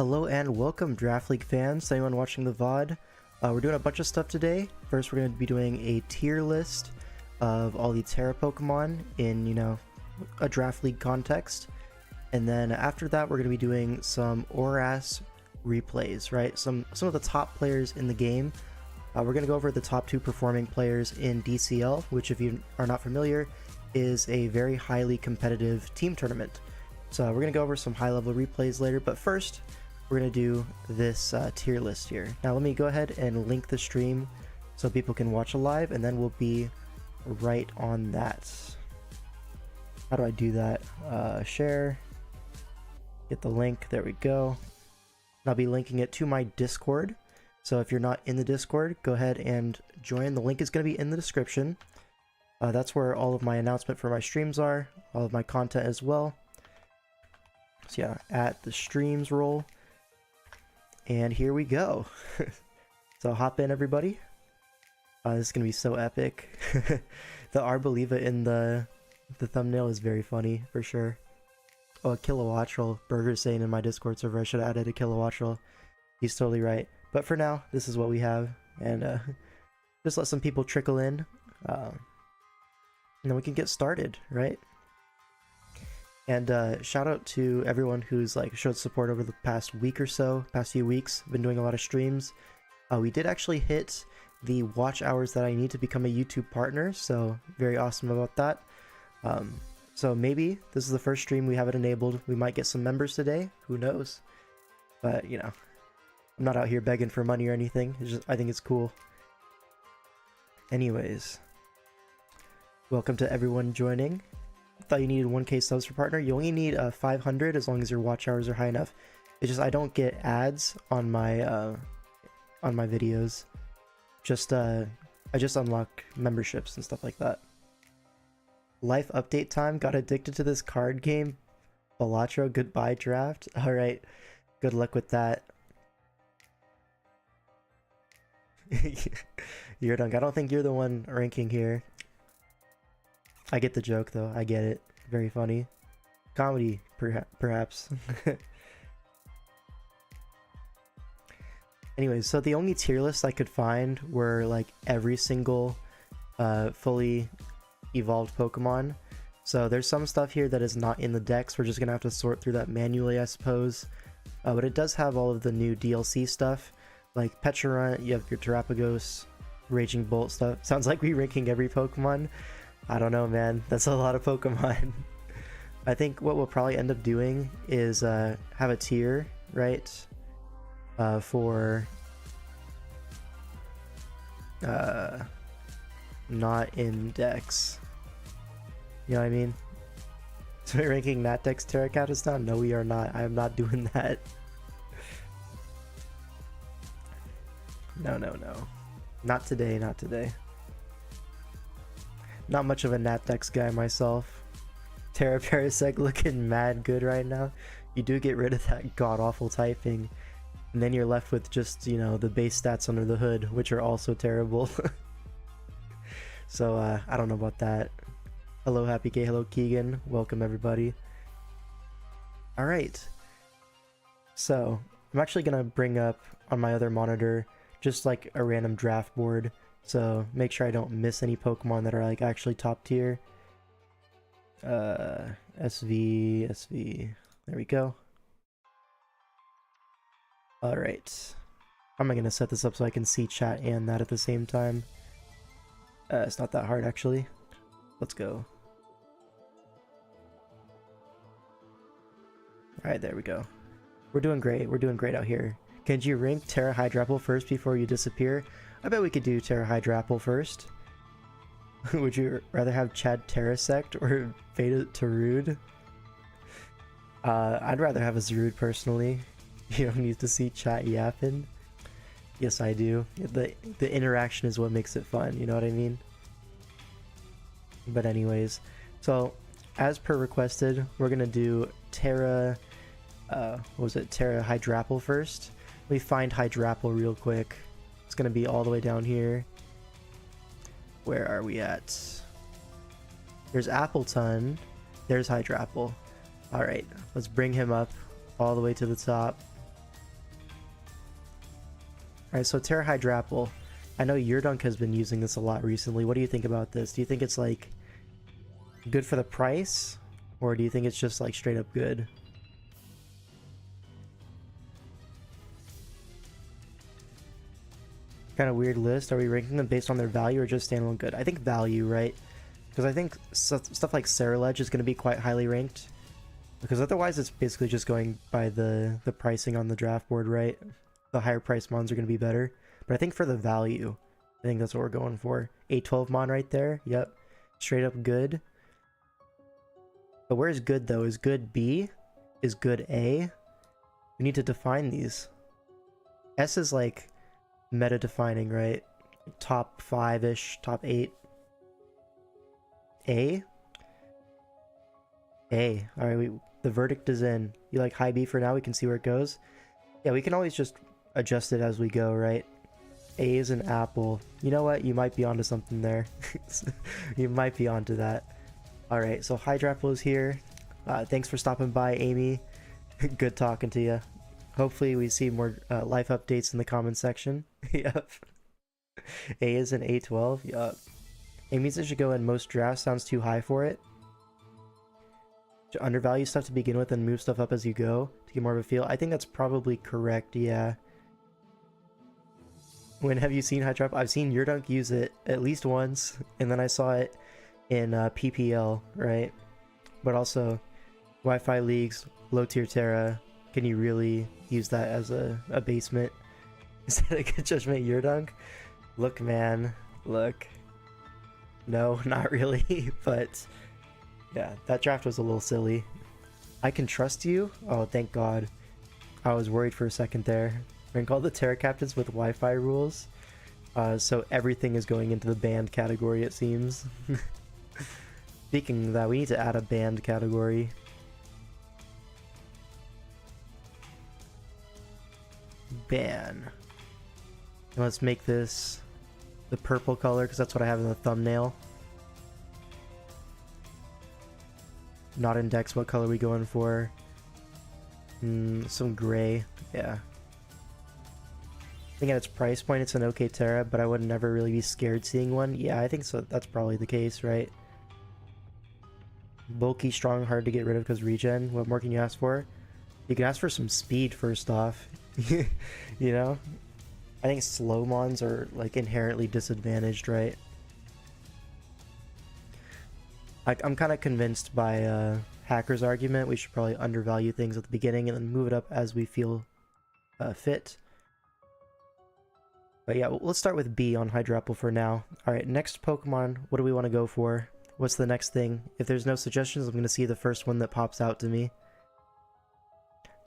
Hello and welcome, Draft League fans, anyone watching the VOD. We're doing a bunch of stuff today. First, we're going to be doing a tier list of all the Tera Pokemon in, a Draft League context. And then after that, we're going to be doing some ORAS replays, right? Some of the top players in the game. We're going to go over the top 2 performing players in DCL, which, if you are not familiar, is a very highly competitive team tournament. So we're going to go over some high-level replays later, but first, we're going to do this tier list here. Now let me go ahead and link the stream so people can watch live, and then we'll be right on that. How do I do that? Share, get the link, there we go. I'll be linking it to my Discord, so if you're not in the Discord, go ahead and join. The link is going to be in the description. That's where all of my announcement for my streams are, all of my content as well. So yeah, at the streams roll. And here we go. So hop in, everybody. This is gonna be so epic. The Arboliva in the thumbnail is very funny, for sure. Oh, a Kilowattrel. Burger's saying in my Discord server I should have added a Kilowattrel. He's totally right. But for now, this is what we have. And just let some people trickle in. And then we can get started, right? And shout out to everyone who's showed support over the past week or so, past few weeks. Been doing a lot of streams. We did actually hit the watch hours that I need to become a YouTube partner, so very awesome about that. So maybe this is the first stream we have it enabled. We might get some members today, who knows? But I'm not out here begging for money or anything. It's just, I think it's cool. Anyways, welcome to everyone joining. Thought you needed 1k subs for partner. You only need 500 as long as your watch hours are high enough. It's just I don't get ads on my videos. Just I just unlock memberships and stuff like that. Life update time. Got addicted to this card game. Balatro, goodbye draft. All right, good luck with that. You're done. I don't think you're the one ranking here. I get the joke though, I get it. Very funny. Comedy, perhaps. Anyways, so the only tier lists I could find were every single fully evolved Pokemon. So there's some stuff here that is not in the decks. We're just gonna have to sort through that manually, I suppose. But it does have all of the new DLC stuff. Like Pecharunt, you have your Terapagos, Raging Bolt stuff. Sounds like we ranking every Pokemon. I don't know, man. That's a lot of Pokemon. I think what we'll probably end up doing is have a tier, right? For not in decks. You know what I mean? So we're ranking Nat Dex Terracatustan? No, we are not. I am not doing that. No. Not today, not today. Not much of a Natdex guy myself. Tera Parasect looking mad good right now. You do get rid of that god-awful typing, and then you're left with just, the base stats under the hood, which are also terrible. So, I don't know about that. Hello, Happy K. Hello, Keegan. Welcome, everybody. Alright. So, I'm actually going to bring up on my other monitor just a random draft board. So make sure I don't miss any Pokemon that are actually top tier. SV. There we go. Alright. How am I gonna set this up so I can see chat and that at the same time? It's not that hard actually. Let's go. Alright, there we go. We're doing great. We're doing great out here. Can you rank Tera Hydrapple first before you disappear? I bet we could do Tera Hydrapple first. Would you rather have Chad Terrasect or Veda Zarude? I'd rather have a Zarude personally. You don't need to see chat yapping. Yes, I do. The interaction is what makes it fun, you know what I mean? But anyways, so as per requested, we're gonna do Tera, what was it? Tera Hydrapple first. Let me find Hydrapple real quick. It's gonna be all the way down here. Where are we at? There's Appleton. There's Hydrapple. Alright, let's bring him up all the way to the top. Alright, so Tera hydrapple. I know Yurdunk has been using this a lot recently. What do you think about this? Do you think it's like good for the price? Or do you think it's just like straight up good? Kind of weird list. Are we ranking them based on their value or just standalone good? I think value, right? Because I think stuff like Ceruledge is going to be quite highly ranked. Because otherwise it's basically just going by the pricing on the draft board, right? The higher price mons are going to be better. But I think for the value, I think that's what we're going for. A12 mon right there. Yep. Straight up good. But where's good though? Is good B? Is good A? We need to define these. S is like meta defining, right? Top 5-ish, top 8. A? A. Alright, the verdict is in. You like high B for now? We can see where it goes. Yeah, we can always just adjust it as we go, right? A is an apple. You know what? You might be onto something there. You might be onto that. Alright, so hydrapple is here. Thanks for stopping by, Amy. Good talking to you. Hopefully we see more life updates in the comment section. Yep. A is an A12. Yup. It means it should go in most drafts. Sounds too high for it. To undervalue stuff to begin with and move stuff up as you go to get more of a feel. I think that's probably correct, yeah. When have you seen hydrapple? I've seen Yurdunk use it at least once, and then I saw it in PPL, right? But also, Wi-Fi leagues, low tier Tera. Can you really use that as a basement? Is that a good judgment, Yurdunk? Look, man. Look. No, not really, but yeah, that draft was a little silly. I can trust you? Oh, thank God. I was worried for a second there. Rank all the Tera captains with Wi-Fi rules. So everything is going into the banned category, it seems. Speaking of that, we need to add a banned category. Ban. And let's make this the purple color, because that's what I have in the thumbnail. Not index, what color are we going for? Some gray, yeah. I think at its price point it's an okay Tera, but I would never really be scared seeing one. Yeah, I think so. That's probably the case, right? Bulky, strong, hard to get rid of because regen. What more can you ask for? You can ask for some speed first off. You know? I think slow mons are like inherently disadvantaged, right? I'm kind of convinced by Hacker's argument. We should probably undervalue things at the beginning and then move it up as we feel fit. But yeah, let's start with B on hydrapple for now. Alright, next Pokemon, what do we want to go for? What's the next thing? If there's no suggestions, I'm going to see the first one that pops out to me.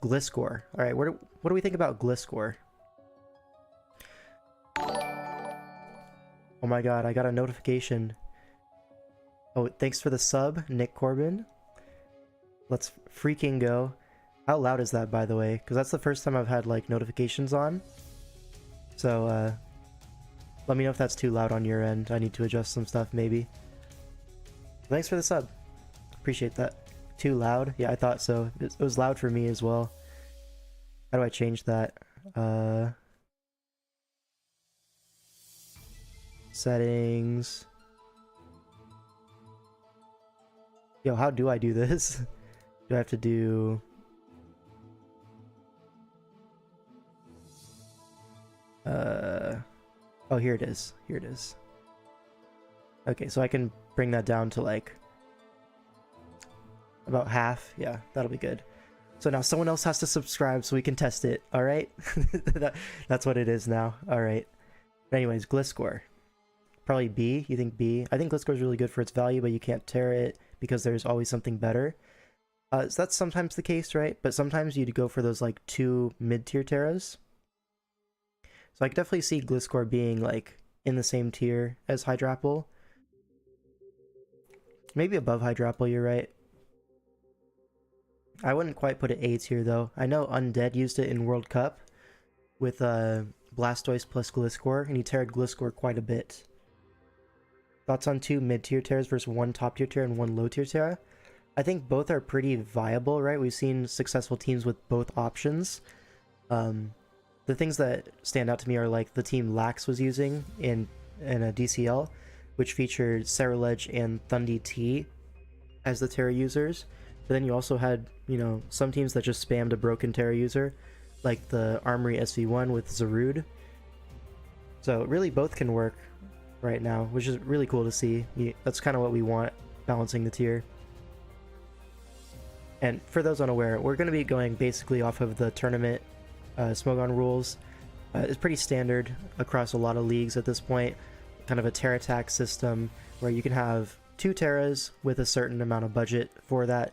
Gliscor. Alright, what do we think about Gliscor? Oh my god, I got a notification. Oh, thanks for the sub, Nick Corbin. Let's freaking go. How loud is that, by the way? Because that's the first time I've had, like, notifications on. So, let me know if that's too loud on your end. I need to adjust some stuff, maybe. Thanks for the sub. Appreciate that. Too loud? Yeah, I thought so. It was loud for me as well. How do I change that? Settings. Yo, how do I do this? Do I have to do... Oh, here it is. Here it is. Okay, so I can bring that down to like about half. Yeah, that'll be good. So now someone else has to subscribe so we can test it. All right, that's what it is now. All right. But anyways, Gliscor. Probably B. You think B? I think Gliscor is really good for its value, but you can't tear it because there's always something better. So that's sometimes the case, right? But sometimes you'd go for those like 2 mid-tier Teras. So I could definitely see Gliscor being like in the same tier as hydrapple. Maybe above hydrapple, you're right. I wouldn't quite put it A tier though. I know Undead used it in World Cup with Blastoise plus Gliscor, and he teared Gliscor quite a bit. Thoughts on 2 mid-tier Teras versus 1 top-tier Tera and 1 low-tier Tera? I think both are pretty viable, right? We've seen successful teams with both options. The things that stand out to me are like the team Lax was using in a DCL, which featured Ceruledge and thundi-t as the Tera users. But then you also had, you know, some teams that just spammed a broken Tera user, like the Armory SV1 with Zarude. So really both can work right now, which is really cool to see. That's kind of what we want, balancing the tier. And for those unaware, we're going to be going basically off of the tournament Smogon rules. It's pretty standard across a lot of leagues at this point. Kind of a Tera tax system where you can have 2 Teras with a certain amount of budget for that.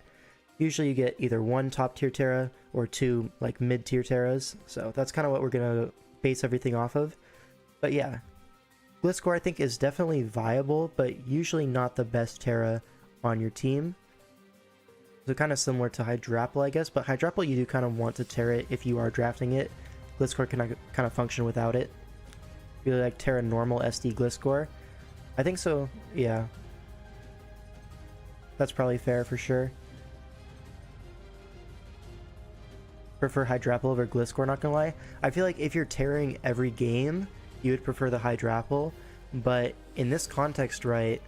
Usually you get either 1 top tier Tera or 2 like mid tier Teras. So that's kind of what we're going to base everything off of. But yeah, Gliscor I think is definitely viable, but usually not the best Tera on your team. So kind of similar to Hydrapple, I guess, but Hydrapple you do kind of want to Tera it if you are drafting it. Gliscor can kind of function without it. Really like Tera normal SD Gliscor. I think so, yeah. That's probably fair for sure. Prefer Hydrapple over Gliscor, not gonna lie. I feel like if you're Terraing every game, you would prefer the Hydrapple, but in this context, right,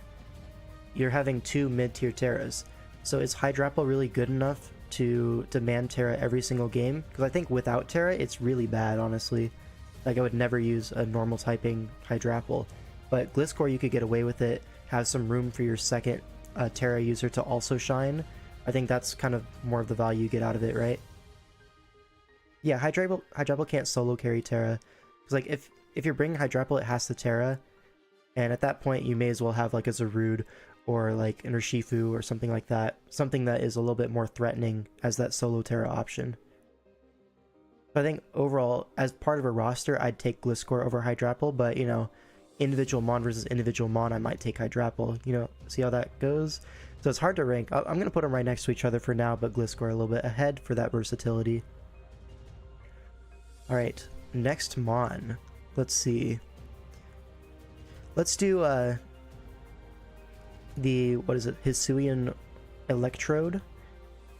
you're having 2 mid-tier Teras. So is Hydrapple really good enough to demand Tera every single game? Because I think without Tera, it's really bad, honestly. Like, I would never use a normal typing Hydrapple. But Gliscor, you could get away with it, have some room for your second Tera user to also shine. I think that's kind of more of the value you get out of it, right? Yeah, Hydrapple can't solo carry Tera. Because, like, if you're bringing Hydrapple, it has to Tera. And at that point, you may as well have, like, a Zarude or like an urshifu or something like that. Something that is a little bit more threatening as that solo Tera option. But I think overall, as part of a roster, I'd take Gliscor over Hydrapple, but you know, individual Mon versus individual Mon, I might take Hydrapple. You know, see how that goes? So it's hard to rank. I'm going to put them right next to each other for now, but Gliscor a little bit ahead for that versatility. Alright, next Mon. Let's see. Let's do the, what is it, Hisuian Electrode.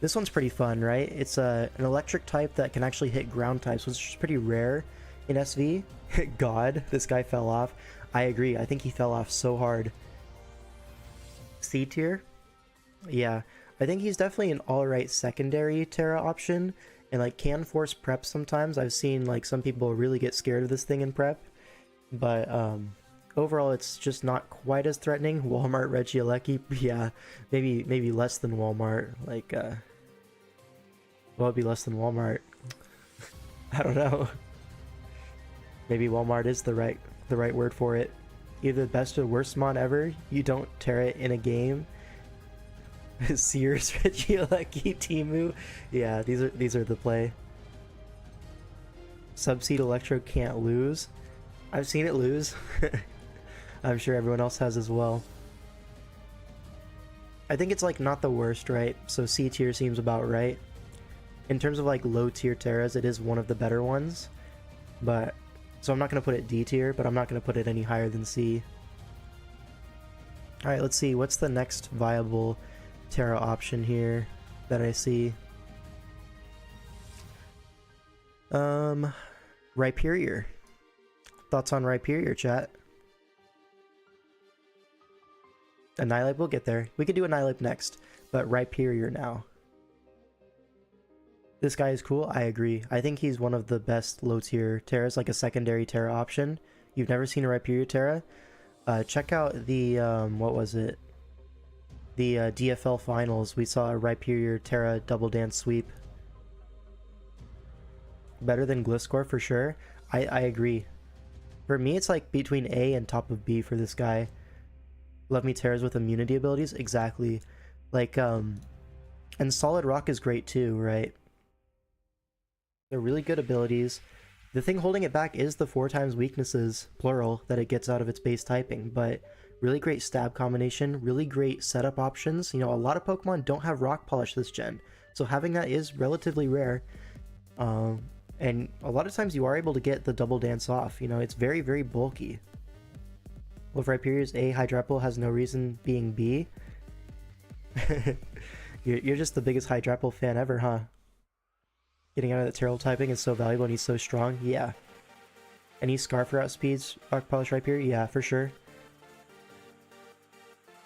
This one's pretty fun, right? It's an electric type that can actually hit ground types, which is pretty rare in SV. God, this guy fell off. I agree, I think he fell off so hard. C tier? Yeah, I think he's definitely an alright secondary Tera option, and like can force prep sometimes. I've seen like some people really get scared of this thing in prep, but overall, it's just not quite as threatening. Walmart Regieleki, yeah, maybe less than Walmart. Like, well, it'd be less than Walmart. I don't know. Maybe Walmart is the right word for it. Either the best or worst Mon ever. You don't Tera it in a game. Sears Regieleki Timu. Yeah, these are the play. Subseed Electro can't lose. I've seen it lose. I'm sure everyone else has as well. I think it's like not the worst, right? So C tier seems about right. In terms of like low tier Teras, it is one of the better ones. But so I'm not going to put it D tier, but I'm not going to put it any higher than C. Alright, let's see. What's the next viable Tera option here that I see? Rhyperior. Thoughts on Rhyperior, chat? Annihilape, we'll get there. We could do Annihilape next, but Rhyperior now. This guy is cool, I agree. I think he's one of the best low tier Teras, like a secondary Tera option. You've never seen a Rhyperior Tera? Check out the, what was it? The DFL finals. We saw a Rhyperior Tera double dance sweep. Better than Gliscor for sure. I agree. For me, it's like between A and top of B for this guy. Love me Teras with immunity abilities? Exactly. Like, and Solid Rock is great too, right? They're really good abilities. The thing holding it back is the 4x weaknesses, plural, that it gets out of its base typing, but really great stab combination, really great setup options. You know, a lot of Pokemon don't have Rock Polish this gen, so having that is relatively rare. And a lot of times you are able to get the double dance off. You know, it's very, very bulky. Well, if Rhyperior's A, Hydrapple has no reason being B. You're just the biggest Hydrapple fan ever, huh? Getting out of the Terral typing is so valuable and he's so strong. Yeah. Any Scarf for outspeeds Rock Polish Rhyperior? Yeah, for sure.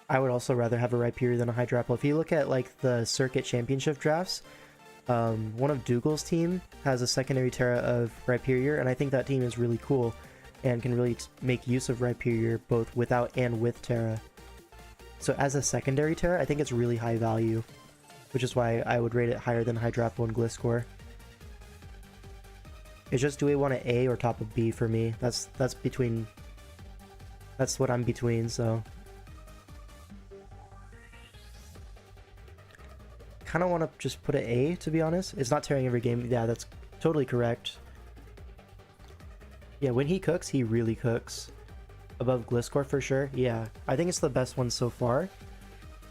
I would also rather have a Rhyperior than a Hydrapple. If you look at like the Circuit Championship drafts, one of Dougal's team has a secondary Tera of Rhyperior, and I think that team is really cool and can really make use of Rhyperior both without and with Tera. So as a secondary Tera, I think it's really high value, which is why I would rate it higher than Hydrapple and Gliscor. It's just, do we want an A or top of B for me? That's what I'm between, so. Kind of want to just put an A, to be honest. It's not tearing every game. Yeah, that's totally correct. Yeah, when he cooks, he really cooks. Above Gliscor for sure. Yeah, I think it's the best one so far.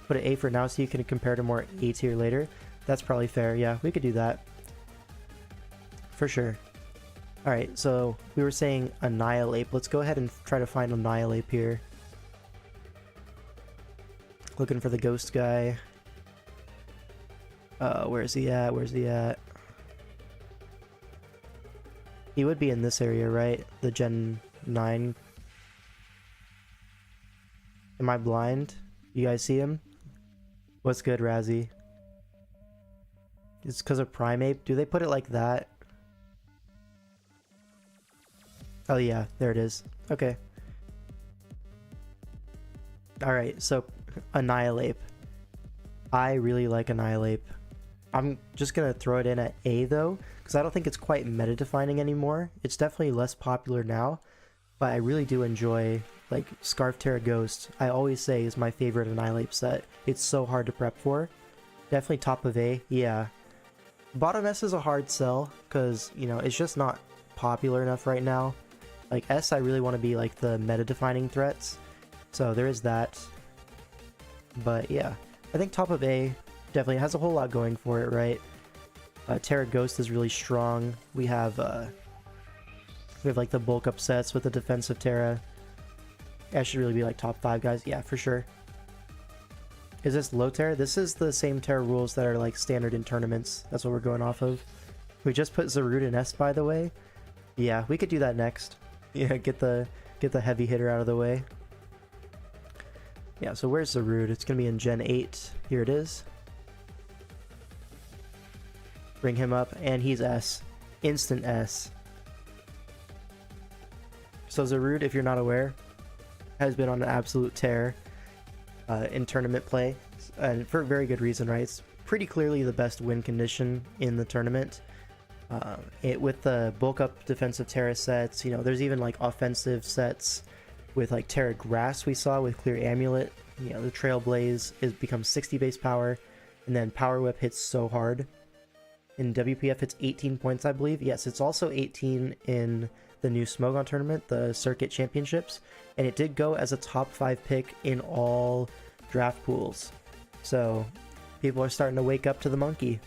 Put an A for now so you can compare to more A tier later. That's probably fair. Yeah, we could do that. For sure. Alright, so we were saying Annihilape. Let's go ahead and try to find Annihilape here. Looking for the ghost guy. Where's he at? Where's he at? He would be in this area, right? The Gen 9. Am I blind? You guys see him? What's good, Razzie? It's because of Primeape? Do they put it like that? Oh yeah, there it is. Okay. Alright, so Annihilape. I really like Annihilape. I'm just gonna throw it in at A though, because I don't think it's quite meta-defining anymore. It's definitely less popular now, but I really do enjoy, like, Scarf Tera Ghost. I always say is my favorite Annihilape set. It's so hard to prep for. Definitely top of A, yeah. Bottom S is a hard sell, because, you know, it's just not popular enough right now. Like, S, I really want to be, like, the meta-defining threats. So there is that. But, yeah. I think top of A definitely has a whole lot going for it, right? Tera Ghost is really strong. We have, like, the bulk up sets with the defensive Tera. That should really be, like, top 5 guys. Yeah, for sure. Is this low Tera? This is the same Tera rules that are, like, standard in tournaments. That's what we're going off of. We just put Zarude in S, by the way. Yeah, we could do that next. Yeah, get the heavy hitter out of the way. Yeah, so where's Zarude? It's gonna be in Gen 8. Here it is. Bring him up, and he's S. Instant S. So Zarude, if you're not aware, has been on an absolute tear in tournament play, and for a very good reason, right? It's pretty clearly the best win condition in the tournament. With the bulk up defensive Tera sets, you know, there's even like offensive sets with like Tera Grass we saw with Clear Amulet. You know, the Trailblaze becomes 60 base power, and then Power Whip hits so hard. In WPF it's 18 points, I believe. Yes, it's also 18 in the new Smogon tournament, the Circuit Championships, and it did go as a top 5 pick in all draft pools. So people are starting to wake up to the monkey.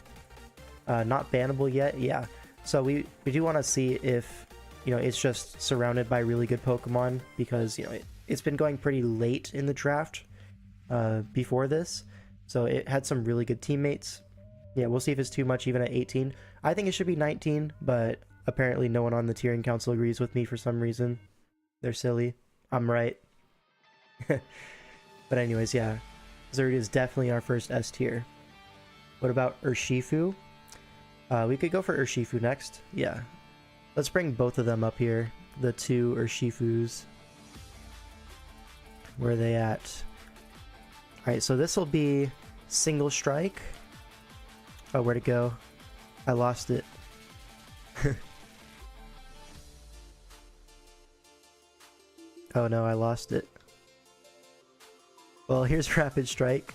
Not bannable yet, yeah. So we do want to see if, you know, it's just surrounded by really good Pokemon, because, you know, it's been going pretty late in the draft before this, so it had some really good teammates. Yeah, we'll see if it's too much even at 18. I think it should be 19, but apparently no one on the tiering council agrees with me for some reason. They're silly. I'm right. But anyways, yeah. Zarude is definitely our first S tier. What about Urshifu? We could go for Urshifu next. Yeah. Let's bring both of them up here. The two Urshifus. Where are they at? Alright, so this will be single strike. Oh, where'd it go? I lost it. Oh no, I lost it. Well, here's Rapid Strike.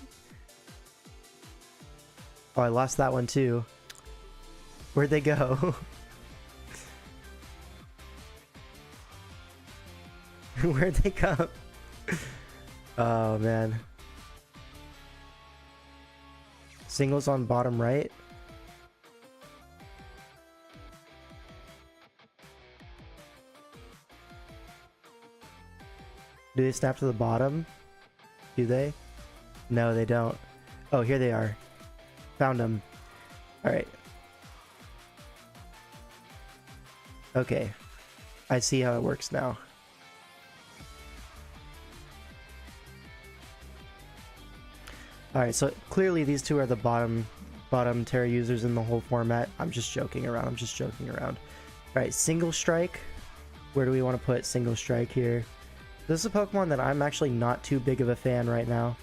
Oh, I lost that one too. Where'd they go? Where'd they come? Oh man. Singles on bottom right. Do they snap to the bottom? Do they? No, they don't. Oh, here they are. Found them. Alright. Okay, I see how it works now. Alright, so clearly these two are the bottom Tera users in the whole format. I'm just joking around, Alright, single strike. Where do we want to put single strike here? This is a Pokemon that I'm actually not too big of a fan right now.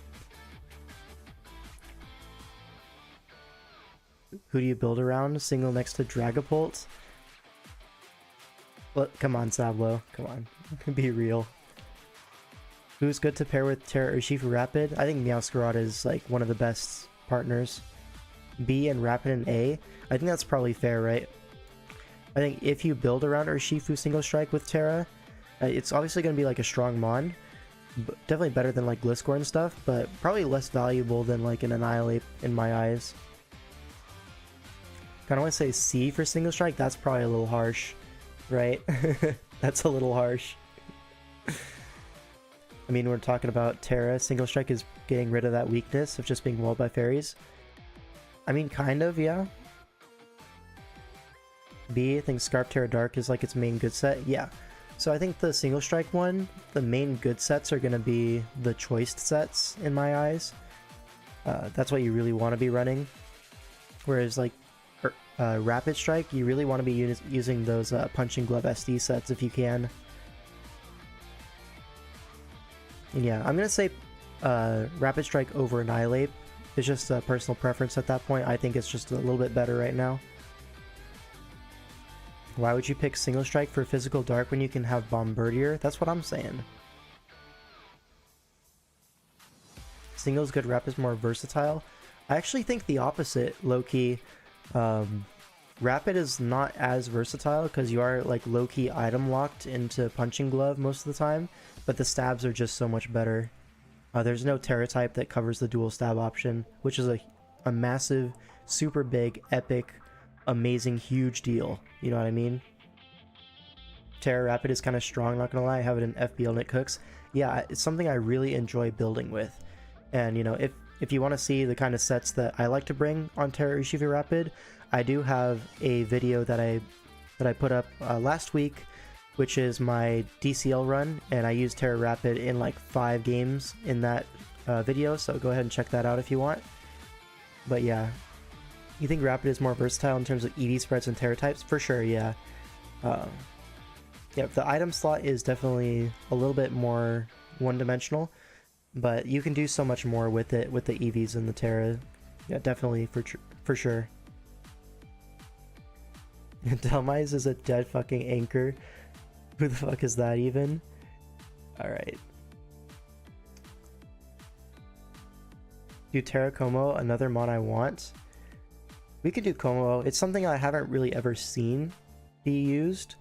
Who do you build around? Single next to Dragapult? Well, come on, Sablo. Come on. Be real. Who's good to pair with Tera Urshifu Rapid? I think Meowscarada is like one of the best partners. B and Rapid and A. I think that's probably fair, right? I think if you build around Urshifu Single Strike with Tera, it's obviously going to be like a strong Mon. Definitely better than like Gliscor and stuff, but probably less valuable than like an Annihilape in my eyes. Kind of want to say C for Single Strike. That's probably a little harsh, right? That's a little harsh. I mean, we're talking about Tera. Single Strike is getting rid of that weakness of just being walled by fairies. I mean, kind of, yeah. B, I think Scarf Tera Dark is like its main good set. Yeah. So I think the Single Strike one, the main good sets are going to be the choiced sets in my eyes. That's what you really want to be running. Whereas like Rapid Strike, you really want to be using those Punching Glove SD sets if you can. Yeah, I'm going to say Rapid Strike over Annihilape. It's just a personal preference at that point. I think it's just a little bit better right now. Why would you pick Single Strike for Physical Dark when you can have Bombardier? That's what I'm saying. Single's good, Rapid's more versatile. I actually think the opposite, low-key. Rapid is not as versatile because you are like low-key item locked into Punching Glove most of the time, but the stabs are just so much better. There's no Tera type that covers the dual stab option, which is a massive, super big, epic, amazing, huge deal. You know what I mean? Tera Rapid is kind of strong, not gonna lie. I have it in FBL and it cooks. Yeah, it's something I really enjoy building with. And you know, if you want to see the kind of sets that I like to bring on Tera Urshifu Rapid, I do have a video that I put up last week, which is my DCL run, and I used Tera Rapid in like 5 games in that video, so go ahead and check that out if you want. But yeah, you think Rapid is more versatile in terms of EV spreads and Tera types? For sure, yeah. Yeah, the item slot is definitely a little bit more one-dimensional, but you can do so much more with it with the EVs and the Tera. Yeah, definitely, for sure. Delmise is a dead fucking anchor. Who the fuck is that even? Alright. Do Tera Kommo-o, another mon I want? We could do Kommo-o. It's something I haven't really ever seen be used.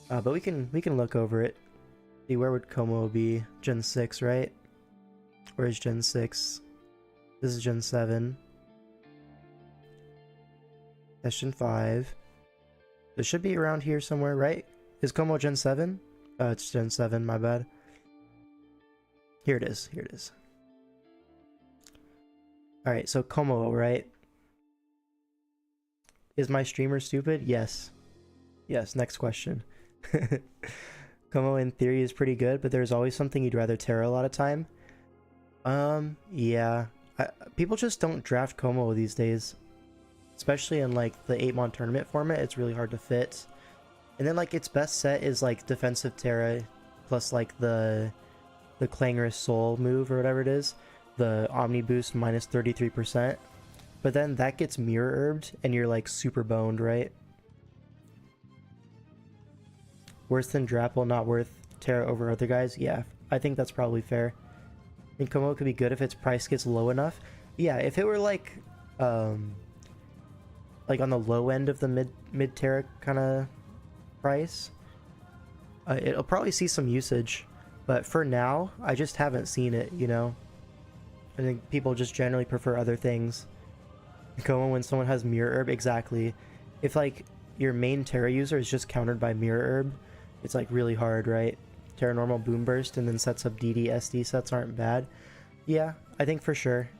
But we can look over it. See, where would Kommo-o be? Gen 6, right? Where is Gen 6? This is Gen 7. That's Gen 5. It should be around here somewhere, right? Is Kommo-o Gen 7? It's Gen 7, my bad. Here it is, here it is. Alright, so Kommo-o, right? Is my streamer stupid? Yes. Yes, next question. Kommo-o in theory is pretty good, but there's always something you'd rather Tera a lot of time. Yeah. People just don't draft Kommo-o these days. Especially in like the 8-mon tournament format, it's really hard to fit. And then like its best set is like defensive Tera plus like the Clangorous Soul move or whatever it is. The Omni Boost minus 33%. But then that gets mirror herbed and you're like super boned, right? Worse than Hydrapple, not worth Tera over other guys? Yeah, I think that's probably fair. I think Kommo-o could be good if its price gets low enough. Yeah, if it were like on the low end of the mid Tera kind of price, it'll probably see some usage. But for now, I just haven't seen it, you know? I think people just generally prefer other things. Kommo-o when someone has Mirror Herb, exactly. If like your main Tera user is just countered by Mirror Herb, it's like really hard, right? Tera Normal Boom Burst and then sets up DD SD sets aren't bad. Yeah, I think for sure.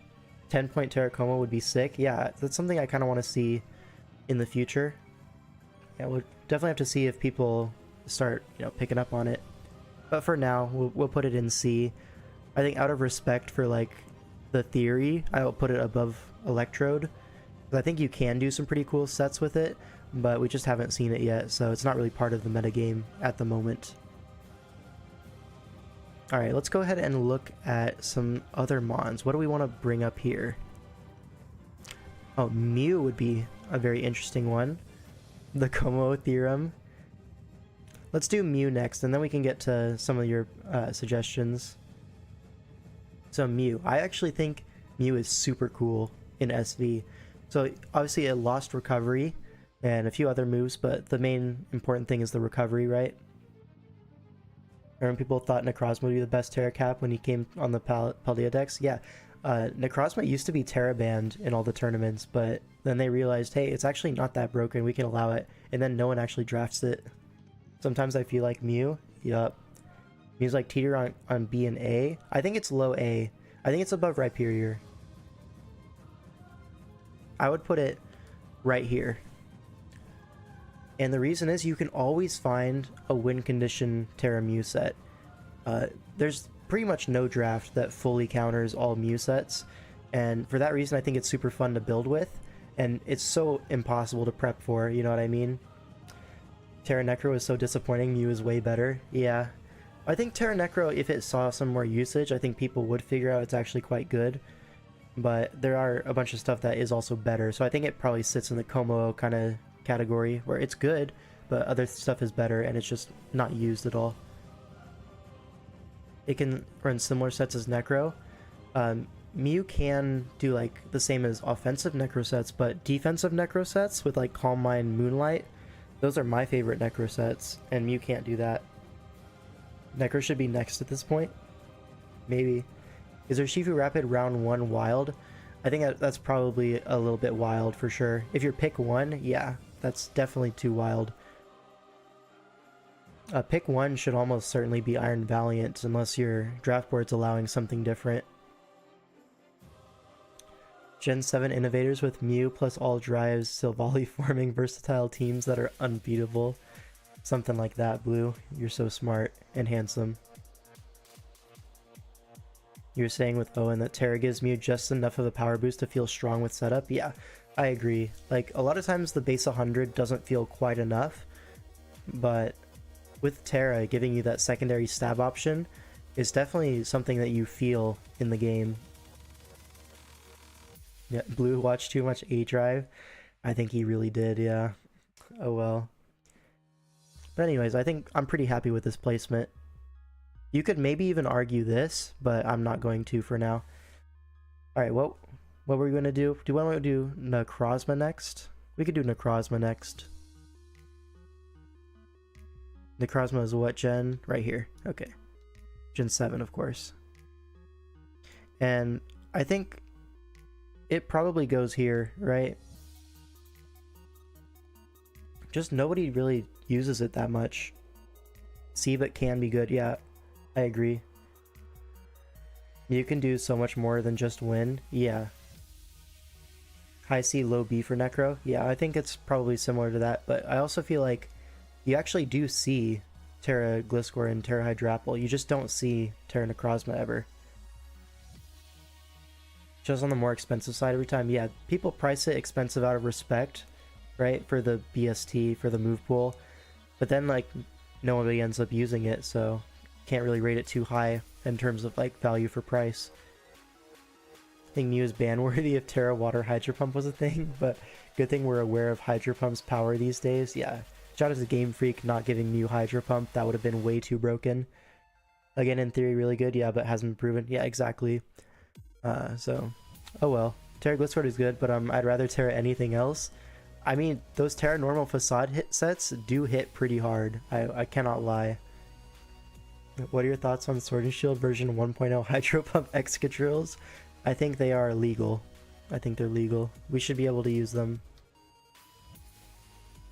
10-point Tera Kommo-o would be sick. Yeah, that's something I kind of want to see in the future. Yeah, we'll definitely have to see if people start, you know, picking up on it. But for now, we'll put it in C. I think out of respect for like the theory, I will put it above electrode. I think you can do some pretty cool sets with it, but we just haven't seen it yet, so it's not really part of the metagame at the moment. Alright, let's go ahead and look at some other mons. What do we want to bring up here? Oh, Mew would be a very interesting one. The kommo-o theorem. Let's do Mew next, and then we can get to some of your suggestions. So Mew. I actually think Mew is super cool in SV. So obviously it lost recovery and a few other moves, but the main important thing is the recovery, right? Remember people thought Necrozma would be the best Tera cap when he came on the Paldea decks? Yeah. Necrozma used to be Tera banned in all the tournaments, but then they realized, hey, it's actually not that broken, we can allow it, and then no one actually drafts it. Sometimes I feel like Mew, yup. Mew's like teeter on B and A. I think it's low A. I think it's above Rhyperior. I would put it right here. And the reason is you can always find a win condition Tera Mew set. There's pretty much no draft that fully counters all Mew sets, and for that reason I think it's super fun to build with, and it's so impossible to prep for, you know what I mean? Tera Necro is so disappointing, Mew is way better. Yeah. I think Tera Necro, if it saw some more usage, I think people would figure out it's actually quite good. But there are a bunch of stuff that is also better, so I think it probably sits in the kommo-o kind of category, where it's good, but other stuff is better, and it's just not used at all. It can run similar sets as Necro. Mew can do like the same as offensive Necro sets, but defensive Necro sets with like Calm Mind, Moonlight, those are my favorite Necro sets, and Mew can't do that. Necro should be next at this point. Maybe. Is urshifu Rapid round 1 wild? I think that's probably a little bit wild for sure. If you're pick 1, yeah, that's definitely too wild. Pick 1 should almost certainly be Iron Valiant unless your draft board's allowing something different. Gen 7 innovators with Mew plus all drives, Silvally forming versatile teams that are unbeatable. Something like that, Blue. You're so smart and handsome. You're saying with Owen that Tera gives Mew just enough of a power boost to feel strong with setup? Yeah, I agree. Like, a lot of times the base 100 doesn't feel quite enough, but with Tera giving you that secondary stab option is definitely something that you feel in the game. Yeah, Blue watched too much A-Drive. I think he really did, yeah. Oh well. But anyways, I think I'm pretty happy with this placement. You could maybe even argue this, but I'm not going to for now. Alright, what were we going to do? Do we want to do Necrozma next? We could do Necrozma next. Necrozma is what gen? Right here. Okay. Gen 7, of course. And I think it probably goes here, right? Just nobody really uses it that much. C, but can be good, yeah. I agree. You can do so much more than just win. Yeah. High C, low B for Necro. Yeah, I think it's probably similar to that, but I also feel like you actually do see Tera Gliscor and Tera Hydrapple. You just don't see Tera Necrozma ever. Just on the more expensive side every time. Yeah, people price it expensive out of respect, right? For the BST, for the move pool. But then, like, nobody ends up using it, so can't really rate it too high in terms of like value for price. I think Mew is ban worthy if Tera Water Hydro Pump was a thing, but good thing we're aware of Hydro Pump's power these days. Yeah, shout out to Game Freak not giving Mew Hydro Pump. That would have been way too broken. Again, in theory, really good, yeah, but hasn't been proven. Yeah, exactly. So, oh well. Tera Gliscor is good, but I'd rather Tera anything else. I mean, those Tera normal facade hit sets do hit pretty hard. I cannot lie. What are your thoughts on Sword and Shield version 1.0 Hydro Pump Excadrills? I think they are legal. I think they're legal. We should be able to use them.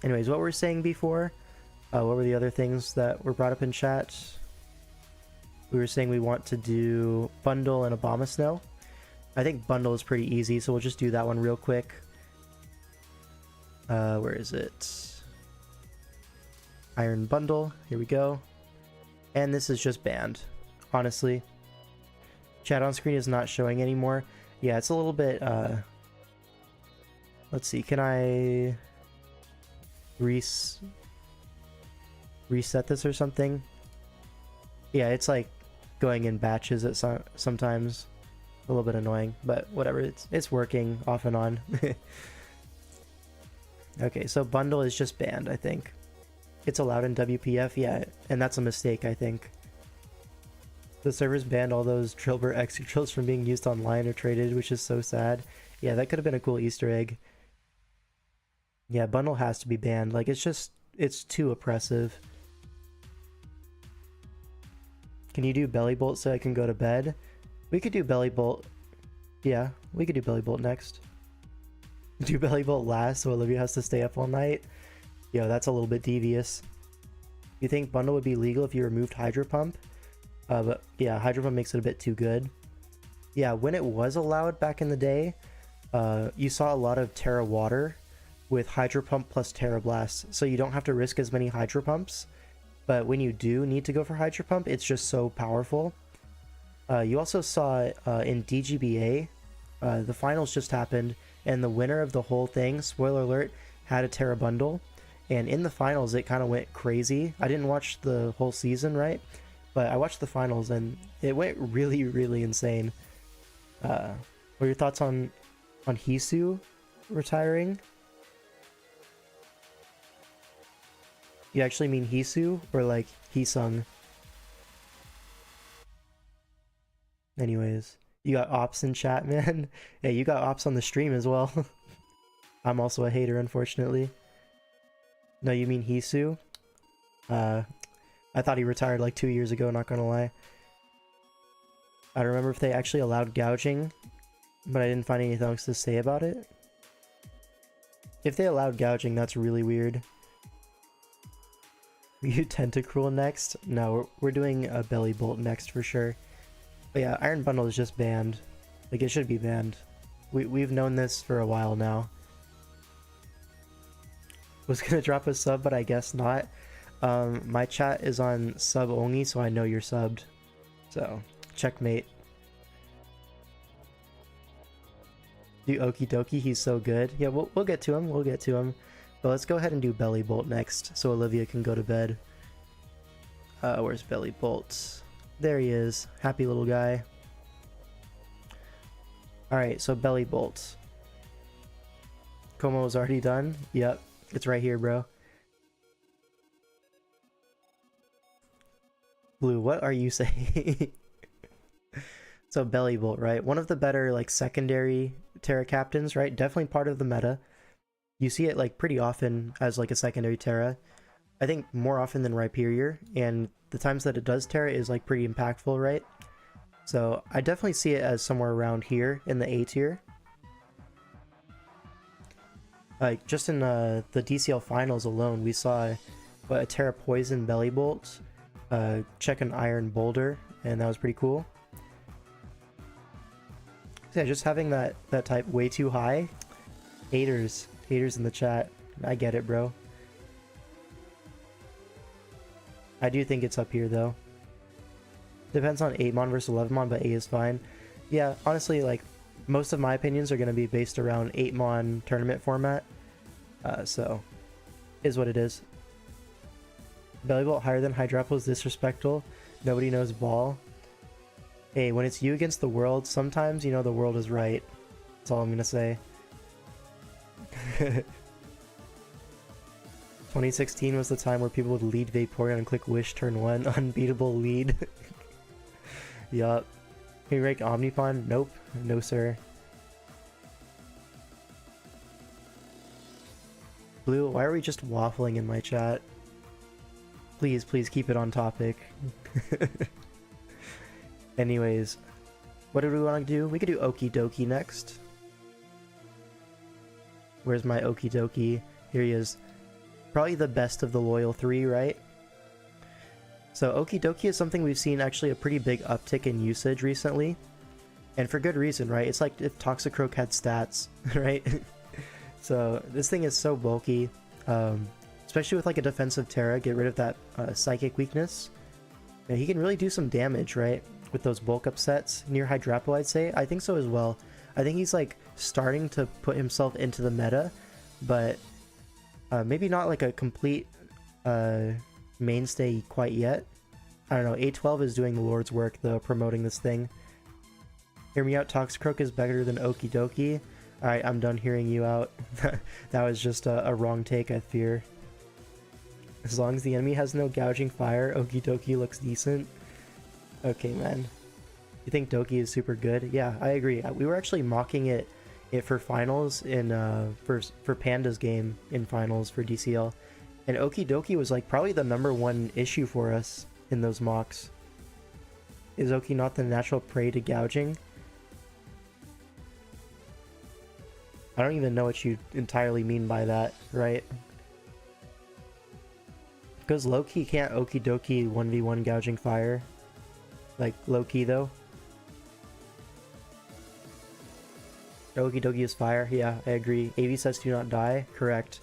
Anyways, what we were saying before, what were the other things that were brought up in chat? We were saying we want to do Bundle and Abomasnow. I think Bundle is pretty easy, so we'll just do that one real quick. Where is it? Iron bundle. Here we go. And this is just banned, honestly. Chat on screen is not showing anymore. Yeah, it's a little bit, let's see, can I reset this or something? Yeah, it's like going in batches at sometimes. A little bit annoying, but whatever, it's working off and on. Okay, so bundle is just banned, I think. It's allowed in WPF, yeah, and that's a mistake, I think. The servers banned all those Drillbur extra drills from being used online or traded, which is so sad. Yeah, that could have been a cool Easter egg. Yeah, bundle has to be banned. Like, it's too oppressive. Can you do bellibolt so I can go to bed? We could do bellibolt. Yeah, we could do bellibolt next. Do bellibolt last so Olivia has to stay up all night? Yo, that's a little bit devious. You think bundle would be legal if you removed hydro pump? But yeah, hydro pump makes it a bit too good. Yeah, when it was allowed back in the day, you saw a lot of Tera water with hydro pump plus Tera blast, so you don't have to risk as many hydro pumps. But when you do need to go for hydro pump, it's just so powerful. You also saw in DGBA, the finals just happened, and the winner of the whole thing, spoiler alert, had a Tera bundle. And in the finals, it kind of went crazy. I didn't watch the whole season, right? But I watched the finals, and it went really, really insane. What are your thoughts on Hisu retiring? You actually mean Hisu, or like Hisung? Anyways, you got ops in chat, man. Hey, you got ops on the stream as well. I'm also a hater, unfortunately. No, you mean Hisu? I thought he retired like 2 years ago, not gonna lie. I don't remember if they actually allowed gouging, but I didn't find anything else to say about it. If they allowed gouging, that's really weird. You tentacruel next? No, we're doing a bellibolt next for sure. But yeah, Iron Bundle is just banned. Like, it should be banned. We've known this for a while now. Was gonna drop a sub, but I guess not. My chat is on sub only, so I know you're subbed. So, checkmate. Do okidogi, he's so good. Yeah, we'll get to him, we'll get to him. But let's go ahead and do bellibolt next, so Olivia can go to bed. Where's bellibolt? There he is. Happy little guy. Alright, so bellibolt. Kommo is already done? Yep, it's right here, bro. Blue, what are you saying? So bellibolt, right? One of the better like secondary Tera captains, right? Definitely part of the meta. You see it like pretty often as like a secondary Tera. I think more often than Rhyperior, and the times that it does Tera is like pretty impactful, right? So I definitely see it as somewhere around here in the A tier. Like just in the DCL finals alone, we saw a Tera poison bellibolt, check an iron boulder, and that was pretty cool. So yeah, just having that type way too high. Haters in the chat. I get it, bro. I do think it's up here though. Depends on 8mon versus 11mon, but 8 is fine. Yeah, honestly, like most of my opinions are going to be based around 8mon tournament format. So is what it is. Bellibolt higher than hydrapple is disrespectful. Nobody knows ball. Hey, when it's you against the world, sometimes you know the world is right. That's all I'm gonna say. 2016 was the time where people would lead Vaporeon and click wish turn 1. Unbeatable lead. Yup. Can you rank Omnipon? Nope. No sir. Blue, why are we just waffling in my chat? Please keep it on topic. Anyways, what do we want to do? We could do okidogi next. Where's my okidogi? Here he is. Probably the best of the loyal 3, right? So okidogi is something we've seen actually a pretty big uptick in usage recently. And for good reason, right? It's like if Toxicroak had stats, right? So this thing is so bulky. Especially with like a defensive Tera, get rid of that psychic weakness. Yeah, he can really do some damage, right? With those bulk up sets near hydrapple, I'd say. I think so as well. I think he's like starting to put himself into the meta, but maybe not like a complete mainstay quite yet. I don't know, A12 is doing the Lord's work though, promoting this thing. Hear me out, Toxicroak is better than Okidogi. Alright, I'm done hearing you out. That was just a wrong take, I fear. As long as the enemy has no gouging fire, Okidogi looks decent. Okay, man. You think Doki is super good? Yeah, I agree. We were actually mocking it for finals in for Panda's game in finals for DCL. And Okidogi was like probably the #1 issue for us in those mocks. Is Oki not the natural prey to gouging? I don't even know what you entirely mean by that, right? Because low-key can't Okidogi 1v1 gouging fire. Like, low-key though. Okidogi is fire, yeah, I agree. AV says do not die, correct.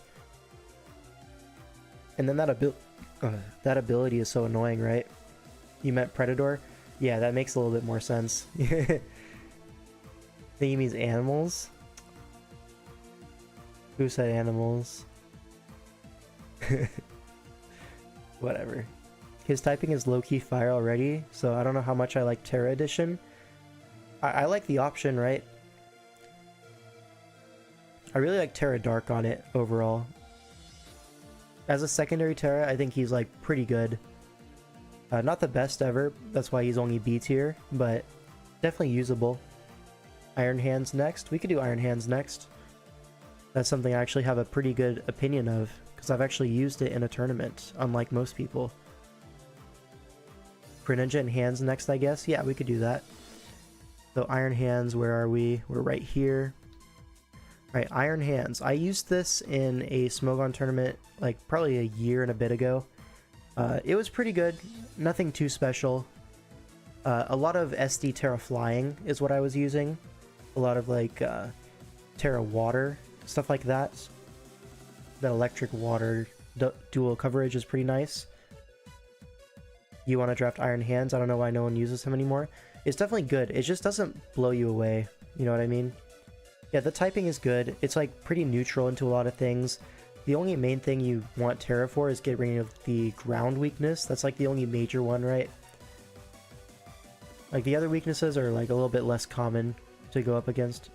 And then that ability is so annoying, right? You meant Predator? Yeah, that makes a little bit more sense. I think he means animals? Who said animals? Whatever. His typing is low-key fire already, so I don't know how much I like Tera Edition. I like the option, right? I really like Tera Dark on it, overall. As a secondary Tera, I think he's like pretty good. Not the best ever, that's why he's only B tier, but definitely usable. Iron Hands next? We could do Iron Hands next. That's something I actually have a pretty good opinion of, because I've actually used it in a tournament, unlike most people. Greninja and Hands next, I guess? Yeah, we could do that. So Iron Hands, where are we? We're right here. Alright, Iron Hands. I used this in a Smogon tournament, like probably a year and a bit ago. It was pretty good, nothing too special. A lot of SD Tera Flying is what I was using. A lot of like Tera Water, stuff like that. That electric water dual coverage is pretty nice. You want to draft Iron Hands? I don't know why no one uses him anymore. It's definitely good, it just doesn't blow you away, you know what I mean? Yeah, the typing is good. It's like pretty neutral into a lot of things. The only main thing you want Tera for is get rid of the ground weakness. That's like the only major one, right? Like the other weaknesses are like a little bit less common to go up against.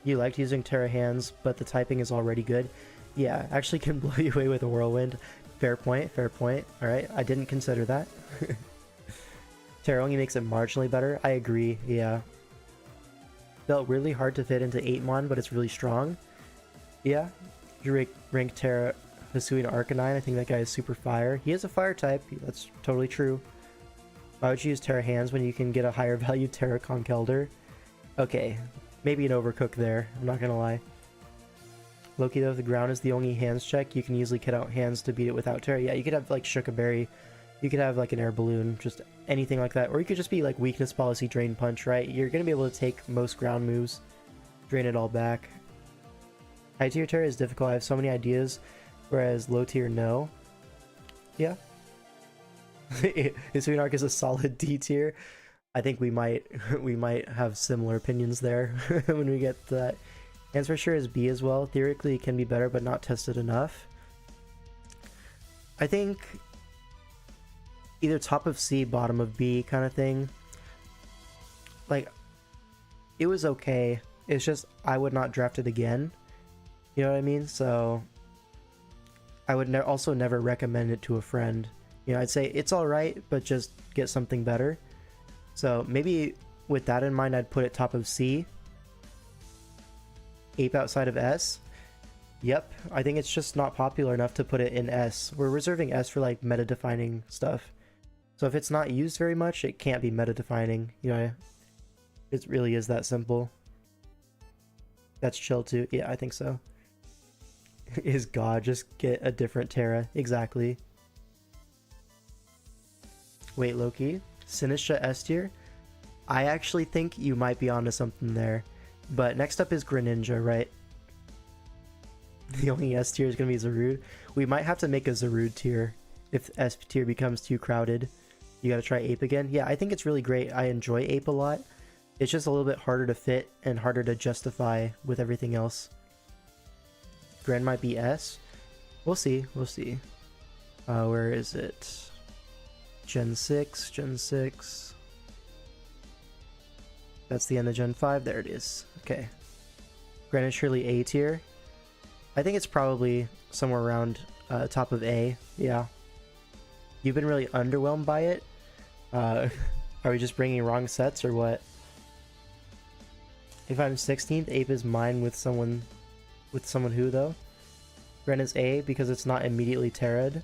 You liked using Tera Hands, but the typing is already good. Yeah, actually can blow you away with a Whirlwind. Fair point, fair point. Alright, I didn't consider that. Tera only makes it marginally better. I agree, yeah. Felt really hard to fit into 8mon, but it's really strong. Yeah, you rank Tera Hisuian Arcanine. I think that guy is super fire. He is a fire type, that's totally true. Why would you use Tera Hands when you can get a higher value Tera Conkeldurr? Okay, maybe an overcook there, I'm not gonna lie. Loki though, if the ground is the only hands check, you can easily cut out hands to beat it without Tera. Yeah, you could have like Shookaberry, you could have like an air balloon, just anything like that. Or you could just be like weakness policy, drain punch, right? You're gonna be able to take most ground moves, drain it all back. High tier Tera is difficult, I have so many ideas, whereas low tier no. Yeah. Hisuian Arc is a solid D tier. I think we might have similar opinions there when we get to that. Hands for sure is B as well. Theoretically it can be better, but not tested enough. I think either top of C, bottom of B kind of thing. Like, it was okay. It's just I would not draft it again. You know what I mean? So I would also never recommend it to a friend. You know, I'd say it's alright, but just get something better. So maybe with that in mind, I'd put it top of C. Ape outside of S. Yep, I think it's just not popular enough to put it in S. We're reserving S for like meta-defining stuff. So if it's not used very much, it can't be meta-defining. You know, it really is that simple. That's chill too. Yeah, I think so. Is God, just get a different Tera. Exactly. Wait, Loki? Sinistra S tier? I actually think you might be onto something there. But next up is Greninja, right? The only S tier is going to be Zarude. We might have to make a Zarude tier if S tier becomes too crowded. You gotta try Ape again. Yeah, I think it's really great. I enjoy Ape a lot. It's just a little bit harder to fit and harder to justify with everything else. Gren might be S. We'll see. We'll see. Where is it? Gen 6. Gen 6. That's the end of Gen 5. There it is. Okay. Gren is surely A tier. I think it's probably somewhere around top of A. Yeah. You've been really underwhelmed by it. Are we just bringing wrong sets or what? If I'm 16th, Ape is mine with someone who though? Gren is A because it's not immediately Tera'd.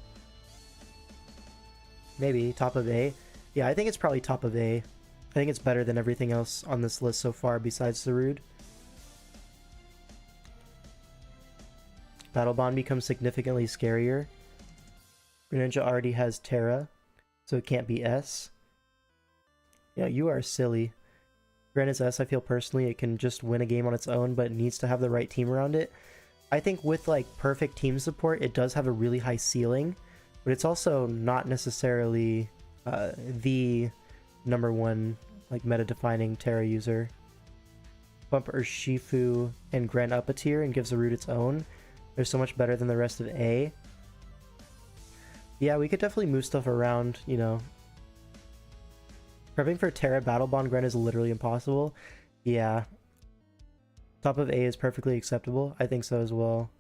Maybe top of A. Yeah, I think it's probably top of A. I think it's better than everything else on this list so far besides Zarude. Battle Bond becomes significantly scarier. Greninja already has Tera, so it can't be S. Yeah, you are silly. Gren is S, I feel personally it can just win a game on its own, but it needs to have the right team around it. I think with like perfect team support, it does have a really high ceiling, but it's also not necessarily the #1 like meta-defining Tera user. Bump Urshifu and Gren up a tier and gives Zarude its own. They're so much better than the rest of A. Yeah, we could definitely move stuff around, you know. Prepping for Tera Battle Bond Gren is literally impossible. Yeah. Top of A is perfectly acceptable. I think so as well.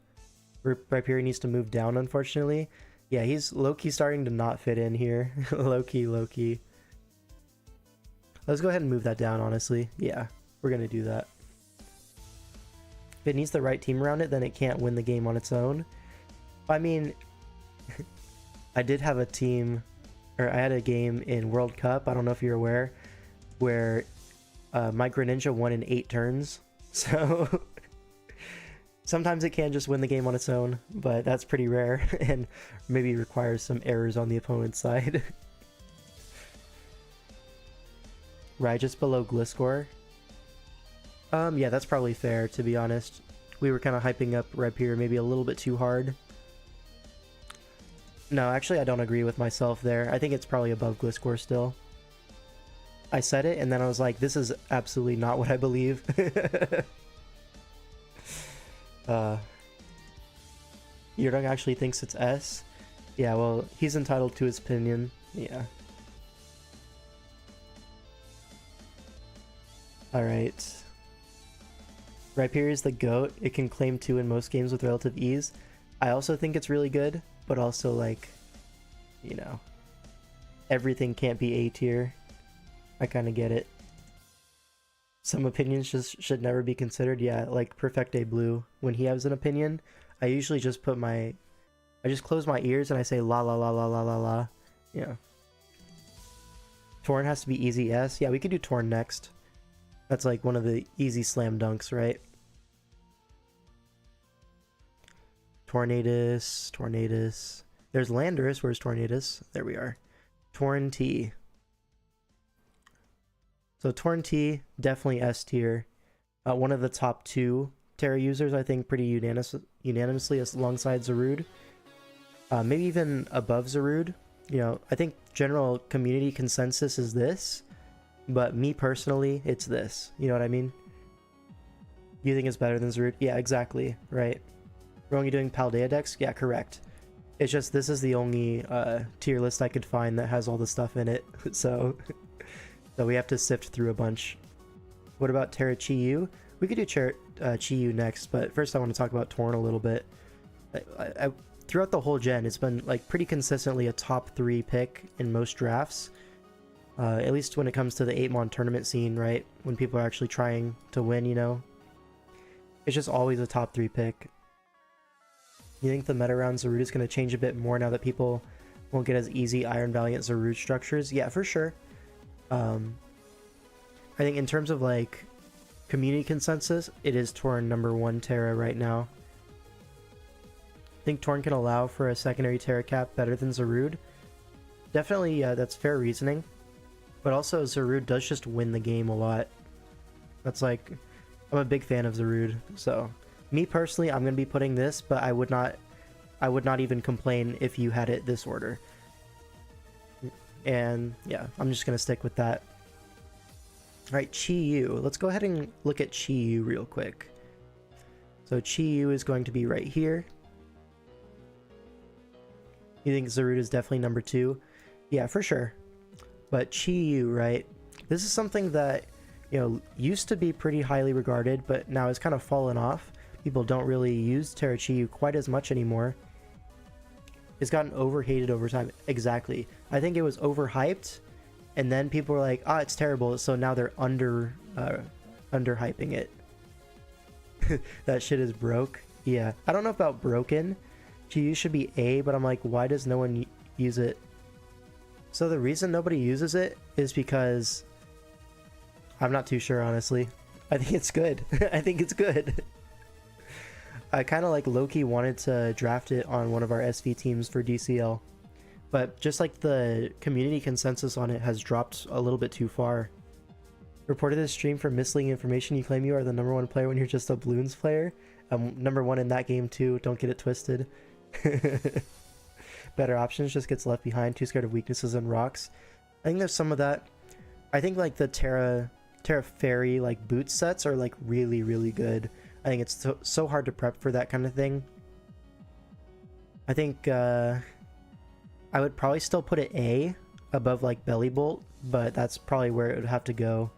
Rhyperior needs to move down, unfortunately. Yeah, he's low-key starting to not fit in here. Low-key, low-key. Let's go ahead and move that down, honestly. Yeah, we're gonna do that. If it needs the right team around it, then it can't win the game on its own. I mean, I did have a team, or I had a game in World Cup, I don't know if you're aware, where my Greninja won in 8 turns. So sometimes it can just win the game on its own, but that's pretty rare and maybe requires some errors on the opponent's side. Right, just below gliscor. Yeah, that's probably fair, to be honest. We were kind of hyping up Rhyperior maybe a little bit too hard. No, actually I don't agree with myself there. I think it's probably above gliscor still. I said it and then I was like, this is absolutely not what I believe. Yurdong actually thinks it's S. Yeah, well, he's entitled to his opinion. Yeah. Alright. Rhyperior is the GOAT. It can claim 2 in most games with relative ease. I also think it's really good, but also like, you know, everything can't be A tier. I kind of get it. Some opinions just should never be considered. Yeah, like Perfecte Blue, when he has an opinion, I usually just put I just close my ears and I say la la la la la la la. Yeah. Torn has to be easy S. Yeah, we could do Torn next. That's like one of the easy slam dunks, right? Tornadus. There's Landorus. Where's Tornadus? There we are. Torn T. So Torn T, definitely S tier. One of the top 2 Tera users, I think, pretty unanimously alongside Zarude. Maybe even above Zarude. You know, I think general community consensus is this, but me personally, it's this. You know what I mean? You think it's better than Zarude? Yeah, exactly. Right. We're only doing Paldea decks? Yeah, correct. It's just this is the only tier list I could find that has all the stuff in it. So we have to sift through a bunch. What about Tera Chi-Yu? We could do Chi-Yu next, but first I want to talk about Torn a little bit. Throughout the whole gen, it's been like pretty consistently a top 3 pick in most drafts. At least when it comes to the 8-mon tournament scene, right? When people are actually trying to win, you know? It's just always a top 3 pick. You think the meta around Zarude is going to change a bit more now that people won't get as easy Iron Valiant Zarude structures? Yeah, for sure. I think in terms of like community consensus, it is Torn #1 Tera right now. I think Torn can allow for a secondary Tera cap better than Zarude. Definitely, that's fair reasoning. But also, Zarude does just win the game a lot. That's like, I'm a big fan of Zarude, so me personally, I'm going to be putting this, but I would not I would not even complain if you had it this order. And yeah, I'm just gonna stick with that. Alright, Chi-Yu. Let's go ahead and look at Chi-Yu real quick. So Chi-Yu is going to be right here. You think Zarude is definitely number 2? Yeah, for sure. But Chi-Yu, right? This is something that, you know, used to be pretty highly regarded, but now has kind of fallen off. People don't really use Tera Chi-Yu quite as much anymore. It's gotten overhated over time. Exactly. I think it was overhyped, and then people were like, "Ah, it's terrible," so now they're underhyping it. That shit is broke. Yeah, I don't know about broken. Chi-Yu should be A, but I'm like, why does no one use it? So the reason nobody uses it is because I'm not too sure, honestly. I think it's good. I think it's good. I kind of like low-key wanted to draft it on one of our SV teams for DCL, but just like the community consensus on it has dropped a little bit too far. Reported this stream for misleading information. You claim you are the #1 player when you're just a Bloons player. #1 in that game too, don't get it twisted. Better options, just gets left behind, too scared of weaknesses and rocks. I think there's some of that. I think like the Tera Fairy like boot sets are like really, really good. I think it's so hard to prep for that kind of thing. I think I would probably still put it A above like bellibolt, but that's probably where it would have to go.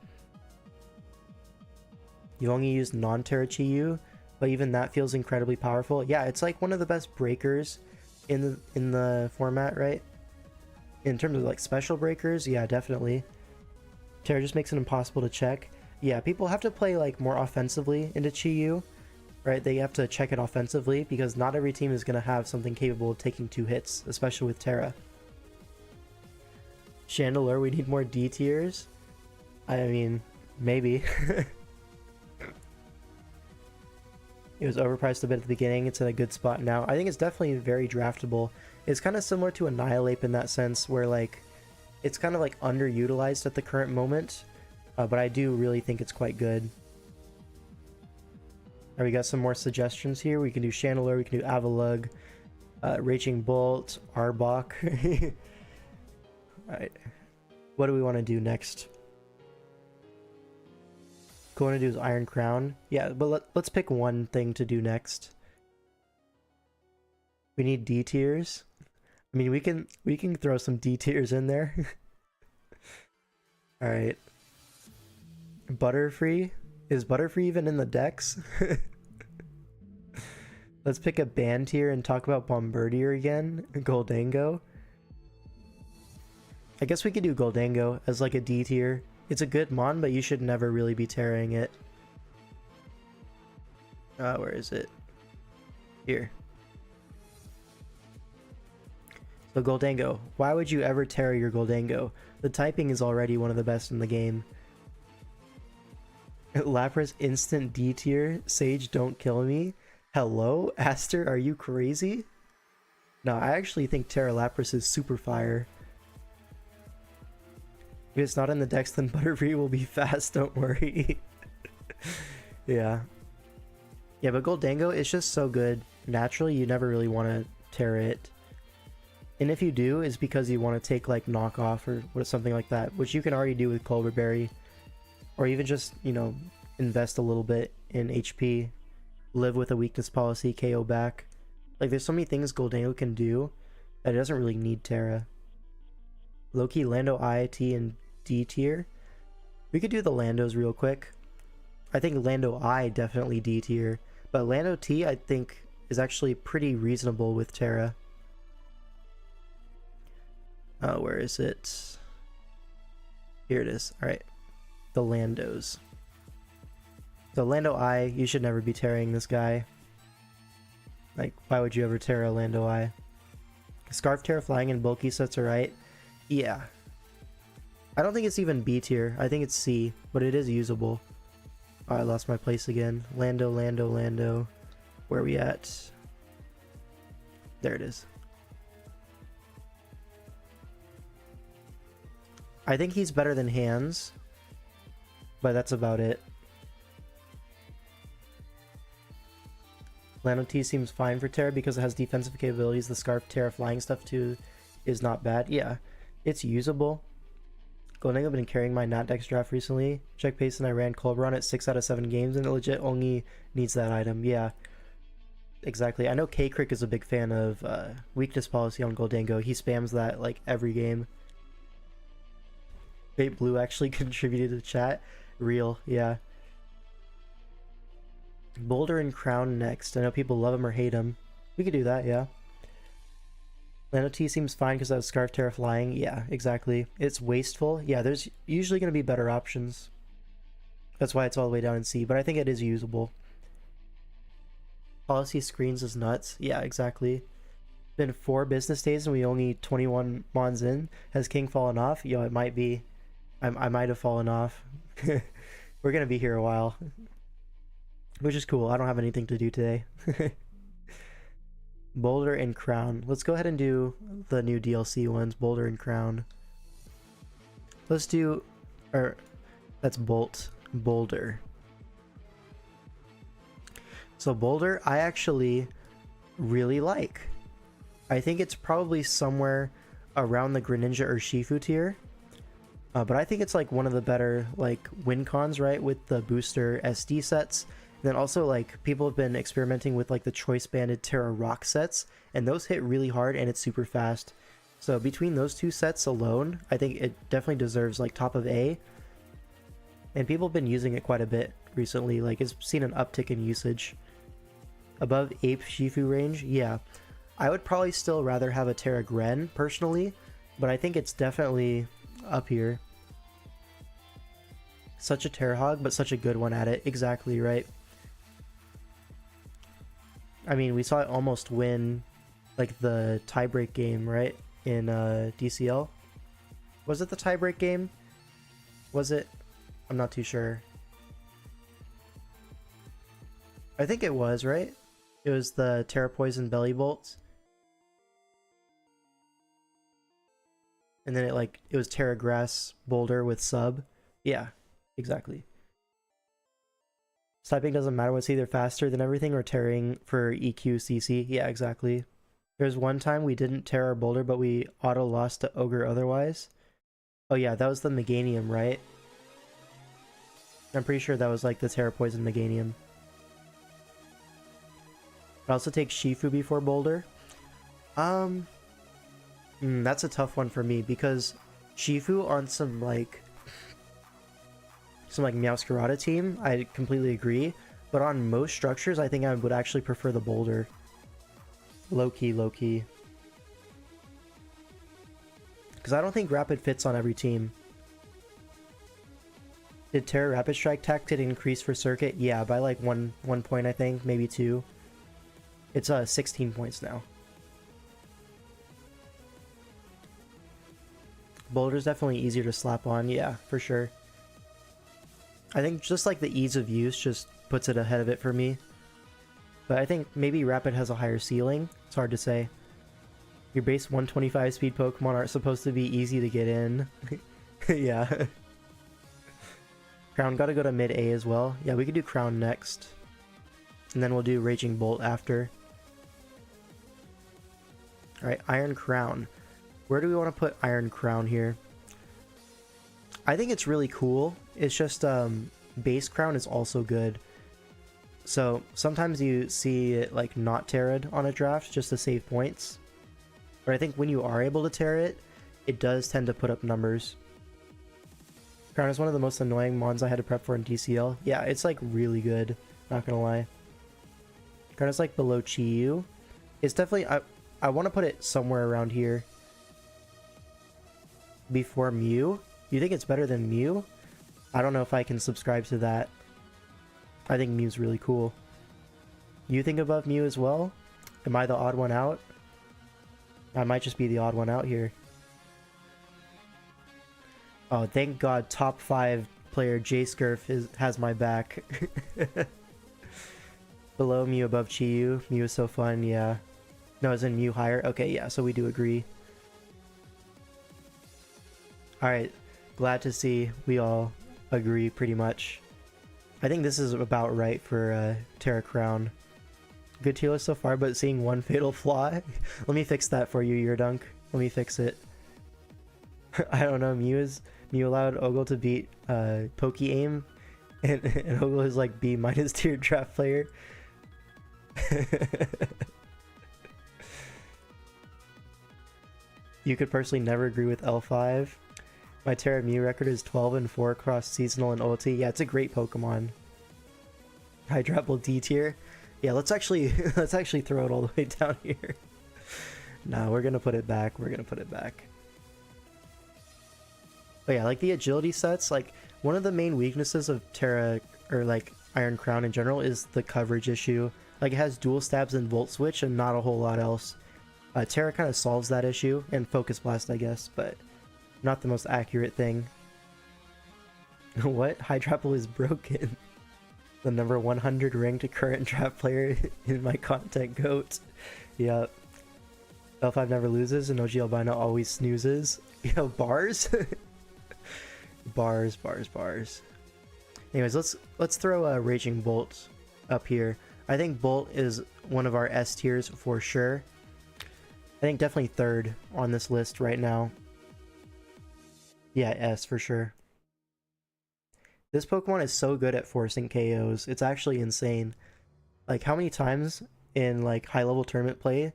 You only use non-Tera Chi-Yu, but even that feels incredibly powerful. Yeah, it's like one of the best breakers in the format, right? In terms of like special breakers, yeah, definitely. Tera just makes it impossible to check. Yeah, people have to play like more offensively into Chi-Yu, right? They have to check it offensively because not every team is going to have something capable of taking 2 hits, especially with Tera. Chandelier, we need more D tiers. I mean, maybe. It was overpriced a bit at the beginning. It's in a good spot now. I think it's definitely very draftable. It's kind of similar to Annihilape in that sense, where like it's kind of like underutilized at the current moment, but I do really think it's quite good. Alright, we got some more suggestions here. We can do Chandelier, we can do Avalug, Raging Bolt, Arbok. Alright, what do we want to do next? What we want to do is Iron Crown. Yeah, but let's pick one thing to do next. We need D tiers. I mean, we can throw some D tiers in there. All right. Butterfree. Is Butterfree even in the decks? Let's pick a band tier and talk about Bombardier again. Gholdengo. I guess we could do Gholdengo as like a D tier. It's a good mon, but you should never really be tearing it. Where is it? Here. So Gholdengo. Why would you ever tear your Gholdengo? The typing is already one of the best in the game. Lapras instant D tier. Sage don't kill me. Hello? Aster, are you crazy? No, I actually think Tera Lapras is super fire. If it's not in the decks, then Butterfree will be fast, don't worry. Yeah. Yeah, but Gholdengo is just so good. Naturally, you never really want to tear it. And if you do, it's because you want to take like knockoff or something like that, which you can already do with Culver Berry. Or even just, you know, invest a little bit in HP. Live with a weakness policy, KO back. Like, there's so many things Gholdengo can do that it doesn't really need Tera. Loki, Lando I, T, and D tier. We could do the Landos real quick. I think Lando I definitely D tier, but Lando T I think is actually pretty reasonable with Tera. Where is it? Here it is. Alright. The Landos. So Lando I, you should never be tearing this guy. Like, why would you ever tear a Lando I? Scarf Tera flying and bulky sets are right. Yeah. I don't think it's even B tier. I think it's C, but it is usable. Oh, I lost my place again. Lando. Where are we at? There it is. I think he's better than Hands, but that's about it. Landorus seems fine for Tera because it has defensive capabilities. The Scarf Tera flying stuff too is not bad. Yeah, it's usable. Gholdengo been carrying my Natdex draft recently. Check pace and I ran Colbron at 6 out of 7 games and it legit only needs that item. Yeah, exactly. I know K-Crick is a big fan of weakness policy on Gholdengo. He spams that like every game. Bait Blue actually contributed to chat. Real, yeah. Boulder and Crown next. I know people love him or hate him. We could do that, yeah. Landorus seems fine because I have Scarf Tera flying. Yeah, exactly. It's wasteful. Yeah, there's usually going to be better options. That's why it's all the way down in C, but I think it is usable. Policy screens is nuts. Yeah, exactly. Been 4 business days and we only 21 mons in. Has King fallen off? Yo, it might be. I might have fallen off. We're going to be here a while. Which is cool. I don't have anything to do today. Boulder and Crown. Let's go ahead and do the new DLC ones. Boulder and Crown. Let's do... or that's Bolt. Boulder. So Boulder, I actually really like. I think it's probably somewhere around the Greninja Urshifu tier. But I think it's like one of the better like win cons, right? With the booster SD sets. And then also like people have been experimenting with like the choice banded Tera rock sets. And those hit really hard and it's super fast. So between those 2 sets alone, I think it definitely deserves like top of A. And people have been using it quite a bit recently. Like it's seen an uptick in usage. Above Ape Shifu range, yeah. I would probably still rather have a Tera Gren personally. But I think it's definitely up here. Such a Tera Hog, but such a good one at it. Exactly, right? I mean, we saw it almost win like the tiebreak game, right? In DCL. Was it the tiebreak game? Was it? I'm not too sure. I think it was, right? It was the Tera Poison Bellibolt. And then it was Tera Grass Boulder with sub. Yeah, exactly. Typing doesn't matter, what's either faster than everything or tearing for EQ CC. Yeah, exactly. There's one time we didn't tear our boulder, but we auto lost to Ogre otherwise. Oh yeah, that was the Meganium, right? I'm pretty sure that was like the Tera Poison Meganium. I also take Shifu before Boulder. That's a tough one for me because Shifu on some like Meowscarada team, I completely agree. But on most structures, I think I would actually prefer the Boulder. Low key. Because I don't think Rapid fits on every team. Did Tera Rapid Strike tactic increase for Circuit? Yeah, by like one point I think, maybe 2. It's 16 points now. Boulder's definitely easier to slap on, yeah, for sure. I think just like the ease of use just puts it ahead of it for me. But I think maybe Rapid has a higher ceiling. It's hard to say. Your base 125 speed Pokemon aren't supposed to be easy to get in. Yeah. Crown gotta go to mid A as well. Yeah, we could do Crown next. And then we'll do Raging Bolt after. Alright, Iron Crown. Where do we want to put Iron Crown here? I think it's really cool. It's just base Crown is also good. So sometimes you see it like not Terra'd on a draft just to save points. But I think when you are able to Terra it, it does tend to put up numbers. Crown is one of the most annoying mons I had to prep for in DCL. Yeah, it's like really good, not gonna lie. Crown is like below Chi-Yu. It's definitely, I want to put it somewhere around here. Before Mew? You think it's better than Mew? I don't know if I can subscribe to that. I think Mew's really cool. You think above Mew as well? Am I the odd one out? I might just be the odd one out here. Oh, thank God top 5 player J-Scurf has my back. Below Mew, above Chi-Yu. Mew is so fun, yeah. No, is in Mew higher? Okay, yeah, so we do agree. Alright, glad to see we all agree pretty much. I think this is about right for Tera Crown. Good tier list so far, but seeing one fatal flaw. Let me fix that for you, your dunk. Let me fix it. I don't know, Mew allowed Ogle to beat Poke Aim, and Ogle is like B- tier draft player. You could personally never agree with L5. My Tera Mew record is 12-4 across seasonal and ulti. Yeah, it's a great Pokemon. Hydrapple D tier. Yeah, let's actually throw it all the way down here. No, we're gonna put it back. We're gonna put it back. But yeah, like the agility sets, like one of the main weaknesses of Tera, or like Iron Crown in general, is the coverage issue. Like it has dual stabs and Volt Switch and not a whole lot else. Tera kind of solves that issue, and Focus Blast, I guess, but not the most accurate thing. What? Hydrapple is broken. The number 100 ranked current draft player in my content goat. Yep. L5 never loses and OG Albino always snoozes. Yo, bars? Bars. Anyways, let's throw a Raging Bolt up here. I think Bolt is one of our S tiers for sure. I think definitely third on this list right now. Yeah, S for sure. This Pokemon is so good at forcing KOs. It's actually insane. Like, how many times in like high level tournament play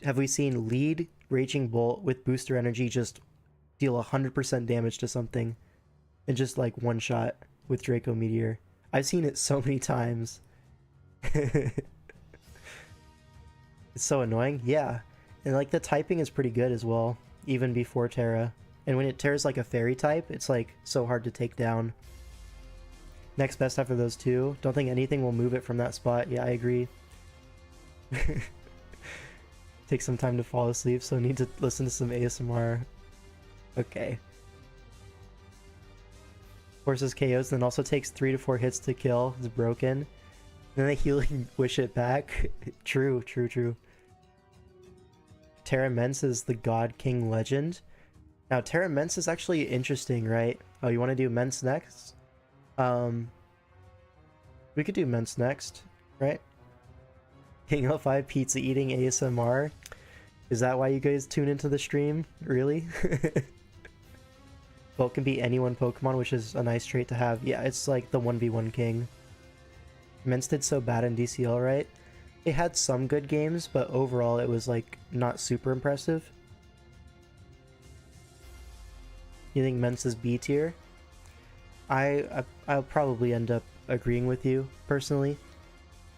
have we seen lead Raging Bolt with booster energy just deal 100% damage to something and just like one shot with Draco Meteor? I've seen it so many times. It's so annoying. Yeah. And like the typing is pretty good as well, even before Tera. And when it Tera's like a fairy type, it's like so hard to take down. Next best after those two. Don't think anything will move it from that spot. Yeah, I agree. Take some time to fall asleep, so need to listen to some ASMR. Okay. Forces KOs, then also takes 3 to 4 hits to kill. It's broken. Then they healing wish it back. True. Tera Mence is the God King legend. Now Tera Mence is actually interesting, right? Oh, you want to do Mence next? We could do Mence next, right? King L5 pizza eating ASMR. Is that why you guys tune into the stream? Really? Bolt can be any one Pokemon, which is a nice trait to have. Yeah, it's like the 1v1 king. Mence did so bad in DCL, right? It had some good games, but overall it was like not super impressive. You think Mence is B tier? I'll probably end up agreeing with you personally.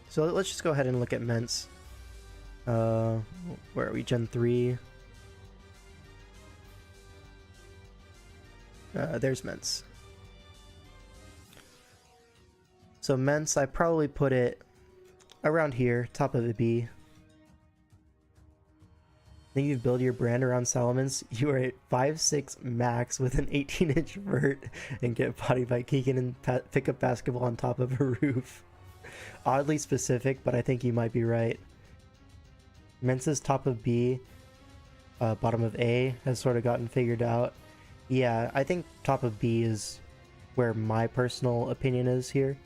So let's just go ahead and look at Mence. Where are we? Gen 3. There's Mence. So Mence, I probably put it around here, top of the B. Think you've built your brand around Salamence? You are at 5'6" max with an 18-inch vert and get bodied by Keegan and pick up basketball on top of a roof. Oddly specific, but I think you might be right. Mence's top of B, bottom of A has sort of gotten figured out. Yeah, I think top of B is where my personal opinion is here.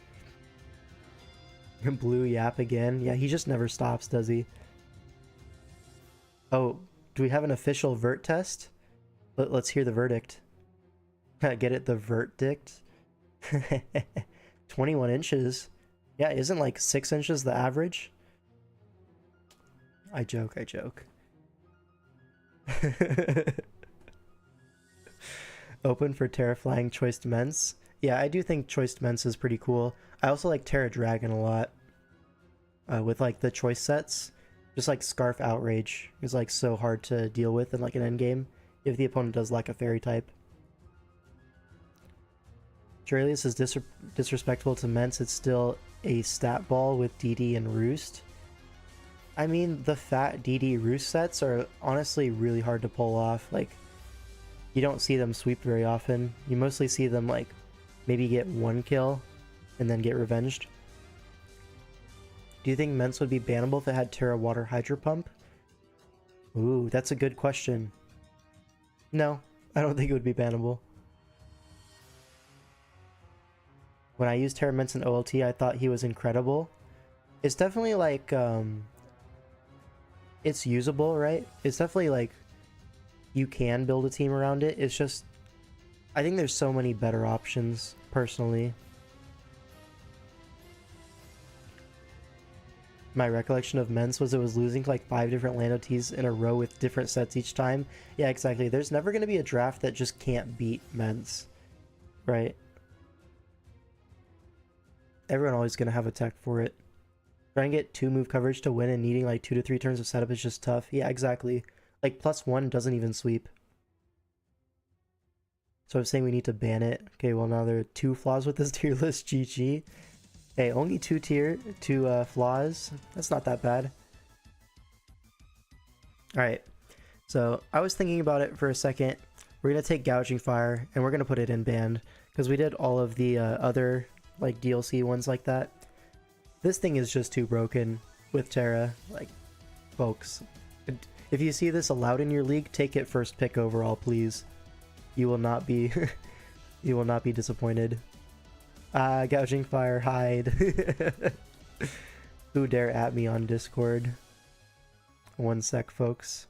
Blue Yap again. Yeah, he just never stops, does he? Oh, do we have an official vert test? Let's hear the verdict. Get it? The verdict? 21 inches. Yeah, isn't like 6 inches the average? I joke. Open for Terraflying Choiced Mence. Yeah, I do think Choiced Mence is pretty cool. I also like Terra Dragon a lot. With like the choice sets. Just like Scarf Outrage is like so hard to deal with in like an endgame if the opponent does lack a fairy type. Dralius is disrespectful to Mence. It's still a stat ball with DD and Roost. I mean, the fat DD Roost sets are honestly really hard to pull off. Like, you don't see them sweep very often. You mostly see them like maybe get one kill and then get revenged. Do you think Mence would be bannable if it had Terra Water Hydro Pump? Ooh, that's a good question. No, I don't think it would be bannable. When I used Terra Mence in OLT, I thought he was incredible. It's definitely like, it's usable, right? It's definitely like, you can build a team around it. It's just, I think there's so many better options, personally. My recollection of Mence was it was losing like 5 different landorus in a row with different sets each time. Yeah, exactly. There's never going to be a draft that just can't beat Mence, right? Everyone always going to have a tech for it. Trying to get 2 move coverage to win and needing like 2 to 3 turns of setup is just tough. Yeah, exactly. Like +1 doesn't even sweep. So I'm saying we need to ban it. Okay, well now there are 2 flaws with this tier list. GG. Hey, only 2 flaws. That's not that bad. Alright, so I was thinking about it for a second. We're gonna take Gouging Fire and we're gonna put it in banned because we did all of the other like DLC ones like that. This thing is just too broken with Tera. Like, folks, if you see this allowed in your league, take it first pick overall, please. You will not be you will not be disappointed. Gouging Fire, hide. Who dare at me on Discord? 1 sec, folks.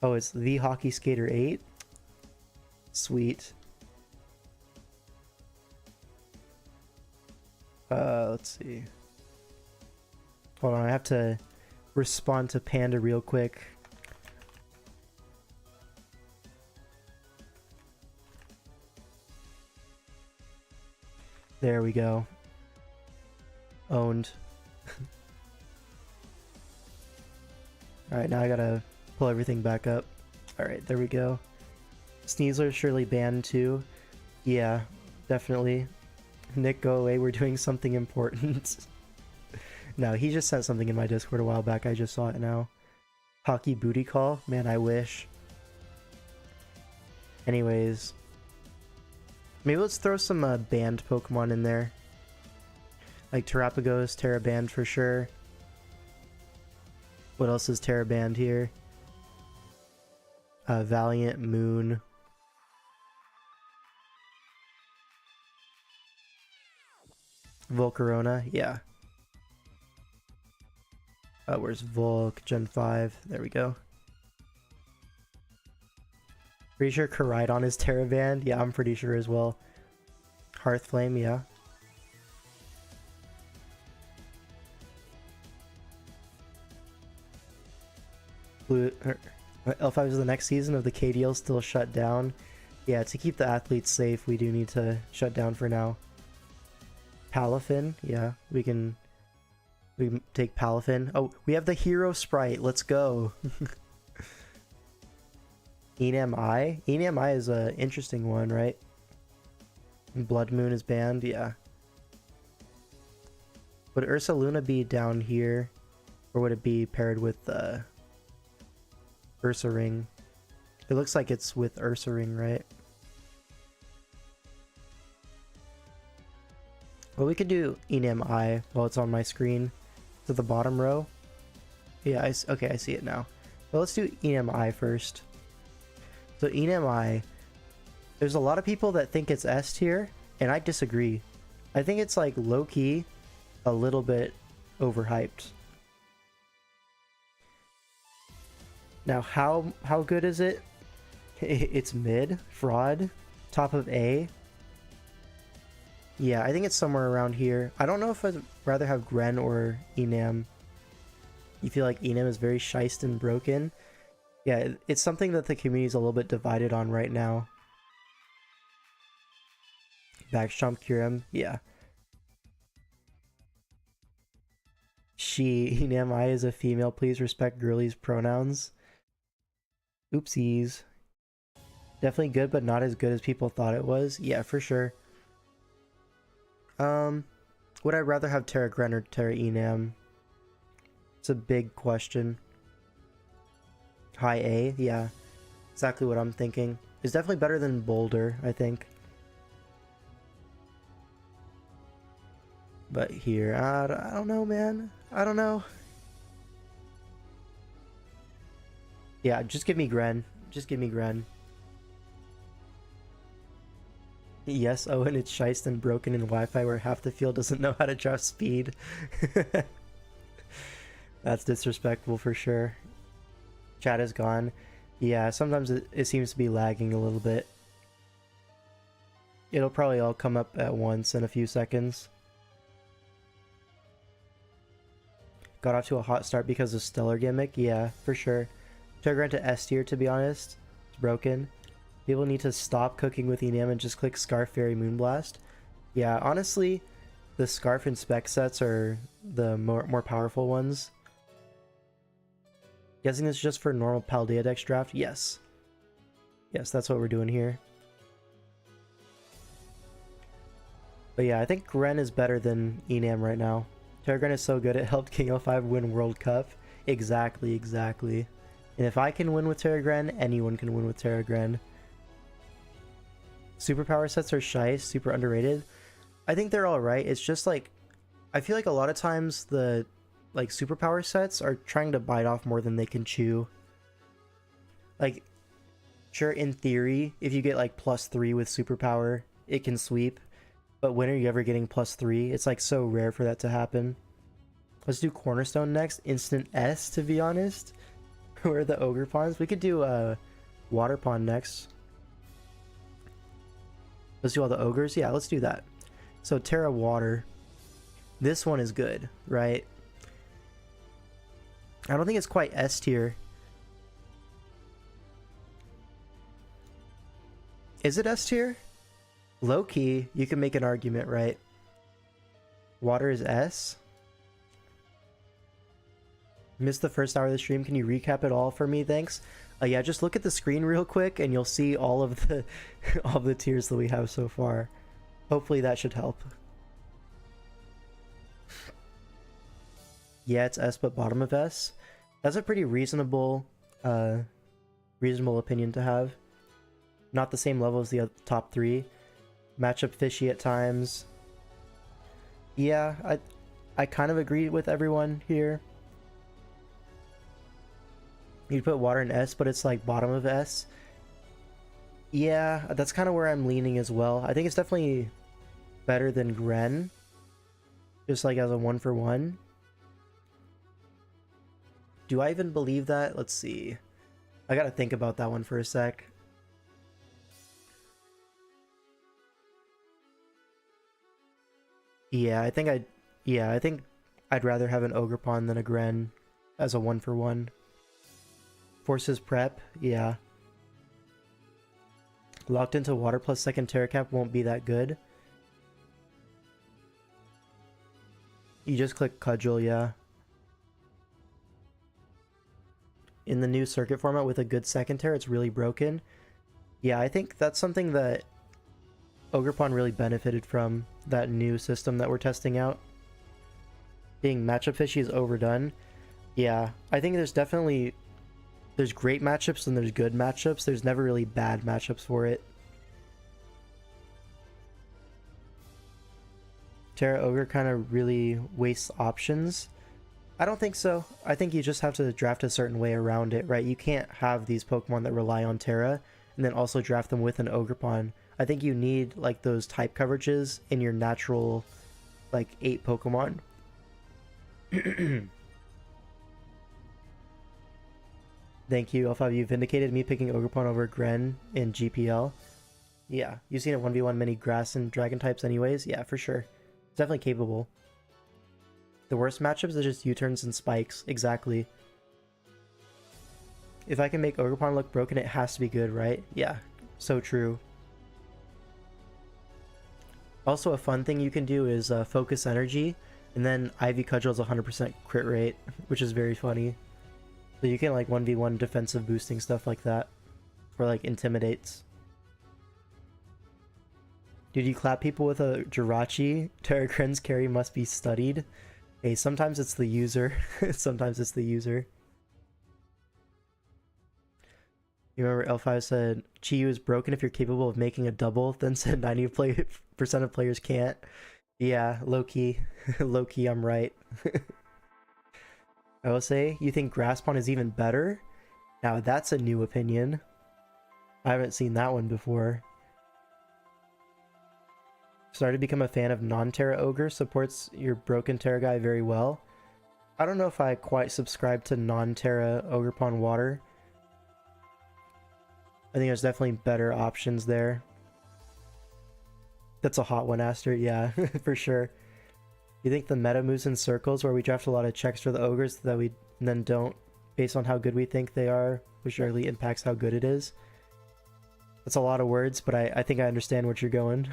Oh, it's the Hockey Skater 8? Sweet. Let's see. Hold on, I have to respond to Panda real quick. There we go. Owned. Alright, now I gotta pull everything back up. Alright, there we go. Sneasler surely banned too. Yeah, definitely. Nick, go away, we're doing something important. No, he just sent something in my Discord a while back, I just saw it now. Hockey booty call? Man, I wish. Anyways. Maybe let's throw some banned Pokemon in there. Like Terrapagos, Tera banned for sure. What else is Tera banned here? Valiant, Moon. Volcarona, yeah. Where's Volk? Gen 5. There we go. Pretty sure Koraidon is Tera banned. Yeah, I'm pretty sure as well. Hearthflame, yeah. Blue, L5 is the next season of the KDL still shut down. Yeah, to keep the athletes safe, we do need to shut down for now. Palafin, yeah, we can take Palafin. Oh, we have the hero sprite. Let's go. Enam-I? Enam-I is an interesting one, right? Blood Moon is banned, yeah. Would Ursaluna be down here? Or would it be paired with Ursaring? It looks like it's with Ursaring, right? Well, we could do Enam-I while it's on my screen. To the bottom row. Yeah, okay, I see it now. Well, let's do Enam-I first. So Enam-I, there's a lot of people that think it's S tier, and I disagree. I think it's like low-key a little bit overhyped. Now, how good is it? It's mid, fraud, top of A. Yeah, I think it's somewhere around here. I don't know if I'd rather have Gren or Enam. You feel like Enam is very shiced and broken. Yeah, it's something that the community is a little bit divided on right now. Backchomp Kyurem, yeah. She, Enam-I is a female, please respect girlies' pronouns. Oopsies. Definitely good, but not as good as people thought it was. Yeah, for sure. Would I rather have Tera Gren or Tera Enam? It's a big question. High A, yeah. Exactly what I'm thinking. It's definitely better than Boulder, I think. But here, I don't know, man. I don't know. Yeah, just give me Gren. Just give me Gren. Yes, Owen, it's shiced and broken in Wi-Fi where half the field doesn't know how to draft speed. That's disrespectful for sure. Chat is gone. Yeah, sometimes it seems to be lagging a little bit. It'll probably all come up at once in a few seconds. Got off to a hot start because of Stellar Gimmick? Yeah, for sure. Tera to S tier, to be honest. It's broken. People need to stop cooking with Enam and just click Scarf Fairy Moonblast. Yeah, honestly, the Scarf and Spec sets are the more powerful ones. Guessing this is just for normal Paldea Dex draft? Yes. Yes, that's what we're doing here. But yeah, I think Gren is better than Enam right now. Terragren is so good, it helped King L5 win World Cup. Exactly, exactly. And if I can win with Terragren, anyone can win with Terragren. Superpower sets are shy, super underrated. I think they're alright. It's just like, I feel like a lot of times the like superpower sets are trying to bite off more than they can chew. Like, sure, in theory, if you get like +3 with superpower, it can sweep. But when are you ever getting +3? It's like so rare for that to happen. Let's do Cornerstone next. Instant S, to be honest. Where are the Ogre Pawns? We could do Water Pawn next. Let's do all the Ogres? Yeah, let's do that. So Tera Water. This one is good, right? I don't think it's quite S tier. Is it S tier? Low-key, you can make an argument, right? Water is S. Missed the first hour of the stream. Can you recap it all for me? Thanks. Yeah, just look at the screen real quick and you'll see all of the all of the tiers that we have so far. Hopefully that should help. Yeah, it's S but bottom of S. That's a pretty reasonable opinion to have. Not the same level as the top three. Matchup fishy at times. Yeah, I kind of agree with everyone here. You'd put water in S, but it's like bottom of S. Yeah, that's kind of where I'm leaning as well. I think it's definitely better than Gren. Just like as a 1-for-1. Do I even believe that? Let's see. I gotta think about that one for a sec. Yeah, I think I'd rather have an Ogre Pawn than a Gren as a 1-for-1. Forces prep, yeah. Locked into water plus second Tera cap won't be that good. You just click Cudgel, yeah. In the new circuit format with a good second Tera, it's really broken. Yeah, I think that's something that Ogre Pawn really benefited from, that new system that we're testing out. Being matchup fishy is overdone. Yeah, I think there's great matchups and there's good matchups. There's never really bad matchups for it. Tera Ogre kind of really wastes options. I don't think so. I think you just have to draft a certain way around it, right? You can't have these Pokemon that rely on Tera and then also draft them with an Ogre Pawn. I think you need like those type coverages in your natural like 8 Pokemon. Thank you, L5. You vindicated me picking Ogre Pawn over Gren in GPL. Yeah, you've seen a 1v1 many grass and dragon types anyways. Yeah, for sure. It's definitely capable. The worst matchups are just U-turns and spikes. Exactly. If I can make Ogre Pawn look broken, it has to be good, right? Yeah, so true. Also, a fun thing you can do is focus energy, and then Ivy Cudgel's 100% crit rate, which is very funny. So you can like 1v1 defensive boosting stuff like that, or like intimidates. Dude, you clap people with a Jirachi? Terragren's carry must be studied. Hey, sometimes it's the user. Sometimes it's the user. You remember L5 said, Chi-Yu is broken if you're capable of making a double, then said 90% of players can't. Yeah, low-key. Low-key, I'm right. I will say, you think Grass Pawn is even better? Now that's a new opinion. I haven't seen that one before. Started to become a fan of non-Tera Ogre. Supports your broken Tera guy very well. I don't know if I quite subscribe to non-Tera Ogre Pawn Water. I think there's definitely better options there. That's a hot one, Aster. Yeah, for sure. You think the meta moves in circles where we draft a lot of checks for the ogres that we then don't, based on how good we think they are, which really impacts how good it is? That's a lot of words, but I think I understand what you're going.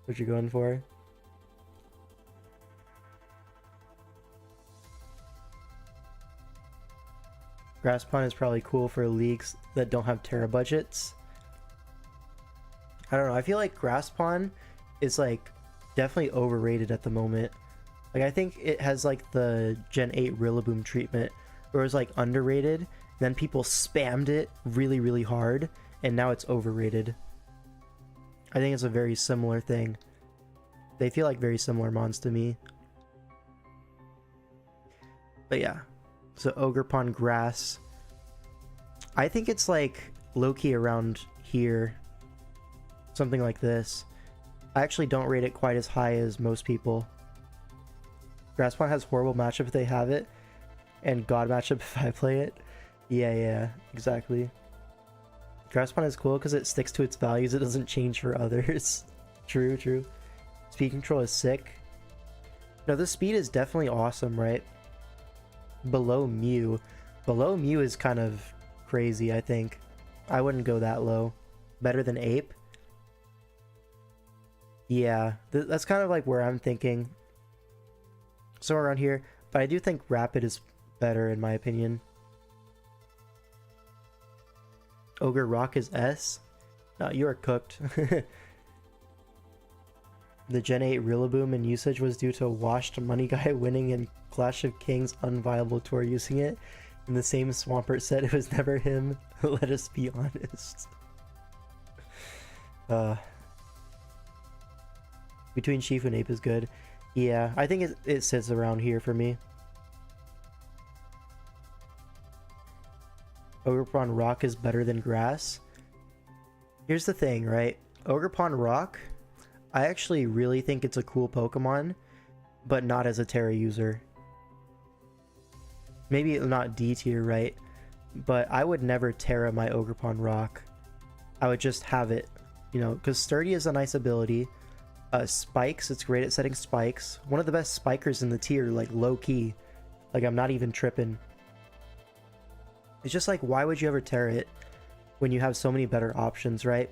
What you're going for. Grass Pawn is probably cool for leagues that don't have Tera budgets. I don't know, I feel like Grass Pawn is like definitely overrated at the moment. Like I think it has like the Gen 8 Rillaboom treatment where it was like underrated, then people spammed it really, really hard, and now it's overrated. I think it's a very similar thing. They feel like very similar mons to me. But yeah. So Ogre Pawn Grass. I think it's like low-key around here. Something like this. I actually don't rate it quite as high as most people. Grass Pawn has horrible matchup if they have it. And God matchup if I play it. Yeah, exactly. Grass Pawn is cool because it sticks to its values. It doesn't change for others. True. Speed control is sick. No, the speed is definitely awesome, right? Below Mew. Below Mew is kind of crazy, I think. I wouldn't go that low. Better than Ape? Yeah, that's kind of like where I'm thinking. Somewhere around here. But I do think Rapid is better in my opinion. Ogre Rock is S? No, you are cooked. The Gen 8 Rillaboom in usage was due to a washed money guy winning in Clash of Kings unviable tour using it. In the same Swampert set, it was never him. Let us be honest. Between Shifu and Ape is good. Yeah, I think it sits around here for me. Ogre Pawn Rock is better than Grass. Here's the thing, right? Ogre Pawn Rock, I actually really think it's a cool Pokemon, but not as a Tera user. Maybe not D tier, right? But I would never Tera my Ogre Pawn Rock. I would just have it, you know, because Sturdy is a nice ability. Spikes, it's great at setting spikes. One of the best spikers in the tier, like low key. Like I'm not even tripping. It's just like, why would you ever Tera it when you have so many better options, right?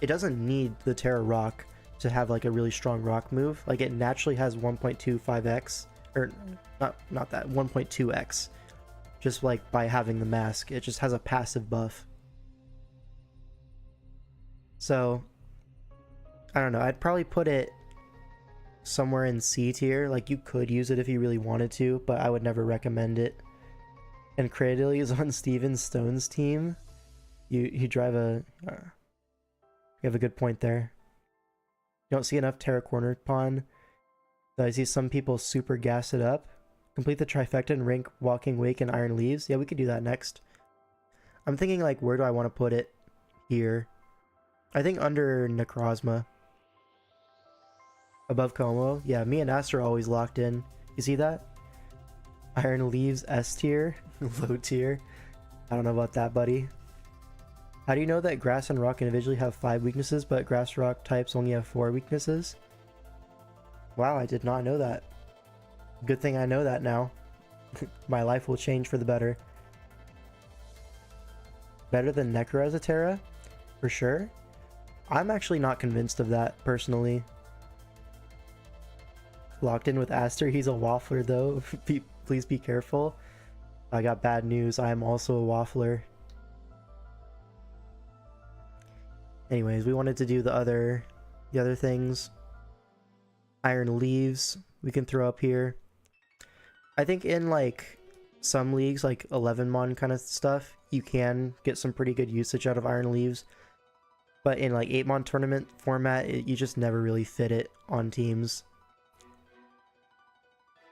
It doesn't need the Tera Rock to have like a really strong rock move. Like it naturally has 1.25x, or not that, 1.2x. Just like by having the mask, it just has a passive buff. So, I don't know, I'd probably put it somewhere in C tier. Like you could use it if you really wanted to, but I would never recommend it. And Cradily is on Steven Stone's team. You drive a... you have a good point there. You don't see enough Tera Corner Pawn. I see some people super gas it up. Complete the trifecta and rank Walking Wake and Iron Leaves. Yeah, we could do that next. I'm thinking like, where do I want to put it? Here. I think under Necrozma. Above Kommo-o. Yeah, me and Aster are always locked in. You see that? Iron Leaves S tier. Low tier. I don't know about that, buddy. How do you know that Grass and Rock individually have 5 weaknesses, but Grass Rock types only have 4 weaknesses? Wow, I did not know that. Good thing I know that now. My life will change for the better. Better than Necro as a Tera? For sure. I'm actually not convinced of that, personally. Locked in with Aster, he's a waffler though. Please be careful. I got bad news, I am also a waffler. Anyways, we wanted to do the other things. Iron Leaves, we can throw up here. I think in like some leagues, like 11-mon kind of stuff, you can get some pretty good usage out of Iron Leaves. But in like 8-mon tournament format, you just never really fit it on teams.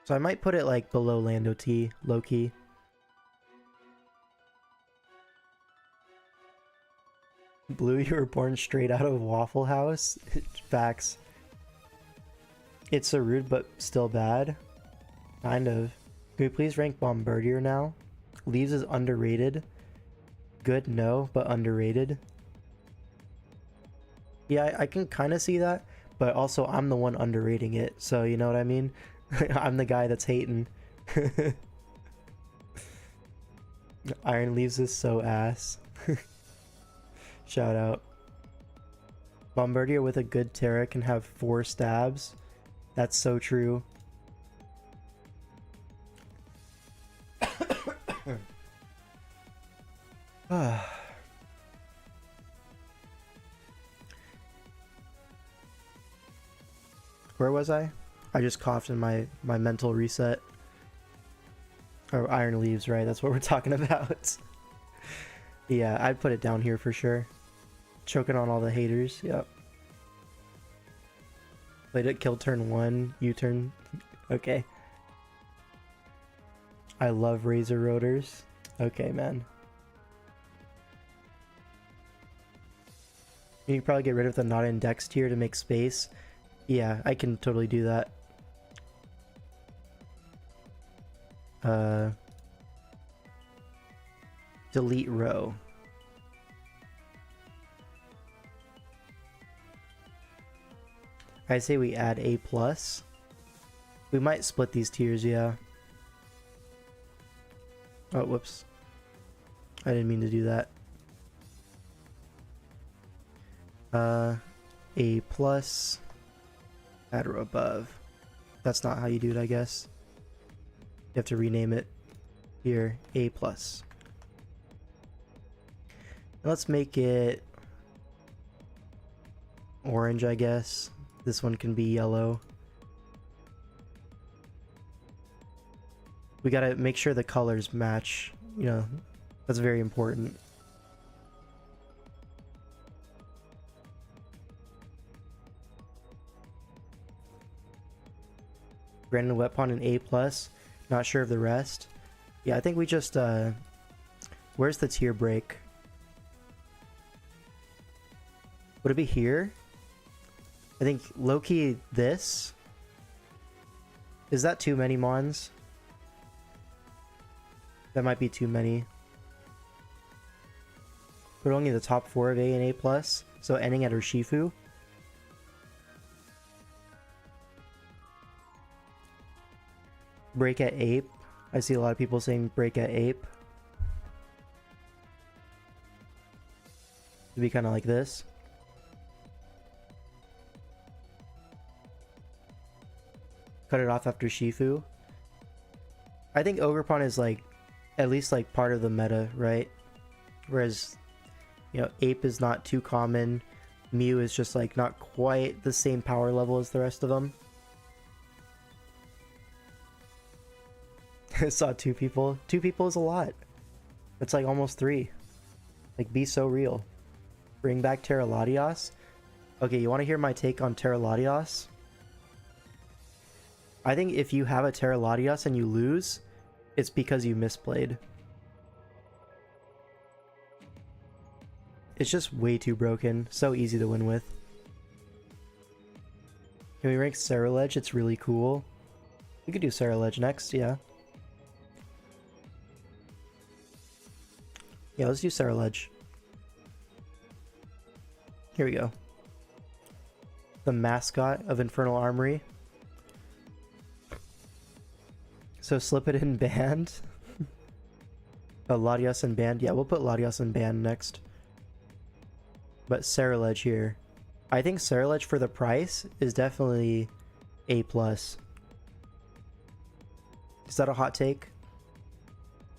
So I might put it like below Lando-t, low-key. Blue, you were born straight out of Waffle House? Facts. It's so rude, but still bad. Kind of. Can we please rank Bombardier now? Leaves is underrated. Good, no, but underrated. Yeah, I can kind of see that, but also I'm the one underrating it, so you know what I mean? I'm the guy that's hating. Iron Leaves is so ass. Shout out. Bombardier with a good Tera can have 4 stabs. That's so true. Where was I? I just coughed in my mental reset. Or Iron Leaves, right? That's what we're talking about. Yeah, I'd put it down here for sure. Choking on all the haters, yep. Played it, kill turn 1, U-turn. Okay. I love razor rotors. Okay, man. You can probably get rid of the not indexed here to make space. Yeah, I can totally do that. Delete row. I say we add A+. We might split these tiers, yeah. Oh, whoops. I didn't mean to do that. A+, add row above. That's not how you do it, I guess. You have to rename it here, A+. Let's make it orange, I guess. This one can be yellow. We gotta make sure the colors match, you know, that's very important. Brandon Wetpond an A+. Not sure of the rest. Yeah, I think we just, where's the tier break? Would it be here? I think low-key this. Is that too many mons? That might be too many. Put only the top 4 of A and A+, so ending at urshifu. Break at ape. I see a lot of people saying break at ape. It'd be kind of like this. Cut it off after Shifu. I think Ogerpon is like, at least like part of the meta, right? Whereas, you know, Ape is not too common. Mew is just like not quite the same power level as the rest of them. I saw 2 people. 2 people is a lot. That's like almost 3. Like, be so real. Bring back Tera-Latios. Okay, you want to hear my take on Tera-Latios? I think if you have a Tera-Latios and you lose, it's because you misplayed. It's just way too broken. So easy to win with. Can we rank Ceruledge? It's really cool. We could do Ceruledge next, yeah. Yeah, let's do Ceruledge. Here we go. The mascot of Infernal Armory. So slip it in band. Latios in band. Yeah, we'll put Latios in band next. But Ceruledge here. I think Ceruledge for the price is definitely A+. Is that a hot take?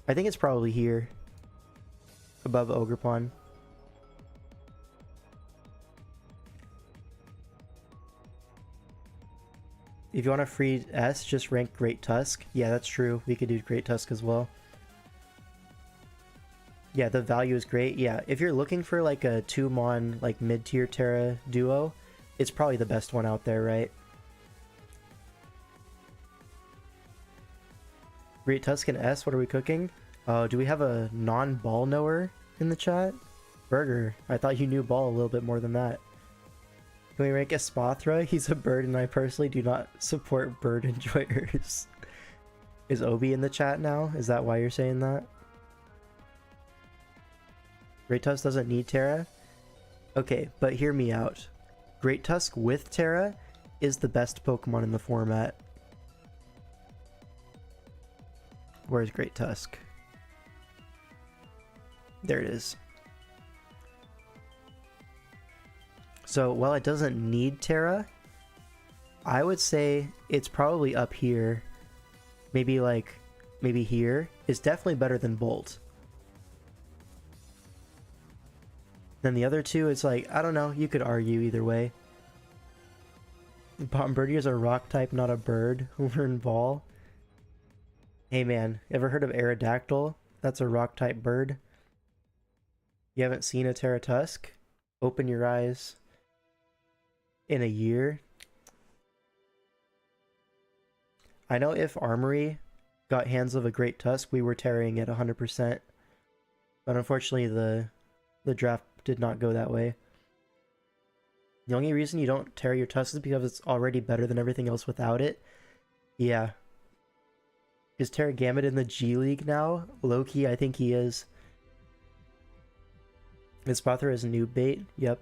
I think it's probably here. Above Ogerpon. If you want a free S, just rank Great Tusk. Yeah, that's true. We could do Great Tusk as well. Yeah, the value is great. Yeah, if you're looking for like a 2-mon, like mid-tier Tera duo, it's probably the best one out there, right? Great Tusk and S, what are we cooking? Do we have a non-ball knower in the chat? Burger, I thought you knew Ball a little bit more than that. Can we rank Espathra? He's a bird and I personally do not support bird enjoyers. Is Obi in the chat now? Is that why you're saying that? Great Tusk doesn't need Tera? Okay, but hear me out. Great Tusk with Tera is the best Pokemon in the format. Where's Great Tusk? There it is. So while it doesn't need Tera, I would say it's probably up here. Maybe here. It's definitely better than Bolt. Then the other two, it's like, I don't know, you could argue either way. Bombirdier is a rock type, not a bird. Learn Ball. Hey man, ever heard of Aerodactyl? That's a rock type bird. You haven't seen a Tera Tusk? Open your eyes. In a year. I know if Armory got hands of a Great Tusk, we were tearing it 100%. But unfortunately the draft did not go that way. The only reason you don't tear your Tusk is because it's already better than everything else without it. Yeah. Is Terragamid in the G League now? Low-key, I think he is. Is Spathra is noob bait? Yep.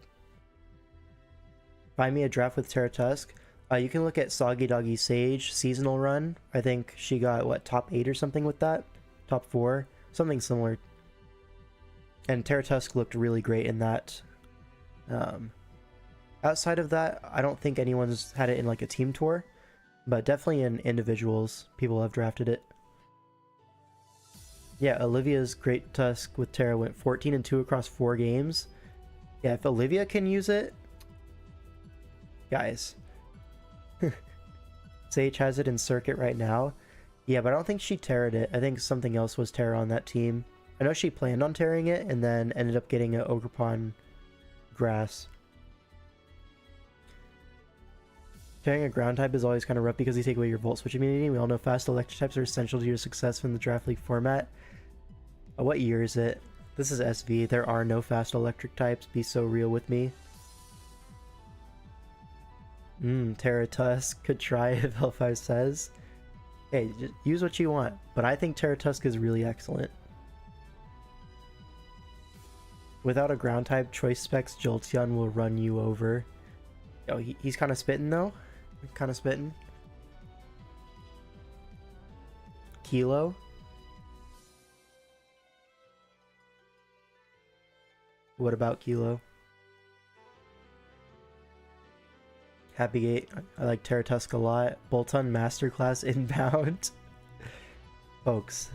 Find me a draft with Tera Tusk. You can look at Soggy Doggy Sage seasonal run. I think she got, what, top 8 or something with that? Top 4? Something similar. And Tera Tusk looked really great in that. Outside of that, I don't think anyone's had it in like a team tour. But definitely in individuals, people have drafted it. Yeah, Olivia's Great Tusk with Tera went 14-2 across 4 games. Yeah, if Olivia can use it... Guys. Sage has it in Circuit right now. Yeah, but I don't think she terra'd it. I think something else was Tera on that team. I know she planned on tearing it and then ended up getting an Ogerpon grass. Tearing a ground type is always kind of rough because you take away your Volt Switch immunity. We all know fast electric types are essential to your success in the Draft League format. What year is it? This is SV. There are no fast electric types. Be so real with me. Tera Tusk. Could try if L5 says. Hey, just use what you want. But I think Tera Tusk is really excellent. Without a ground type, Choice Specs Jolteon will run you over. Oh, he's kind of spitting though. Kind of spitting. Kilo. What about Kilo? Happygate. I like Tera Tusk a lot. Bolton Masterclass inbound. Folks.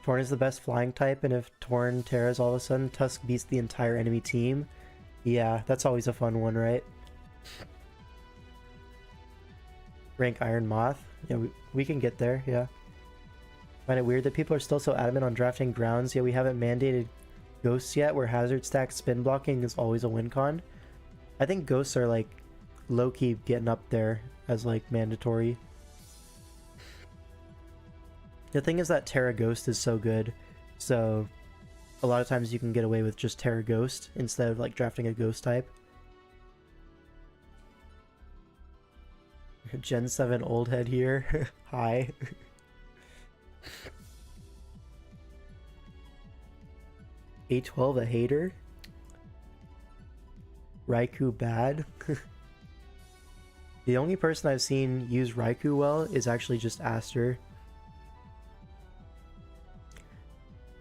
Torn is the best flying type, and if Torn tears all of a sudden, Tusk beats the entire enemy team. Yeah, that's always a fun one, right? Rank Iron Moth. Yeah, we can get there, yeah. Find it weird that people are still so adamant on drafting grounds, yet we haven't mandated ghosts yet, where hazard stack spin blocking is always a win con. I think ghosts are like low-key getting up there as like mandatory. The thing is that Tera Ghost is so good, so a lot of times you can get away with just Tera Ghost instead of like drafting a ghost type. Gen 7 old head here. Hi. A12 a hater. Raikou bad. The only person I've seen use Raikou well is actually just Aster.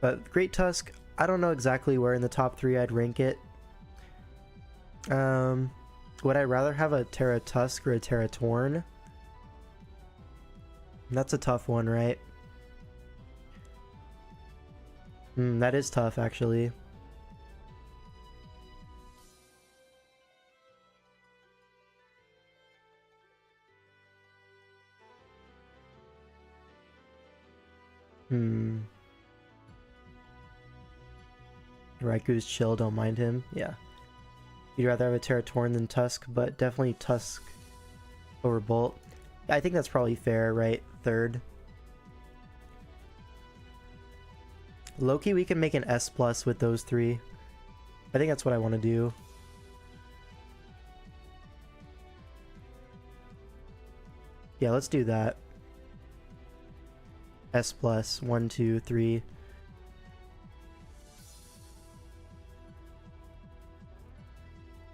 But Great Tusk, I don't know exactly where in the top 3 I'd rank it. Would I rather have a Tera Tusk or a Tera Torn? That's a tough one, right? That is tough, actually. Raikou's chill, don't mind him. Yeah. You'd rather have a Tera Torn than Tusk, but definitely Tusk over Bolt. I think that's probably fair, right? Third. Loki, we can make an S plus with those three. I think that's what I want to do. Yeah, let's do that. S plus, 1, 2, 3.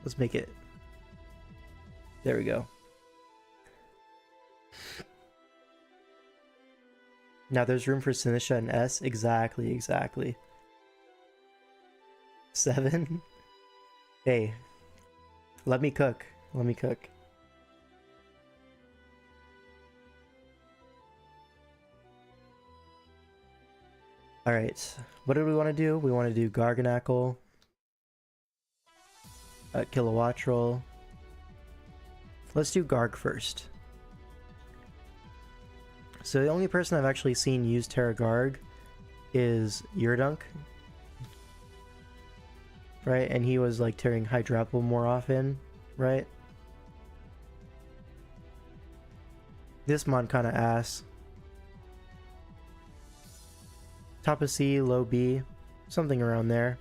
Let's make it. There we go. Now there's room for Sinisha and S. Exactly, exactly. 7. Hey, let me cook. Let me cook. Alright, what do we want to do? We want to do Garganackle, Kilowattrel. Let's do Garg first. So the only person I've actually seen use Tera Garg is Yurdunk. Right? And he was like tearing Hydrapple more often, right? This mon kinda ass. Top of C, low B, something around there.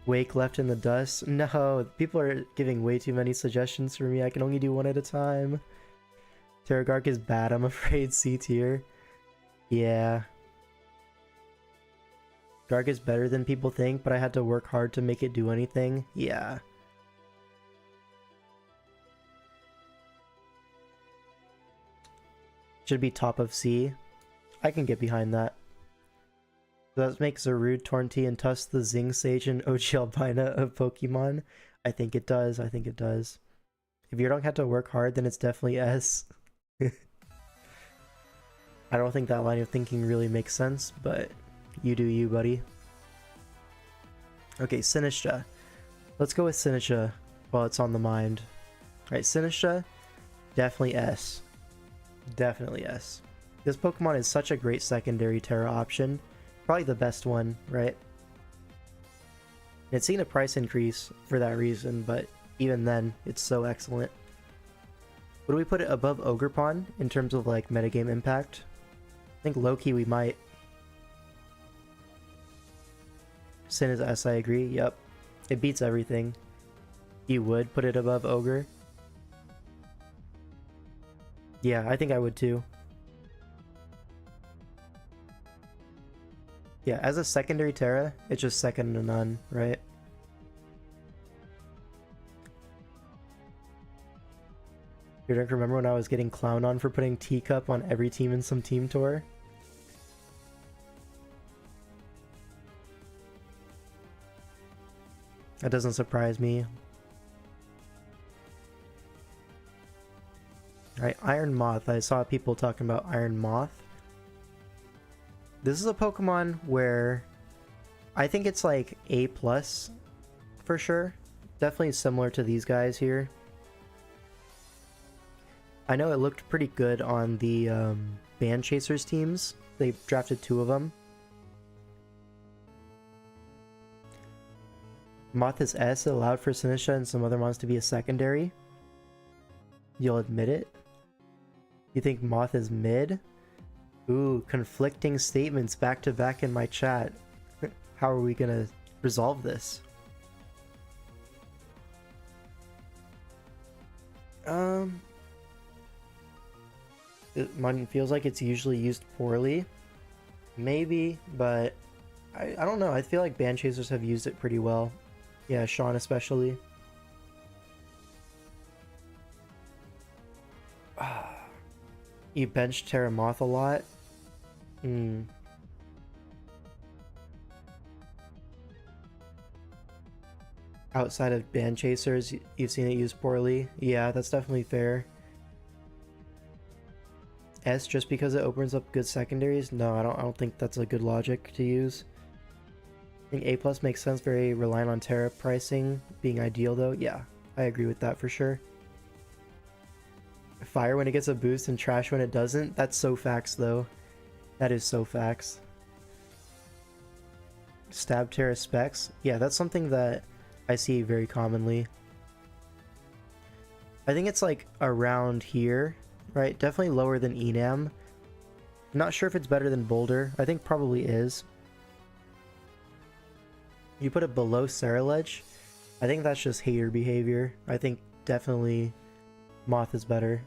Wake left in the dust. No, people are giving way too many suggestions for me. I can only do one at a time. Tera Garg is bad, I'm afraid. C tier. Yeah. Garg is better than people think, but I had to work hard to make it do anything. Yeah. Should be top of C. I can get behind that. Does that make Zarude, Tornti, and Tusk the Zing Sage and OG Albina of Pokemon? I think it does. I think it does. If you don't have to work hard, then it's definitely S. I don't think that line of thinking really makes sense, but you do you, buddy. Okay, Sinisha. Let's go with Sinisha while it's on the mind. Alright, Sinisha, definitely S. Definitely S. This Pokemon is such a great secondary Tera option. Probably the best one, right? It's seen a price increase for that reason, but even then, it's so excellent. Would we put it above Ogerpon in terms of like metagame impact? I think low-key we might. Sin is S, I agree. Yep. It beats everything. You would put it above Ogre? Yeah, I think I would too. Yeah, as a secondary Tera, it's just second to none, right? You don't remember when I was getting clowned on for putting Teacup on every team in some team tour? That doesn't surprise me. Alright, Iron Moth. I saw people talking about Iron Moth. This is a Pokemon where I think it's like A+ for sure. Definitely similar to these guys here. I know it looked pretty good on the Band Chasers teams. They drafted 2 of them. Moth is S, allowed for Sinisha and some other mons to be a secondary. You'll admit it? You think Moth is mid? Ooh, conflicting statements back to back in my chat. How are we gonna resolve this? It feels like it's usually used poorly. Maybe, but I don't know. I feel like Band Chasers have used it pretty well. Yeah, Sean especially. You bench Tera Moth a lot? Outside of Band Chasers, you've seen it used poorly? Yeah, that's definitely fair. S just because it opens up good secondaries? No, I don't think that's a good logic to use. I think A+ makes sense, very reliant on Tera pricing being ideal though. Yeah, I agree with that for sure. Fire when it gets a boost and trash when it doesn't? That's so facts though. That is so facts. Stab Tera specs? Yeah, that's something that I see very commonly. I think it's like around here, right? Definitely lower than Enam. Not sure if it's better than boulder. I think probably is. You put it below Ceruledge, I think that's just hater behavior. I think definitely moth is better.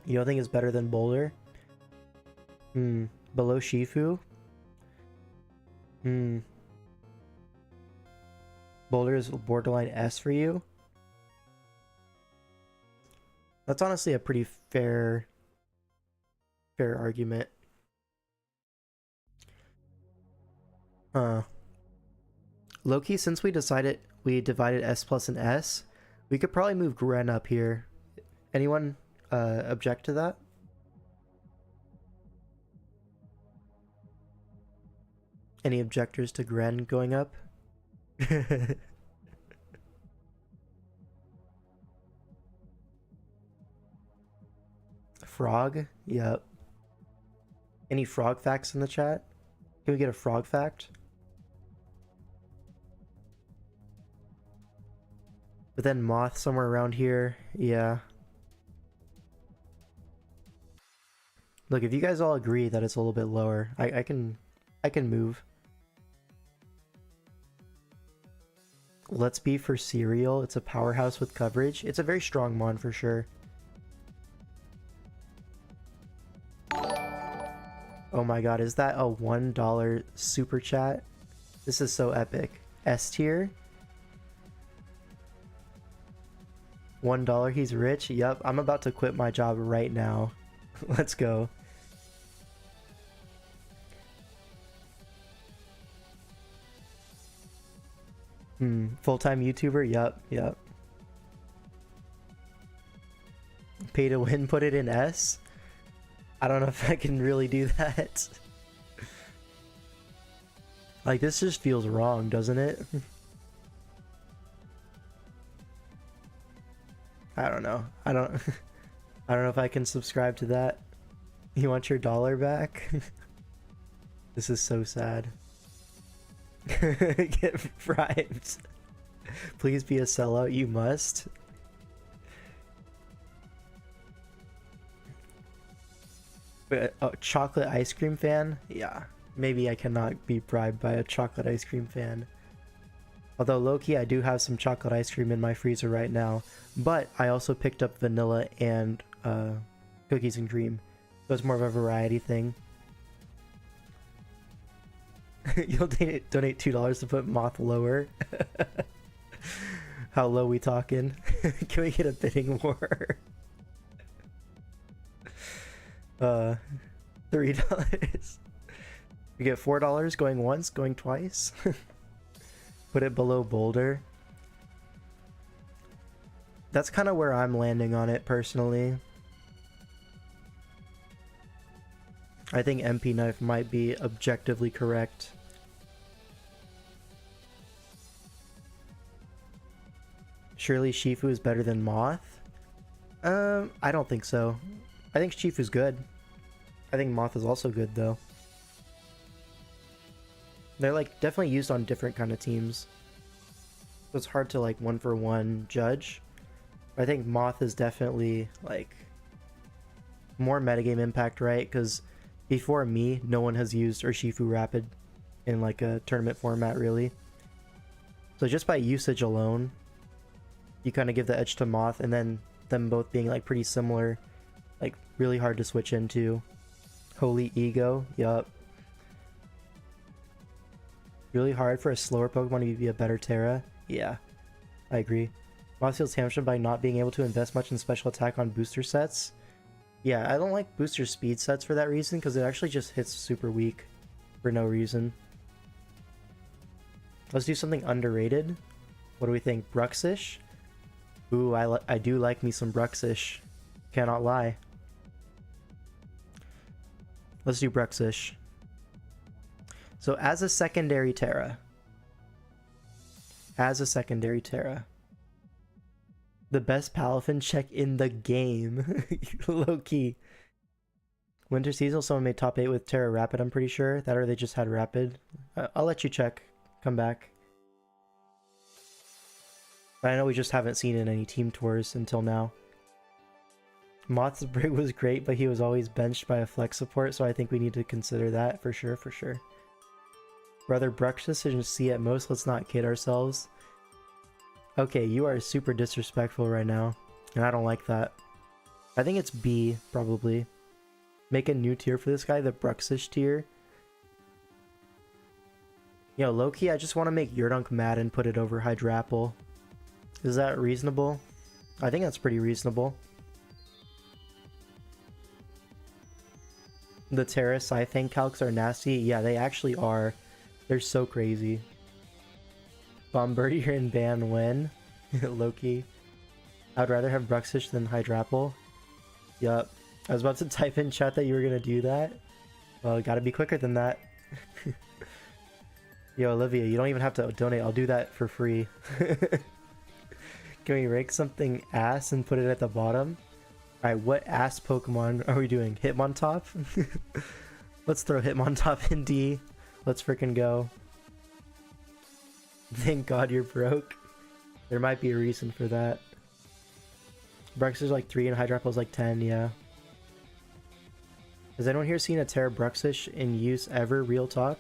You don't think it's better than boulder? Below Shifu? Boulder is borderline S for you? That's honestly a pretty fair argument. Low-key, since we divided S plus and S, we could probably move Gren up here. Anyone object to that? Any objectors to Gren going up? Frog? Yep. Any frog facts in the chat? Can we get a frog fact? But then moth somewhere around here, yeah. Look, if you guys all agree that it's a little bit lower, I can move. Let's be for cereal. It's a powerhouse with coverage. It's a very strong mon for sure. Oh my god, is that a $1 super chat? This is so epic. S tier? $1, he's rich? Yup, I'm about to quit my job right now. Let's go. Full-time YouTuber? Yup. Pay to win, put it in S? I don't know if I can really do that. Like, this just feels wrong, doesn't it? I don't know. I don't know if I can subscribe to that. You want your dollar back? This is so sad. Get bribed. Please be a sellout, you must. But a chocolate ice cream fan? Yeah. Maybe I cannot be bribed by a chocolate ice cream fan. Although low-key, I do have some chocolate ice cream in my freezer right now. But I also picked up vanilla and cookies and cream. So it's more of a variety thing. You'll donate $2 to put moth lower. How low we talking? Can we get a bidding war? $3. We get $4 going once, going twice. Put it below boulder. That's kind of where I'm landing on it personally. I think MP knife might be objectively correct. Surely Shifu is better than Moth? I don't think so. I think Shifu's good. I think Moth is also good though. They're like definitely used on different kind of teams. So it's hard to like one for one judge. I think Moth is definitely like more metagame impact, right? Because before me, no one has used Urshifu Rapid in like a tournament format really. So just by usage alone, you kind of give the edge to Moth, and then them both being like pretty similar, like really hard to switch into. Holy ego, yup. Really hard for a slower Pokemon to be a better Tera. Yeah, I agree. Moth feels hamstrung by not being able to invest much in special attack on booster sets. Yeah, I don't like booster speed sets for that reason, because it actually just hits super weak for no reason. Let's do something underrated. What do we think? Bruxish? Ooh, I do like me some Bruxish. Cannot lie. Let's do Bruxish. So as a secondary Tera. The best Palafin check in the game. Low-key. Winter seasonal, someone made top 8 with Tera Rapid, I'm pretty sure. That or they just had Rapid. I'll let you check. Come back. I know we just haven't seen it in any team tours until now. Moth's Brig was great, but he was always benched by a flex support, so I think we need to consider that for sure, for sure. Brother Bruxus is C at most, let's not kid ourselves. Okay, you are super disrespectful right now, and I don't like that. I think it's B, probably. Make a new tier for this guy, the Bruxish tier. Yo, low-key, I just want to make Yurdunk mad and put it over Hydrapple. Is that reasonable? I think that's pretty reasonable. The Tera Scythane calcs are nasty. Yeah, they actually are. They're so crazy. Bombardier and ban when? Loki. I'd rather have Bruxish than Hydrapple. Yup. I was about to type in chat that you were gonna do that. Well, gotta be quicker than that. Yo, Olivia, you don't even have to donate. I'll do that for free. Can we rank something ass and put it at the bottom? Alright, what ass Pokemon are we doing? Hitmontop? Let's throw Hitmontop in D. Let's frickin' go. Thank God you're broke. There might be a reason for that. Bruxish is like 3 and Hydrapple's like 10, yeah. Has anyone here seen a Tera Bruxish in use ever? Real talk?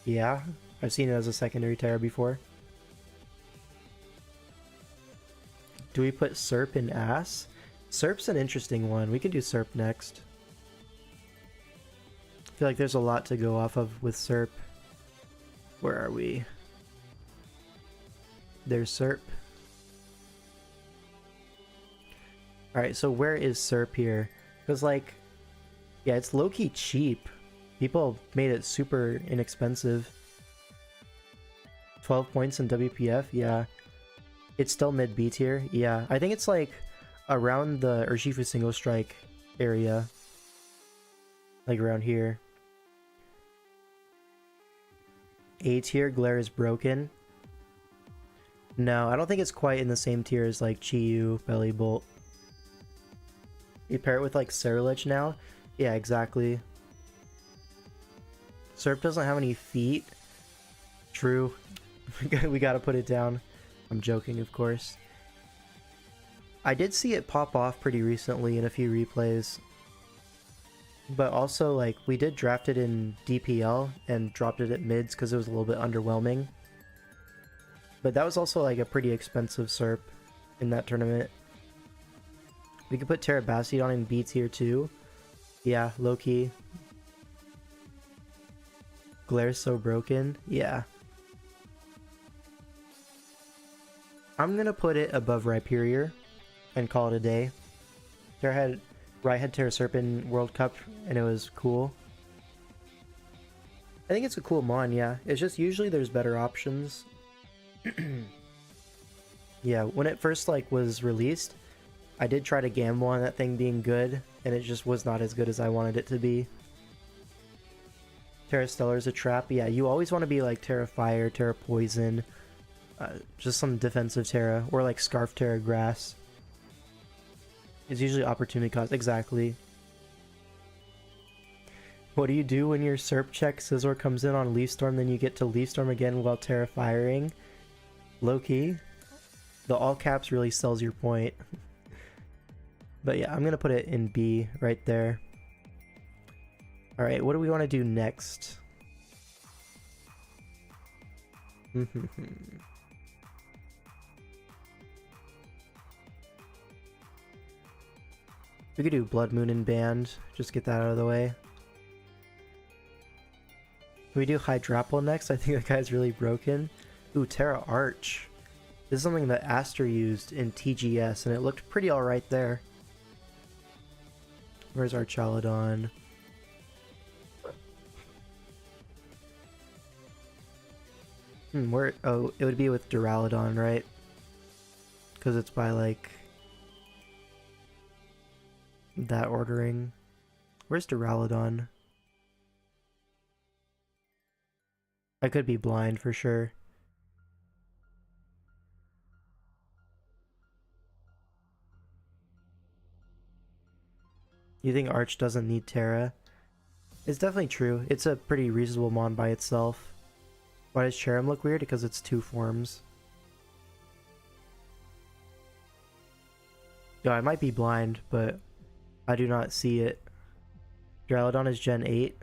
Yeah. I've seen it as a secondary Tera before. Do we put Serp in ass? Serp's an interesting one. We can do Serp next. I feel like there's a lot to go off of with Serp. Where are we? There's Serp. Alright, so where is Serp here? Because, like, yeah, it's low-key cheap. People made it super inexpensive. 12 points in WPF, yeah. It's still mid B tier, yeah. I think it's like around the Urshifu single strike area. Like around here. A tier, Glare is broken. No, I don't think it's quite in the same tier as like Chi-Yu, Bellibolt. You pair it with like Ceruledge now? Yeah, exactly. Serp doesn't have any feet. True. We gotta put it down. I'm joking, of course. I did see it pop off pretty recently in a few replays. But also, like, we did draft it in DPL and dropped it at mids because it was a little bit underwhelming. But that was also, like, a pretty expensive Serp in that tournament. We could put Terabastion in B tier too. Yeah, low-key. Glare's so broken. Yeah. I'm gonna put it above Rhyperior and call it a day. Tera had Tera Serpent World Cup and it was cool. I think it's a cool mon, yeah. It's just usually there's better options. Yeah, when it first like was released, I did try to gamble on that thing being good, and it just was not as good as I wanted it to be. Tera Stellar is a trap. Yeah, you always want to be like Tera Fire, Tera Poison, just some defensive Tera, or like Scarf Tera Grass. It's usually opportunity cost. Exactly. What do you do when your Serp check Scizor comes in on Leaf Storm, then you get to Leaf Storm again while Tera Firing? Low-key. The all caps really sells your point. But yeah, I'm gonna put it in B right there. Alright, what do we want to do next? We could do Blood Moon and Band, just get that out of the way. Can we do Hydrapple next? I think that guy's really broken. Ooh, Tera Arch. This is something that Aster used in TGS, and it looked pretty alright there. Where's our Chaladon? Oh, it would be with Duraludon, right? Because it's by, like, that ordering. Where's Duraludon? I could be blind for sure. You think Arch doesn't need Tera? It's definitely true. It's a pretty reasonable mon by itself. Why does Cherrim look weird? Because it's two forms. Yo, I might be blind, but I do not see it. Duraludon is Gen 8,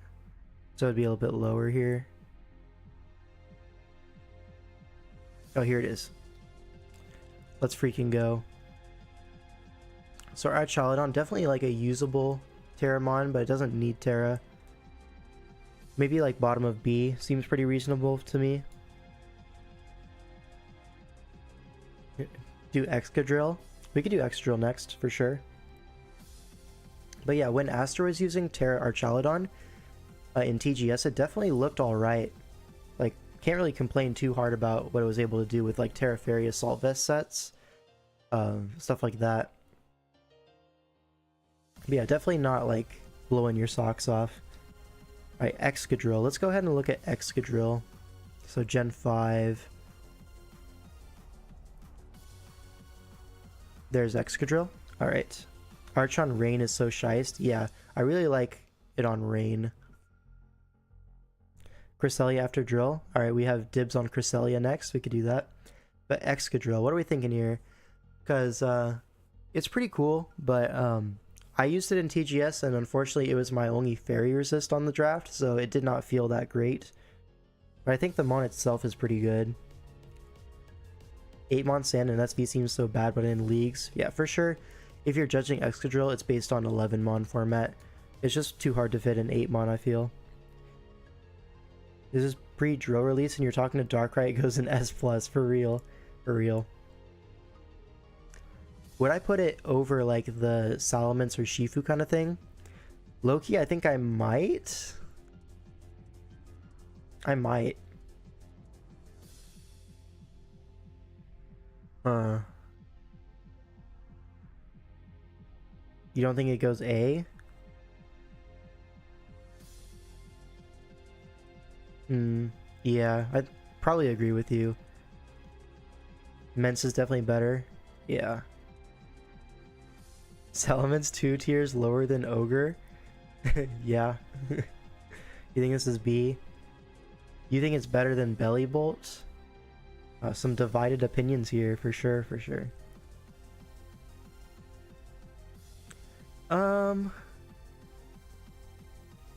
so it'd be a little bit lower here. Oh, here it is. Let's freaking go. So our Archaludon, definitely like a usable Terramon, but it doesn't need Tera. Maybe like bottom of B seems pretty reasonable to me. Do Excadrill. We could do Excadrill next for sure. But yeah, when Aster was using Tera Archaludon in TGS, it definitely looked alright. Like, can't really complain too hard about what it was able to do with like Tera Fairy Assault Vest sets. Stuff like that. But yeah, definitely not like blowing your socks off. Alright, Excadrill. Let's go ahead and look at Excadrill. So Gen 5. There's Excadrill. Alright. Arch on Rain is so shiest. Yeah, I really like it on Rain. Cresselia after Drill. Alright, we have dibs on Cresselia next. We could do that. But Excadrill, what are we thinking here? Because it's pretty cool, but I used it in TGS, and unfortunately it was my only fairy resist on the draft, so it did not feel that great. But I think the Mon itself is pretty good. 8-Mon Sand and SV seems so bad, but in leagues, yeah, for sure. If you're judging Excadrill, it's based on 11-Mon format. It's just too hard to fit in 8-Mon, I feel. This is pre-drill release, and you're talking to Darkrai, it goes in S+, for real. For real. Would I put it over like the Salamence or Shifu kind of thing? Loki, I think I might. I might. You don't think it goes A? Yeah, I'd probably agree with you. Mence is definitely better. Yeah. Salamence 2 tiers lower than Ogre? Yeah. You think this is B? You think it's better than Bellibolt? Some divided opinions here, for sure, for sure.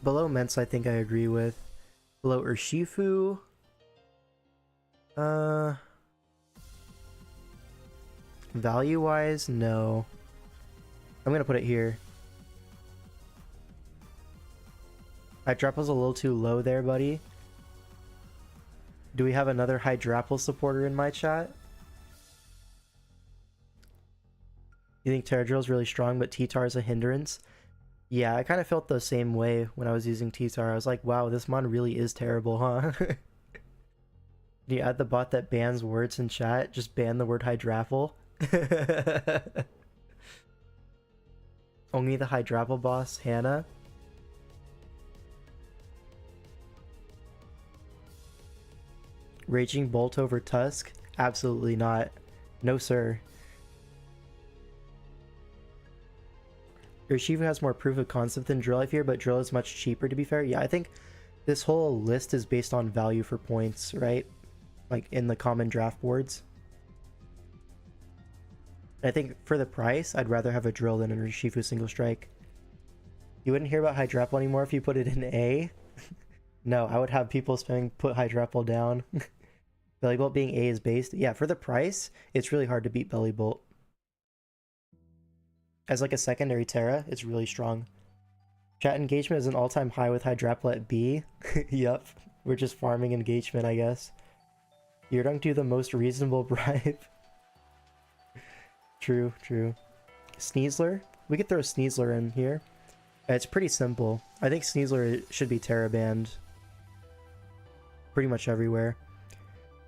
Below Mence, I think I agree with. Below Urshifu? Value-wise, no. I'm gonna put it here. Hydrapple's a little too low there, buddy. Do we have another Hydrapple supporter in my chat? You think Terradrill is really strong, but T-Tar is a hindrance? Yeah, I kind of felt the same way when I was using T-Tar. I was like, wow, this mon really is terrible, huh? Can you add the bot that bans words in chat? Just ban the word Hydrapple? Only the Hydrapple boss, Hannah? Raging Bolt over Tusk? Absolutely not. No, sir. Urshifu has more proof of concept than Drill, I fear, but Drill is much cheaper, to be fair. Yeah, I think this whole list is based on value for points, right? Like, in the common draft boards. I think for the price, I'd rather have a Drill than an Urshifu single strike. You wouldn't hear about Hydrapple anymore if you put it in A? No, I would have people put Hydrapple down. Bellibolt being A is based. Yeah, for the price, it's really hard to beat Bellibolt. As like a secondary Tera, it's really strong. Chat engagement is an all-time high with Hydrapple at B. Yup, we're just farming engagement, I guess. Yeardunk do the most reasonable bribe. True, true. Sneasler? We could throw Sneasler in here. It's pretty simple. I think Sneasler should be Tera banned pretty much everywhere.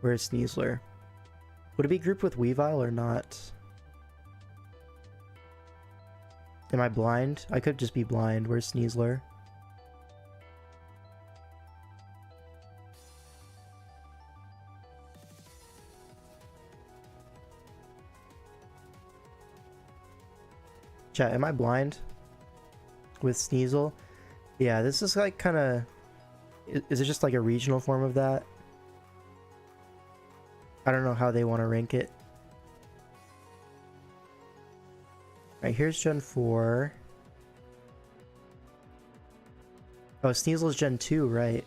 Where's Sneasler? Would it be grouped with Weavile or not? Am I blind? I could just be blind. Where's Sneasler? Chat, am I blind? With Sneasel? Yeah, this is like kind of... Is it just like a regional form of that? I don't know how they want to rank it. Alright, here's Gen 4. Oh, Sneasel's Gen 2, right?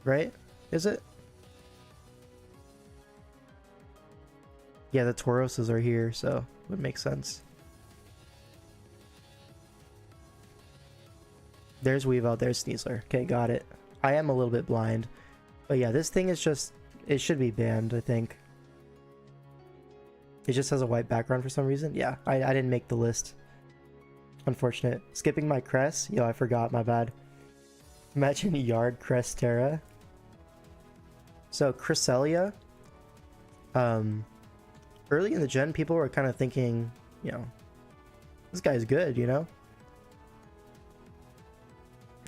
Right? Is it? Yeah, the Tauroses are here, so it would make sense. There's Weavile, there's Sneasler. Okay, got it. I am a little bit blind. But yeah, this thing is just... It should be banned, I think. It just has a white background for some reason. Yeah, I didn't make the list. Unfortunate. Skipping my crest? Yo, I forgot, my bad. Imagine Yard Crest Tera. So, Cresselia. Early in the gen, people were kind of thinking, you know, this guy's good, you know?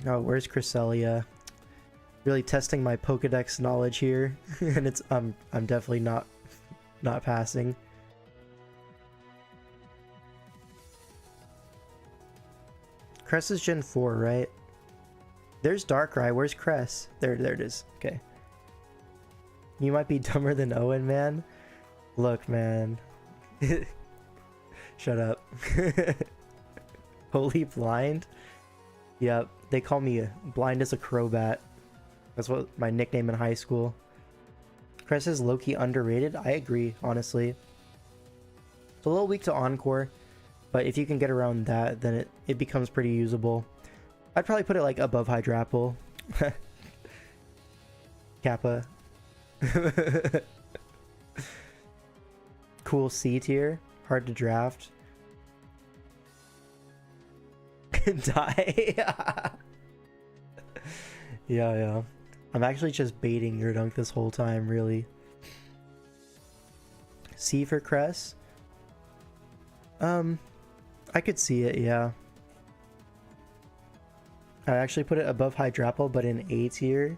Oh, where's Cresselia? Really testing my Pokedex knowledge here, and it's I'm definitely not passing. Cress is Gen 4, right? There's Darkrai. Where's Cress? There it is. Okay. You might be dumber than Owen, man. Look, man. Shut up. Holy blind? Yep. They call me blind as a crowbat. That's what my nickname in high school. Cress is low-key underrated. I agree, honestly. It's a little weak to Encore, but if you can get around that, then it becomes pretty usable. I'd probably put it like above Hydrapple. Kappa. Cool C tier. Hard to draft. Die. Yeah. I'm actually just baiting your dunk this whole time, really. C for Cress? I could see it, yeah. I actually put it above Hydrapple, but in A tier.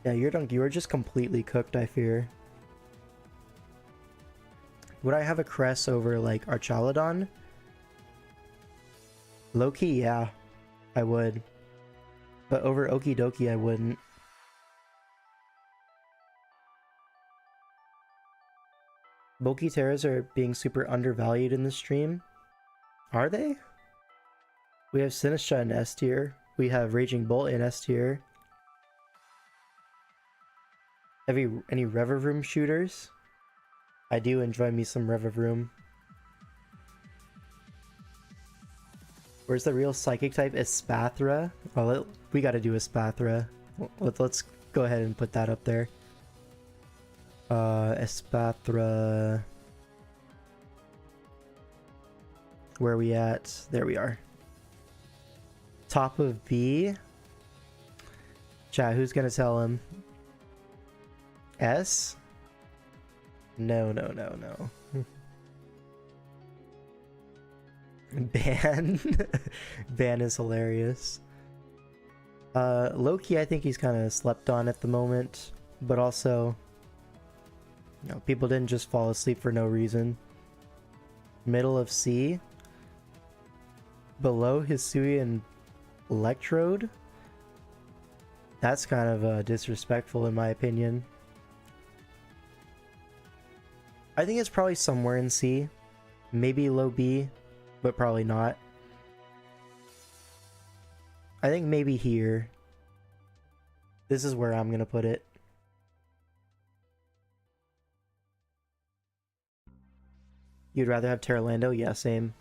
Yeah, your dunk, you are just completely cooked, I fear. Would I have a Cress over, like, Archaludon? Low-key, yeah. I would. But over Okidogi, I wouldn't. Bulky Teras are being super undervalued in this stream. Are they? We have Sinistra in S tier. We have Raging Bolt in S tier. Any Revavroom shooters? I do enjoy me some Revavroom. Where's the real Psychic type? Espathra? Oh, we gotta do Espathra. Let's go ahead and put that up there. Espathra. Where are we at? There we are. Top of B. Chat, who's gonna tell him? S? No. Ban? Ban is hilarious. Low-key, I think he's kind of slept on at the moment, but also, you know, people didn't just fall asleep for no reason. Middle of C. Below Hisui and Electrode? That's kind of disrespectful in my opinion. I think it's probably somewhere in C. Maybe low B, but probably not. I think maybe here. This is where I'm gonna put it. You'd rather have Terralando? Yeah, same.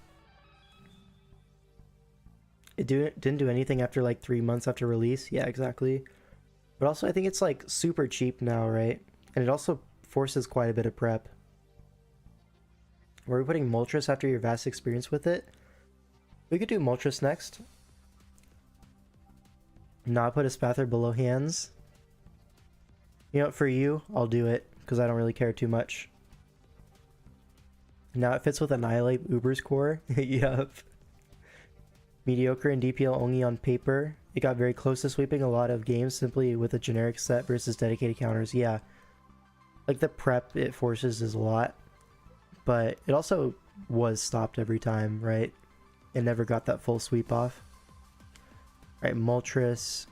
It didn't do anything after like 3 months after release? Yeah, exactly. But also I think it's like super cheap now, right? And it also forces quite a bit of prep. Were we putting Moltres after your vast experience with it? We could do Moltres next. Not put a Spathra below hands. You know, for you, I'll do it, because I don't really care too much. Now it fits with Annihilape Uber's core. Yup. Mediocre in DPL only on paper. It got very close to sweeping a lot of games simply with a generic set versus dedicated counters. Yeah. Like the prep it forces is a lot. But it also was stopped every time, right? It never got that full sweep off. Right, Moltres.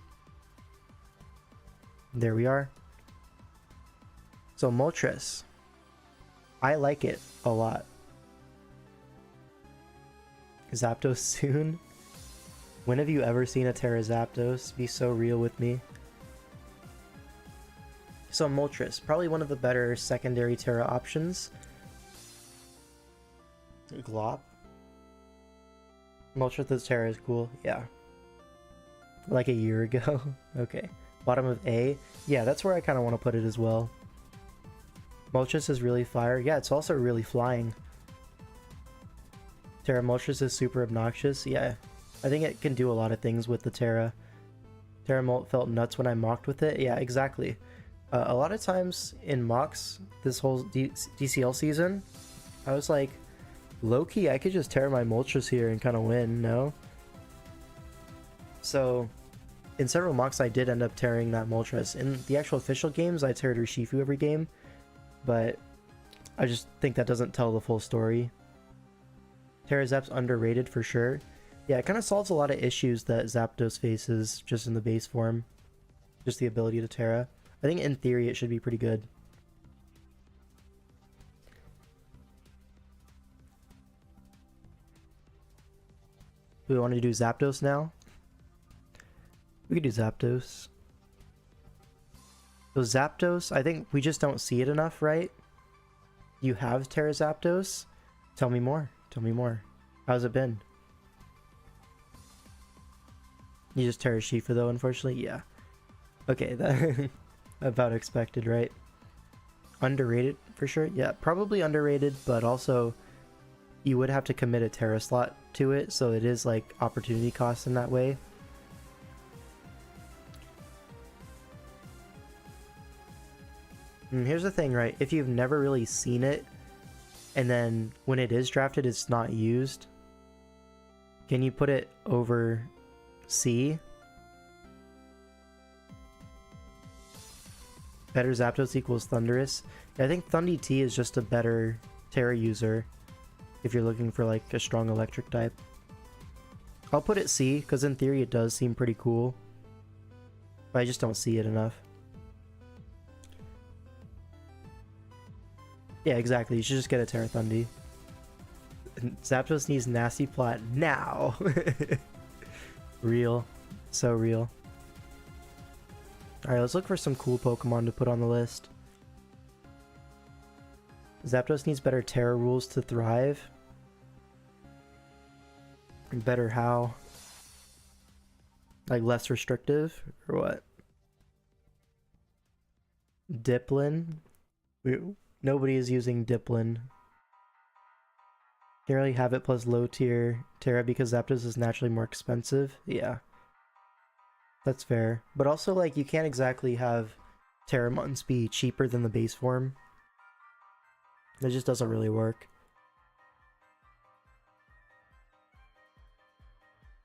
There we are. So Moltres. I like it a lot. Zapdos soon? When have you ever seen a Tera Zapdos? Be so real with me. So Moltres, probably one of the better secondary Tera options. Glop. Moltres Tera is cool, yeah. Like a year ago? Okay. Bottom of A? Yeah, that's where I kind of want to put it as well. Moltres is really fire. Yeah, it's also really flying. Tera Moltres is super obnoxious. Yeah, I think it can do a lot of things with the Tera. Tera Molt felt nuts when I mocked with it. Yeah, exactly. A lot of times in mocks this whole DCL season, I was like, low-key, I could just Tera my Moltres here and kind of win, no? So, in several mocks I did end up tearing that Moltres. In the actual official games, I teared Urshifu every game, but I just think that doesn't tell the full story. Tera Zap's underrated for sure. Yeah, it kind of solves a lot of issues that Zapdos faces just in the base form. Just the ability to Tera. I think in theory it should be pretty good. Do we want to do Zapdos now? We could do Zapdos. So Zapdos, I think we just don't see it enough, right? You have Tera Zapdos? Tell me more. Tell me more. How's it been? You just Tera Shifu though, unfortunately? Yeah. Okay, that about expected, right? Underrated for sure? Yeah, probably underrated, but also you would have to commit a Tera slot to it, so it is like opportunity cost in that way. And here's the thing, right? If you've never really seen it, and then when it is drafted, it's not used, can you put it over C? Better Zapdos equals Thundurus. Yeah, I think Thundy-T is just a better Tera user if you're looking for like a strong electric type. I'll put it C, because in theory it does seem pretty cool, but I just don't see it enough. Yeah, exactly. You should just get a Tera Thundy. Zapdos needs nasty plot now. Real. So real. Alright, let's look for some cool Pokemon to put on the list. Zapdos needs better Tera rules to thrive. Better how? Like less restrictive? Or what? Diplin? Nobody is using Diplin. Can't really have it plus low tier Tera because Zapdos is naturally more expensive. Yeah. That's fair. But also, like, you can't exactly have Terramons be cheaper than the base form. It just doesn't really work.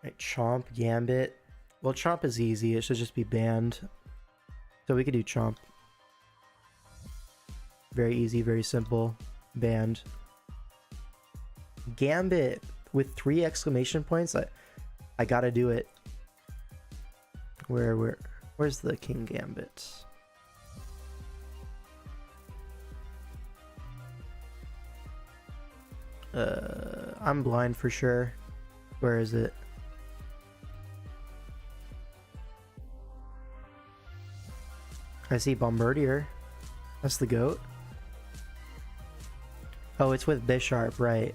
Right, Chomp, Gambit. Well, Chomp is easy. It should just be banned. So we could do Chomp. Very easy, very simple. Banned. Gambit with 3 exclamation points. I gotta do it. Where's the King Gambit? I'm blind for sure. Where is it? I see Bombardier. That's the goat. Oh, it's with Bisharp, right.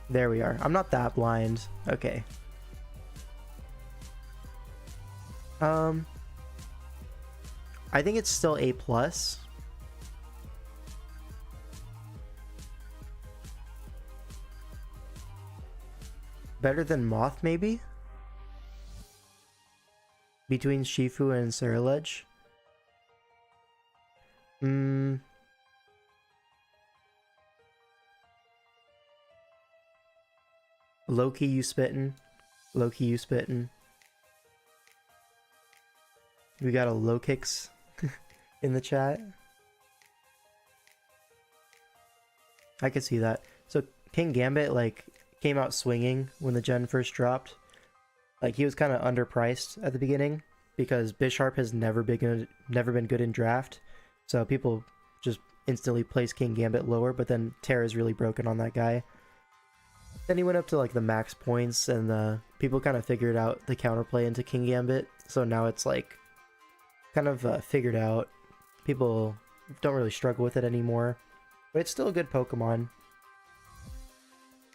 There we are. I'm not that blind. Okay. I think it's still A+. Better than Moth, maybe? Between Shifu and Ceruledge? Low-key you spittin'. Low-key you spittin'. We got a low kicks in the chat. I could see that. So King Gambit like came out swinging when the gen first dropped. Like he was kind of underpriced at the beginning because Bisharp has never been good in draft. So people just instantly place King Gambit lower, but then Tera's really broken on that guy. Then he went up to like the max points, and people kind of figured out the counterplay into King Gambit. So now it's like kind of figured out. People don't really struggle with it anymore, but it's still a good Pokemon.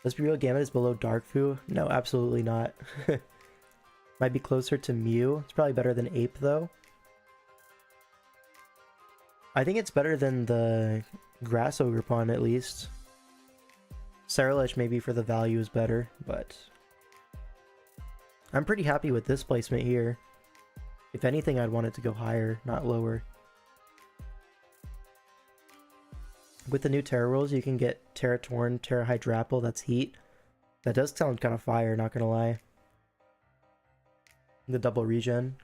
Let's be real, Gambit is below Darkfu? No, absolutely not. Might be closer to Mew. It's probably better than Ape though. I think it's better than the Grass Ogrepon at least. Ceruledge maybe for the value is better, but I'm pretty happy with this placement here. If anything, I'd want it to go higher, not lower. With the new Tera rules, you can get Tera Torn, Tera Hydrapple, that's heat. That does sound kind of fire, not gonna lie. The double regen.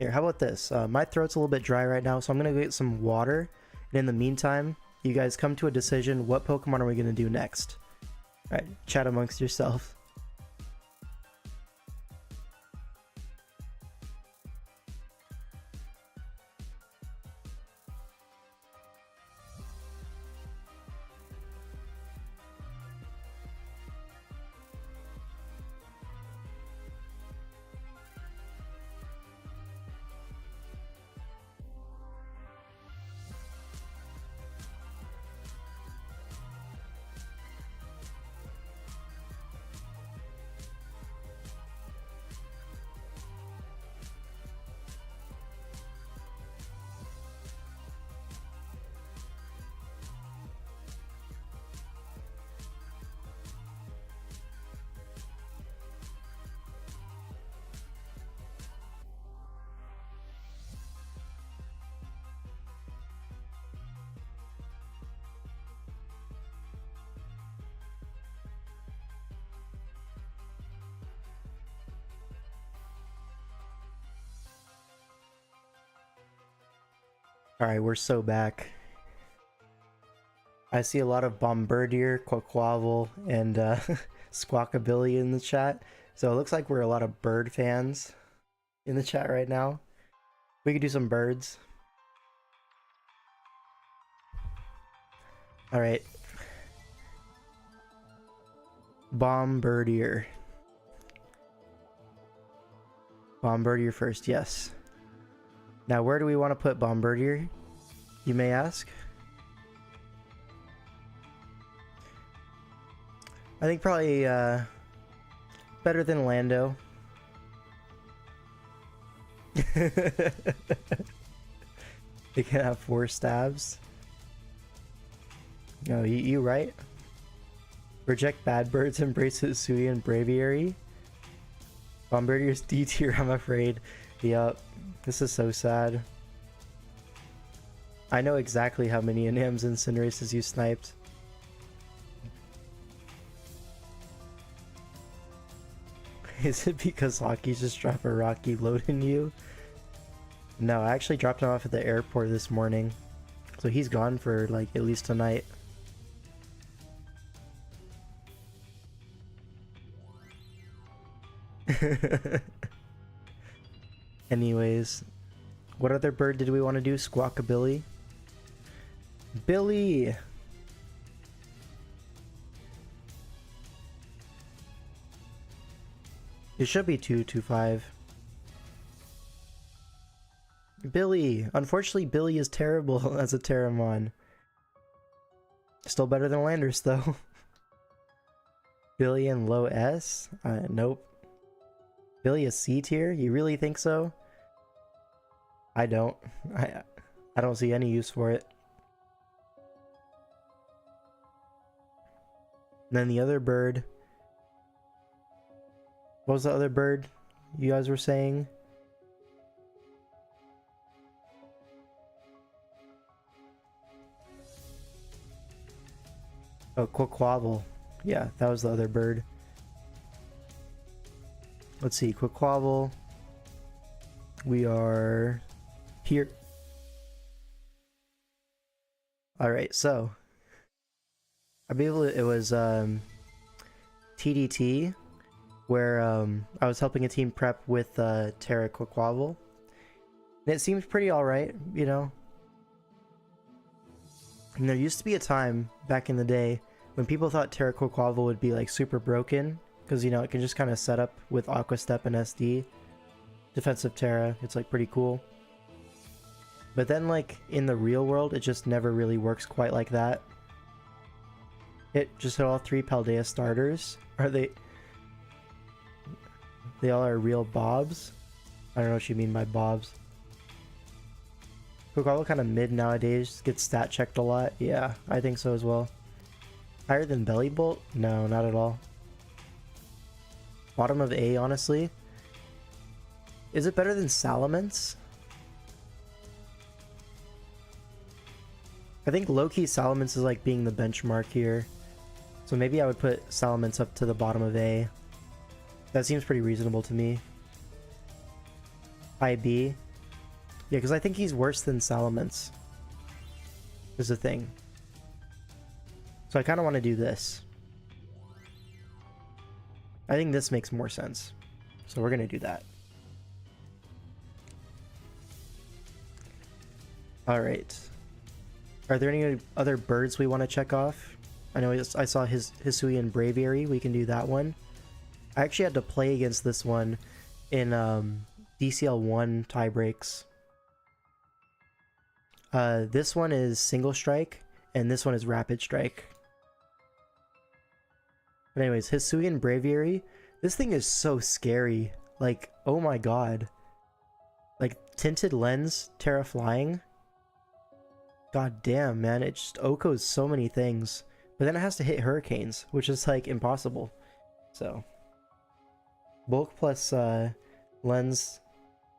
Here, how about this? My throat's a little bit dry right now, so I'm gonna go get some water. And in the meantime, you guys come to a decision. What Pokemon are we gonna do next? Alright, chat amongst yourself. Alright, we're so back. I see a lot of Bombardier, Quaquaval, and Squawkabilly in the chat. So it looks like we're a lot of bird fans in the chat right now. We could do some birds. Alright. Bombardier. Bombardier first, yes. Now, where do we want to put Bombardier, you may ask? I think probably better than Lando. It can have 4 stabs. No, you right? Reject bad birds, embrace Hisui and Braviary. Bombardier's D tier, I'm afraid. Yup. This is so sad. I know exactly how many Inams and Cinderaces you sniped. Is it because Hockey's just drop a Rocky load in you? No, I actually dropped him off at the airport this morning. So he's gone for like at least a night. Anyways, what other bird did we want to do? Squawkabilly? Billy! It should be 225. Billy! Unfortunately, Billy is terrible as a Terramon. Still better than Landorus, though. Billy and low S? Nope. Billy is C tier? You really think so? I don't. I don't see any use for it. And then the other bird. What was the other bird you guys were saying? Oh, Quaquaval. Yeah, that was the other bird. Let's see, Quaquaval. We are here. Alright, so I believe it was TDT, where I was helping a team prep with Tera and it seems pretty alright, you know. And there used to be a time back in the day when people thought Tera would be like super broken, because you know it can just kind of set up with Aqua Step and SD. Defensive Tera, it's like pretty cool. But then like in the real world, it just never really works quite like that. It just hit all 3 Paldea starters. Are they all are real bobs? I don't know what you mean by bobs. Kokwavo kind of mid nowadays, gets stat checked a lot. Yeah, I think so as well. Higher than Bellibolt? No, not at all. Bottom of A, honestly. Is it better than Salamence? I think low-key Salamence is like being the benchmark here. So maybe I would put Salamence up to the bottom of A. That seems pretty reasonable to me. High B. Yeah, because I think he's worse than Salamence. Is the thing. So I kind of want to do this. I think this makes more sense. So we're going to do that. Alright. Are there any other birds we want to check off? I know I saw his Hisuian Braviary. We can do that one. I actually had to play against this one in DCL 1 tie breaks. This one is single strike, and this one is rapid strike. But anyways, Hisuian Braviary. This thing is so scary. Like, oh my god. Like, tinted lens, Tera flying. God damn, man. It just Okos so many things. But then it has to hit hurricanes, which is like impossible. So. Bulk plus lens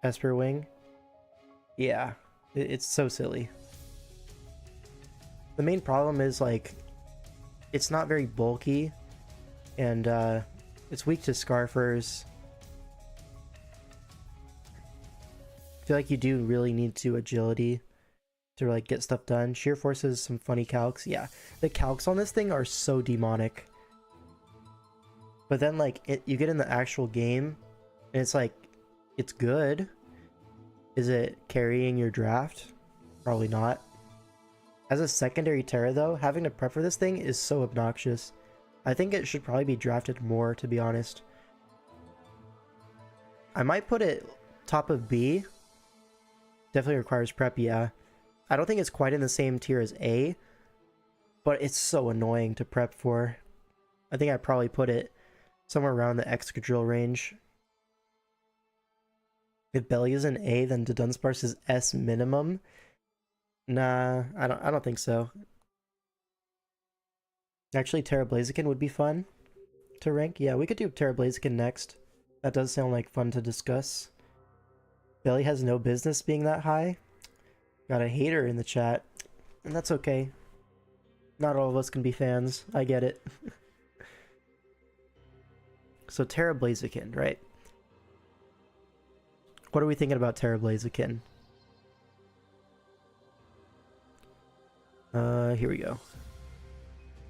Esper Wing. Yeah. It's so silly. The main problem is like it's not very bulky, and it's weak to Scarfers. I feel like you do really need to agility to like get stuff done. Sheer forces, some funny calcs. Yeah, the calcs on this thing are so demonic. But then like you get in the actual game, and it's like it's good. Is it carrying your draft? Probably not. As a secondary Tera though, having to prep for this thing is so obnoxious. I think it should probably be drafted more, to be honest. I might put it top of B. Definitely requires prep, yeah. I don't think it's quite in the same tier as A, but it's so annoying to prep for. I think I'd probably put it somewhere around the Excadrill range. If Belly is an A, then Dudunsparce is S minimum. Nah, I don't think so. Actually, Tera Blaziken would be fun to rank. Yeah, we could do Tera Blaziken next. That does sound like fun to discuss. Belly has no business being that high. Got a hater in the chat, and that's okay. Not all of us can be fans. I get it. So Tera Blaziken, right? What are we thinking about Tera Blaziken? Here we go.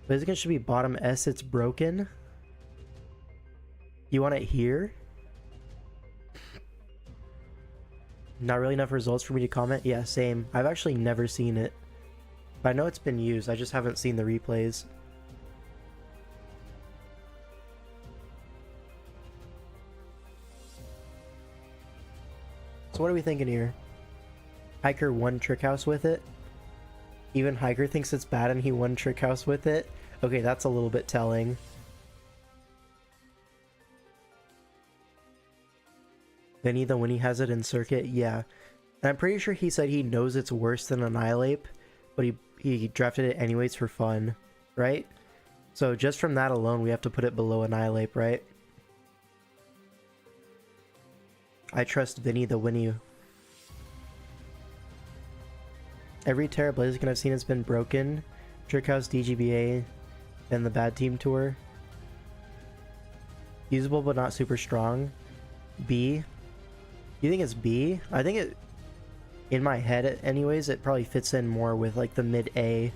Blaziken should be bottom S, it's broken. You want it here? Not really enough results for me to comment? Yeah, same. I've actually never seen it. But I know it's been used, I just haven't seen the replays. So what are we thinking here? Hiker won Trick House with it? Even Hiker thinks it's bad and he won Trick House with it? Okay, that's a little bit telling. Vinny the when he has it in circuit? Yeah. And I'm pretty sure he said he knows it's worse than Annihilape, but he drafted it anyways for fun, right? So just from that alone, we have to put it below Annihilape, right? I trust Vinny the Winnie. Every Tera Blaziken I've seen has been broken. Trick House, DGBA, and the Bad Team Tour. Usable but not super strong. B. You think it's B? I think it, in my head anyways, it probably fits in more with like the mid A.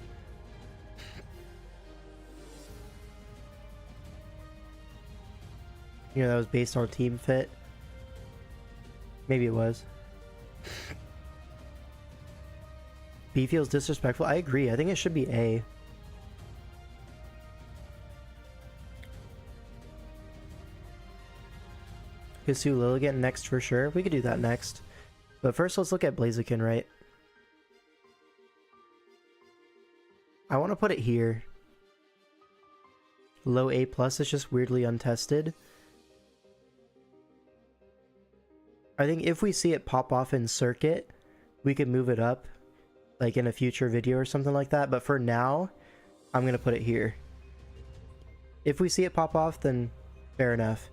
You know, that was based on team fit. Maybe it was. B feels disrespectful. I agree. I think it should be A. Hisu Lilligant next for sure. We could do that next. But first, let's look at Blaziken, right? I want to put it here. Low A+, is just weirdly untested. I think if we see it pop off in circuit, we could move it up, like in a future video or something like that. But for now, I'm going to put it here. If we see it pop off, then fair enough.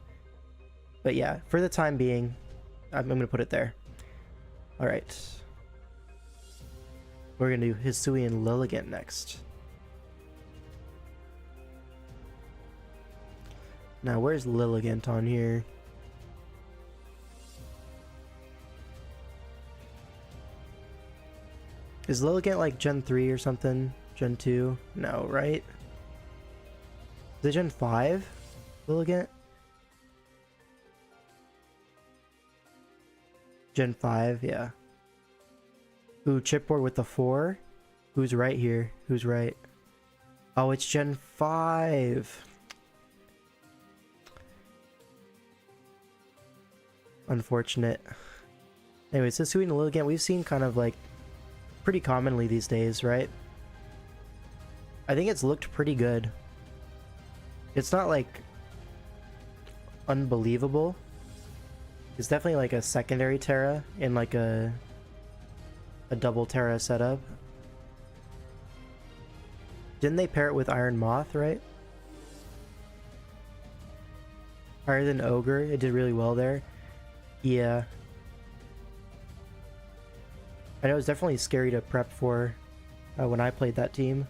But yeah, for the time being, I'm going to put it there. Alright. We're going to do Hisui and Lilligant next. Now, where's Lilligant on here? Is Lilligant like Gen 3 or something? Gen 2? No, right? Is it Gen 5? Lilligant? Gen 5, yeah. Ooh, chipboard with the 4? Who's right here? Who's right? Oh, it's Gen 5! Unfortunate. Anyways, Hisui and Lilligant, we've seen kind of like pretty commonly these days, right? I think it's looked pretty good. It's not like unbelievable. It's definitely like a secondary Tera in like a double Tera setup. Didn't they pair it with Iron Moth, right? Higher than Ogre, it did really well there. Yeah. I know it's definitely scary to prep for when I played that team.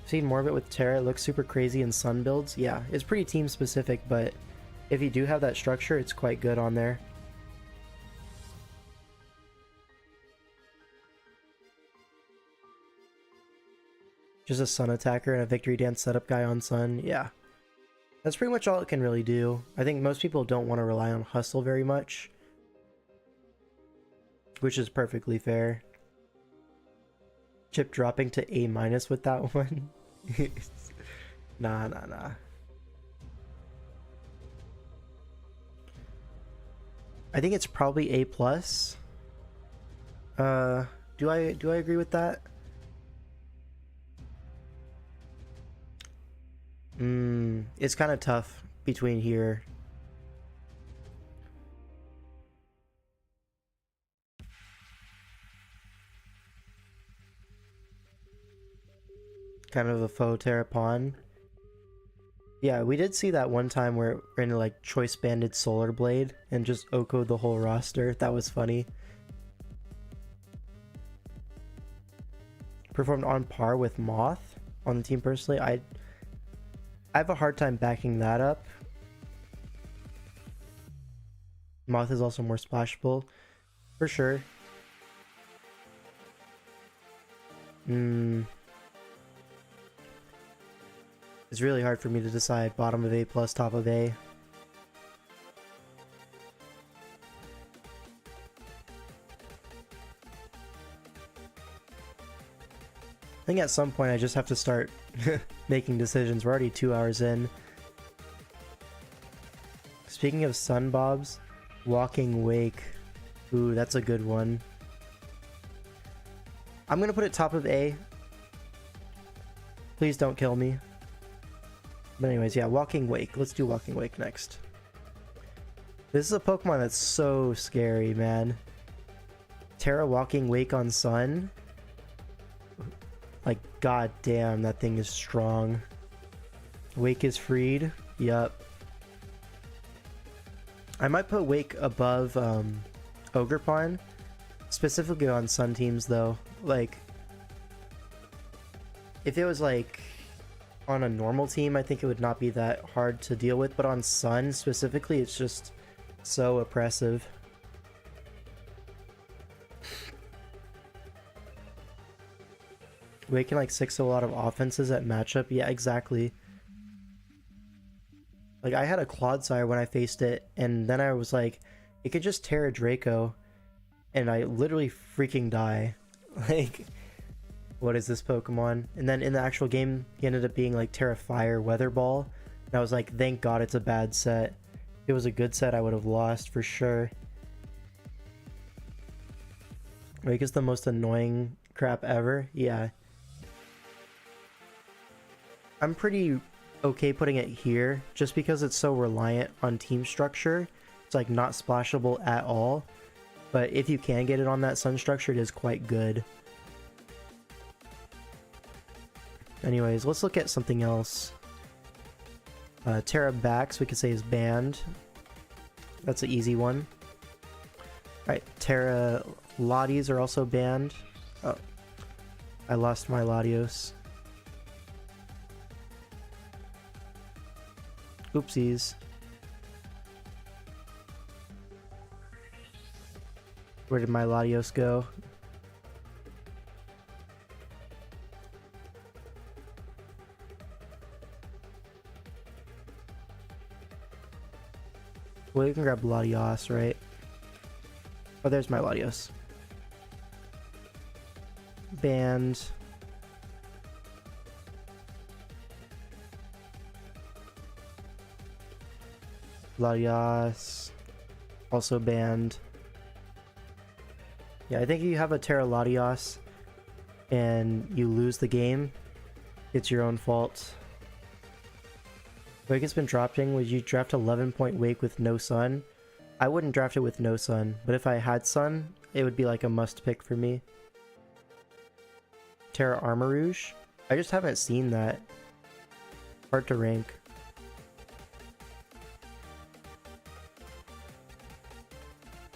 I've seen more of it with Tera. It looks super crazy in Sun builds. Yeah, it's pretty team specific, but if you do have that structure, it's quite good on there. Just a Sun attacker and a Victory Dance setup guy on Sun. Yeah. That's pretty much all it can really do. I think most people don't want to rely on Hustle very much, which is perfectly fair. Chip dropping to A- with that one. Nah. I think it's probably A+. Do I agree with that? It's kind of tough between here. Kind of a faux Terrapon. Yeah, we did see that one time where we're in like choice banded Solar Blade and just OKO'd the whole roster. That was funny. Performed on par with Moth on the team personally. I have a hard time backing that up. Moth is also more splashable, for sure. It's really hard for me to decide bottom of A+, top of A. I think at some point I just have to start making decisions. We're already 2 hours in. Speaking of sun bobs, Walking Wake. Ooh, that's a good one. I'm gonna put it top of A. Please don't kill me. But anyways, yeah, Walking Wake. Let's do Walking Wake next. This is a Pokemon that's so scary, man. Tera Walking Wake on Sun. Like, god damn, that thing is strong. Wake is freed. Yup. I might put Wake above Ogerpon. Specifically on Sun teams, though. Like, if it was like on a normal team, I think it would not be that hard to deal with, but on Sun specifically, it's just so oppressive. Wake can like 6 a lot of offenses at matchup. Yeah, exactly. Like, I had a Clodsire when I faced it, and then I was like, it could just Tera Draco, and I literally freaking die. Like, what is this Pokemon? And then in the actual game, he ended up being like Tera Fire Weather Ball, and I was like, thank God it's a bad set. If it was a good set, I would have lost for sure. Wake is the most annoying crap ever. Yeah. I'm pretty okay putting it here, just because it's so reliant on team structure. It's like not splashable at all. But if you can get it on that sun structure, it is quite good. Anyways, let's look at something else. Tera Bax, we could say, is banned. That's an easy one. Alright, Tera Latios are also banned. Oh, I lost my Latios. Oopsies. Where did my Latios go? Well, you can grab Latios, right? Oh, there's my Latios. Banned. Latios. Also banned. Yeah, I think if you have a Tera Latios and you lose the game, it's your own fault. Wake has been dropping. Would you draft 11-point Wake with no sun? I wouldn't draft it with no sun, but if I had sun, it would be like a must pick for me. Tera Armarouge? I just haven't seen that. Hard to rank.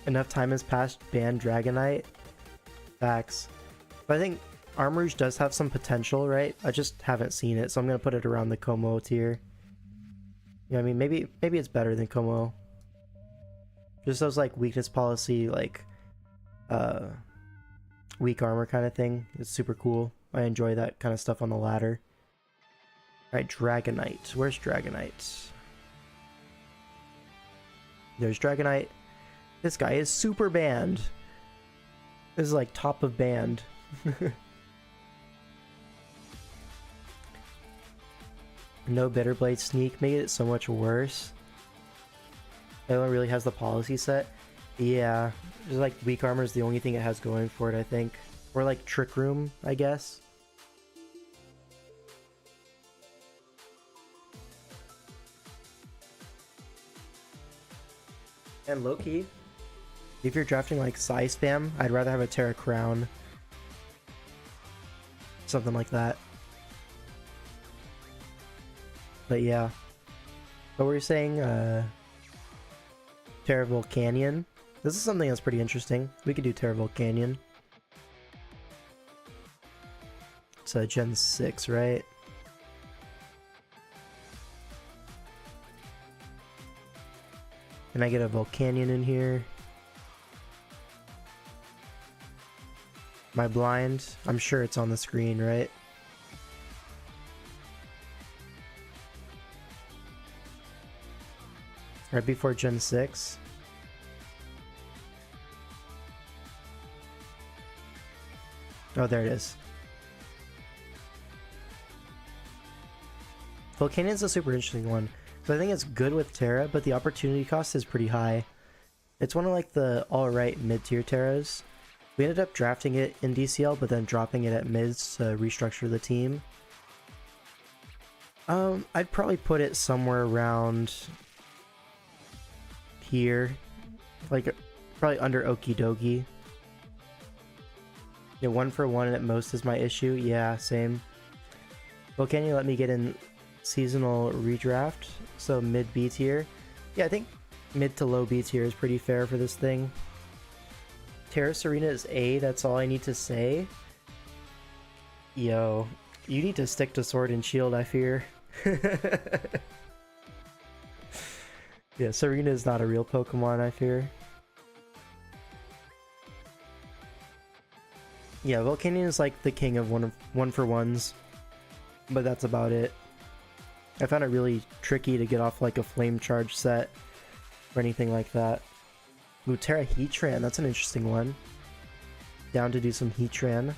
Enough time has passed, ban Dragonite. Facts. But I think Armarouge does have some potential, right? I just haven't seen it, so I'm gonna put it around the kommo-o tier. Yeah, I mean, maybe it's better than kommo-o. Just those like weakness policy, like weak armor kind of thing. It's super cool. I enjoy that kind of stuff on the ladder. Alright, Dragonite. Where's Dragonite? There's Dragonite. This guy is super banned. This is like top of banned. No Bitterblade Sneak made it so much worse. No one really has the policy set. Yeah, just like weak armor is the only thing it has going for it, I think. Or like Trick Room, I guess. And low-key, if you're drafting like size spam, I'd rather have a Tera Crown. Something like that. But yeah. What were you saying? Tera Volcanion. This is something that's pretty interesting. We could do Tera Volcanion. It's a Gen 6, right? Can I get a Volcanion in here? Am I blind? I'm sure it's on the screen, right? Right before Gen 6. Oh, there it is. Volcanion's a super interesting one. So I think it's good with Tera, but the opportunity cost is pretty high. It's one of like the alright mid-tier Teras. We ended up drafting it in DCL, but then dropping it at mids to restructure the team. I'd probably put it somewhere around here. Like, probably under Okidogi. Yeah, 1-for-1 at most is my issue. Yeah, same. Well, can you let me get in seasonal redraft? So mid B tier. Yeah, I think mid to low B tier is pretty fair for this thing. Tera Serena is A, that's all I need to say. Yo, you need to stick to Sword and Shield, I fear. Yeah, Serena is not a real Pokemon, I fear. Yeah, Volcanion is like the king of one-for-ones, but that's about it. I found it really tricky to get off like a flame charge set or anything like that. Ooh, Tera Heatran, that's an interesting one. Down to do some Heatran.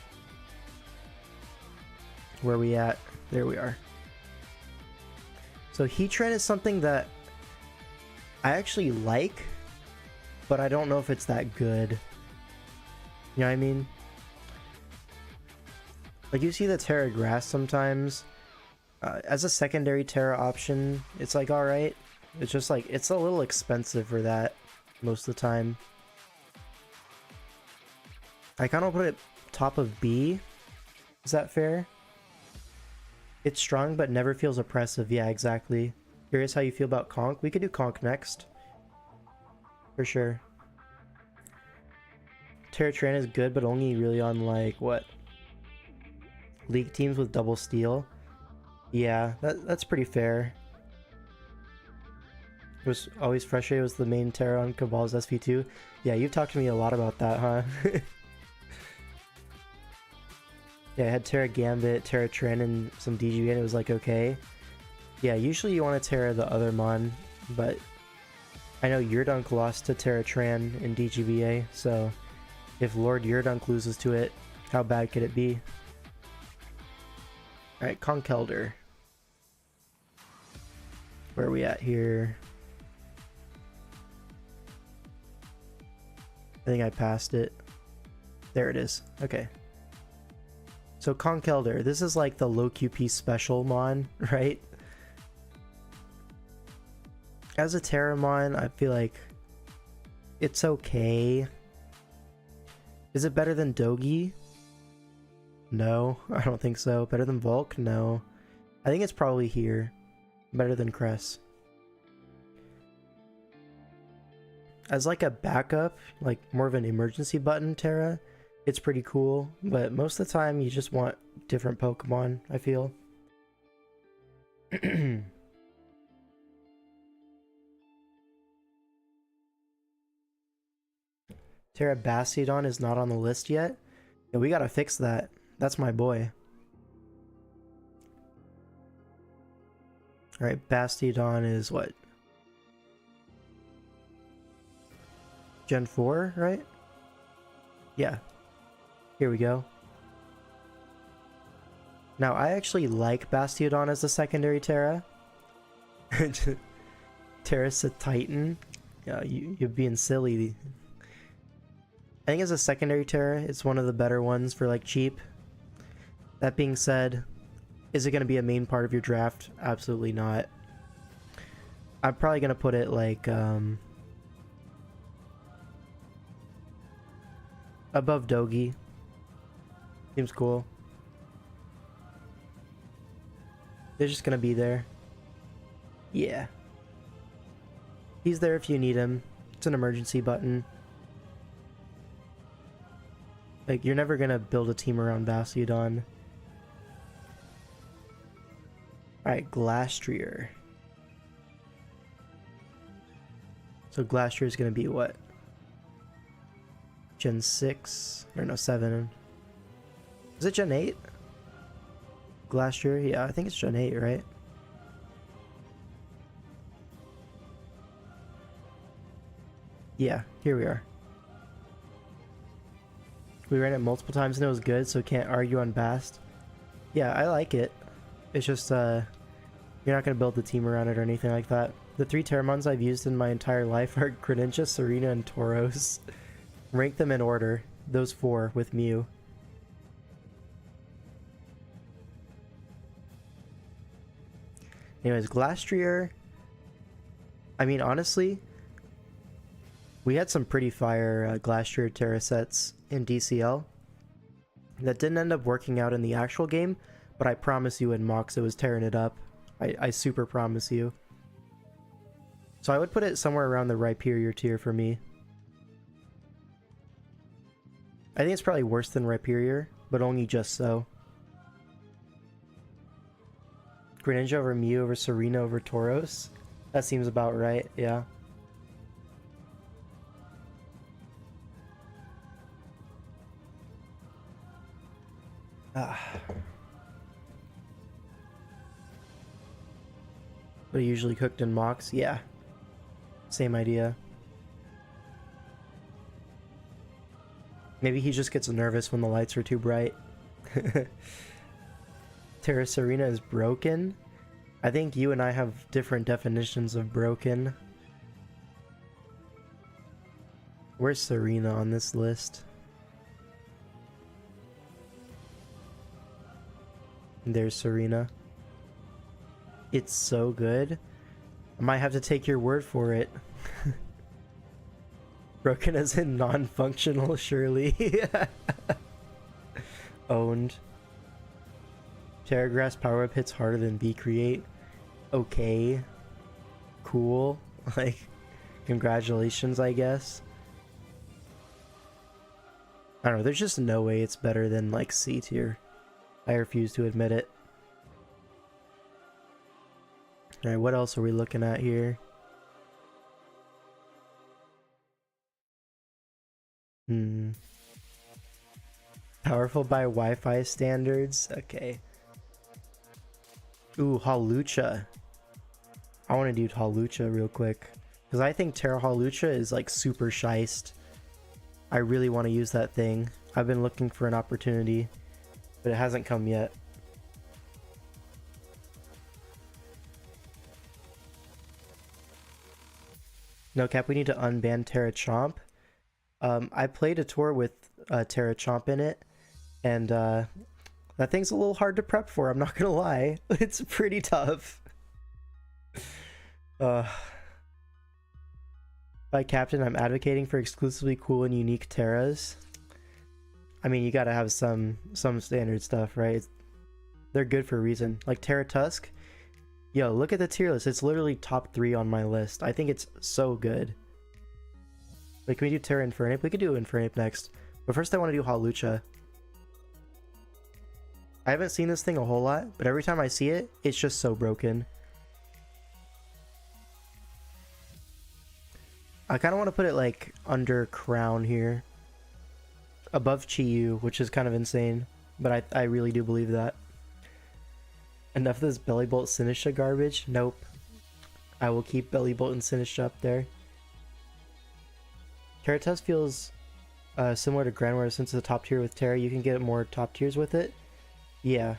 Where are we at? There we are. So Heatran is something that I actually like, but I don't know if it's that good. You know what I mean? Like, you see the Tera Grass sometimes. As a secondary Tera option, it's like alright. It's just like, it's a little expensive for that most of the time. I kind of put it top of B. Is that fair? It's strong but never feels oppressive. Yeah, exactly. Curious how you feel about Conk. We could do Conk next. For sure. Tera is good, but only really on like, what? League teams with double steal. Yeah, that's pretty fair. It was always frustrated was the main Tera on Cabal's SV2. Yeah, you've talked to me a lot about that, huh? Yeah, I had Tera Gambit, Tera Tren, and some DGB, and it was like, okay. Yeah, usually you want to Tera the other Mon, but I know Yurdunk lost to Tera Tran in DGBA, so if Lord Yurdunk loses to it, how bad could it be? Alright, Conkeldurr. Where are we at here? I think I passed it. There it is. Okay. So Conkeldurr, this is like the low QP special Mon, right? As a Terramon, I feel like it's okay. Is it better than Dogi? No, I don't think so. Better than Volk? No. I think it's probably here. Better than Cress. As like a backup, like more of an emergency button Tera, it's pretty cool, but most of the time you just want different Pokemon, I feel. Tera Bastiodon is not on the list yet. Yeah, we gotta fix that. That's my boy. Alright, Bastiodon is what? Gen 4, right? Yeah. Here we go. Now, I actually like Bastiodon as a secondary Tera. Terra's a Titan. Yeah, you're being silly. I think as a secondary Tera, it's one of the better ones for like cheap. That being said, is it going to be a main part of your draft? Absolutely not. I'm probably going to put it like above Dogi. Seems cool. They're just going to be there. Yeah. He's there if you need him. It's an emergency button. Like, you're never gonna build a team around Bastiodon. Alright, Glastrier. So Glastrier is gonna be what? Gen 6? Or no, 7. Is it Gen 8? Glastrier? Yeah, I think it's Gen 8, right? Yeah, here we are. We ran it multiple times and it was good, so can't argue on Bast. Yeah, I like it. It's just, you're not going to build the team around it or anything like that. The 3 Terramons I've used in my entire life are Greninja, Serena, and Tauros. Rank them in order. Those 4 with Mew. Anyways, Glastrier. I mean, honestly, we had some pretty fire Glastrier Tera sets in DCL that didn't end up working out in the actual game, but I promise you in Mox it was tearing it up. I super promise you. So I would put it somewhere around the Rhyperior tier for me. I think it's probably worse than Rhyperior, but only just so. Greninja over Mew over Serena over Tauros? That seems about right, yeah. But usually cooked in mocks. Yeah. Same idea. Maybe he just gets nervous when the lights are too bright. Tera Serena is broken? I think you and I have different definitions of broken. Where's Serena on this list? There's Serena. It's so good. I might have to take your word for it. Broken as in non-functional, surely. Owned. Terragrass power up hits harder than B create. Okay. Cool. Like, congratulations, I guess. I don't know, there's just no way it's better than, like, C tier. I refuse to admit it. Alright, what else are we looking at here? Powerful by Wi-Fi standards? Okay. Ooh, Halucha. I want to do Halucha real quick. Because I think Tera Halucha is like super shiced. I really want to use that thing. I've been looking for an opportunity, but it hasn't come yet. No cap, we need to unban Tera Chomp. I played a tour with Tera Chomp in it, and that thing's a little hard to prep for, I'm not gonna lie. It's pretty tough. By Captain, I'm advocating for exclusively cool and unique Teras. I mean, you gotta have some standard stuff, right? They're good for a reason. Like Tera Tusk. Yo, look at the tier list. It's literally top 3 on my list. I think it's so good. Like, can we do Tera Infernape? We could do Infernape next. But first I want to do Halucha. I haven't seen this thing a whole lot, but every time I see it, it's just so broken. I kind of want to put it, like, under Crown here. Above Chi-Yu, which is kind of insane. But I really do believe that. Enough of this Bellibolt Sinistra garbage? Nope. I will keep Bellibolt and Sinistra up there. Terratest feels similar to Granware since it's a top tier with Tera. You can get more top tiers with it. Yeah.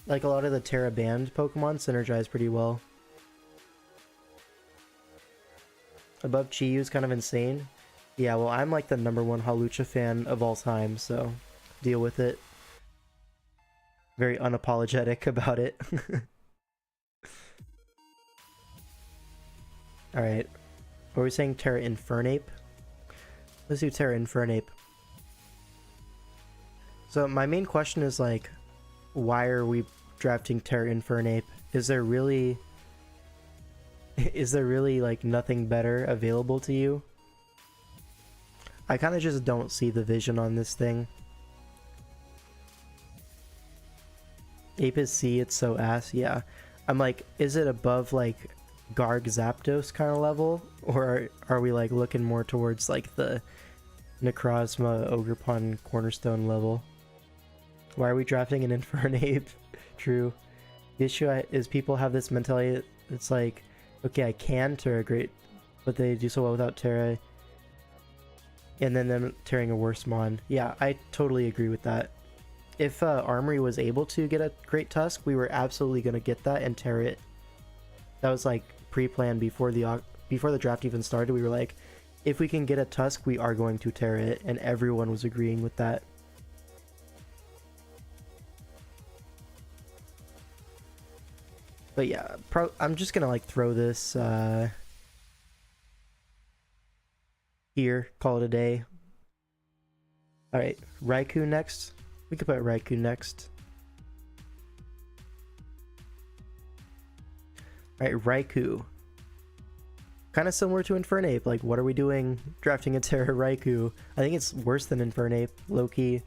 Like a lot of the Tera banned Pokemon synergize pretty well. Above Chi-Yu is kind of insane. Yeah, well, I'm like the #1 Halucha fan of all time, so deal with it. Very unapologetic about it. Alright. What were we saying? Tera Infernape? Let's do Tera Infernape. So my main question is like, why are we drafting Tera Infernape? Is there really like nothing better available to you? I kind of just don't see the vision on this thing. Ape is C, it's so ass, yeah. I'm like, is it above like Garg Zapdos kind of level? Or are we like looking more towards like the Necrozma Ogerpon Cornerstone level? Why are we drafting an Infernape? True. The issue is people have this mentality, it's like, okay, I can Tera great, but they do so well without Tera. And then them tearing a worse mon. Yeah, I totally agree with that. If Armory was able to get a Great Tusk, we were absolutely going to get that and tear it. That was like pre-planned before the draft even started. We were like, if we can get a Tusk, we are going to tear it, and everyone was agreeing with that. But yeah, I'm just gonna like throw this here, call it a day. Alright, Raikou next. We could put Raikou next. Alright, Raikou. Kind of similar to Infernape. Like, what are we doing drafting a Tera Raikou? I think it's worse than Infernape, low-key.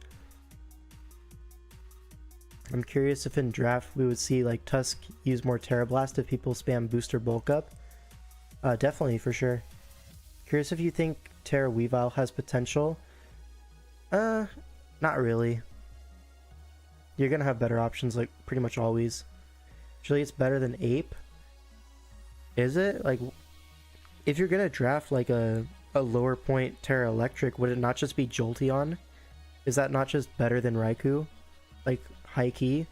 I'm curious if in draft we would see like Tusk use more Tera Blast if people spam booster bulk up. Definitely, for sure. Curious if you think Tera Weavile has potential. Not really. You're gonna have better options like pretty much always. Actually, it's better than Ape. Is it? Like, if you're gonna draft like a lower point Tera Electric, would it not just be Jolteon? Is that not just better than Raikou? Like, high key?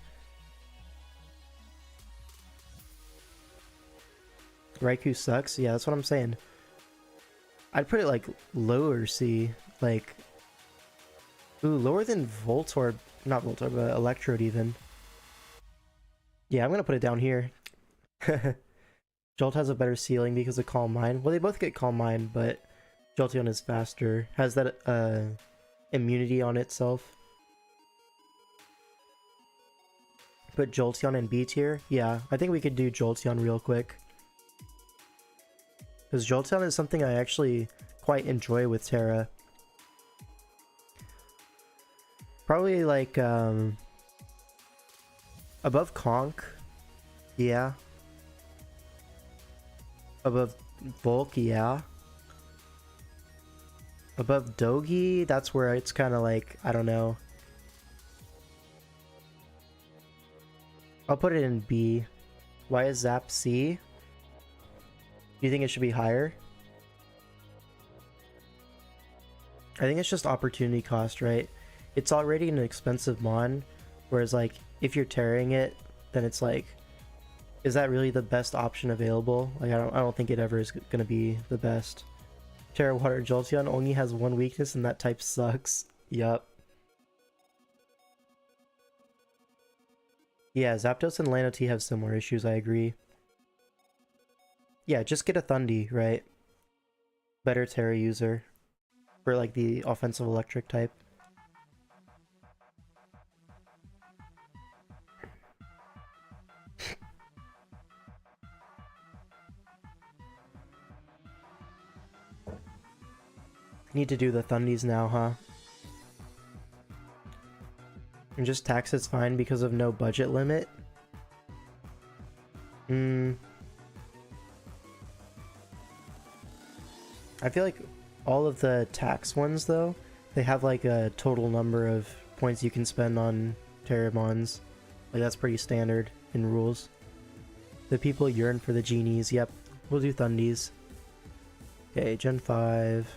Raikou sucks? Yeah, that's what I'm saying. I'd put it like lower C. Like, ooh, lower than Voltorb. Not Voltorb, but Electrode even. Yeah, I'm gonna put it down here. Jolt has a better ceiling because of Calm Mind. Well, they both get Calm Mind, but Jolteon is faster. Has that immunity on itself. Put Jolteon in B tier? Yeah, I think we could do Jolteon real quick. Because Jolteon is something I actually quite enjoy with Tera. Probably like above Conk. Yeah. Above Bulk, yeah. Above Dogi, that's where it's kind of like, I don't know. I'll put it in B. Why is Zap C? Do you think it should be higher? I think it's just opportunity cost, right? It's already an expensive mon, whereas like, if you're tearing it, then it's like, is that really the best option available? Like, I don't think it ever is gonna be the best. Tera Water Jolteon only has one weakness and that type sucks. Yup. Yeah, Zapdos and Lanoute have similar issues, I agree. Yeah, just get a Thundy, right? Better Tera user. For like the offensive electric type. Need to do the Thundies now, huh? And just tax it's fine because of no budget limit? I feel like all of the tax ones, though, they have like a total number of points you can spend on Terramons. Like, that's pretty standard in rules. The people yearn for the genies. Yep, we'll do Thundies. Okay, Gen 5.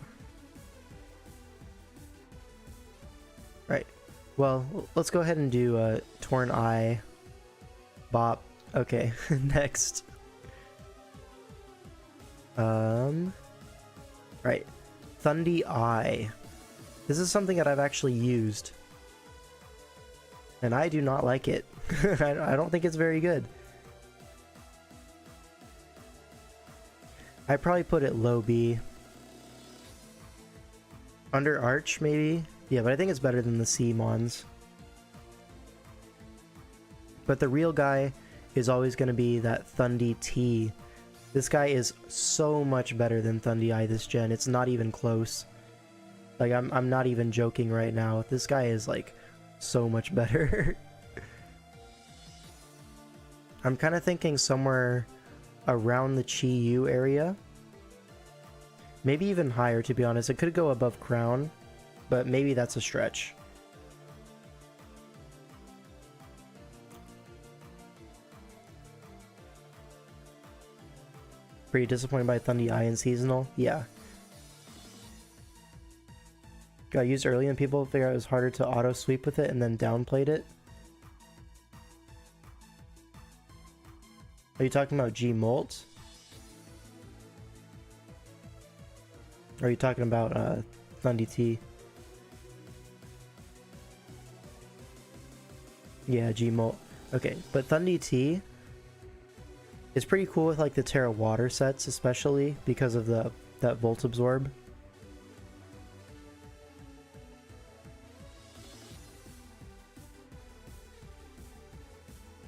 Right. Well, let's go ahead and do Torn Eye. Bop. Okay, next. Right. Thundy Eye. This is something that I've actually used. And I do not like it. I don't think it's very good. I'd probably put it low B. Under Arch, maybe? Yeah, but I think it's better than the C mons. But the real guy is always going to be that Thundy-T. This guy is so much better than Thundy-I this gen. It's not even close. Like, I'm not even joking right now. This guy is, like, so much better. I'm kind of thinking somewhere around the Chi-Yu area. Maybe even higher, to be honest. It could go above Crown, but maybe that's a stretch. Pretty disappointed by Thundy-I in Seasonal? Yeah. Got used early and people figured out it was harder to auto-sweep with it and then downplayed it. Are you talking about G-Molt? Or are you talking about Thundy-T? Yeah, G-Molt. Okay, but Thundy-T is pretty cool with like the Tera Water sets, especially because of that Volt Absorb.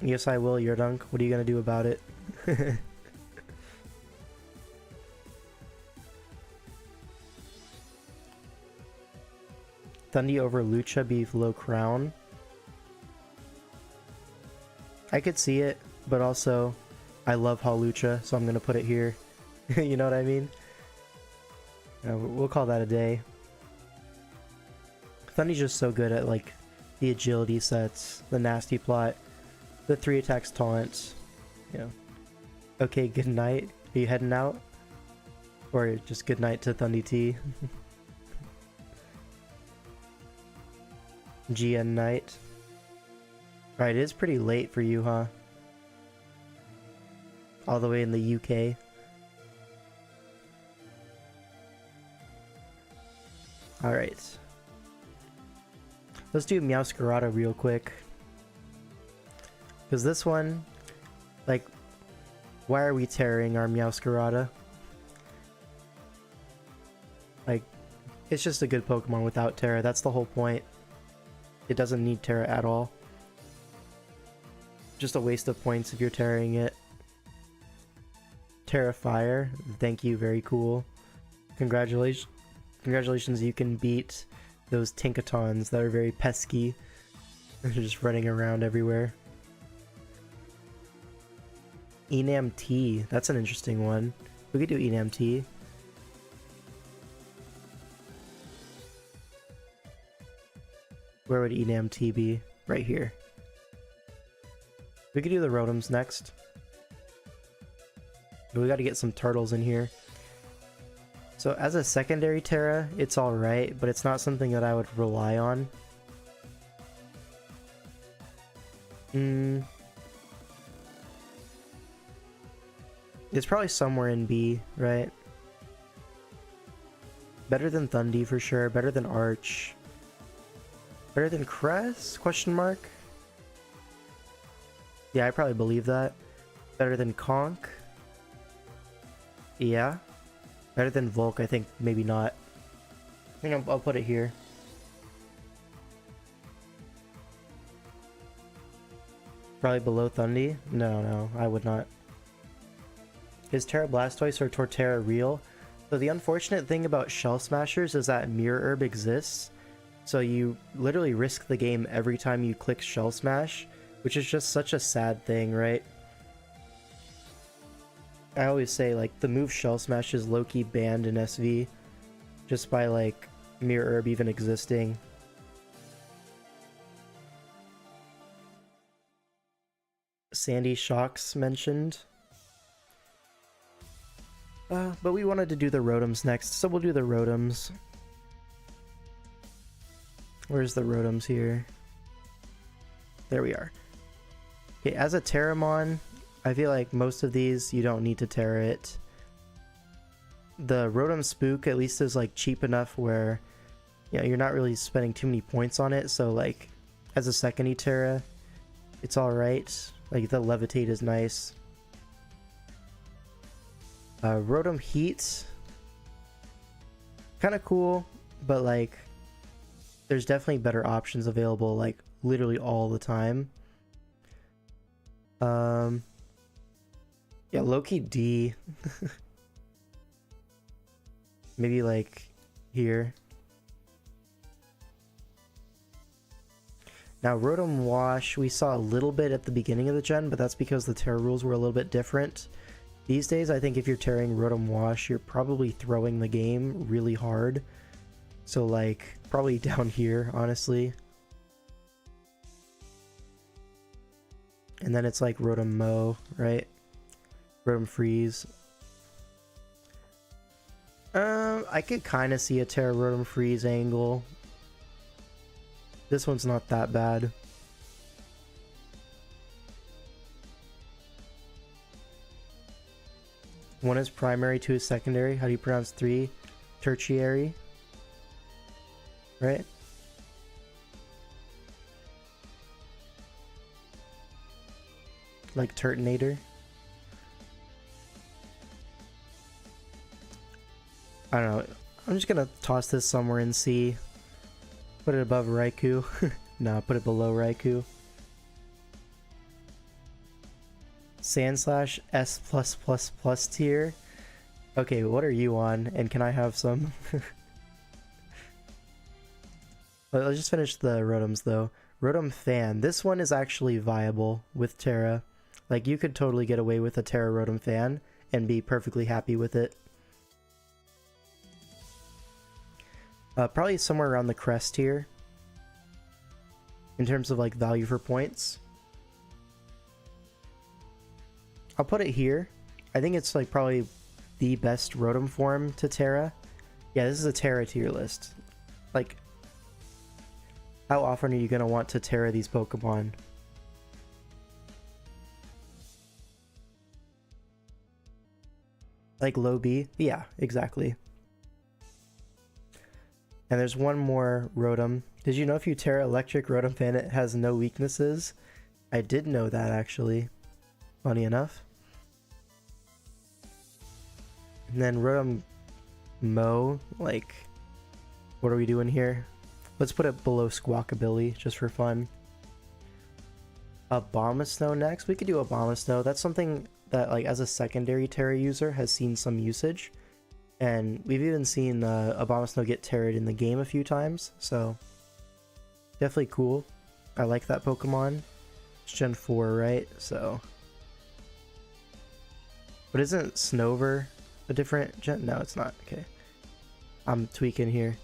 Yes, I will, Yurdunk. What are you gonna do about it? Thundy over Lucha be low Crown. I could see it, but also I love Hawlucha, so I'm gonna put it here. You know what I mean? We'll call that a day. Thundy's just so good at like the agility sets, the nasty plot, the 3 attacks taunt. Yeah. Okay, good night. Are you heading out? Or just good night to Thundy T? GN night. Right, it is pretty late for you, huh? All the way in the UK. Alright. Let's do Meowscarada real quick. Because this one, like, why are we tearing our Meowscarada? Like, it's just a good Pokemon without Tera. That's the whole point. It doesn't need Tera at all. Just a waste of points if you're tearing it. Tera Fire, thank you, very cool. Congratulations, you can beat those Tinkatons that are very pesky. They're just running around everywhere. Enam T, that's an interesting one. We could do Enam T. Where would Enam T be? Right here. We could do the Rotoms next. But we gotta get some turtles in here. So as a secondary Tera, it's alright, but it's not something that I would rely on. It's probably somewhere in B, right? Better than Thundy for sure, better than Arch. Better than Cress? Question mark? Yeah, I probably believe that. Better than Conk? Yeah. Better than Volk, I think maybe not. I think I'll put it here. Probably below Thundy? No, I would not. Is Tera Blastoise or Torterra real? So the unfortunate thing about Shell Smashers is that Mirror Herb exists. So you literally risk the game every time you click Shell Smash, which is just such a sad thing, right? I always say, like, the move Shell Smash is low-key banned in SV just by, like, Mirror Herb even existing. Sandy Shocks mentioned. But we wanted to do the Rotoms next, so we'll do the Rotoms. Where's the Rotoms here? There we are. Okay, as a Terramon, I feel like most of these you don't need to Tera it. The Rotom Spook at least is like cheap enough where, you know, you're not really spending too many points on it, so like as a second Tera, it's alright. Like the Levitate is nice. Rotom Heat, kind of cool, but like there's definitely better options available like literally all the time. Yeah, low-key D. Maybe like here. Now Rotom Wash, we saw a little bit at the beginning of the gen, but that's because the Tera rules were a little bit different. These days, I think if you're tearing Rotom Wash, you're probably throwing the game really hard. So like, probably down here, honestly. And then it's like Rotom Mow, right? Rotom Freeze. I could kind of see a Tera Rotom Freeze angle. This one's not that bad. One is primary, two is secondary. How do you pronounce three? Tertiary. Right? Like Turtonator. I don't know. I'm just gonna toss this somewhere in C. Put it above Raikou. No, put it below Raikou. Sandslash S+++ tier. Okay, what are you on? And can I have some? Let's just finish the Rotoms though. Rotom Fan. This one is actually viable with Tera. Like, you could totally get away with a Tera Rotom Fan and be perfectly happy with it. Probably somewhere around the crest here. In terms of like value for points. I'll put it here. I think it's like probably the best Rotom form to Tera. Yeah, this is a Tera tier list. Like, how often are you gonna want to Tera these Pokemon? Like low B? Yeah, exactly. And there's one more Rotom. Did you know if you Tera Electric Rotom Fan, it has no weaknesses? I did know that, actually. Funny enough. And then Rotom Mo, like, what are we doing here? Let's put it below Squawkabilly, just for fun. Abomasnow next. We could do Abomasnow. That's something that, like, as a secondary Tera user, has seen some usage. And we've even seen Abomasnow get Terra'd in the game a few times, so definitely cool. I like that Pokemon. It's Gen 4, right? So... But isn't Snover a different gen? No, it's not. Okay. I'm tweaking here.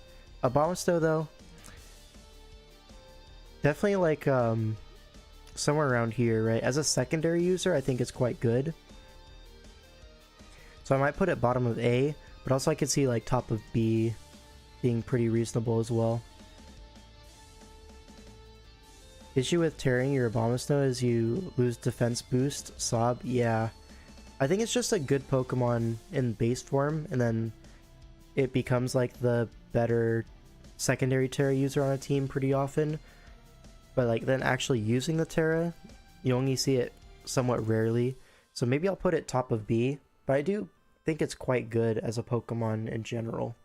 Abomasnow, though, definitely like somewhere around here, right? As a secondary user, I think it's quite good. So I might put it bottom of A, but also I could see like top of B being pretty reasonable as well. Issue with tearing your Abomasnow is you lose defense boost. Sob, yeah. I think it's just a good Pokemon in base form, and then it becomes like the better secondary Tera user on a team pretty often. But like then actually using the Tera, you only see it somewhat rarely. So maybe I'll put it top of B, but I do think it's quite good as a Pokemon in general.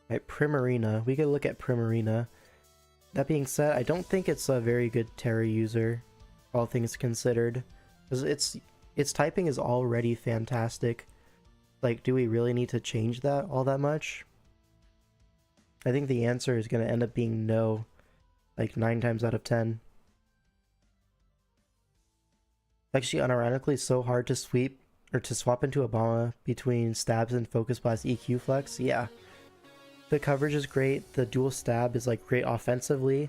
Right, Primarina. We could look at Primarina. That being said, I don't think it's a very good Tera user, all things considered. Because its typing is already fantastic. Like, do we really need to change that all that much? I think the answer is going to end up being no. Like 9 times out of 10. Actually, unironically, so hard to sweep or to swap into Obama between stabs and Focus Blast EQ Flex. Yeah. The coverage is great. The dual stab is like great offensively.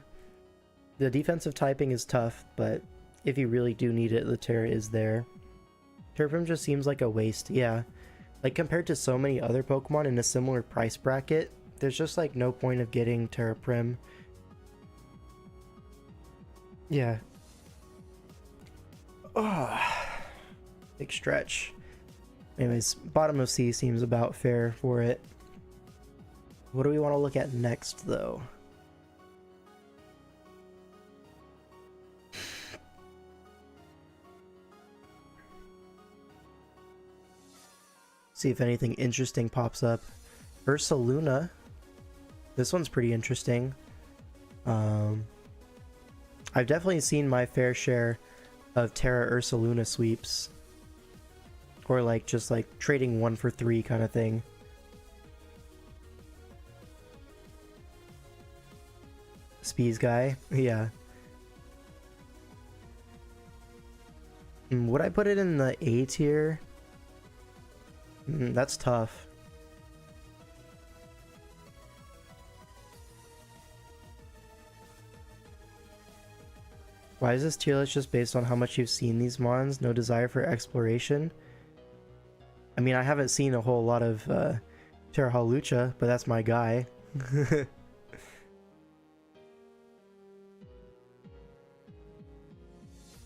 The defensive typing is tough, but if you really do need it, the Tera is there. Terprim just seems like a waste. Yeah. Like compared to so many other Pokemon in a similar price bracket, there's just like no point of getting Terprim. Yeah. Oh, big stretch. Anyways, bottom of C seems about fair for it. What do we want to look at next, though? See if anything interesting pops up. Ursaluna. This one's pretty interesting. I've definitely seen my fair share of Tera Ursaluna sweeps. Or like just like trading 1 for 3 kind of thing. Spees guy, yeah. Would I put it in the A tier? That's tough. Why is this tier list just based on how much you've seen these mons? No desire for exploration? I mean, I haven't seen a whole lot of Tera Halucha, but that's my guy.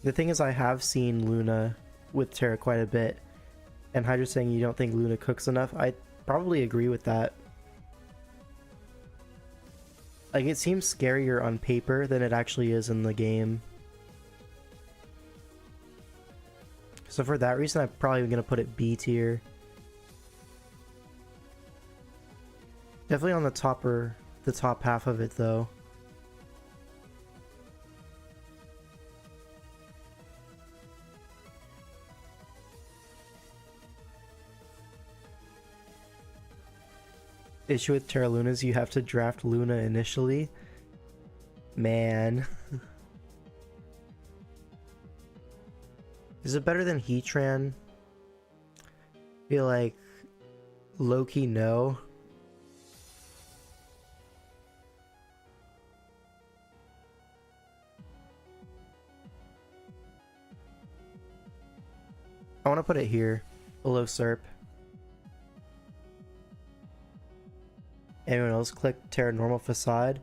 The thing is, I have seen Luna with Tera quite a bit, and Hydra's saying you don't think Luna cooks enough. I probably agree with that. Like, it seems scarier on paper than it actually is in the game. So for that reason, I'm probably going to put it B tier. Definitely on the top half of it, though. Issue with Terra Lunas, you have to draft Luna initially. Man. Is it better than Heatran? I feel like low-key no. I want to put it here, below Serp. Anyone else click Tera normal facade?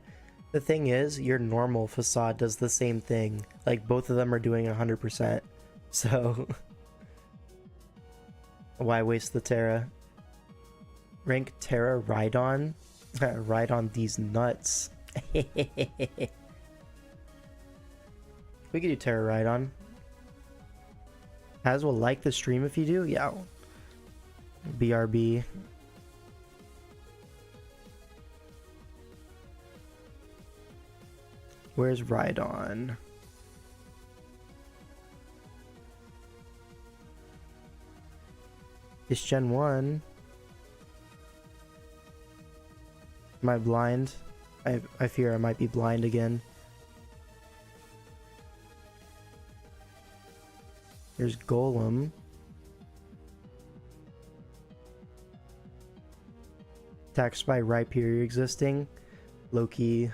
The thing is, your normal facade does the same thing. Like, both of them are doing 100%. So, why waste the Tera? Rank Tera Rhydon? Ride on these nuts. We could do Tera Rhydon. As will like the stream if you do? Yeah. BRB. Where's Rhydon? It's Gen 1. Am I blind? I fear I might be blind again. There's Golem. Attacks by Rhyperior existing. Loki.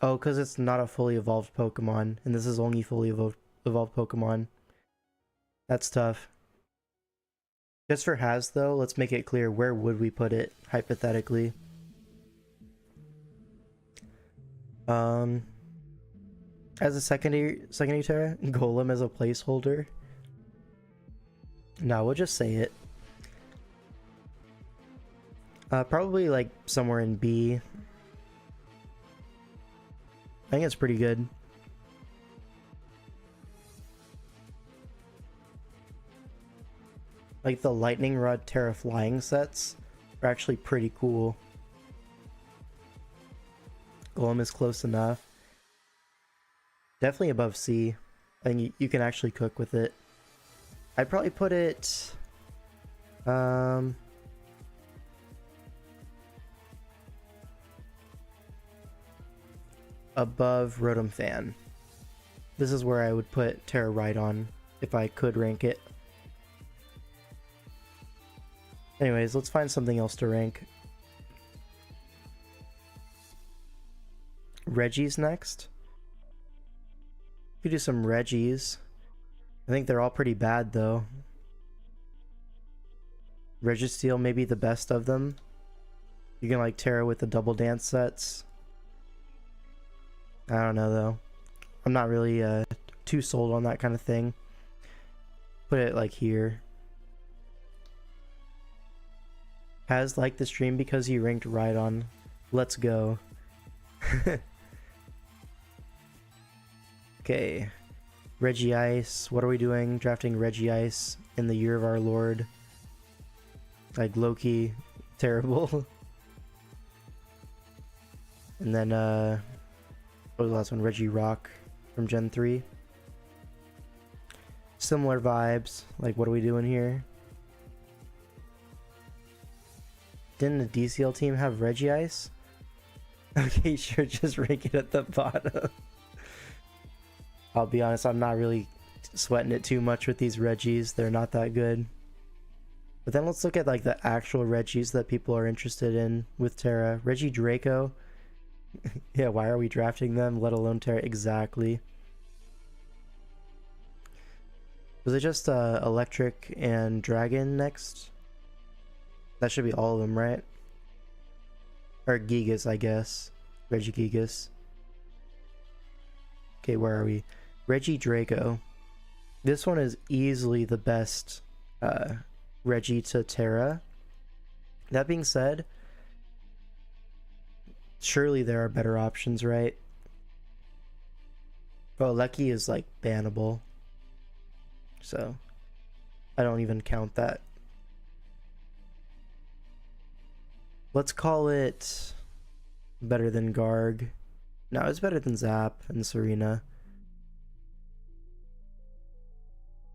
Oh, because it's not a fully evolved Pokemon, and this is only fully evolved Pokemon. That's tough. Just for Has, though, let's make it clear, where would we put it, hypothetically? As a secondary Tera, Golem as a placeholder. No, we'll just say it. Probably like somewhere in B. I think it's pretty good. Like the Lightning Rod Tera flying sets are actually pretty cool. Golem is close enough. Definitely above C. I think you can actually cook with it. I'd probably put it above Rotom Fan. This is where I would put Tera Rhydon if I could rank it. Anyways, let's find something else to rank. Reggie's next. We could do some Reggies. I think they're all pretty bad though. Registeel may be the best of them. You can like Tera with the double dance sets. I don't know though. I'm not really too sold on that kind of thing. Put it like here. Has liked the stream because you ranked Rhydon. Let's go. Okay. Regice. What are we doing? Drafting Regice in the year of our Lord. Like Loki. Terrible. And then what was the last one? Regirock from Gen 3. Similar vibes. Like, what are we doing here? Didn't the DCL team have Regice? Okay, sure, just rank it at the bottom. I'll be honest, I'm not really sweating it too much with these Reggies. They're not that good. But then let's look at like the actual Reggies that people are interested in with Tera. Regidraco. Yeah, why are we drafting them, let alone Tera? Exactly. Was it just Electric and Dragon next? That should be all of them, right? Or Gigas, I guess. Regigigas. Okay, where are we? Regidraco. This one is easily the best Regi to Tera. That being said, surely there are better options, right? Well, Lucky is like bannable. So, I don't even count that. Let's call it better than Garg. No, it's better than Zap and Serena.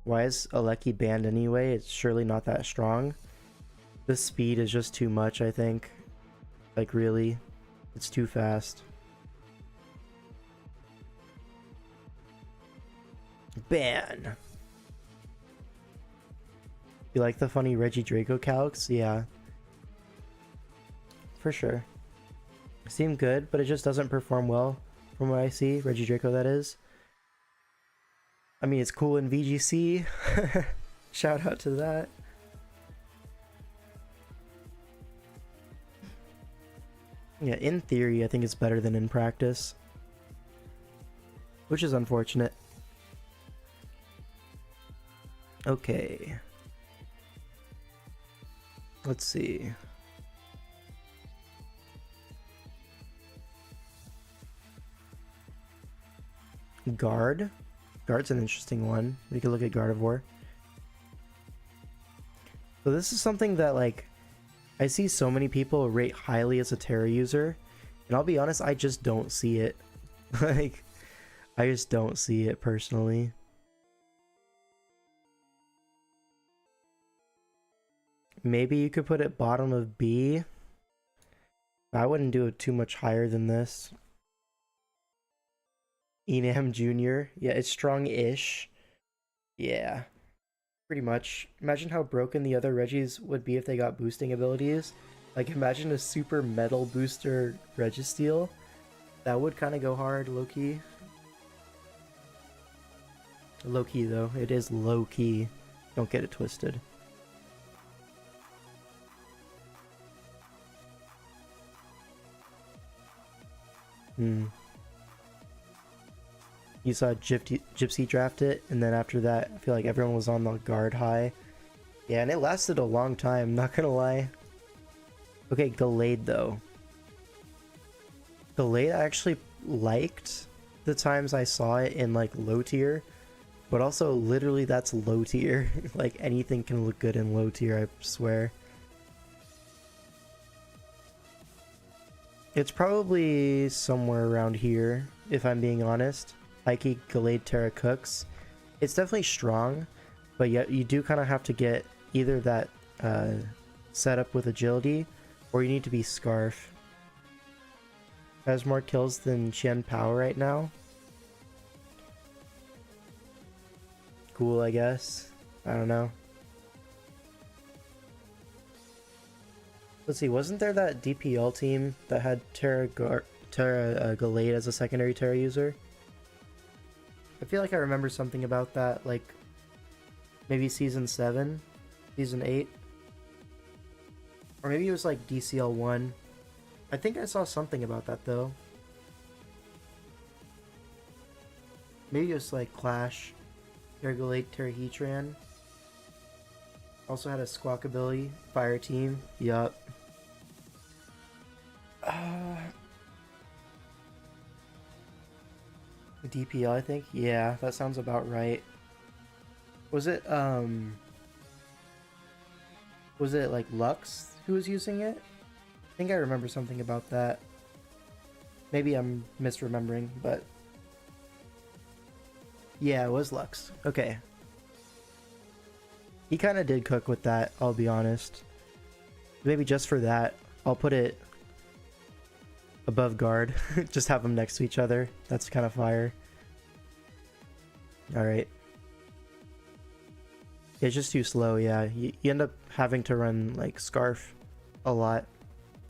Why is Aleki banned anyway? It's surely not that strong. The speed is just too much, I think. Like, really? It's too fast. Ban! You like the funny Regidraco calcs? Yeah. For sure. seem good, but it just doesn't perform well from what I see. Regidraco, that is. I mean, it's cool in VGC. Shout out to that. Yeah, in theory, I think it's better than in practice. Which is unfortunate. Okay. Let's see. Guard. Guard's an interesting one. We could look at Gardevoir. So this is something that, like, I see so many people rate highly as a Tera user, and I'll be honest, I just don't see it. Like, I just don't see it personally. Maybe you could put it bottom of B. I wouldn't do it too much higher than this. Enam Jr. Yeah, it's strong-ish. Yeah, pretty much. Imagine how broken the other Regis would be if they got boosting abilities. Like, imagine a super metal booster Registeel. That would kind of go hard, low-key. Low-key, though. It is low-key. Don't get it twisted. You saw Gypsy draft it, and then after that, I feel like everyone was on the guard high. Yeah, and it lasted a long time, not gonna lie. Okay, Gallade though. Gallade I actually liked the times I saw it in like low tier, but also literally that's low tier. Like anything can look good in low tier, I swear. It's probably somewhere around here, if I'm being honest. Ike, Gallade, Tera, Cooks. It's definitely strong, but yet you do kind of have to get either that setup with agility, or you need to be Scarf. Has more kills than Qian Pao right now. Cool, I guess. I don't know. Let's see, wasn't there that DPL team that had Tera Gallade as a secondary Tera user? I feel like I remember something about that, like maybe season 7, season 8, or maybe it was like DCL 1. I think I saw something about that though. Maybe it was like Clash, Tera Gallade, Tera Heatran. Also had a Squawk ability, Fire Team, yup. DPL, I think? Yeah, that sounds about right. Was it like Lux who was using it? I think I remember something about that. Maybe I'm misremembering, but yeah, it was Lux. Okay. He kind of did cook with that, I'll be honest. Maybe just for that, I'll put it above guard. Just have them next to each other. That's kind of fire. Alright. It's just too slow, yeah. You end up having to run, like, Scarf a lot.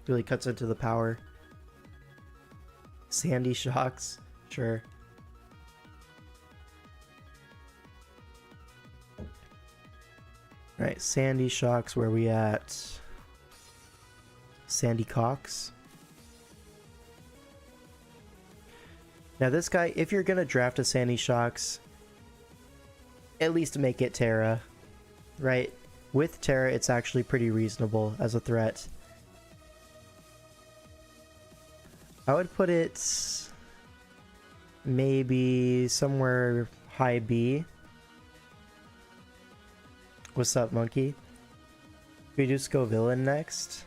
Really cuts into the power. Sandy Shocks? Sure. Alright, Sandy Shocks, where we at? Sandy Cox. Now this guy, if you're gonna draft a Sandy Shocks, at least make it Tera, right? With Tera, it's actually pretty reasonable as a threat. I would put it maybe somewhere high B. What's up, monkey? Can we do Scovillain next?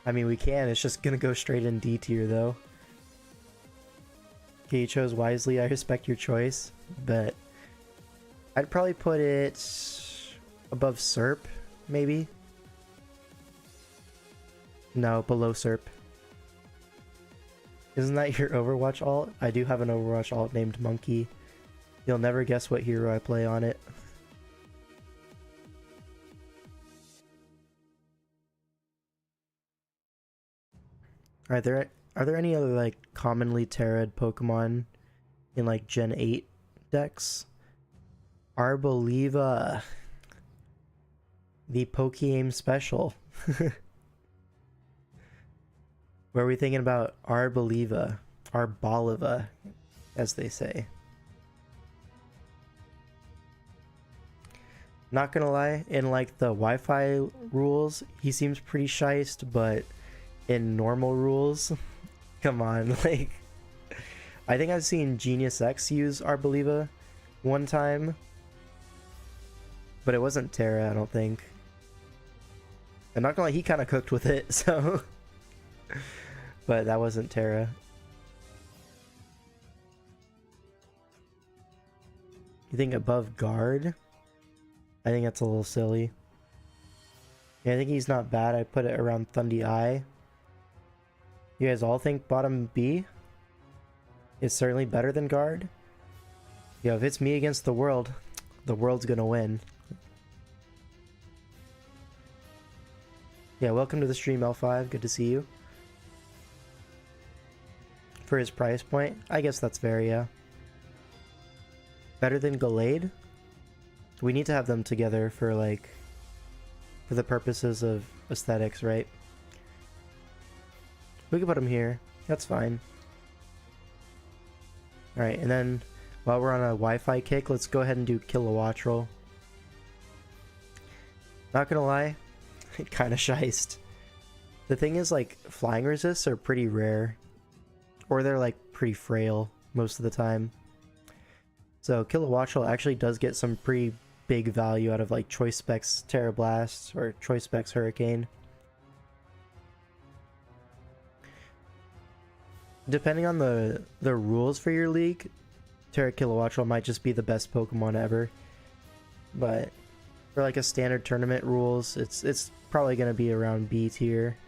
I mean, we can. It's just gonna go straight in D tier, though. Okay, you chose wisely. I respect your choice, but I'd probably put it above Serp, maybe? No, below Serp. Isn't that your Overwatch alt? I do have an Overwatch alt named Monkey. You'll never guess what hero I play on it. Are there any other like commonly Tera'd Pokemon in like Gen 8 decks? Arboliva, the Pokeaim special. What are we thinking about Arboliva? Arboliva, as they say. Not gonna lie, in like the Wi-Fi rules, he seems pretty shiced, but in normal rules, come on, like, I think I've seen Genius X use Arboliva one time, but it wasn't Tera, I don't think. I'm not gonna lie, he kind of cooked with it, so, but that wasn't Tera. You think above guard? I think that's a little silly. Yeah, I think he's not bad. I put it around Thundy Eye. You guys all think bottom B is certainly better than guard? Yo, if it's me against the world's gonna win. Yeah, welcome to the stream, L5. Good to see you. For his price point, I guess that's fair, yeah. Better than Gallade? We need to have them together for like, for the purposes of aesthetics, right? We can put them here. That's fine. Alright, and then while we're on a Wi-Fi kick, let's go ahead and do Kilowattrel. Not gonna lie, it kinda shiced. The thing is, like, flying resists are pretty rare. Or they're like pretty frail most of the time. So Kilowattrel actually does get some pretty big value out of like Choice Specs Tera Blast or Choice Specs Hurricane. Depending on the rules for your league, Tera Kilowattrel might just be the best Pokemon ever. But for like a standard tournament rules, it's probably gonna be around B tier.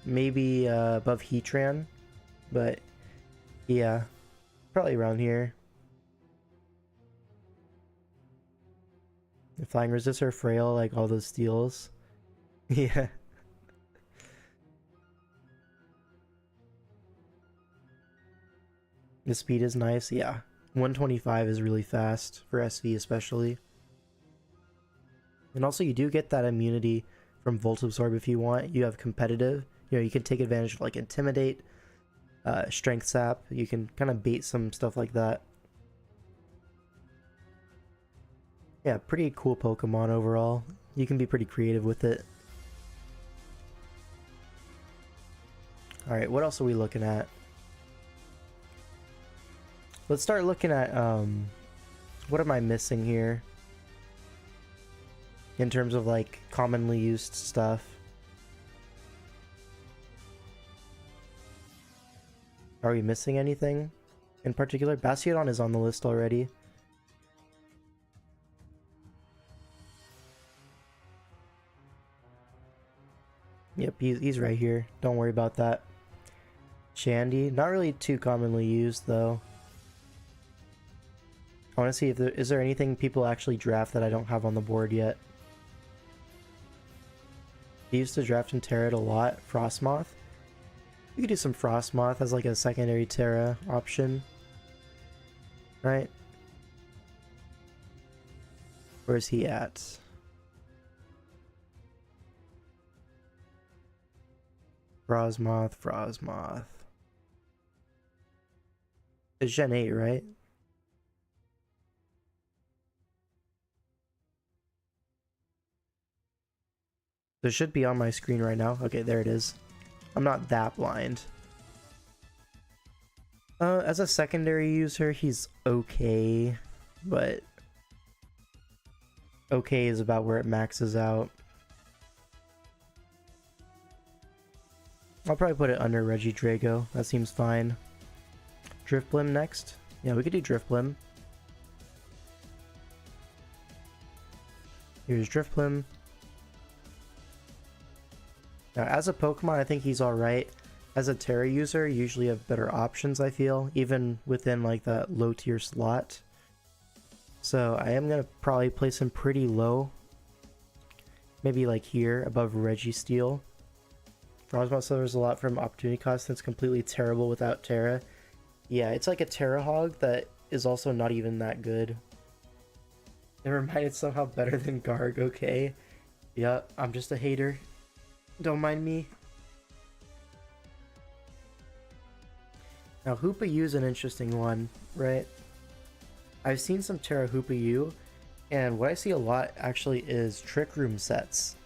Maybe above Heatran, but yeah, probably around here. The flying resists are frail, like all those steals. Yeah. The speed is nice, yeah. 125 is really fast for SV especially. And also you do get that immunity from Volt Absorb if you want. You have competitive. You know, you can take advantage of like Intimidate, Strength Sap. You can kind of bait some stuff like that. Yeah, pretty cool Pokemon overall. You can be pretty creative with it. Alright, what else are we looking at? Let's start looking at, what am I missing here? In terms of, like, commonly used stuff. Are we missing anything in particular? Bastiodon is on the list already. Yep, he's right here. Don't worry about that. Shandy, not really too commonly used though. I want to see if is there anything people actually draft that I don't have on the board yet. I used to draft in Tera a lot. Frostmoth. We could do some Frostmoth as like a secondary Tera option. Right? Where's he at? Frostmoth. It's Gen 8, right? It should be on my screen right now. Okay, there it is. I'm not that blind. As a secondary user, he's okay, but okay is about where it maxes out. I'll probably put it under Regidrago. That seems fine. Drifblim next. Yeah, we could do Drifblim. Here's Drifblim. Now, as a Pokemon, I think he's alright. As a Tera user, you usually have better options, I feel, even within like that low tier slot. So I am going to probably place him pretty low Maybe like here above Registeel. Frostmoth suffers a lot from opportunity cost and it's completely terrible without Tera. Yeah, it's like a Tera hog that is also not even that good. Never mind, it's somehow better than Garg, okay? Yeah, I'm just a hater. Don't mind me. Now, Hoopa-U is an interesting one, right? I've seen some Tera Hoopa-U, and what I see a lot actually is Trick Room sets.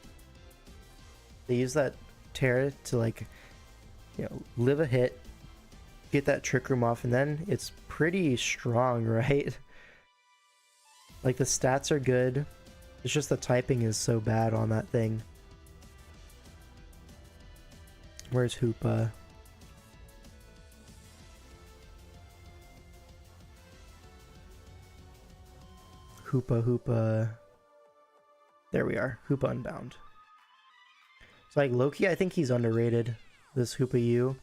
They use that Tera to, like, you know, live a hit, get that Trick Room off, and then it's pretty strong, right? Like, the stats are good. It's just the typing is so bad on that thing. Where's Hoopa? Hoopa. There we are. Hoopa Unbound. So, like, Loki, I think he's underrated. This Hoopa-U.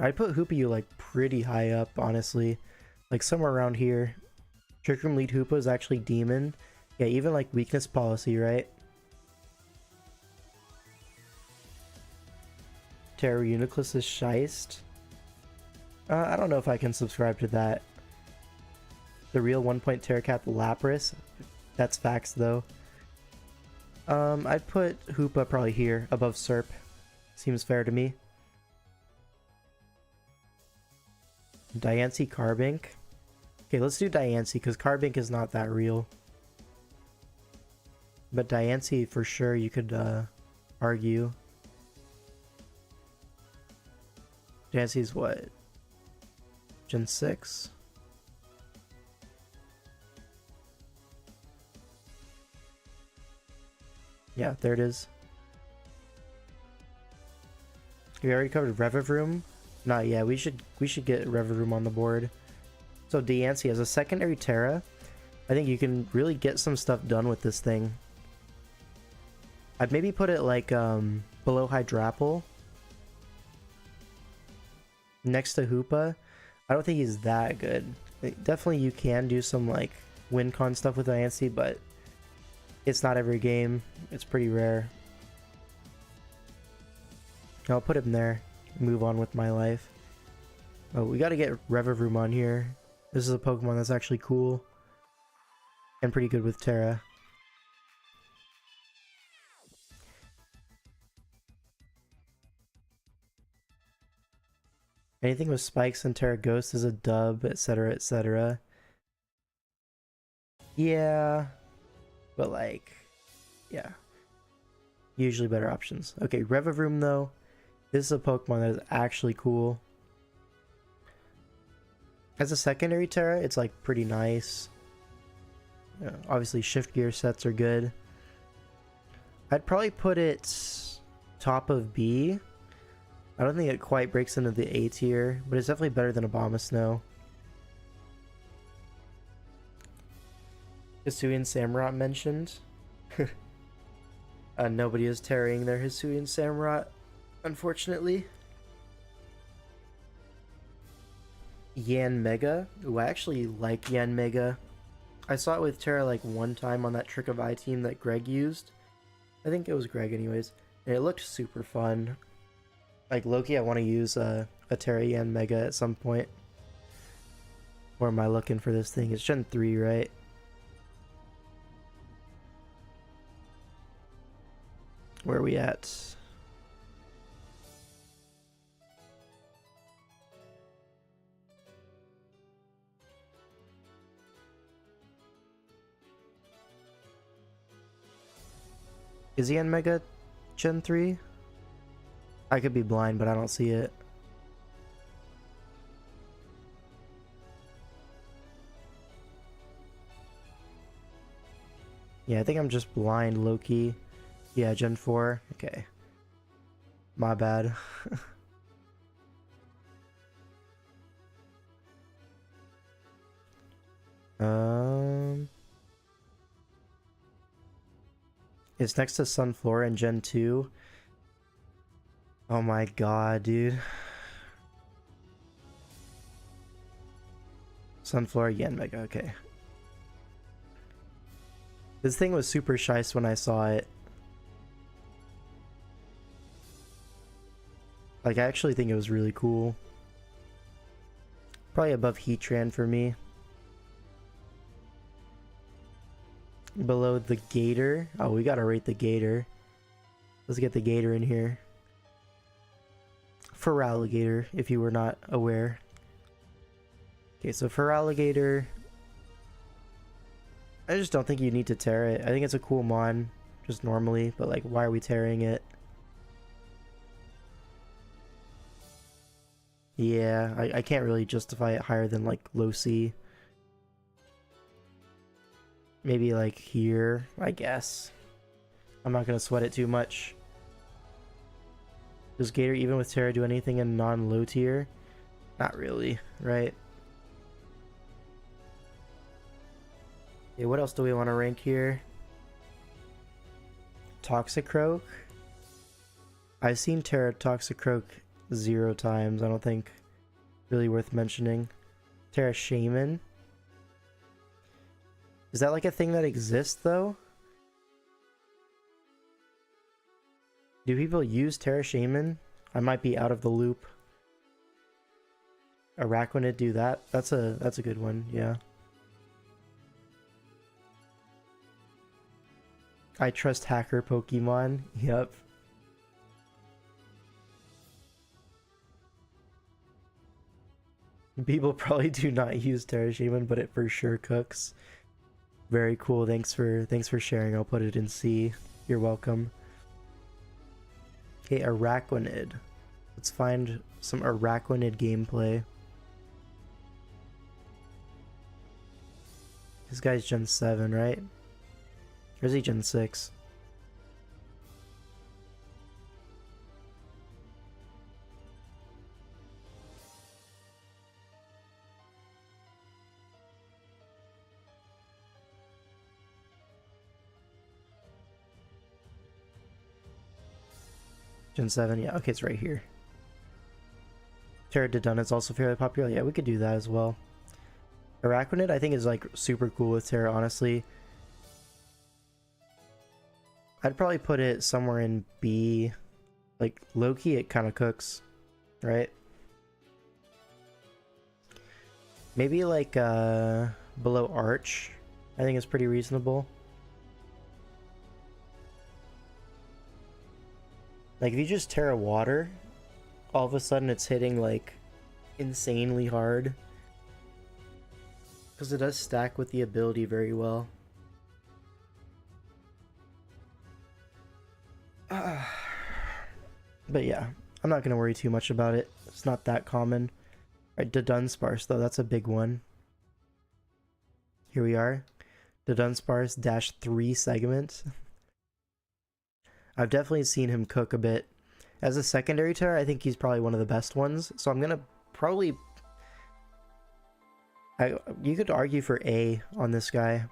I'd put Hoopa-U, like, pretty high up, honestly. Like, somewhere around here. Trick Room Lead Hoopa is actually Demon. Yeah, even, like, Weakness Policy, right? Terra Uniclus is Scheist. I don't know if I can subscribe to that. The real 1-point Terracat Lapras. That's facts, though. I'd put Hoopa probably here, above Serp. Seems fair to me. Diancie Carbink. Okay, let's do Diancie, because Carbink is not that real. But Diancie, for sure, you could argue. Diancie's what? Gen 6? Yeah, there it is. We already covered Revavroom. Not yet. We should get Revavroom on the board. So Diancie as a secondary Tera, I think you can really get some stuff done with this thing. I'd maybe put it like below Hydrapple. Next to Hoopa. I don't think he's that good. Definitely you can do some like win con stuff with Diancie, but it's not every game. It's pretty rare. I'll put him there. Move on with my life. Oh, we gotta get Revavroom on here. This is a Pokemon that's actually cool. And pretty good with Tera. Anything with spikes and Tera Ghost is a dub, etc, etc. Yeah. But like, yeah. Usually better options. Okay, Revavroom though. This is a Pokemon that is actually cool. As a secondary Tera, it's like pretty nice. Yeah, obviously shift gear sets are good. I'd probably put it top of B. I don't think it quite breaks into the A tier, but it's definitely better than Abomasnow. Hisuian Samurott mentioned. Nobody is tarrying their Hisuian Samurott, unfortunately. Yanmega. Ooh, I actually like Yanmega. I saw it with Tera like one time on that Trick of Eye team that Greg used. I think it was Greg anyways. And it looked super fun. Like Loki, I want to use a Tera Yanmega at some point. Where am I looking for this thing? It's Gen 3, right? Where are we at? Is Yanmega Gen 3? I could be blind, but I don't see it. Yeah, I think I'm just blind, low-key. Yeah, Gen 4. Okay. My bad. It's next to Sunflora in Gen 2. Oh my god, dude. Sunflora Yanmega, okay. This thing was super shice when I saw it. Like, I actually think it was really cool. Probably above Heatran for me. Below the Gator. Oh, we gotta rate the Gator. Let's get the Gator in here. Feraligatr, if you were not aware. Okay, so Feraligatr, I just don't think you need to tear it. I think it's a cool mon, just normally, but like, why are we tearing it? Yeah, I can't really justify it higher than like low C. Maybe like here, I guess. I'm not gonna sweat it too much. Does Gator, even with Tera, do anything in non-low tier? Not really, right? Okay, what else do we want to rank here? Toxicroak. I've seen Tera Toxicroak 0 times. I don't think really worth mentioning. Tera Shaman. Is that like a thing that exists though? Do people use Tera Shaman? I might be out of the loop. Araquanid do that? That's a good one, yeah. I trust hacker Pokemon. Yep. People probably do not use Tera Shaman, but it for sure cooks. Very cool. Thanks for sharing. I'll put it in C. You're welcome. Okay, Araquanid. Let's find some Araquanid gameplay. This guy's Gen 7, right? Or is he Gen 6? Gen 7, yeah, okay, it's right here. Pterodon is also fairly popular. Yeah, we could do that as well. Araquanid, I think, is like super cool with Tera, honestly. I'd probably put it somewhere in B. Like, low-key, it kind of cooks, right? Maybe like below Arch, I think is pretty reasonable. Like, if you just Tera Water, all of a sudden it's hitting like insanely hard. Because it does stack with the ability very well. But yeah, I'm not going to worry too much about it. It's not that common. Alright, Dunsparce though, that's a big one. Here we are. Dunsparce -3 segment. I've definitely seen him cook a bit. As a secondary Tera, I think he's probably one of the best ones. So I'm going to probably... you could argue for A on this guy.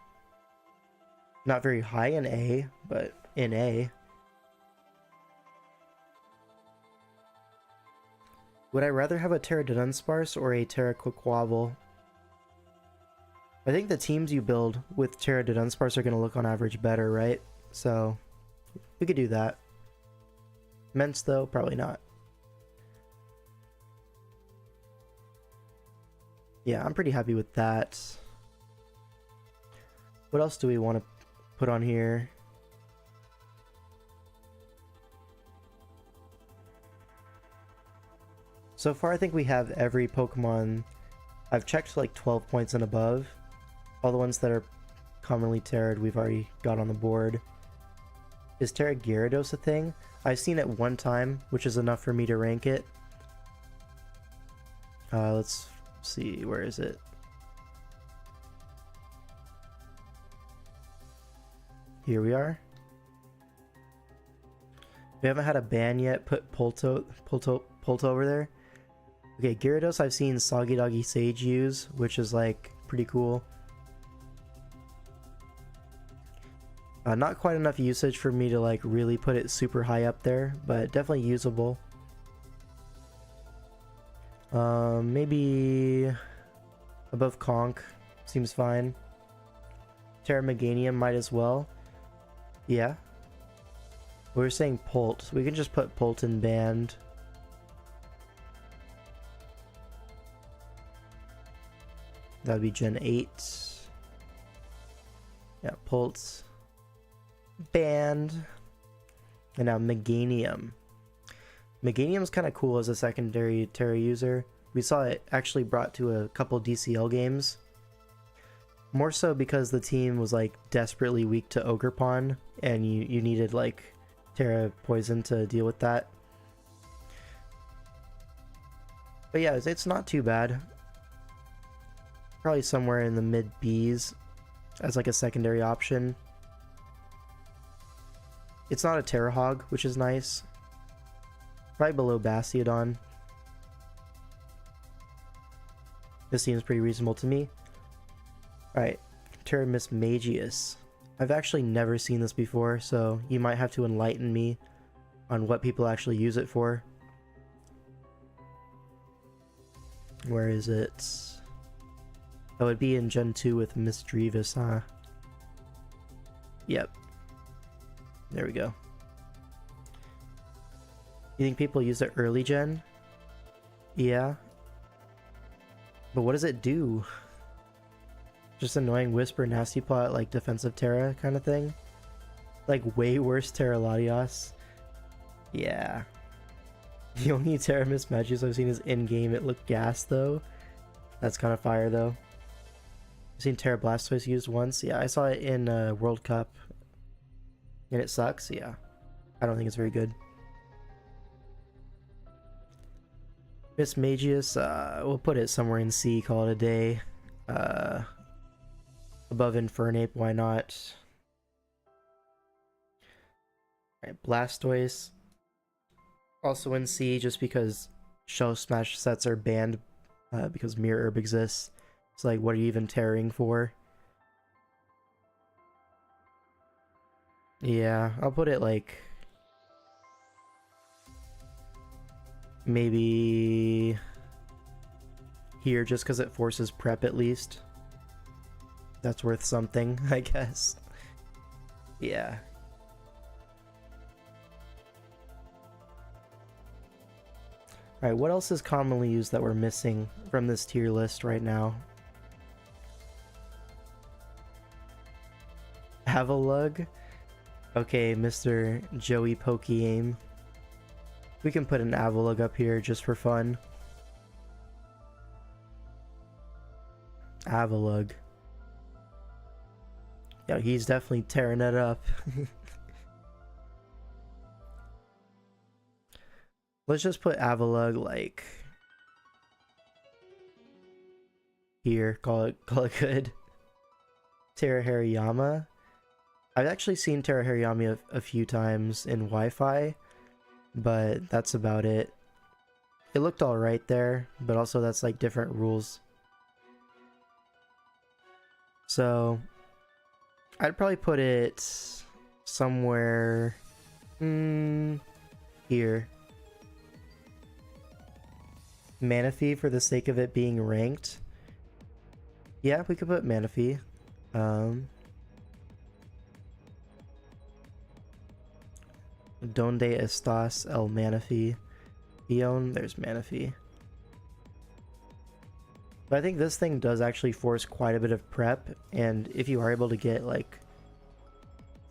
Not very high in A, but in A. Would I rather have a Tera Dunsparce or a Tera Quaquaval? I think the teams you build with Tera Dunsparce are going to look on average better, right? So we could do that. Mence though, probably not. Yeah, I'm pretty happy with that. What else do we want to put on here? So far, I think we have every Pokemon. I've checked like 12 points and above. All the ones that are commonly Tera'd, we've already got on the board. Is Tera Gyarados a thing? I've seen it one time, which is enough for me to rank it. Let's see, where is it? Here we are. We haven't had a ban yet. Put Polto over there. Okay, Gyarados I've seen Soggy Doggy Sage use, which is like pretty cool. Not quite enough usage for me to like really put it super high up there, but definitely usable. Maybe above Conk seems fine. Terra might as well. Yeah. We were saying Polt. We can just put Polt in band. That would be Gen 8. Yeah, Polt. Band. And now Meganium. Meganium's kind of cool as a secondary Tera user. We saw it actually brought to a couple DCL games. More so because the team was like desperately weak to Ogerpon, and you needed like Tera poison to deal with that. But yeah, it's not too bad. Probably somewhere in the mid Bs as like a secondary option. It's not a Tera Hog, which is nice. Probably below Bastiodon. This seems pretty reasonable to me. Alright, Miscellaneous. I've actually never seen this before, so you might have to enlighten me on what people actually use it for. Where is it? Oh, it'd be in Gen 2 with Misdreavus, huh? Yep. There we go. You think people use it early gen? Yeah. But what does it do? Just annoying whisper nasty plot like defensive Tera kind of thing? Like way worse Tera Latios? Yeah. The only Tera Miscellaneous I've seen is in-game. It looked gas though. That's kind of fire though. I've seen Tera Blastoise used once. Yeah, I saw it in World Cup. And it sucks? Yeah. I don't think it's very good. Miscellaneous, we'll put it somewhere in C, call it a day. Above Infernape, why not? Alright, Blastoise. Also in C, just because Shell Smash sets are banned because Mirror Herb exists. It's like, what are you even tearing for? Yeah, I'll put it like... maybe... here, just because it forces prep at least. That's worth something, I guess. Yeah. Alright, what else is commonly used that we're missing from this tier list right now? Avalug? Okay, Mr. Joey Pokey-aim. We can put an Avalug up here just for fun. Avalug. Yeah, he's definitely tearing it up. Let's just put Avalug like here. Call it good. Tera Hariyama. I've actually seen Tera Hariyama a few times in Wi-Fi, but that's about it. It looked alright there, but also that's like different rules. So I'd probably put it somewhere here. Manaphy for the sake of it being ranked. Yeah, we could put Manaphy. Donde estás el Manaphy? Ion, there's Manaphy. But I think this thing does actually force quite a bit of prep, and if you are able to get like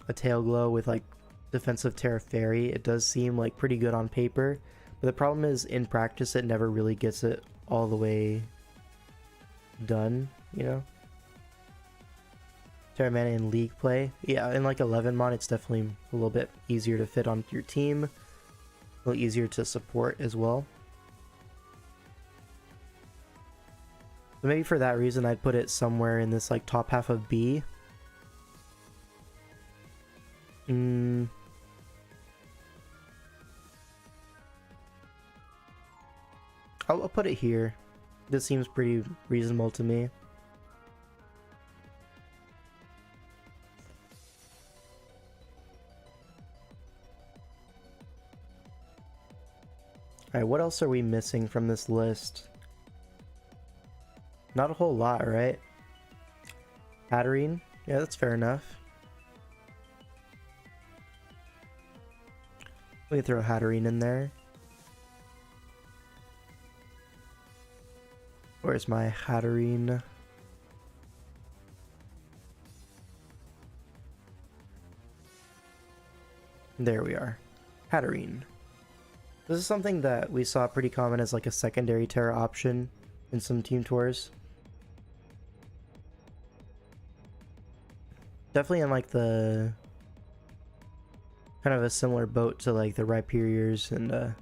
a Tail Glow with like defensive Tera Fairy, it does seem like pretty good on paper. But the problem is in practice it never really gets it all the way done, you know? Terramana in League play. Yeah, in like 11 mon it's definitely a little bit easier to fit onto your team. A little easier to support as well. So maybe for that reason I'd put it somewhere in this like top half of B. I'll put it here. This seems pretty reasonable to me. Alright, what else are we missing from this list? Not a whole lot, right? Hatterene? Yeah, that's fair enough. We can throw Hatterene in there. Where's my Hatterene? There we are. Hatterene. This is something that we saw pretty common as like a secondary Tera option in some team tours. Definitely in like the kind of a similar boat to like the rhyperiors and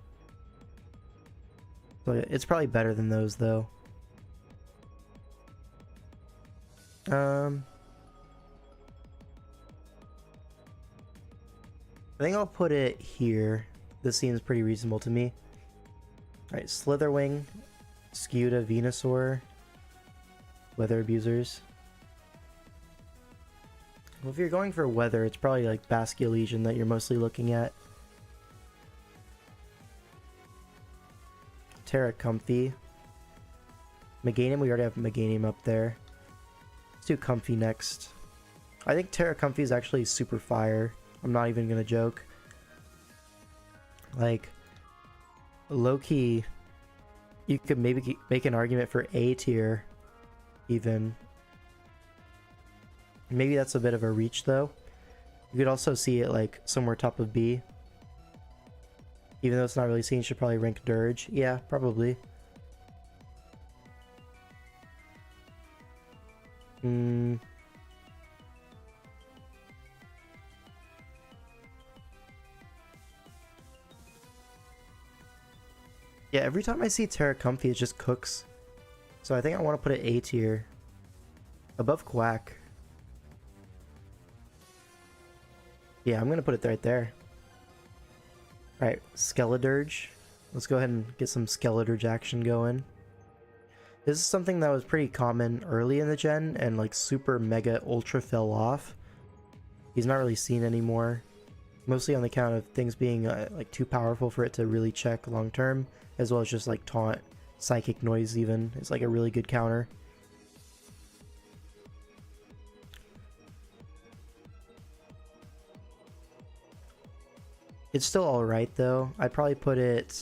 but it's probably better than those though. I think I'll put it here. This seems pretty reasonable to me. Alright, Slitherwing, Scuda, Venusaur, Weather Abusers. Well, if you're going for weather, it's probably like Basculegion that you're mostly looking at. Tera Comfy. Meganium, we already have Meganium up there. Let's do Comfy next. I think Tera Comfy is actually super fire. I'm not even gonna joke. Like, low-key, you could maybe make an argument for A tier, even. Maybe that's a bit of a reach, though. You could also see it, like, somewhere top of B. Even though it's not really seen, you should probably rank Dirge. Yeah, probably. Yeah, every time I see Tera Comfy, it just cooks. So I think I want to put it A tier. Above Quack. Yeah, I'm going to put it right there. Alright, Skeledirge. Let's go ahead and get some Skeledirge action going. This is something that was pretty common early in the gen and like super mega ultra fell off. He's not really seen anymore. Mostly on the account of things being like too powerful for it to really check long term, as well as just like taunt, psychic noise even. It's like a really good counter. It's still alright though. I'd probably put it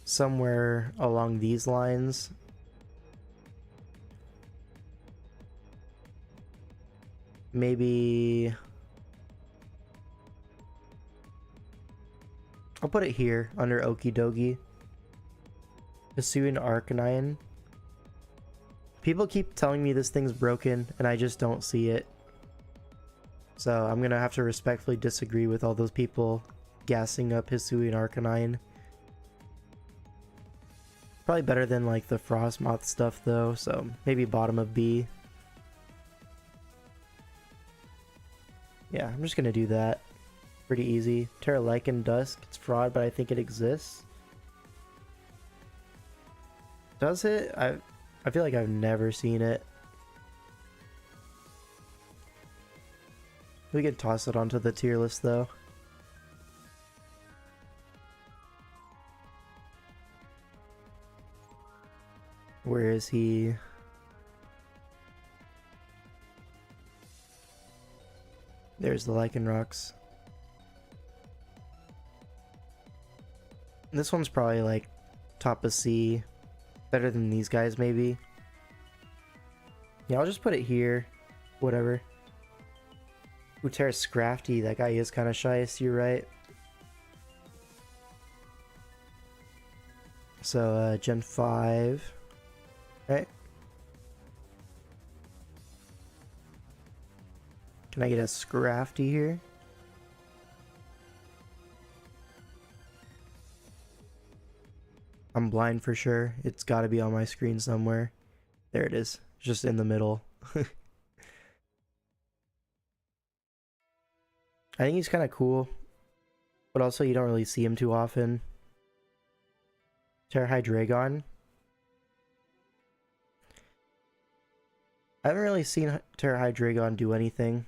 somewhere along these lines. Maybe I'll put it here under Okidogi. Hisuian Arcanine. People keep telling me this thing's broken and I just don't see it. So I'm gonna have to respectfully disagree with all those people gassing up Hisuian Arcanine. Probably better than like the Frostmoth stuff though, so maybe bottom of B. Yeah, I'm just gonna do that. Pretty easy. Tera Lycan Dusk, it's fraud, but I think it exists. Does it? I feel like I've never seen it. We could toss it onto the tier list though. Where is he? There's the Lycanrocs. This one's probably like top of C. Better than these guys maybe. Yeah, I'll just put it here. Whatever. Ooh, Tera Scrafty. That guy is kind of shy, you're right. So, Gen 5. Right. Can I get a Scrafty here? I'm blind for sure. It's got to be on my screen somewhere. There it is. Just in the middle. I think he's kind of cool. But also you don't really see him too often. Tera Hydreigon. I haven't really seen Tera Hydreigon do anything.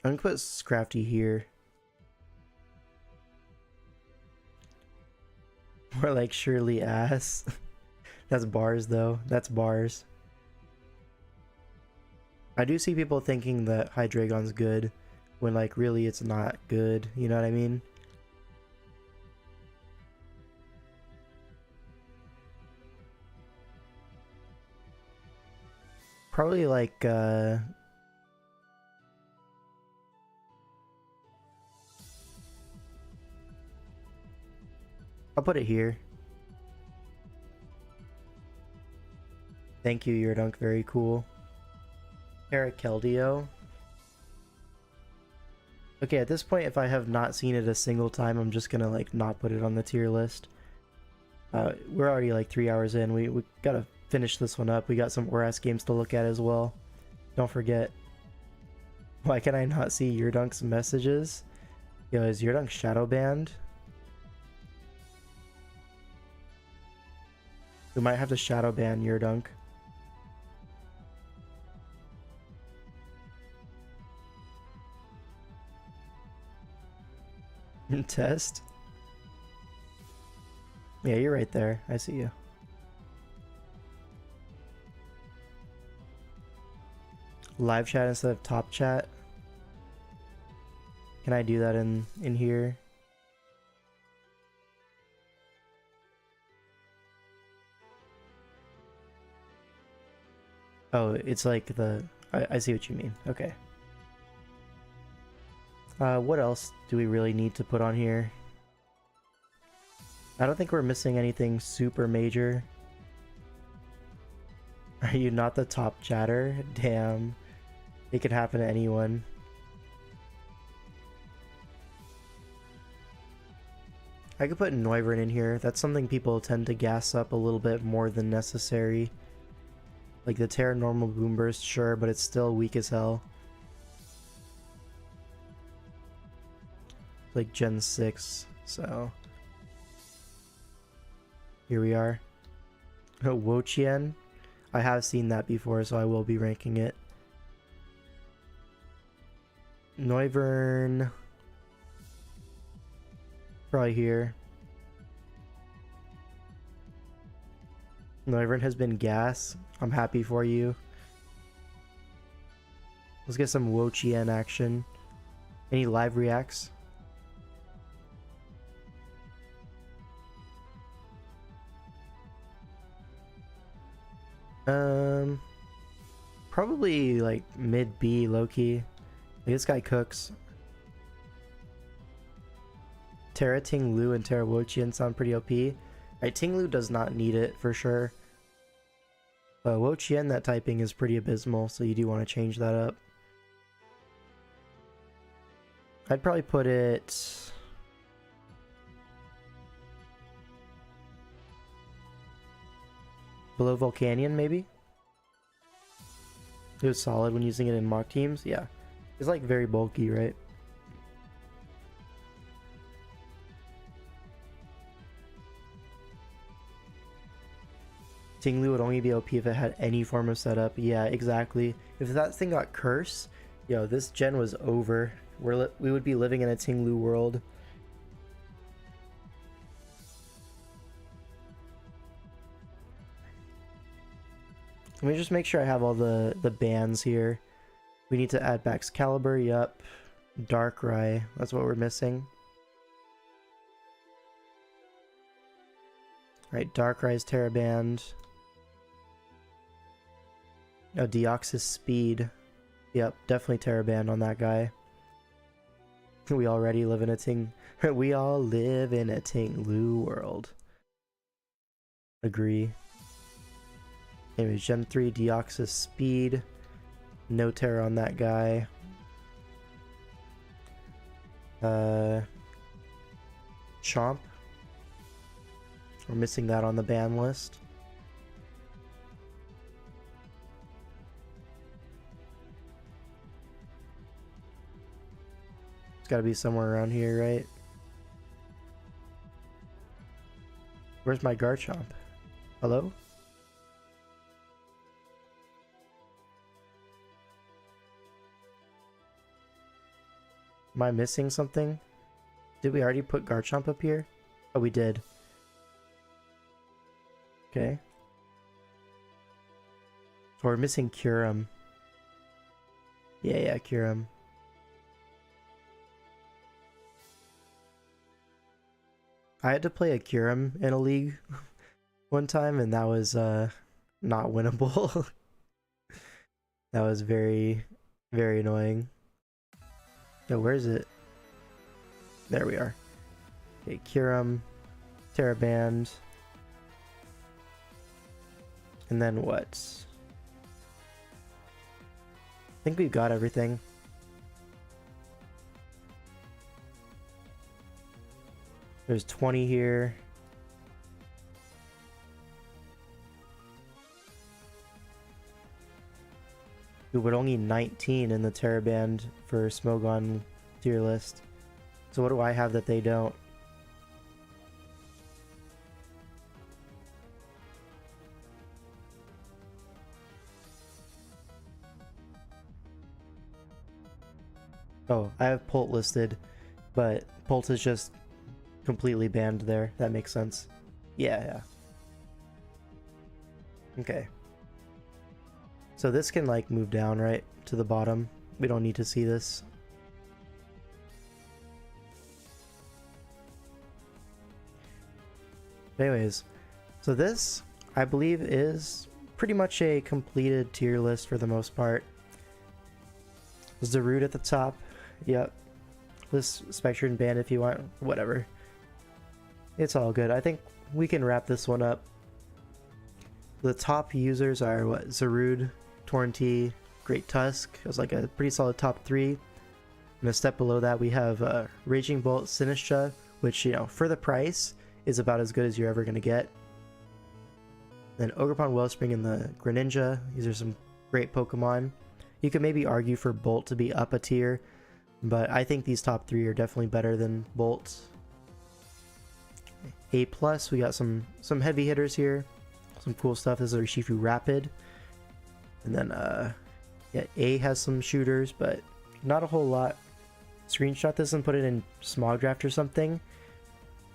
I'm gonna put Scrafty here. More like surely ass. That's bars though. That's bars. I do see people thinking that Hydreigon's good when like really it's not good, you know what I mean? Probably like I'll put it here. Thank you, Yurdunk, very cool. Tera Keldeo. Okay, at this point, if I have not seen it a single time, I'm just gonna like not put it on the tier list. We're already like 3 hours in. We gotta finish this one up. We got some ORAS games to look at as well. Don't forget. Why can I not see Yurdunk's messages? Yo, is Yurdunk shadow banned? We might have to shadow ban Yurdunk. Test? Yeah, you're right there. I see you. Live chat instead of top chat? Can I do that in here? Oh, it's like the... I see what you mean. Okay. What else do we really need to put on here? I don't think we're missing anything super major. Are you not the top chatter? Damn. It could happen to anyone. I could put Noivern in here. That's something people tend to gas up a little bit more than necessary. Like the Tera normal boom burst, sure, but it's still weak as hell. Like Gen 6, so... Here we are. Oh, Wochien. I have seen that before, so I will be ranking it. Noivern. Probably here. Noivern has been gas. I'm happy for you. Let's get some Wochien action. Any live reacts? Probably like mid B low-key. Like, this guy cooks. Tera Ting-Lu and Tera Wochien sound pretty OP. Right, Ting-Lu does not need it for sure. But Wochien, that typing is pretty abysmal, so you do want to change that up. I'd probably put it... below Volcanion, maybe? It was solid when using it in mock teams, yeah. It's like very bulky, right? Ting-Lu would only be OP if it had any form of setup. Yeah, exactly. If that thing got curse, yo, this gen was over. We would be living in a Ting-Lu world. Let me just make sure I have all the bans here. We need to add back Excalibur, yup. Darkrai, that's what we're missing. Right, Darkrai's Tera banned. Oh, Deoxys Speed. Yep, definitely Tera banned on that guy. We already live in a we all live in a Ting-Lu world. Agree. Anyways, Gen 3 Deoxys Speed. No Tera on that guy. Chomp. We're missing that on the ban list. It's gotta be somewhere around here, right? Where's my Garchomp? Hello? Am I missing something? Did we already put Garchomp up here? Oh, we did. Okay. So we're missing Curum. Yeah, Curum. I had to play a Curum in a league one time, and that was not winnable. That was very, very annoying. Yo, where is it? There we are. Okay, Curum, Tera Band, and then what? I think we've got everything. There's 20 here. Ooh, but only 19 in the Tera Band for Smogon tier list. So what do I have that they don't? Oh, I have Pult listed, but Pult is just completely banned there. That makes sense. Yeah. Okay. So this can like move down, right? To the bottom. We don't need to see this. Anyways, so this, I believe, is pretty much a completed tier list for the most part. Zarude at the top. Yep. This Spectrum Band if you want. Whatever. It's all good. I think we can wrap this one up. The top users are what? Zarude, Torn-t, Great Tusk. It was like a pretty solid top 3. And a step below that we have Raging Bolt, Sinistra, which, you know, for the price is about as good as you're ever going to get. Then Ogerpon, Wellspring, and the Greninja. These are some great Pokemon. You could maybe argue for Bolt to be up a tier, but I think these top 3 are definitely better than Bolt. A+, we got some heavy hitters here. Some cool stuff. This is Urshifu Rapid. And then, yeah, A has some shooters, but not a whole lot. Screenshot this and put it in Smog Draft or something.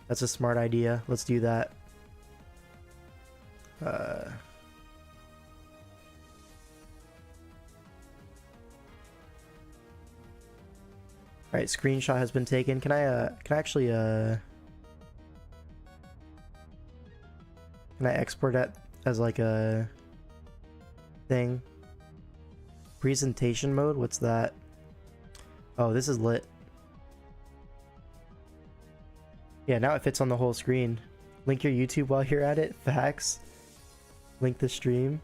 That's a smart idea. Let's do that. Alright, screenshot has been taken. Can I actually, can I export that as like a thing? Presentation mode? What's that? Oh, this is lit. Yeah, now it fits on the whole screen. Link your YouTube while you're at it. Facts. Link the stream.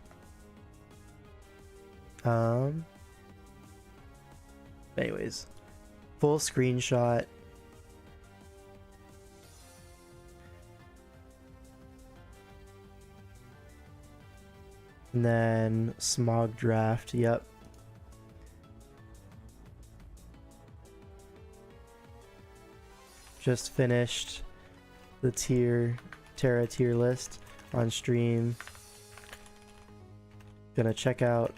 Anyways. Full screenshot. And then Smog Draft, yep. Just finished the Tera tier list on stream. Gonna check out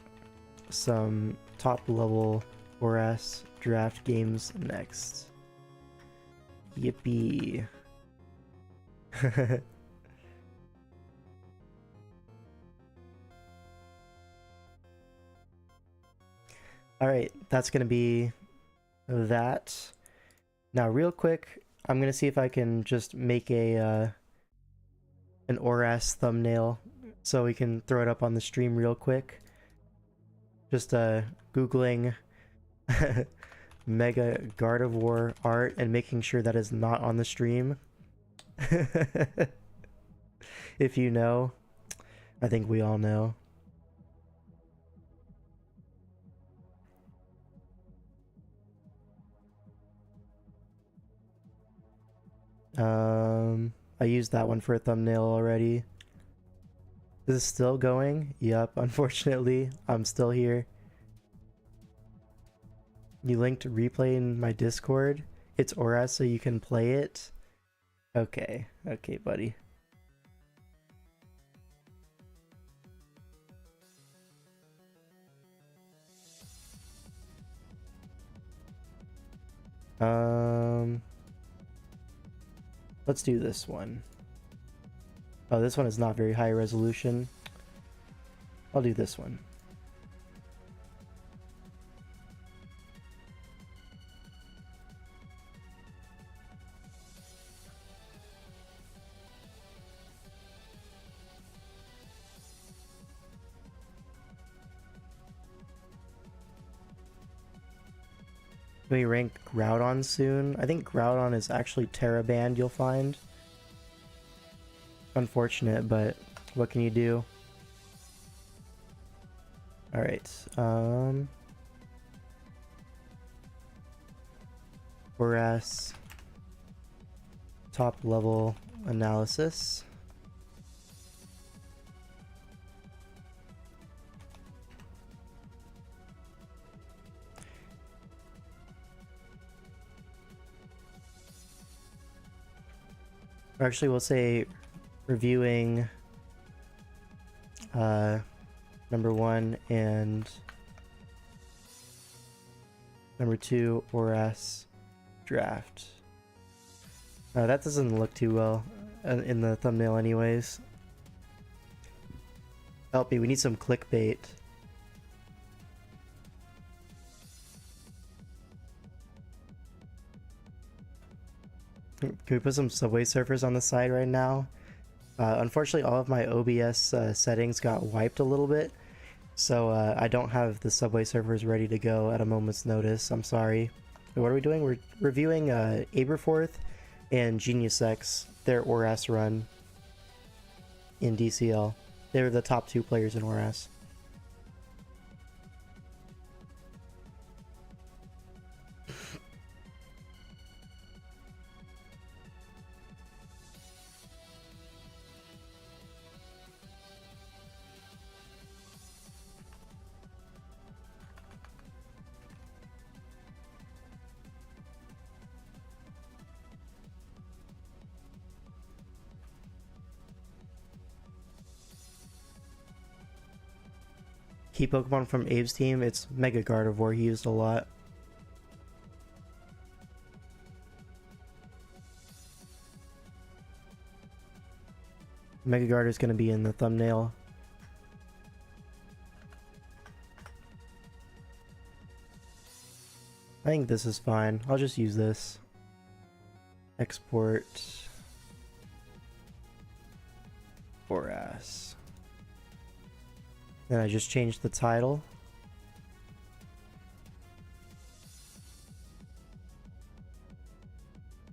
some top level ORAS draft games next. Yippee. Alright, that's gonna be that. Now real quick, I'm gonna see if I can just make a an ORAS thumbnail so we can throw it up on the stream real quick. Just googling Mega Gardevoir art and making sure that is not on the stream. If you know, I think we all know. I used that one for a thumbnail already. Is it still going? Yep, unfortunately, I'm still here. You linked replay in my Discord? It's ORAS so you can play it? Okay, buddy. Let's do this one. Oh, this one is not very high resolution. I'll do this one. We rank Groudon soon. I think Groudon is actually Tera banned, you'll find. Unfortunate, but what can you do? Alright, ORAS top level analysis. Actually, we'll say reviewing number 1 and number 2 ORAS draft. That doesn't look too well in the thumbnail anyways. Help me, we need some clickbait. Can we put some Subway Surfers on the side right now? Unfortunately, all of my OBS settings got wiped a little bit, so I don't have the Subway Surfers ready to go at a moment's notice. I'm sorry. What are we doing? We're reviewing Aberforth and Genius X, their ORAS run in DCL. They're the top 2 players in ORAS. Key Pokemon from Abe's team, it's Mega Gardevoir he used a lot. Mega Guard is going to be in the thumbnail. I think this is fine. I'll just use this. Export ORAS. Then I just changed the title.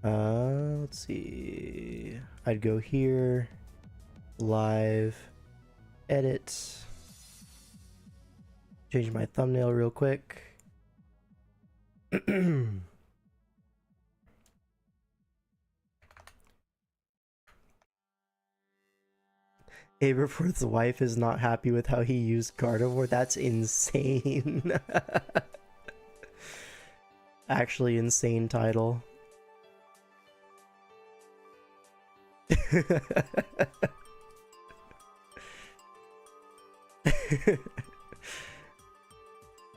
Let's see. I'd go here, live, edit, change my thumbnail real quick. Aberforth's wife is not happy with how he used Gardevoir. That's insane. Actually insane title.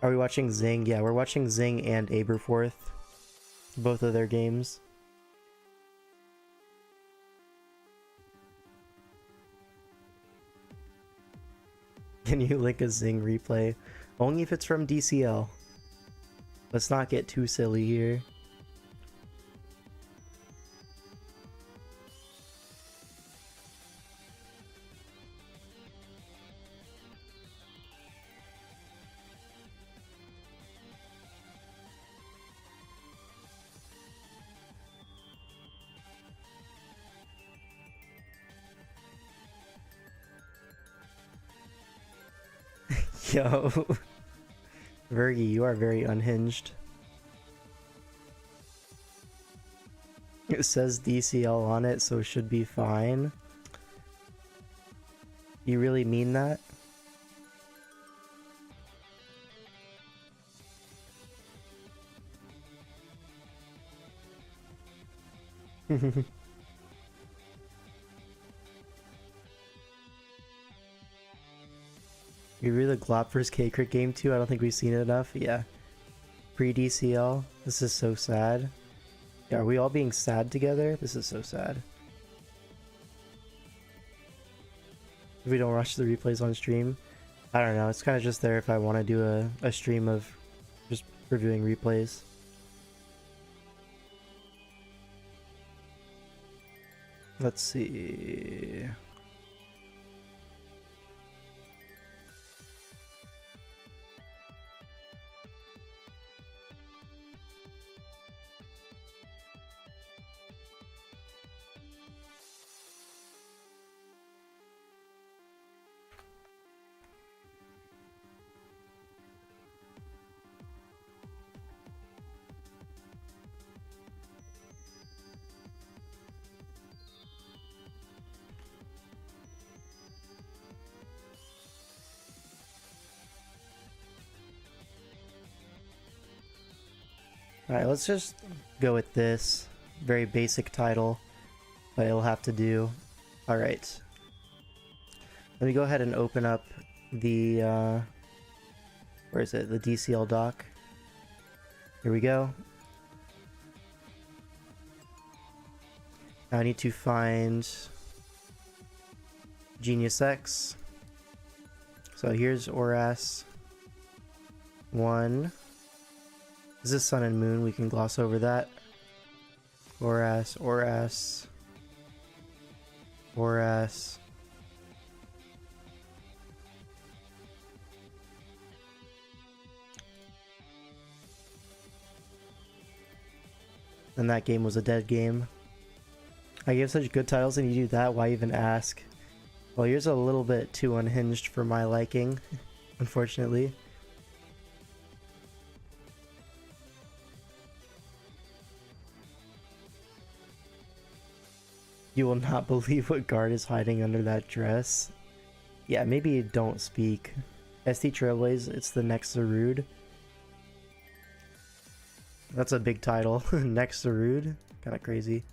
Are we watching Zing? Yeah, we're watching Zing and Aberforth. Both of their games. Can you link a Zing replay? Only if it's from DCL. Let's not get too silly here. Yo, Vergi, you are very unhinged. It says DCL on it, so it should be fine. You really mean that? We really Glopper's K-Crit game too. I don't think we've seen it enough. Yeah. Pre-DCL. This is so sad. Yeah, are we all being sad together? This is so sad. if we don't watch the replays on stream. I don't know, it's kind of just there if I want to do a stream of just reviewing replays. Let's see. Alright, let's just go with this. Very basic title, but it'll have to do. Alright. Let me go ahead and open up the, where is it? The DCL doc. Here we go. Now I need to find Genius X. So here's ORAS 1. This is Sun and Moon, we can gloss over that. ORAS. And that game was a dead game. I gave such good titles and you do that, why even ask? Well, yours a little bit too unhinged for my liking, unfortunately. You will not believe what guard is hiding under that dress. Yeah, maybe don't speak. ST Trailblaze, it's the next Zarude. That's a big title. Next Zarude? Kinda crazy.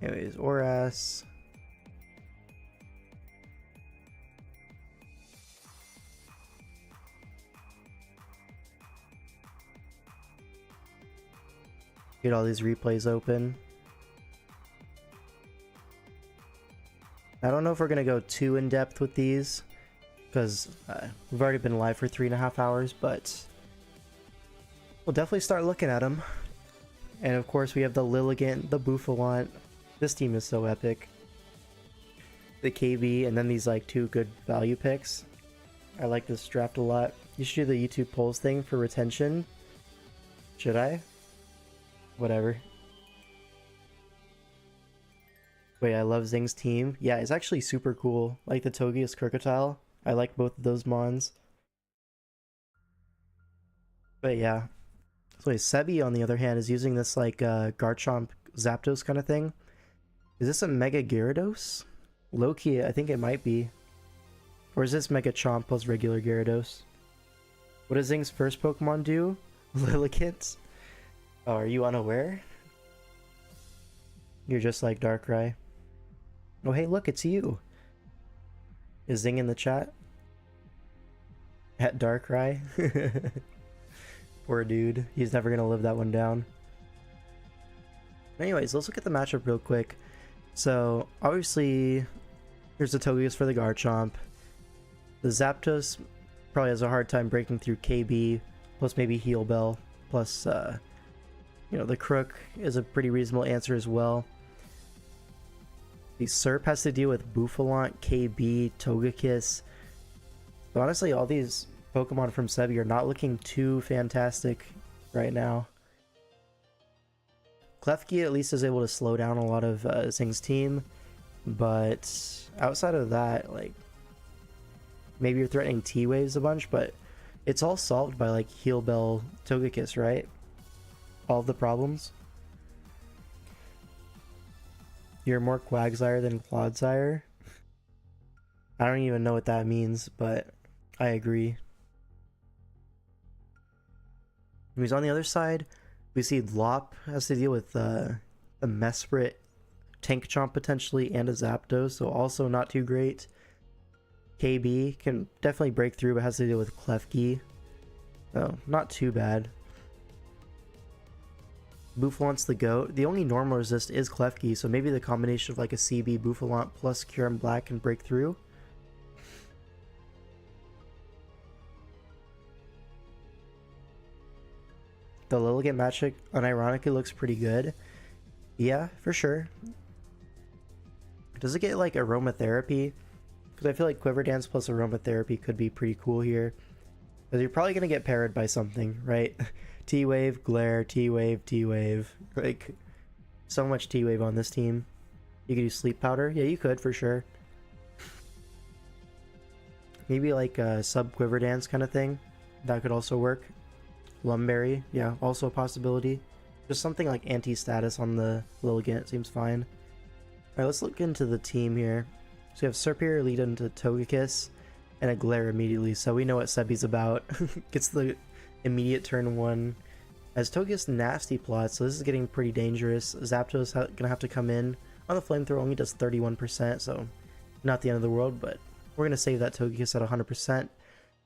Anyways, ORAS. Get all these replays open. I don't know if we're gonna go too in depth with these because we've already been live for 3.5 hours, but we'll definitely start looking at them. And of course we have the Lilligant, the Bouffalant. This team is so epic. The KB, and then these like 2 good value picks. I like this draft a lot. You should do the YouTube polls thing for retention. Should I? Whatever. Wait, I love Zing's team. Yeah, it's actually super cool. Like the Togeous Crocodile. I like both of those mons. But yeah. So wait, Sebi on the other hand is using this like Garchomp Zapdos kind of thing. Is this a Mega Gyarados? Low-key, I think it might be. Or is this Mega Chomp plus regular Gyarados? What does Zing's first Pokemon do? Lillikit? Oh, are you unaware? You're just like Darkrai. Oh hey, look, it's you. Is Zing in the chat? At Darkrai? Poor dude. He's never gonna live that one down. Anyways, let's look at the matchup real quick. So, obviously, here's the Togeous for the Garchomp. The Zapdos probably has a hard time breaking through KB, plus maybe Heal Bell, plus, you know, the Crook is a pretty reasonable answer as well. The Serp has to deal with Bouffalant, KB, Togekiss. But honestly, all these Pokemon from Sebi are not looking too fantastic right now. Klefki at least is able to slow down a lot of Zing's team, but outside of that, like, maybe you're threatening T-Waves a bunch, but it's all solved by like Heal Bell, Togekiss, right? All of the problems. You're more Quagsire than Clodsire. I don't even know what that means, but I agree. He's on the other side. We see Lop has to deal with a Mesprit, Tank Chomp potentially, and a Zapdos, so also not too great. KB can definitely break through, but has to deal with Klefki. So, not too bad. Bouffalant's the GOAT. The only normal resist is Klefki, so maybe the combination of like a CB Bouffalant plus Kyurem Black can break through. the Lilligant magic unironically looks pretty good. Yeah, for sure. Does it get like aromatherapy? Because I feel like Quiver Dance plus aromatherapy could be pretty cool here. Because you're probably going to get parried by something, right? T-Wave, Glare, T-Wave, T-Wave. Like, so much T-Wave on this team. You could use Sleep Powder? Yeah, you could, for sure. Maybe like a sub-Quiver Dance kind of thing. That could also work. Lumberry, yeah, also a possibility. Just something like anti-status on the Lilligant seems fine. Alright, let's look into the team here. So we have Rhyperior lead into Togekiss and a Glare immediately, so we know what Sebi's about. Gets the immediate turn 1. As Togekiss nasty plot, so this is getting pretty dangerous. Zapdos gonna have to come in. On the Flamethrower only does 31%, so not the end of the world, but we're gonna save that Togekiss at 100%.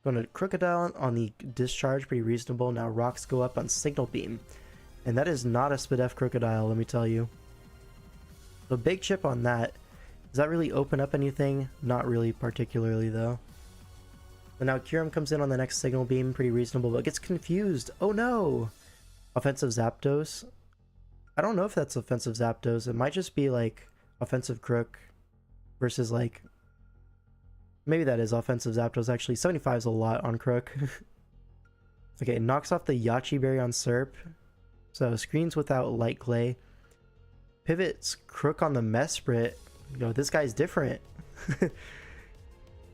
Going to Crocodile on the Discharge, pretty reasonable. Now Rocks go up on Signal Beam. And that is not a Spadef Crocodile, let me tell you. So big chip on that. Does that really open up anything? Not really particularly though. And now Kyurem comes in on the next Signal Beam, pretty reasonable, but gets confused. Oh no! Offensive Zapdos. I don't know if that's offensive Zapdos. It might just be like offensive Crook versus like... Maybe that is offensive Zapdos actually. 75 is a lot on Crook. Okay, it knocks off the Yachi Berry on Serp. So screens without Light Clay. Pivots Crook on the Mesprit. Yo, this guy's different.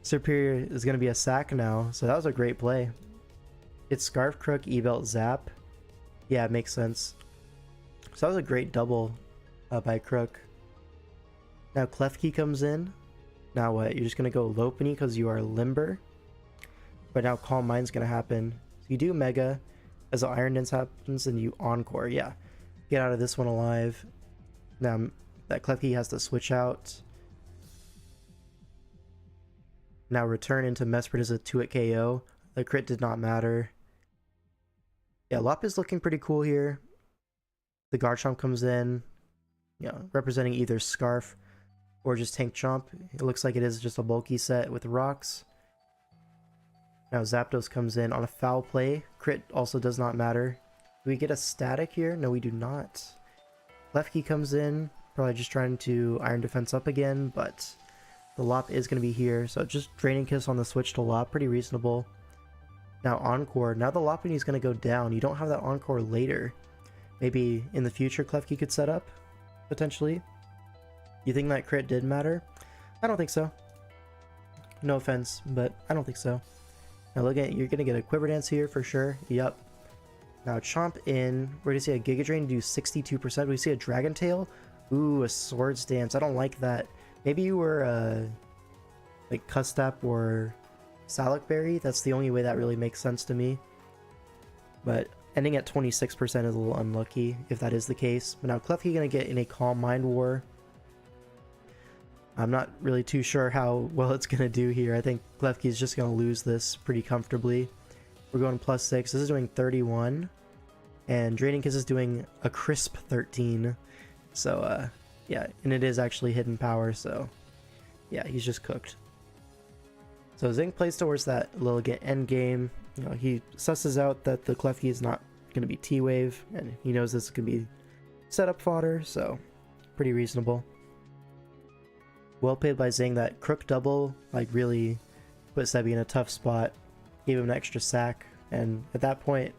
Superior is going to be a sack now, so that was a great play. It's Scarf Crook, E-Belt Zap. Yeah, it makes sense. So that was a great double by Crook. Now Klefki comes in. Now what? You're just going to go Lopunny because you are Limber. But now Calm Mind's going to happen. So you do Mega. As the Iron Dance happens, and you Encore. Yeah. Get out of this one alive. Now that Klefki has to switch out. Now return into Mesprit as a 2-hit KO. The crit did not matter. Yeah, Lop is looking pretty cool here. The Garchomp comes in, you know, representing either Scarf or just Tank Chomp. It looks like it is just a bulky set with rocks. Now Zapdos comes in on a foul play. Crit also does not matter. Do we get a static here? No, we do not. Lefkey comes in, probably just trying to Iron Defense up again, but the Lop is going to be here, so just Draining Kiss on the switch to Lop, pretty reasonable. Now Encore. Now the Lopunny is going to go down. You don't have that Encore later. Maybe in the future Klefki could set up, potentially. You think that crit did matter? I don't think so. No offense, but I don't think so. Now look at, you're going to get a Quiver Dance here for sure. Yep. Now Chomp in. We're going to see a Giga Drain do 62%. We see a Dragon Tail. Ooh, a Swords Dance. I don't like that. Maybe you were like Custap or Salak Berry. That's the only way that really makes sense to me. But ending at 26% is a little unlucky if that is the case. But now Klefki going to get in a Calm Mind War. I'm not really too sure how well it's going to do here. I think Klefki is just going to lose this pretty comfortably. We're going +6. This is doing 31. And Draining Kiss is doing a crisp 13. So, yeah. And it is actually hidden power, so... Yeah, he's just cooked. So Zing plays towards that Lilligant endgame. You know, he susses out that the Klefki is not going to be T-Wave. And he knows this is going to be setup fodder, so... Pretty reasonable. Well played by Zing. That Crook double like really put Sebi in a tough spot, gave him an extra sack, and at that point,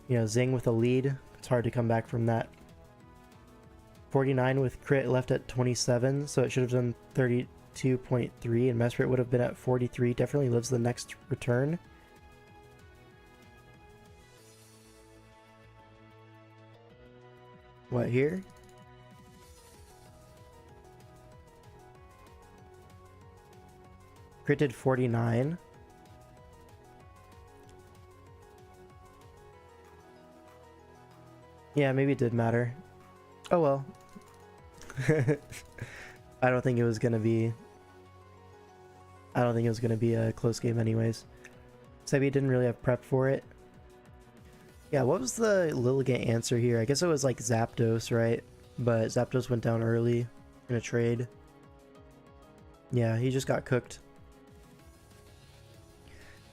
you know, Zing with a lead, it's hard to come back from that. 49 with crit left at 27, so it should have done 32.3, and Mesprit would have been at 43. Definitely lives the next return. What here? Crit did 49. Yeah, maybe it did matter. Oh well. I don't think it was gonna be a close game anyways. Sebi didn't really have prep for it. Yeah, what was the Lilligant answer here? I guess it was like Zapdos, right? But Zapdos went down early in a trade. Yeah, he just got cooked.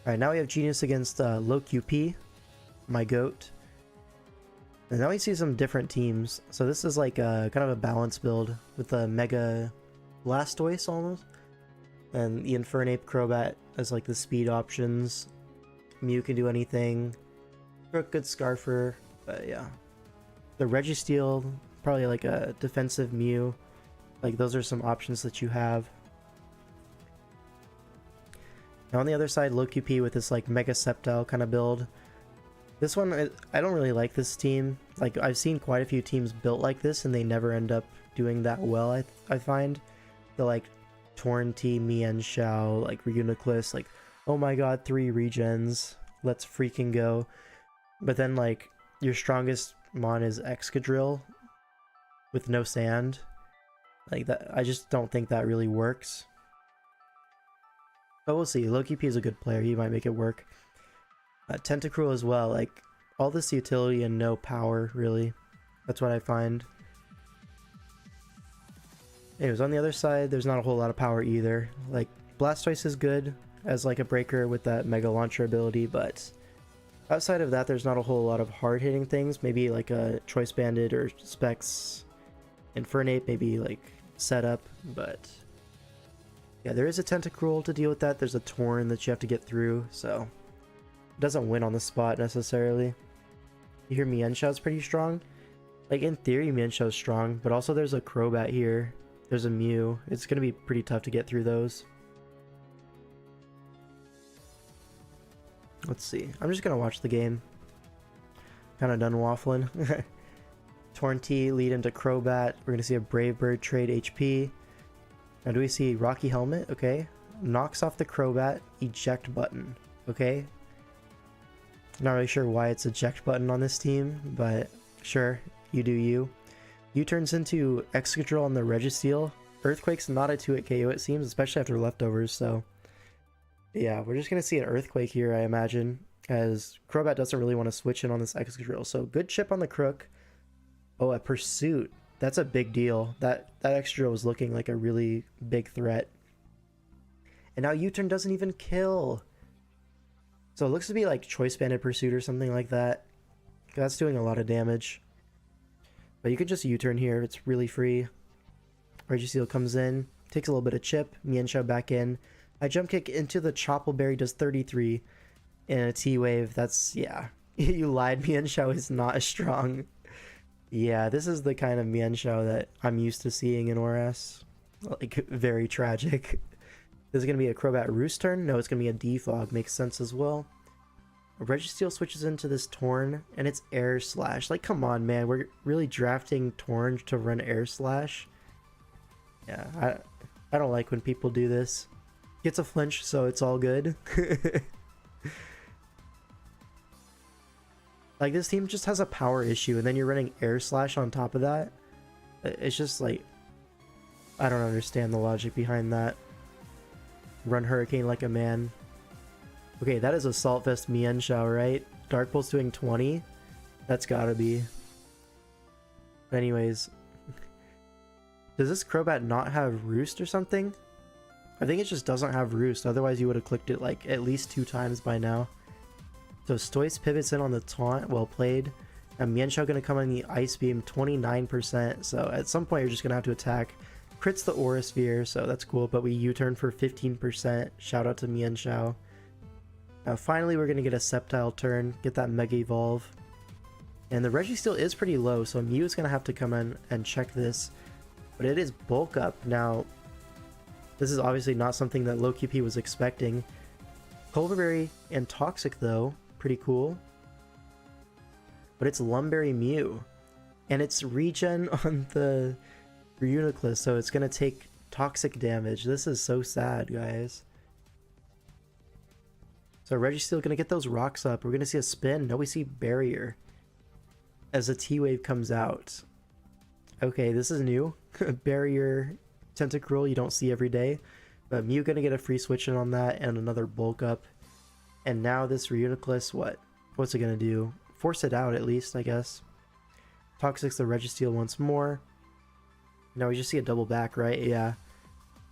Alright, now we have Genius against Low QP, my goat. And now we see some different teams. So this is like a kind of a balanced build with a Mega Blastoise almost. And the Infernape Crobat as like the speed options. Mew can do anything. Crook, good Scarfer, but yeah. The Registeel, probably like a defensive Mew. Like those are some options that you have. Now on the other side, Loki-P with this like Mega Sceptile kind of build. This one, I don't really like this team. Like I've seen quite a few teams built like this and they never end up doing that well, I find. The like Torn-T, Mienshao, like Reuniclus, like oh my god, 3 regens, let's freaking go. But then like your strongest mon is Excadrill with no sand. Like that, I just don't think that really works. But we'll see. Loki-P is a good player, he might make it work. Tentacruel as well, like all this utility and no power really. That's what I find. Anyways, on the other side, there's not a whole lot of power either. Like Blastoise is good as like a breaker with that Mega Launcher ability, but outside of that, there's not a whole lot of hard-hitting things. Maybe like a Choice Banded or Specs Infernape, maybe like setup, but yeah, there is a Tentacruel to deal with that. There's a Torn that you have to get through, so it doesn't win on the spot necessarily. You hear Mienshao's pretty strong. Like in theory, Mienshao's strong, but also there's a Crobat here. There's a Mew. It's going to be pretty tough to get through those. Let's see. I'm just going to watch the game. Kind of done waffling. Torn-T lead into Crobat. We're going to see a Brave Bird trade HP. Now do we see Rocky Helmet? Okay. Knocks off the Crobat. Eject button. Okay. Not really sure why it's eject button on this team, but sure. You do you. U-turns into Excadrill on the Registeel. Earthquake's not a 2-hit KO it seems, especially after leftovers, so yeah, we're just going to see an Earthquake here, I imagine, as Crobat doesn't really want to switch in on this Excadrill. So good chip on the Crook. Oh, a Pursuit. That's a big deal. That Excadrill was looking like a really big threat. And now U-turn doesn't even kill. So it looks to be like Choice Banded Pursuit or something like that. That's doing a lot of damage. But you can just U-turn here, it's really free. Registeel comes in, takes a little bit of chip, Mienshao back in. I jump kick into the Choppleberry, does 33. And a T-Wave, that's, yeah. You lied, Mienshao is not as strong. Yeah, this is the kind of Mienshao that I'm used to seeing in ORAS. Like, very tragic. This is going to be a Crobat Roost turn? No, it's going to be a Defog, makes sense as well. Registeel switches into this Torn, and it's Air Slash. Like, come on, man. We're really drafting Torn to run Air Slash. Yeah, I don't like when people do this. Gets a flinch, so it's all good. Like, this team just has a power issue, and then you're running Air Slash on top of that. It's just like, I don't understand the logic behind that. Run Hurricane like a man. Okay, that is Assault Vest Mienshao, right? Dark Pulse doing 20? That's gotta be. But anyways. Does this Crobat not have Roost or something? I think it just doesn't have Roost, otherwise you would have clicked it like at least 2 times by now. So Stoice pivots in on the taunt, well played. And Mienshao gonna come on the Ice Beam, 29%, so at some point you're just gonna have to attack. Crits the Aura Sphere, so that's cool, but we U-turn for 15%. Shout out to Mienshao. Now finally we're going to get a Sceptile turn, get that Mega Evolve. And the Registeel is pretty low, so Mew is going to have to come in and check this. But it is Bulk Up. Now, this is obviously not something that Loki-P was expecting. Culverberry and Toxic though, pretty cool. But it's Lumberry Mew. And it's regen on the Reuniclus, so it's going to take Toxic damage. This is so sad, guys. So Registeel gonna get those rocks up. We're gonna see a spin. No, we see Barrier as a T-Wave comes out. Okay, this is new. Barrier Tentacruel you don't see every day. But Mew gonna get a free switch in on that and another bulk up. And now this Reuniclus, what's it gonna do? Force it out at least, I guess. Toxic's the Registeel once more. Now we just see a double back, right? Yeah.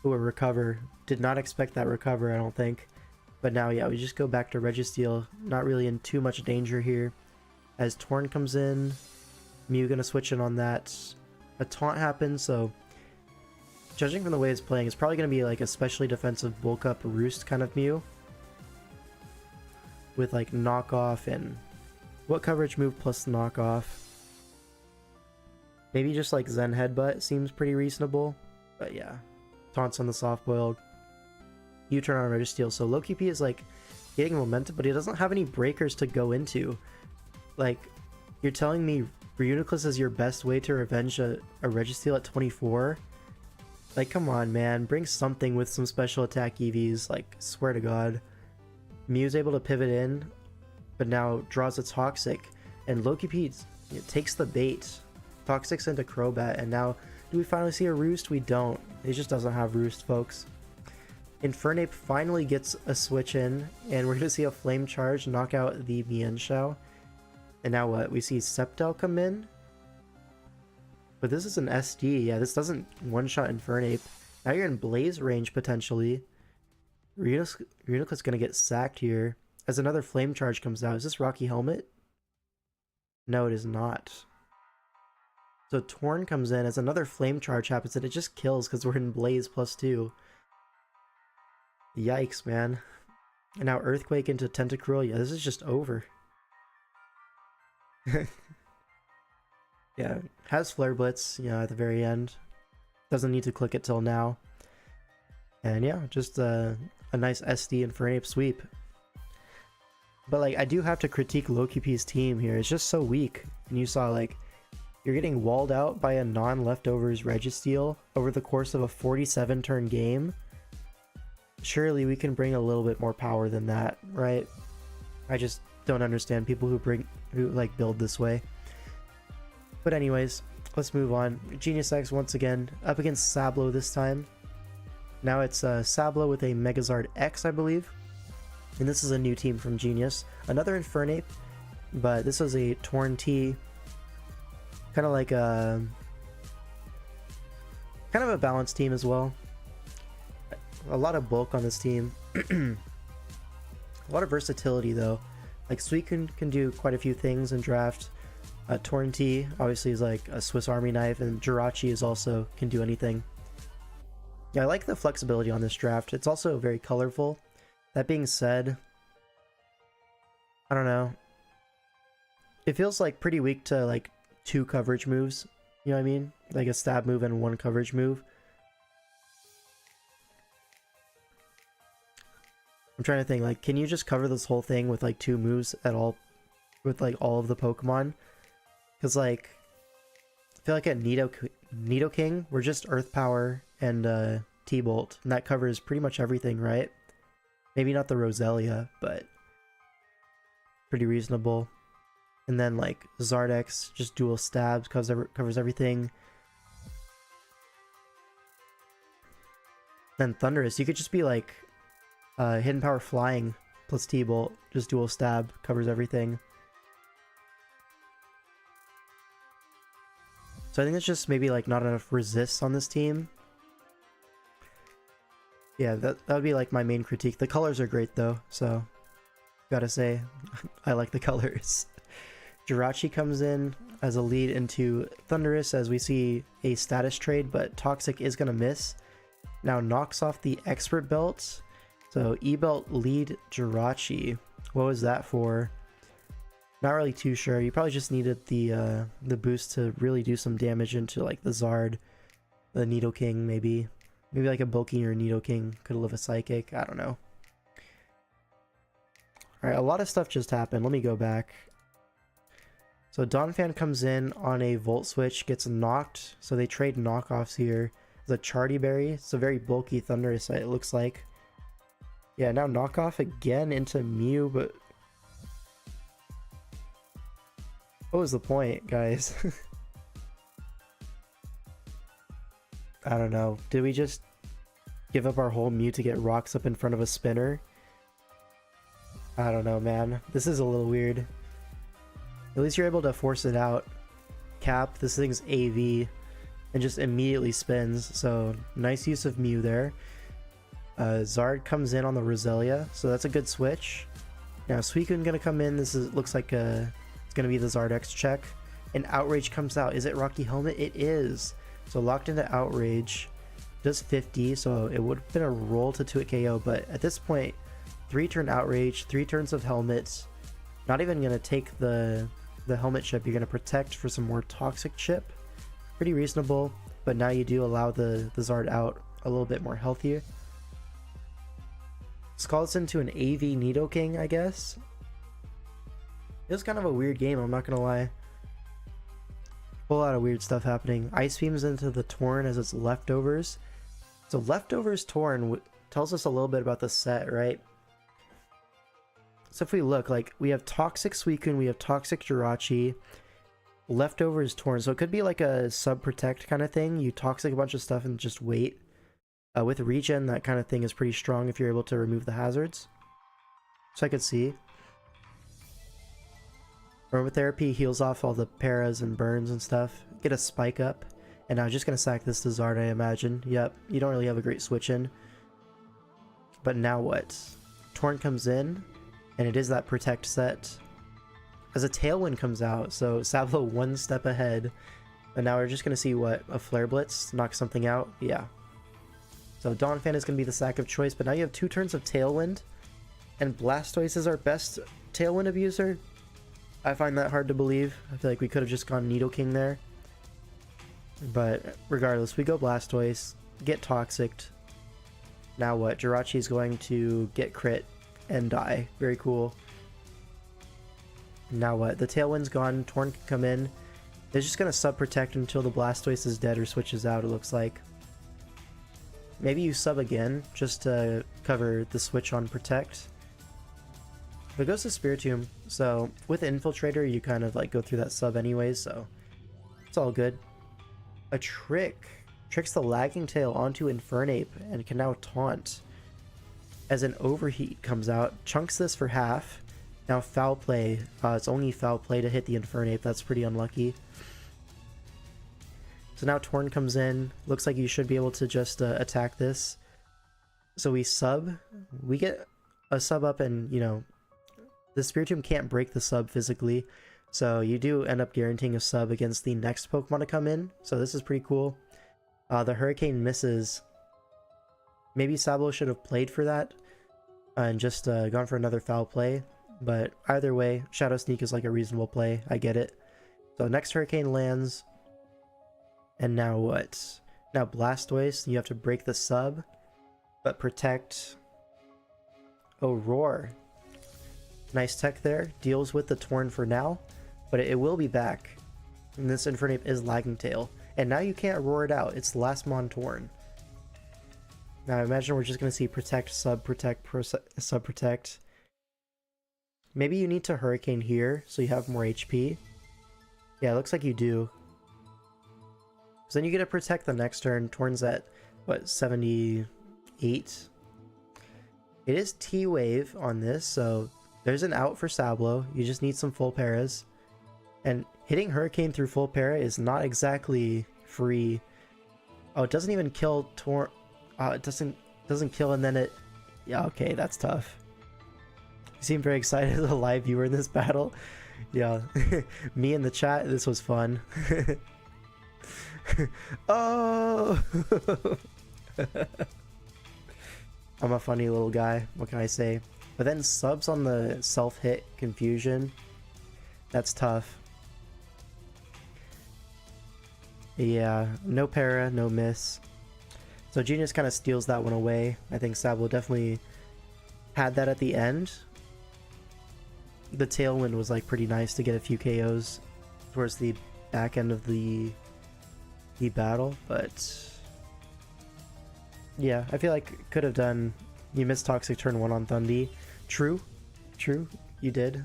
Ooh, a recover. Did not expect that recover, I don't think. But now, yeah, we just go back to Registeel. Not really in too much danger here. As Torn comes in, Mew gonna switch in on that. A taunt happens, so judging from the way it's playing, it's probably gonna be like a specially defensive bulk up roost kind of Mew. With like knockoff and what coverage move plus knockoff. Maybe just like Zen Headbutt seems pretty reasonable. But yeah. Taunts on the soft boiled. U-turn on Registeel. So Loki P is like getting momentum, but he doesn't have any breakers to go into. Like, you're telling me Reuniclus is your best way to revenge a Registeel at 24? Like, come on, man. Bring something with some special attack EVs. Like, swear to God. Mew's able to pivot in, but now draws a Toxic. And Loki P takes the bait. Toxics into Crobat, and now do we finally see a Roost? We don't. It just doesn't have Roost, folks. Infernape finally gets a switch in, and we're going to see a Flame Charge knock out the Mienshao. And now what? We see Sceptile come in. But this is an SD. Yeah, this doesn't one-shot Infernape. Now you're in Blaze range, potentially. Reuniclus going to get sacked here. As another Flame Charge comes out. Is this Rocky Helmet? No, it is not. So Torn comes in as another Flame Charge happens, and it just kills because we're in Blaze +2. Yikes, man. And now Earthquake into Tentacruel. Yeah, this is just over. Yeah, has Flare Blitz, you know, at the very end. Doesn't need to click it till now. And yeah, just a nice SD Infernape sweep. But like, I do have to critique Loki P's team here. It's just so weak. And you saw like, you're getting walled out by a non-leftovers Registeel over the course of a 47 turn game. Surely we can bring a little bit more power than that, right? I just don't understand people who like build this way. But anyways, let's move on. Genius X once again up against Sablo this time. Now it's Sablo with a Megazard X, I believe. And this is a new team from Genius. Another Infernape, but this was a Torn T. Kind of like a balanced team as well. A lot of bulk on this team. A lot of versatility though. Like Suicune can do quite a few things in draft. Torn T obviously is like a Swiss Army knife, and Jirachi is also can do anything. Yeah, I like the flexibility on this draft. It's also very colorful. That being said, I don't know. It feels like pretty weak to like 2 coverage moves. You know what I mean? Like a stab move and 1 coverage move. I'm trying to think, like, can you just cover this whole thing with like 2 moves at all, with like all of the Pokemon? Because like, I feel like at Nidoking, we're just Earth Power and T-Bolt, and that covers pretty much everything, right? Maybe not the Roselia, but pretty reasonable. And then like Zardex, just dual stabs, covers everything. Then Thundurus, you could just be like Hidden Power Flying plus T-Bolt, just dual stab, covers everything. So I think it's just maybe like not enough resists on this team. Yeah, that would be like my main critique. The colors are great though, so gotta say, I like the colors. Jirachi comes in as a lead into Thundurus as we see a status trade, but Toxic is gonna miss. Now knocks off the Expert Belt. So E-Belt lead Jirachi. What was that for? Not really too sure. You probably just needed the boost to really do some damage into like the Zard, the Nidoking maybe. Maybe like a bulky or Nidoking could live a Psychic. I don't know. Alright, a lot of stuff just happened. Let me go back. So Donphan comes in on a Volt Switch, gets knocked. So they trade knockoffs here. The Charty Berry. It's a very bulky Thundurus, it looks like. Yeah, now knockoff again into Mew, but what was the point, guys? I don't know. Did we just give up our whole Mew to get rocks up in front of a spinner? I don't know, man. This is a little weird. At least you're able to force it out. Cap, this thing's AV, and just immediately spins, so nice use of Mew there. Zard comes in on the Roselia, so that's a good switch. Now Suicune gonna come in. This looks like it's gonna be the Zardex check. and Outrage comes out. Is it Rocky Helmet? It is. So locked into Outrage. Does 50, so it would have been a roll to 2-hit KO, but at this point, 3-turn Outrage, 3 turns of Helmet. Not even going to take the Helmet chip. You're going to protect for some more Toxic chip. Pretty reasonable, but now you do allow the Zard out a little bit more healthier. Let's call this into an AV Nidoking, I guess. It was kind of a weird game, I'm not gonna lie. Whole lot of weird stuff happening. Ice Beams into the Torn as its Leftovers. So Leftovers Torn tells us a little bit about the set, right? So if we look, like, we have Toxic Suicune, we have Toxic Jirachi, Leftovers Torn. So it could be like a sub-protect kind of thing. You Toxic a bunch of stuff and just wait. With Regen, that kind of thing is pretty strong if you're able to remove the hazards. So I could see. Aromatherapy heals off all the paras and burns and stuff. Get a Spike up. And I'm just going to sack this to Zard, I imagine. Yep, you don't really have a great switch in. But now what? Torn comes in, and it is that Protect set. As a Tailwind comes out, so Sablo one step ahead. And now we're just going to see what? A Flare Blitz? Knock something out? Yeah. So Donphan is going to be the sack of choice, but now you have 2 turns of Tailwind, and Blastoise is our best Tailwind abuser. I find that hard to believe. I feel like we could have just gone Nidoking there. But regardless, we go Blastoise, get Toxiced. Now what? Jirachi is going to get crit and die. Very cool. Now what? The Tailwind's gone, Torn can come in. They're just going to sub-protect until the Blastoise is dead or switches out, it looks like. Maybe you sub again, just to cover the switch on Protect. But it goes to Spiritomb, so with Infiltrator you kind of like go through that sub anyways, so it's all good. A Trick tricks the Lagging Tail onto Infernape and can now taunt. As an Overheat comes out, chunks this for half. Now Foul Play, it's only Foul Play to hit the Infernape, that's pretty unlucky. So now Torn comes in, looks like you should be able to just attack this. So we sub, we get a sub up, and you know, the Spiritomb can't break the sub physically, so you do end up guaranteeing a sub against the next Pokemon to come in, so this is pretty cool. The Hurricane misses. Maybe Sablo should have played for that and just gone for another Foul Play, but either way, Shadow Sneak is like a reasonable play, I get it. So next Hurricane lands. And now what? Now Blastoise, you have to break the sub, but Protect. Oh, Roar. Nice tech there. Deals with the Torn for now, but it will be back. And this Infernape is Lagging Tail. And now you can't Roar it out. It's the last Mon Torn. Now I imagine we're just going to see Protect, Sub-Protect, Sub-Protect. Maybe you need to Hurricane here, so you have more HP. Yeah, it looks like you do. So then you get to Protect the next turn. Torn's at, what, 78? It is T-Wave on this, so there's an out for Sablo. You just need some full paras. And hitting Hurricane through full para is not exactly free. Oh, it doesn't even kill Torn. It doesn't kill, and then it... Yeah, okay, that's tough. You seem very excited as a live viewer in this battle. Yeah, me in the chat, this was fun. Oh! I'm a funny little guy, what can I say? But then subs on the self-hit Confusion. That's tough. Yeah, no para, no miss. So Genius kind of steals that one away. I think Sablo definitely had that at the end. The Tailwind was like pretty nice to get a few KOs towards the back end of the battle, but yeah, I feel like could have done. You missed Toxic turn 1 on Thundy. True, you did.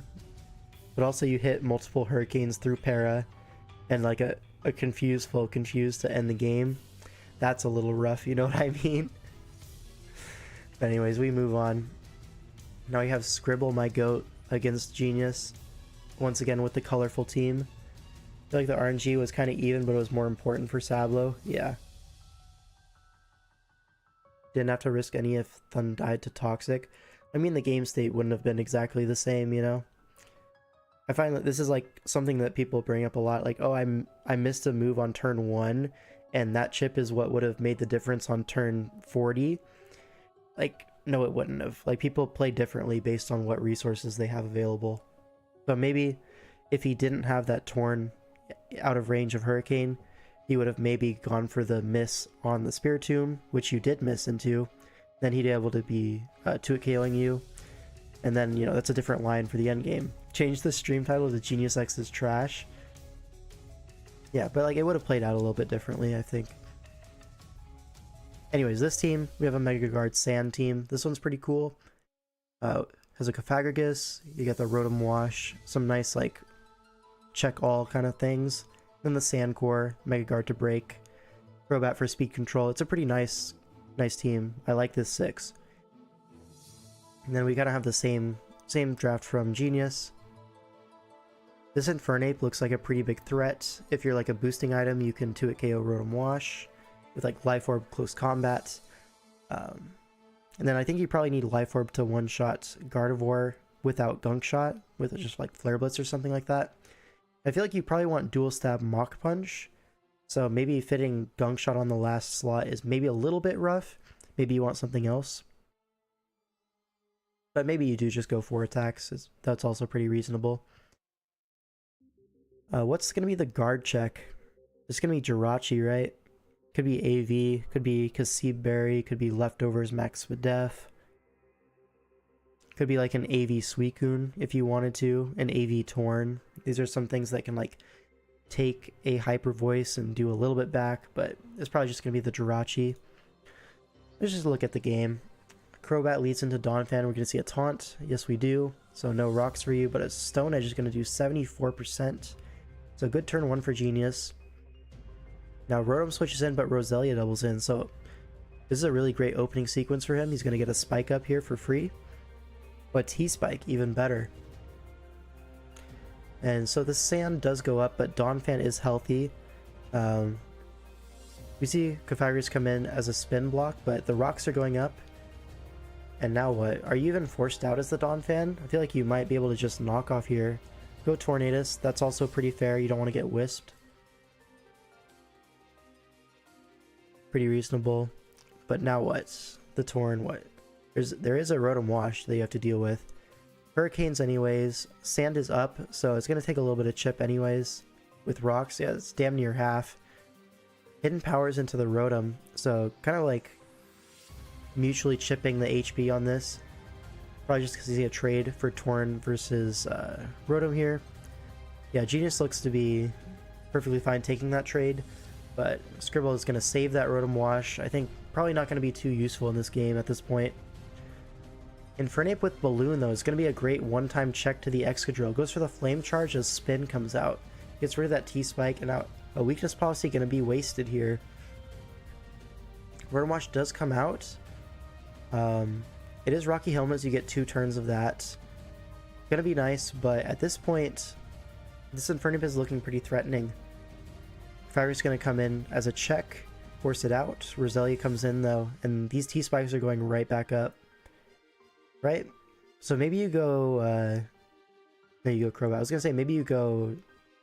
But also you hit multiple Hurricanes through para and like a Confuse full Confuse to end the game. That's a little rough, you know what I mean? But anyways, we move on. Now you have Scribble, my goat, against Genius. Once again with the colorful team. I feel like the RNG was kind of even, but it was more important for Sablo. Yeah. Didn't have to risk any if Thun died to Toxic. I mean, the game state wouldn't have been exactly the same, you know? I find that this is like something that people bring up a lot, like, oh, I missed a move on turn 1, and that chip is what would have made the difference on turn 40. Like, no, it wouldn't have. Like, people play differently based on what resources they have available. But maybe if he didn't have that Torn out of range of Hurricane, he would have maybe gone for the miss on the Spiritomb, which you did miss into. Then he'd be able to be 2-KOing you. And then, you know, that's a different line for the end game. Change the stream title to Genius X is trash. Yeah, but like it would have played out a little bit differently, I think. Anyways, this team, we have a Mega Guard Sand team. This one's pretty cool. Has a Cofagrigus, you get the Rotom Wash, some nice like check all kind of things. Then the Sand Core, Mega Guard to break, Crobat for speed control. It's a pretty nice team. I like this 6. And then we gotta have the same draft from Genius. This Infernape looks like a pretty big threat. If you're like a boosting item, you can 2-KO Rotom Wash with like Life Orb Close Combat. And then I think you probably need Life Orb to one-shot Gardevoir without Gunk Shot, with just like Flare Blitz or something like that. I feel like you probably want Dual Stab Mach Punch, so maybe fitting Gunk Shot on the last slot is maybe a little bit rough. Maybe you want something else. But maybe you do just go 4 attacks, that's also pretty reasonable. What's going to be the guard check? It's going to be Jirachi, right? Could be AV, could be Kasib Berry, could be Leftovers Max Spadef. Could be like an AV Suicune if you wanted to, an AV Torn. These are some things that can like take a Hyper Voice and do a little bit back, but it's probably just going to be the Jirachi. Let's just look at the game. Crobat leads into Donphan, we're going to see a Taunt. Yes, we do. So no rocks for you, but a Stone Edge is going to do 74%. So good turn 1 for Genius. Now Rotom switches in, but Roselia doubles in, so this is a really great opening sequence for him. He's going to get a Spike up here for free, but T-Spike even better. And so the Sand does go up, but Donphan is healthy. We see Cofagrigus come in as a spin block, but the rocks are going up. And now what? Are you even forced out as the Donphan? I feel like you might be able to just knock off here. Go Tornadus, that's also pretty fair, you don't want to get Wisped. Pretty reasonable. But now what? The Torn, what? There is a Rotom Wash that you have to deal with. Hurricanes anyways. Sand is up, so it's going to take a little bit of chip anyways. With rocks, yeah, it's damn near half. Hidden Powers into the Rotom, so kind of like mutually chipping the HP on this. Probably just because you see a trade for Torn versus Rotom here. Yeah, Genius looks to be perfectly fine taking that trade, but Scribble is going to save that Rotom Wash. I think probably not going to be too useful in this game at this point. Infernape with Balloon, though, is going to be a great one-time check to the Excadrill. Goes for the Flame Charge as Spin comes out. Gets rid of that T-Spike, and now a Weakness Policy going to be wasted here. Rotom Wash does come out. It is Rocky Helmet, so you get 2 turns of that. Gonna be nice, but at this point, this Infernape is looking pretty threatening. Fire's gonna come in as a check, force it out. Roselia comes in though, and these T-Spikes are going right back up. Right? So maybe you go, there you go, Crobat. I was gonna say, maybe you go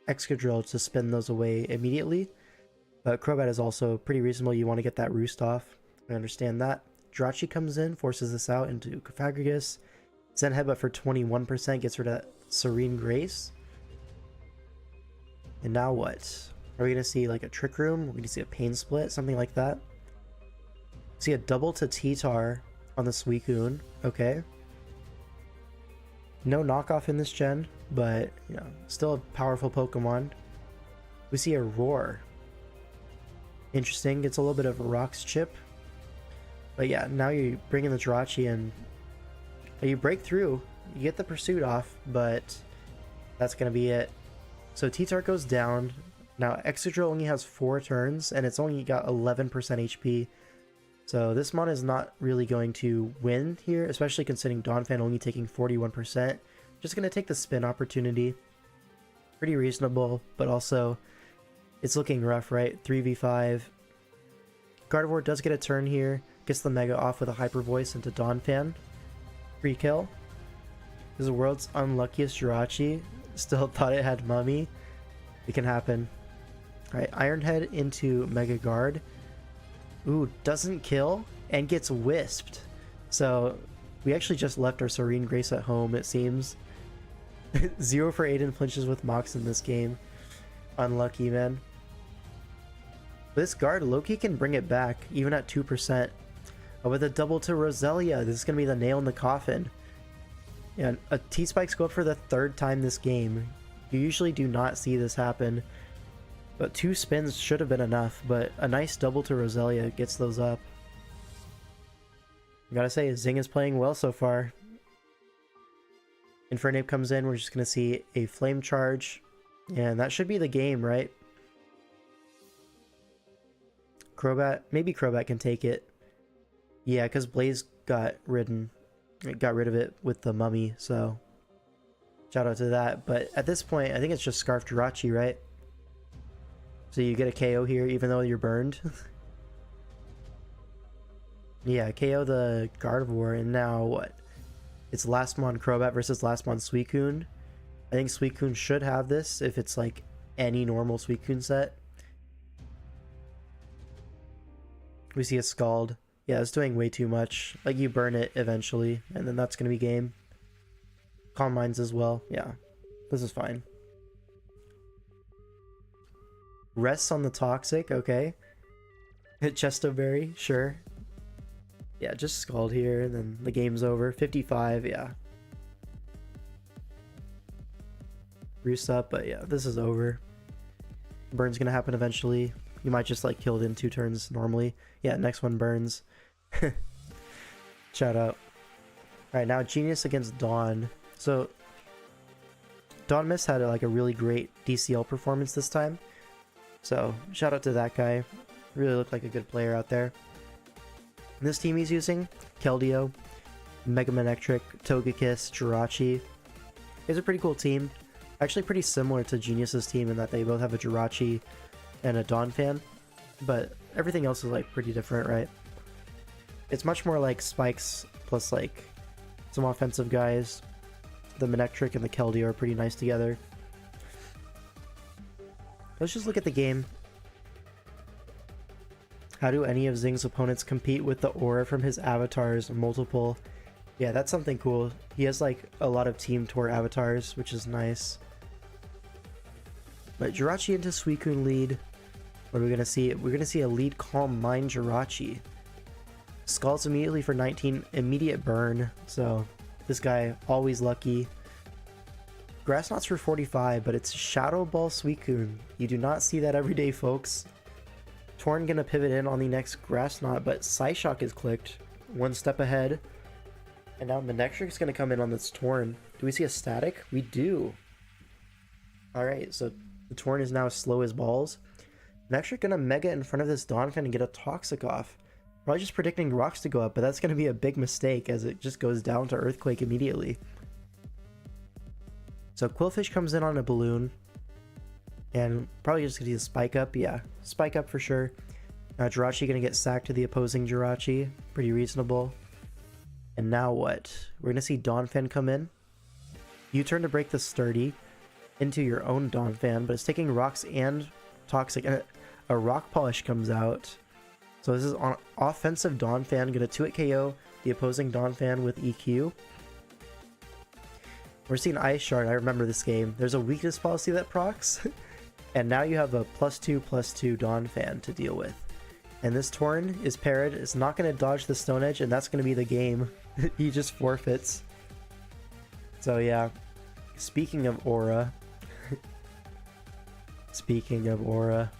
Excadrill to spin those away immediately, but Crobat is also pretty reasonable. You want to get that Roost off. I understand that. Jirachi comes in, forces this out into Cofagrigus. Zen Headbutt for 21%, gets rid of Serene Grace. And now what? Are we going to see like a Trick Room? We're going to see a Pain Split, something like that. See a double to T-Tar on the Suicune. Okay. No knockoff in this gen, but you know, still a powerful Pokemon. We see a Roar. Interesting, gets a little bit of a Rocks chip. But yeah, now you bring in the Jirachi and you break through. You get the Pursuit off, but that's going to be it. So T-Tar goes down. Now Excadrill only has 4 turns, and it's only got 11% HP. So this mon is not really going to win here, especially considering Donphan only taking 41%. Just going to take the spin opportunity. Pretty reasonable, but also it's looking rough, right? 3v5. Gardevoir does get a turn here. Gets the Mega off with a Hyper Voice into Donphan. Free kill. This is the world's unluckiest Jirachi. Still thought it had Mummy. It can happen. Alright, Iron Head into Mega Guard. Ooh, doesn't kill and gets wisped. So we actually just left our Serene Grace at home, it seems. 0 for 8 in flinches with Mox in this game. Unlucky, man. This guard, Loki can bring it back, even at 2%. With a double to Roselia, this is going to be the nail in the coffin. And T-Spikes go up for the 3rd time this game. You usually do not see this happen. But 2 spins should have been enough, but a nice double to Roselia gets those up. I gotta say, Zing is playing well so far. Infernape comes in, we're just gonna see a Flame Charge. And that should be the game, right? Crobat, maybe Crobat can take it. Yeah, because Blaze got rid of it with the Mummy, so shout out to that. But at this point, I think it's just Scarf Jirachi, right? So you get a KO here, even though you're burned. Yeah, KO the Gardevoir, and now what? It's Lastmon Crobat versus Lastmon Suicune. I think Suicune should have this if it's like any normal Suicune set. We see a Scald. Yeah, it's doing way too much. Like, you burn it eventually, and then that's gonna be game. Calm Minds as well. Yeah, this is fine. Rests on the Toxic, okay. Hit Chestoberry, sure. Yeah, just Scald here, and then the game's over. 55, yeah. Roost up, but yeah, this is over. Burn's gonna happen eventually. You might just like kill it in 2 turns normally. Yeah, next one burns. Shout out. Alright, now Genius against Dawn. So Dawn Miss had like a really great DCL performance this time. So shout out to that guy. Really looked like a good player out there. This team he's using, Keldeo, Mega Manectric, Togekiss, Jirachi. It's a pretty cool team. Actually pretty similar to Genius's team in that they both have a Jirachi and a Donphan. But everything else is like pretty different, right? It's much more like Spikes plus like some offensive guys. The Manectric and the Keldeo are pretty nice together. Let's just look at the game. How do any of Zing's opponents compete with the aura from his avatars? Multiple. Yeah, that's something cool. He has like a lot of Team Tour avatars, which is nice. But Jirachi into Suicune lead. What are we gonna see? We're gonna see a lead Calm Mind Jirachi. Scalds immediately for 19, immediate burn. So this guy always lucky. Grass Knots for 45, but it's Shadow Ball Suicune. You do not see that every day, folks. Torn gonna pivot in on the next Grass Knot, but Psyshock is clicked. 1 step ahead. And now Manectric's gonna come in on this Torn. Do we see a static? We do. Alright, so the Torn is now slow as balls. Manectric gonna Mega in front of this Donphan and get a Toxic off. Probably just predicting rocks to go up, but that's gonna be a big mistake as it just goes down to Earthquake immediately. So Quillfish comes in on a balloon. And probably just gonna do a Spike Up, yeah. Spike Up for sure. Jirachi gonna get sacked to the opposing Jirachi. Pretty reasonable. And now what? We're gonna see Donphan come in. U-turn to break the Sturdy into your own Donphan, but it's taking rocks and Toxic. And a Rock Polish comes out. So this is on offensive Donphan, gonna 2-hit KO the opposing Donphan with EQ. We're seeing Ice Shard. I remember this game. There's a weakness policy that procs. And now you have a +2/+2 Donphan to deal with. And this Torn is paired. It's not going to dodge the Stone Edge, and that's going to be the game. He just forfeits. So yeah, speaking of Aura. Speaking of Aura.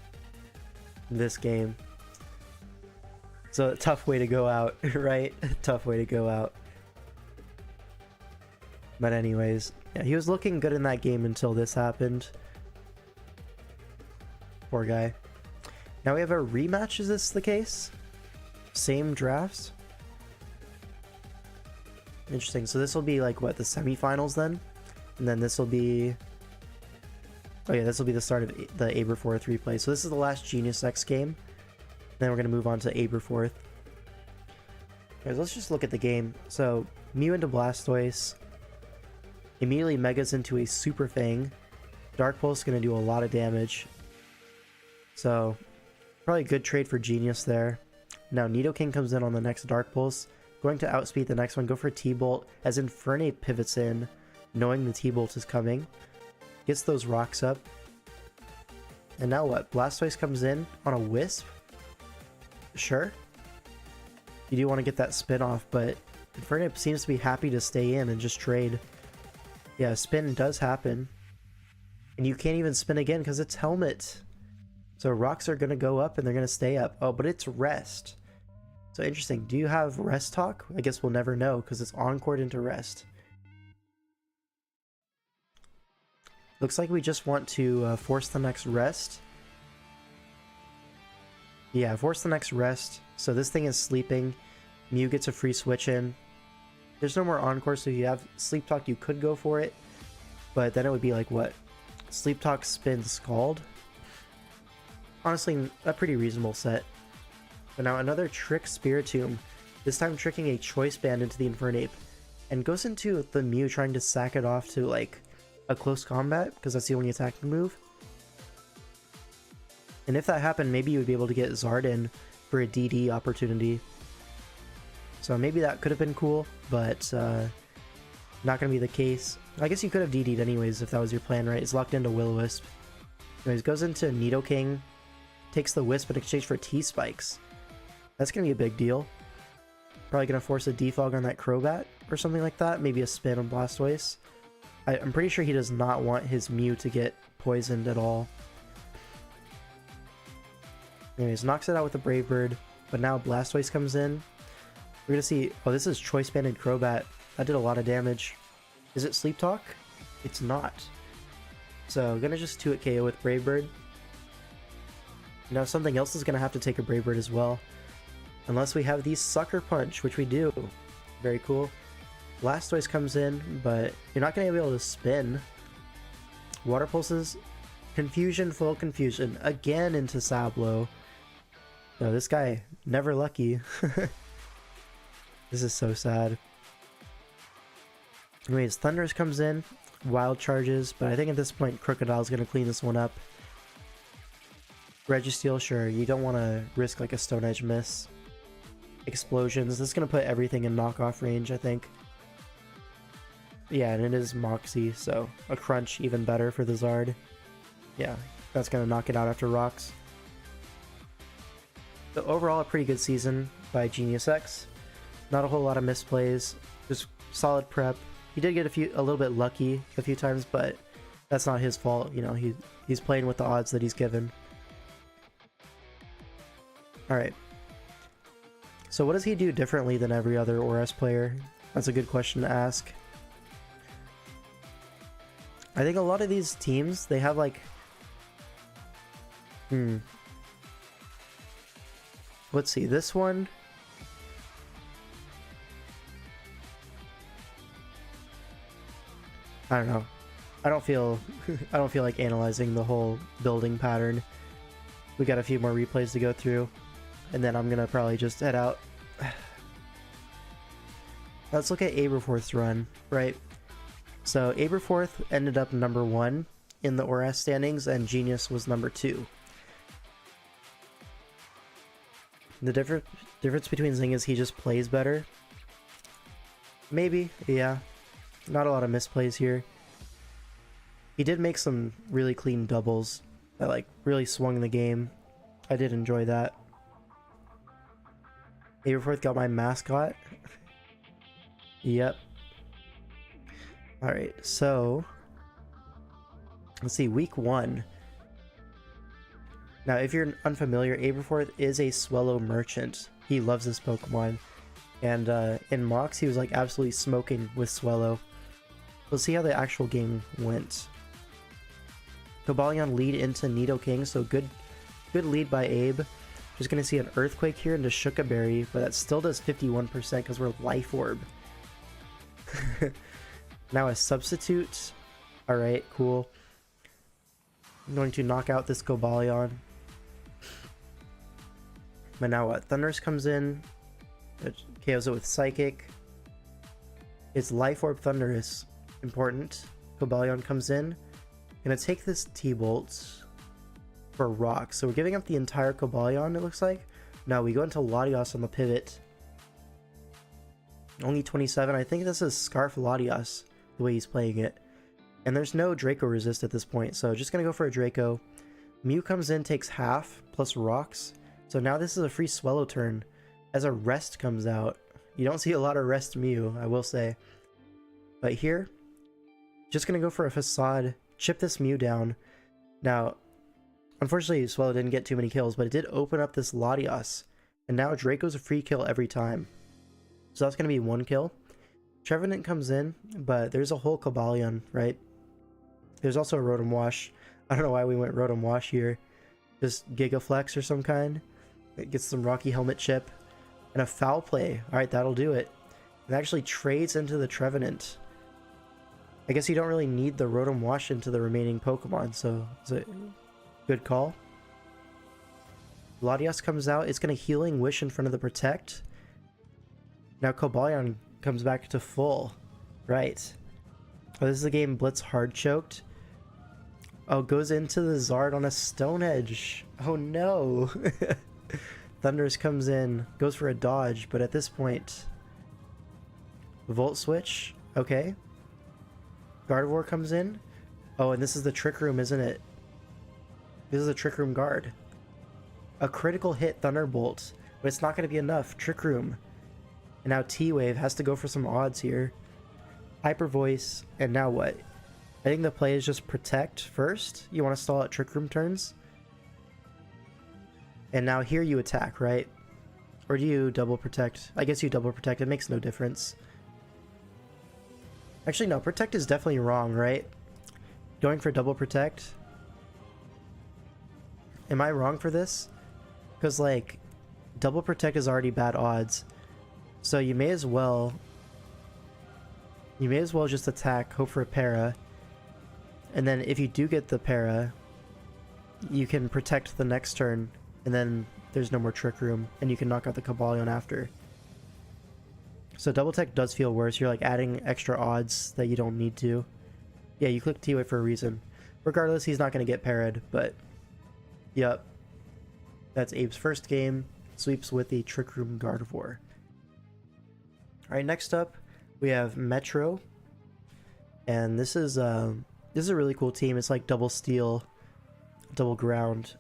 This game. So tough way to go out, right? Tough way to go out. But anyways, yeah, he was looking good in that game until this happened. Poor guy. Now we have a rematch, is this the case? Same drafts? Interesting, so this will be like, what, the semifinals then? And then this will be... Oh yeah, this will be the start of the Aberforth replay. So this is the last Genius X game. Then we're going to move on to Aberforth. Guys, let's just look at the game. So, Mew into Blastoise. Immediately megas into a super fang. Dark Pulse is going to do a lot of damage. So probably a good trade for Genius there. Now Nidoking comes in on the next Dark Pulse. Going to outspeed the next one, go for T-Bolt, as Infernape pivots in, knowing the T-Bolt is coming. Gets those rocks up. And now what? Blastoise comes in on a Wisp? Sure. You do want to get that spin off, but Infernape seems to be happy to stay in and just trade. Yeah, spin does happen. And you can't even spin again because it's Helmet. So rocks are going to go up and they're going to stay up. Oh, but it's Rest. So interesting. Do you have Rest Talk? I guess we'll never know because it's Encored into Rest. Looks like we just want to force the next Rest. Yeah, force the next Rest. So this thing is sleeping. Mew gets a free switch in. There's no more Encore, so if you have Sleep Talk, you could go for it. But then it would be like, what? Sleep Talk, Spin, Scald? Honestly, a pretty reasonable set. But now another Trick Spiritomb, this time tricking a Choice Band into the Infernape, and goes into the Mew trying to sack it off to like a close combat, because that's the only attacking move. And if that happened, maybe you would be able to get Zard in for a DD opportunity. So maybe that could have been cool, but not going to be the case. I guess you could have DD'd anyways if that was your plan, right? It's locked into Will-O-Wisp. Anyways, goes into Nidoking, takes the Wisp in exchange for T-Spikes. That's going to be a big deal. Probably going to force a Defog on that Crobat or something like that. Maybe a Spin on Blastoise. I'm pretty sure he does not want his Mew to get poisoned at all. Anyways, knocks it out with a Brave Bird. But now Blastoise comes in. We're going to see... Oh, this is Choice Banded Crobat. That did a lot of damage. Is it Sleep Talk? It's not. So, I'm going to just 2-hit KO with Brave Bird. Now something else is going to have to take a Brave Bird as well. Unless we have the Sucker Punch, which we do. Very cool. Blastoise comes in, but you're not going to be able to spin. Water Pulses. Confusion, full confusion. Again into Sablo. No, this guy, never lucky. This is so sad. Anyways, Thundurus comes in. Wild charges, but I think at this point Crocodile's going to clean this one up. Registeel, sure. You don't want to risk like a Stone Edge miss. Explosions. This is going to put everything in knockoff range, I think. Yeah, and it is Moxie, so a Crunch even better for the Zard. Yeah, that's going to knock it out after Rocks. So overall, a pretty good season by Genius X. Not a whole lot of misplays, just solid prep. He did get a little bit lucky a few times, but that's not his fault. You know, he's playing with the odds that he's given. Alright. So what does he do differently than every other ORAS player? That's a good question to ask. I think a lot of these teams, they have like... Let's see, this one... I don't know. I don't feel like analyzing the whole building pattern. We got a few more replays to go through, and then I'm gonna probably just head out. Let's look at Aberforth's run, right? So Aberforth ended up number 1 in the ORAS standings, and Genius was number 2. The difference between Zing is he just plays better. Maybe, yeah. Not a lot of misplays here. He did make some really clean doubles that like really swung the game. I did enjoy that. Aberforth got my mascot. Yep. Alright, so let's see, week 1. Now if you're unfamiliar, Aberforth is a Swellow merchant. He loves this Pokemon. And in Mox he was like absolutely smoking with Swellow. We'll see how the actual game went. Cobalion lead into Nidoking, so good lead by Abe. Just gonna see an Earthquake here into Shookaberry, but that still does 51% because we're Life Orb. Now a Substitute. Alright, cool. I'm going to knock out this Cobalion. But now what? Thundurus comes in. It KOs it with Psychic. It's Life Orb Thundurus. important. Cobalion comes in. Gonna take this T-Bolt for rock. So we're giving up the entire Cobalion, it looks like. No, we go into Latios on the pivot. Only 27. I think this is Scarf Latios, the way he's playing it. And there's no Draco resist at this point, so just gonna go for a Draco. Mew comes in, takes half, plus rocks. So now this is a free Swellow turn. As a Rest comes out. You don't see a lot of Rest Mew, I will say. But here, just gonna go for a Facade, chip this Mew down. Now, unfortunately, Swellow didn't get too many kills, but it did open up this Latios. And now Draco's a free kill every time. So that's gonna be 1 kill. Trevenant comes in, but there's a whole Cobalion, right? There's also a Rotom Wash. I don't know why we went Rotom Wash here. Just Gigaflex or some kind. It gets some Rocky Helmet chip. And a Foul Play. Alright, that'll do it. It actually trades into the Trevenant. I guess you don't really need the Rotom Wash into the remaining Pokemon, so it's a good call. Latios comes out. It's going to Healing Wish in front of the Protect. Now Cobalion comes back to full. Right. Oh, this is the game Blitz hard choked. Oh, goes into the Zard on a Stone Edge. Oh no. Thundurus comes in, goes for a dodge, but at this point... Volt Switch. Okay. Gardevoir comes in. Oh, and this is the Trick Room, isn't it? This is a Trick Room guard. A critical hit Thunderbolt, but it's not going to be enough. Trick Room. And now T-Wave has to go for some odds here. Hyper Voice, and now what? I think the play is just Protect first. You want to stall at Trick Room turns. And now here you attack, right? Or do you double Protect? I guess you double Protect. It makes no difference. Actually, no. Protect is definitely wrong, right? Going for double Protect. Am I wrong for this? Because, like, double Protect is already bad odds. So you may as well... You may as well just attack, hope for a para. And then if you do get the para, you can Protect the next turn. And then there's no more Trick Room. And you can knock out the Cobalion after. So double tech does feel worse. You're like adding extra odds that you don't need to. Yeah, you click T-Wave for a reason. Regardless, he's not going to get parried, but... Yep. That's Abe's first game. Sweeps with the Trick Room Gardevoir. Alright, next up, we have Metro. And this is a really cool team. It's like double steel, double ground.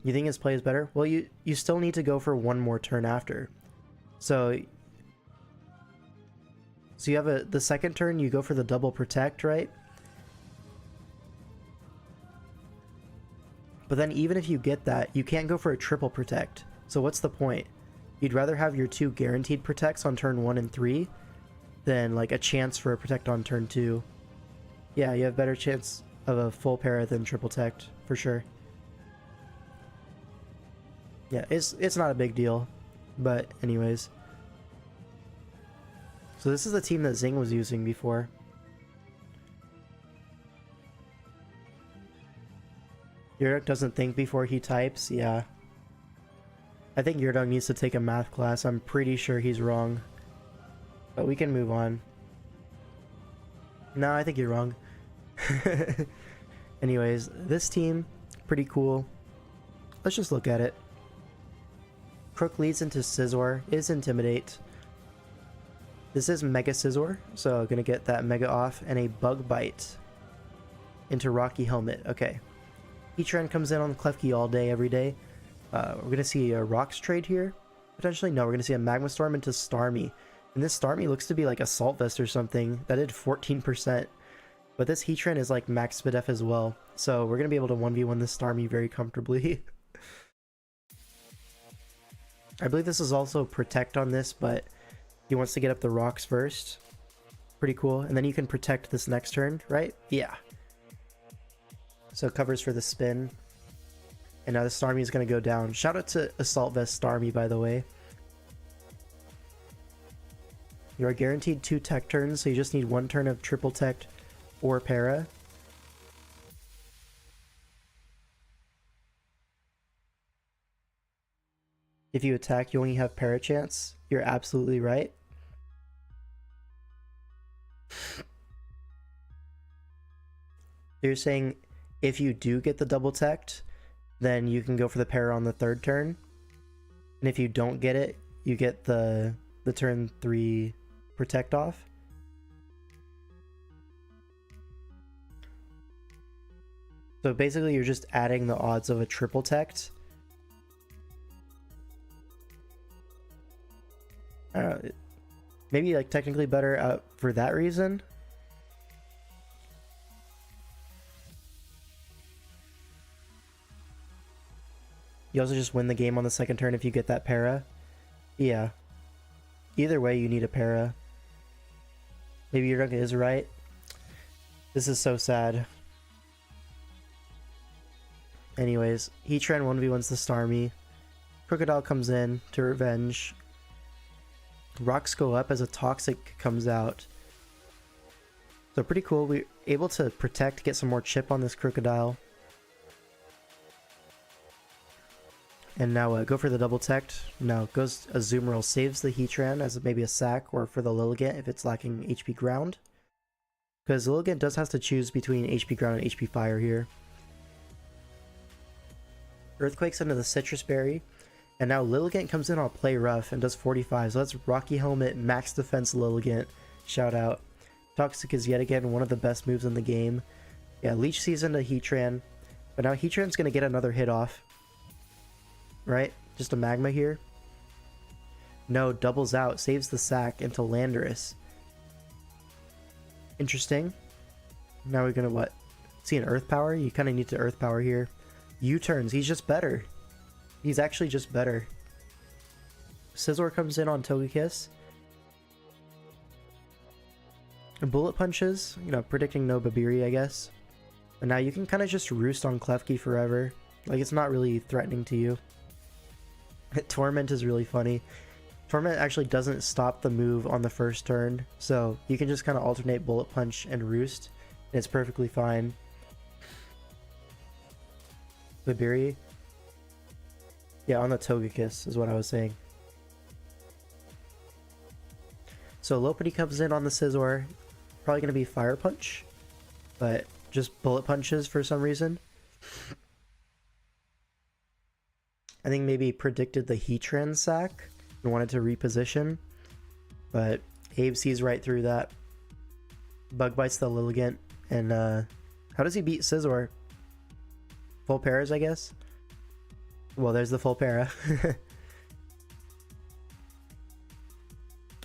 You think his play is better? Well, you still need to go for one more turn after. So you have the second turn, you go for the double Protect, right? But then even if you get that, you can't go for a triple Protect. So what's the point? You'd rather have your 2 guaranteed Protects on turn 1 and 3 than like a chance for a Protect on turn 2. Yeah, you have better chance of a full para than triple Protect, for sure. Yeah, it's not a big deal, but anyways. So this is the team that Zing was using before. Yurduk doesn't think before he types, yeah. I think Yurduk needs to take a math class. I'm pretty sure he's wrong. But we can move on. No, I think you're wrong. Anyways, this team, pretty cool. Let's just look at it. Crook leads into Scizor, is Intimidate. This is Mega Scizor, so gonna get that Mega off, and a Bug Bite into Rocky Helmet. Okay. Heatran comes in on Klefki all day, every day. We're gonna see a Rocks trade here, potentially. No, we're gonna see a Magma Storm into Starmie. And this Starmie looks to be like Assault Vest or something. That did 14%. But this Heatran is like max Spadef as well. So we're gonna be able to 1v1 this Starmie very comfortably. I believe this is also Protect on this, but he wants to get up the rocks first. Pretty cool. And then you can Protect this next turn, right? Yeah. So it covers for the spin. And now the Starmie is going to go down. Shout out to Assault Vest Starmie, by the way. You are guaranteed 2 tech turns, so you just need 1 turn of triple tech or para. If you attack, you only have para chance. You're absolutely right. You're saying if you do get the double tech, then you can go for the para on the third turn. And if you don't get it, you get the turn 3 protect off. So basically you're just adding the odds of a triple tech. Maybe like technically better for that reason. You also just win the game on the second turn if you get that para. Yeah. Either way, you need a para. Maybe your is right. This is so sad. Anyways, Heatran 1v1's the Starmie. Crocodile comes in to revenge. Rocks go up as a Toxic comes out. So pretty cool. We're able to protect, get some more chip on this Crocodile. And now go for the double tech. No, goes Azumarill, saves the Heatran as maybe a sack, or for the Lilligant if it's lacking HP ground. Because Lilligant does have to choose between HP ground and HP fire here. Earthquakes into the Citrus Berry. And now Lilligant comes in on Play Rough and does 45. So that's Rocky Helmet, Max Defense Lilligant. Shout out. Toxic is yet again one of the best moves in the game. Yeah, Leech Season to Heatran. But now Heatran's going to get another hit off. Right? Just a Magma here. No, doubles out. Saves the sack into Landorus. Interesting. Now we're going to what? See an Earth Power? You kind of need to Earth Power here. U-turns. He's just better. He's actually just better. Scizor comes in on Togekiss. And Bullet Punches. You know, predicting no Babiri, I guess. And now you can kind of just roost on Klefki forever. Like, it's not really threatening to you. Torment is really funny. Torment actually doesn't stop the move on the first turn, so you can just kind of alternate Bullet Punch and Roost, and it's perfectly fine. Babiri? Yeah, on the Togekiss is what I was saying. So Lopunny comes in on the Scizor. Probably going to be Fire Punch, but just Bullet Punches for some reason. I think maybe predicted the Heatran sack and wanted to reposition, but Abe sees right through that. Bug bites the Lilligant, and how does he beat Scizor? Full paras, I guess? Well, there's the full para.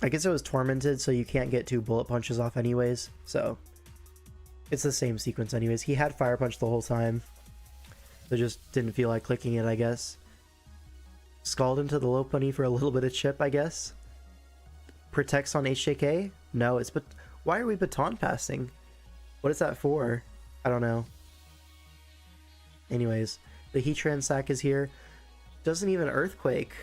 I guess it was tormented, so you can't get 2 bullet punches off anyways, so it's the same sequence anyways. He had Fire Punch the whole time, so just didn't feel like clicking it, I guess. Scald into the Lopunny for a little bit of chip, I guess. Protects on HJK? No, it's but why are we baton passing? What is that for? I don't know. Anyways, the Heatran sack is here. Doesn't even Earthquake.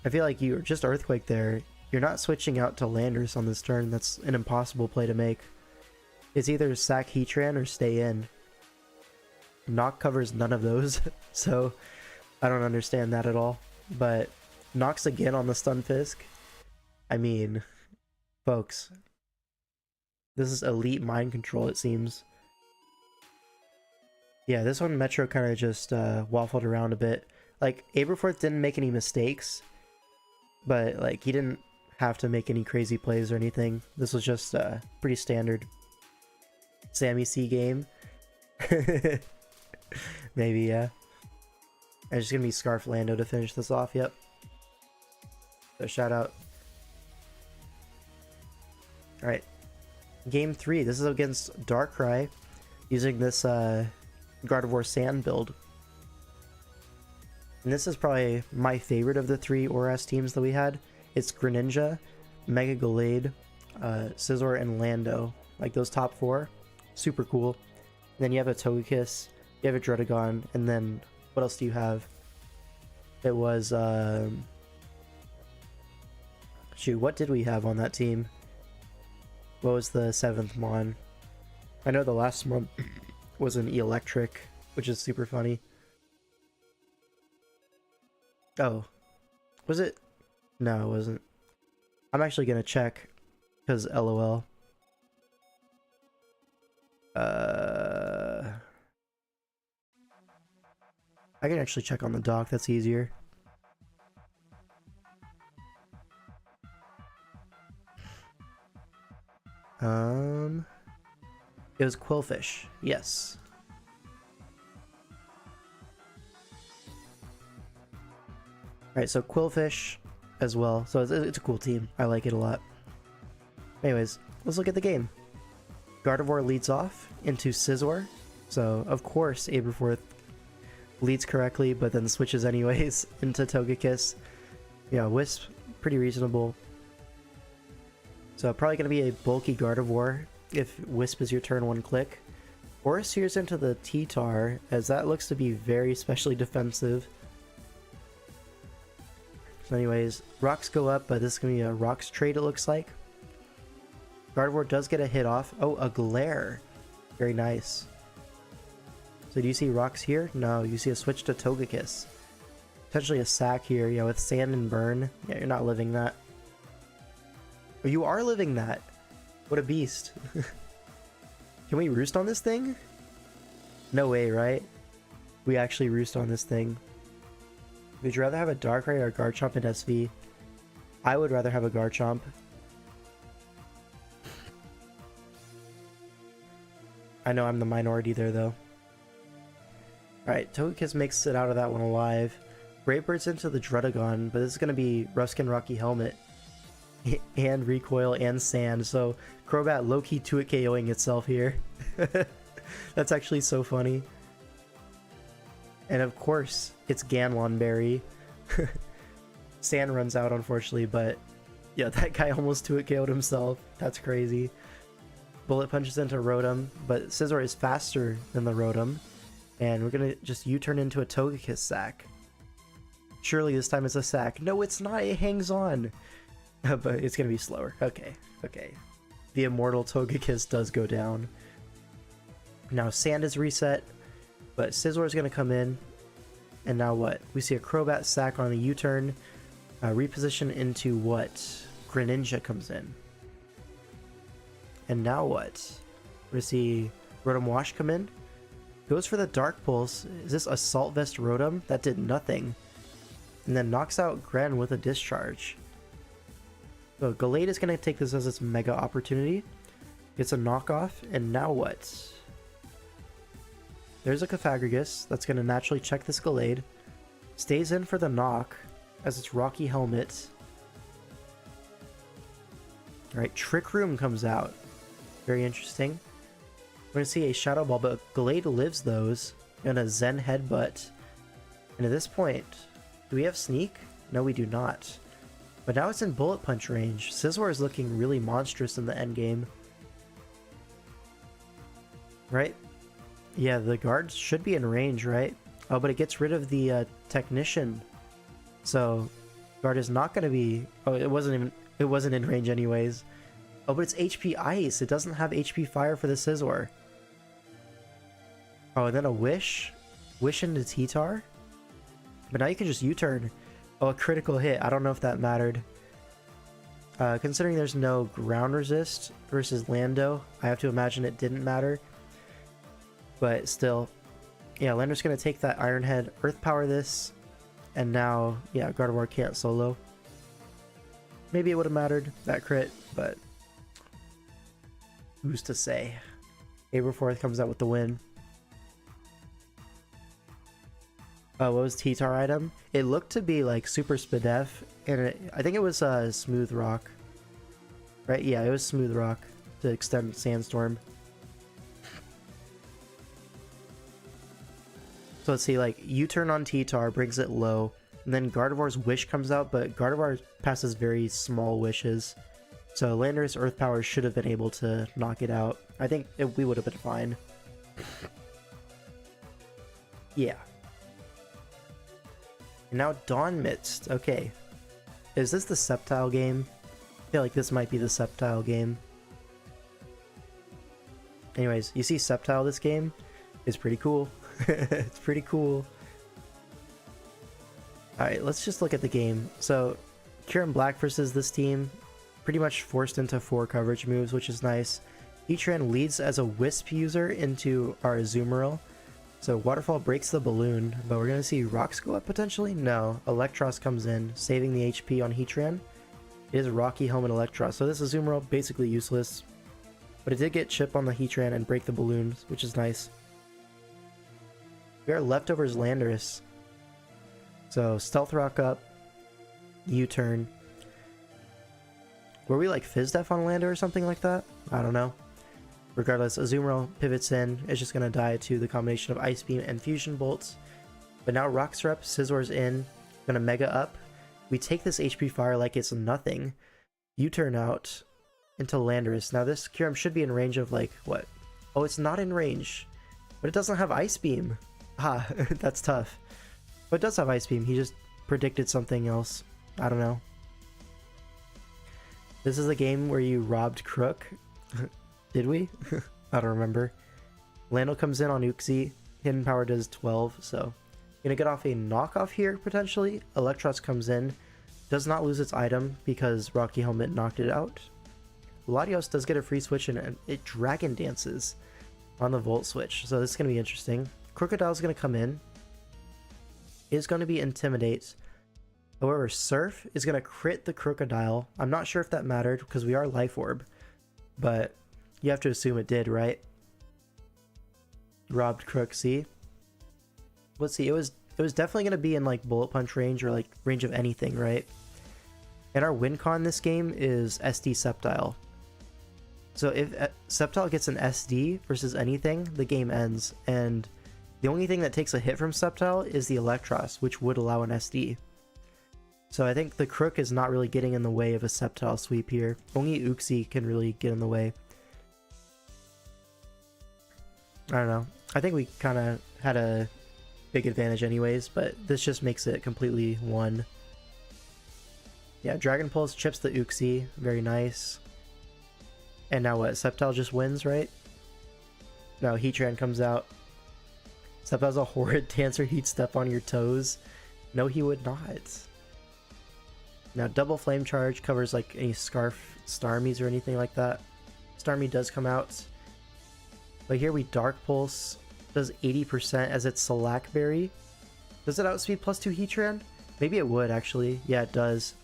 I feel like you're just Earthquake there. You're not switching out to Landorus on this turn. That's an impossible play to make. It's either sack Heatran or stay in. Knock covers none of those, so I don't understand that at all. But knocks again on the Stunfisk. I mean, folks, this is elite mind control, it seems. Yeah, this one Metro kind of just waffled around a bit. Like, Aberforth didn't make any mistakes, but like he didn't have to make any crazy plays or anything. This was just pretty standard Sammy C game. Maybe, yeah. And it's just gonna be Scarf Lando to finish this off, yep. So shout out. Alright. Game 3. This is against Darkrai using this Gardevoir Sand build. And this is probably my favorite of the 3 ORAS teams that we had. It's Greninja, Mega Gallade, Scizor, and Lando. Like those top 4. Super cool. And then you have a Togekiss. You have a Druddigon, and then what else do you have? It was shoot, what did we have on that team? What was the 7th Mon? I know the last one was an Electric, which is super funny. Oh, was it? No, it wasn't. I'm actually gonna check, because LOL. I can actually check on the dock, that's easier. It was quillfish, yes. Alright, so quillfish as well. So it's a cool team. I like it a lot. Anyways, let's look at the game. Gardevoir leads off into Scizor. So, of course, Aberforth leads correctly, but then switches anyways into Togekiss. Yeah, Wisp, pretty reasonable. So probably going to be a bulky Gardevoir if Wisp is your turn 1 click. Or Sears into the T-Tar, as that looks to be very specially defensive. So anyways, rocks go up, but this is going to be a rocks trade it looks like. Gardevoir does get a hit off. Oh, a glare. Very nice. So do you see rocks here? No, you see a switch to Togekiss. Potentially a sack here, yeah, with sand and burn. Yeah, you're not living that. Oh, you are living that. What a beast. Can we roost on this thing? No way, right? We actually roost on this thing. Would you rather have a Darkrai or a Garchomp in SV? I would rather have a Garchomp. I know I'm the minority there, though. Alright, Togekiss makes it out of that one alive. Braybird's into the Druddigon, but this is going to be Ruskin Rocky Helmet. And Recoil and Sand, so Crobat low-key 2-hit KOing itself here. That's actually so funny. And of course, it's Ganlonberry. Sand runs out, unfortunately, but yeah, that guy almost 2-hit KO'd himself. That's crazy. Bullet punches into Rotom, but Scizor is faster than the Rotom. And we're gonna just U-turn into a Togekiss sack. Surely this time it's a sack. No, it's not, it hangs on. But it's gonna be slower. Okay, okay. The immortal Togekiss does go down. Now Sand is reset, but Scizor is gonna come in. And now what? We see a Crobat sack on a U-turn. Reposition into what? Greninja comes in. And now what? We see Rotom Wash come in. Goes for the Dark Pulse. Is this Assault Vest Rotom? That did nothing. And then knocks out Gren with a Discharge. So Gallade is going to take this as its mega opportunity. Gets a knockoff, and now what? There's a Cofagrigus that's going to naturally check this Gallade. Stays in for the knock as its Rocky Helmet. Alright, Trick Room comes out. Very interesting. We're going to see a Shadow Ball, but Gallade lives those. And a Zen Headbutt. And at this point, do we have Sneak? No, we do not. But now it's in Bullet Punch range. Scizor is looking really monstrous in the endgame. Right? Yeah, the guards should be in range, right? Oh, but it gets rid of the Technician. So, guard is not going to be... Oh, it wasn't in range anyways. Oh, but it's HP Ice. It doesn't have HP Fire for the Scizor. Oh, and then a Wish. Wish into T-Tar. But now you can just U-turn. Oh, a critical hit. I don't know if that mattered. Considering there's no ground resist versus Lando, I have to imagine it didn't matter. But still, yeah, Lando's going to take that Iron Head, Earth Power this, and now, yeah, Gardevoir can't solo. Maybe it would have mattered, that crit, but who's to say? Aberforth comes out with the win. What was T-Tar item? It looked to be like Super Spadef, and I think it was Smooth Rock. Right? Yeah, it was Smooth Rock to extend Sandstorm. So let's see, like, U-turn on T-Tar brings it low, and then Gardevoir's Wish comes out, but Gardevoir passes very small wishes. So Landorus Earth Power should have been able to knock it out. I think we would have been fine. Yeah. And now Dawn Midst. Okay. Is this the Sceptile game? I feel like this might be the Sceptile game. Anyways, you see Sceptile this game? It's pretty cool. It's pretty cool. Alright, let's just look at the game. So, Kieran Black versus this team. pretty much forced into 4 coverage moves, which is nice. Heatran leads as a Wisp user into our Azumarill. So Waterfall breaks the balloon, but we're going to see Rocks go up potentially? No. Electros comes in, saving the HP on Heatran. It is Rocky Helmet Electros, so this Azumarill basically useless. But it did get Chip on the Heatran and break the balloons, which is nice. We are Leftovers Landorus. So Stealth Rock up, U-turn. Were we like Fizz Def on Lander or something like that? I don't know. Regardless, Azumarill pivots in. It's just going to die to the combination of Ice Beam and Fusion Bolts. But now Rock's Rep, Scizor's in. Going to Mega up. We take this HP Fire like it's nothing. U-turn out into Landorus. Now this Kyurem should be in range of like, what? Oh, it's not in range. But it doesn't have Ice Beam. Ha, that's tough. But it does have Ice Beam. He just predicted something else. I don't know. This is a game where you robbed Crook. Did we? I don't remember. Lando comes in on Uxie. Hidden Power does 12, so... Gonna get off a knockoff here, potentially. Electros comes in. Does not lose its item because Rocky Helmet knocked it out. Latios does get a free switch and it Dragon Dances on the Volt switch, so this is gonna be interesting. Crocodile's gonna come in. Is gonna be Intimidate. However, Surf is gonna crit the Crocodile. I'm not sure if that mattered because we are Life Orb, but you have to assume it did, right? Robbed Crook, see? Let's see, it was definitely gonna be in like Bullet Punch range or like range of anything, right? And our win con this game is SD Sceptile. So if Sceptile gets an SD versus anything, the game ends, and the only thing that takes a hit from Sceptile is the Electros, which would allow an SD. So I think the Crook is not really getting in the way of a Sceptile sweep here. Only Uxie can really get in the way. I don't know. I think we kind of had a big advantage anyways, but this just makes it completely one. Yeah, Dragon Pulse chips the Uxie. Very nice. And now what? Sceptile just wins, right? No, Heatran comes out. Sceptile's a horrid dancer. He'd step on your toes. No, he would not. Now, double Flame Charge covers like any Scarf Starmies or anything like that. Starmie does come out. But here we Dark Pulse. Does 80% as its Slack Berry. Does it outspeed +2 Heatran? Maybe it would actually. Yeah, it does.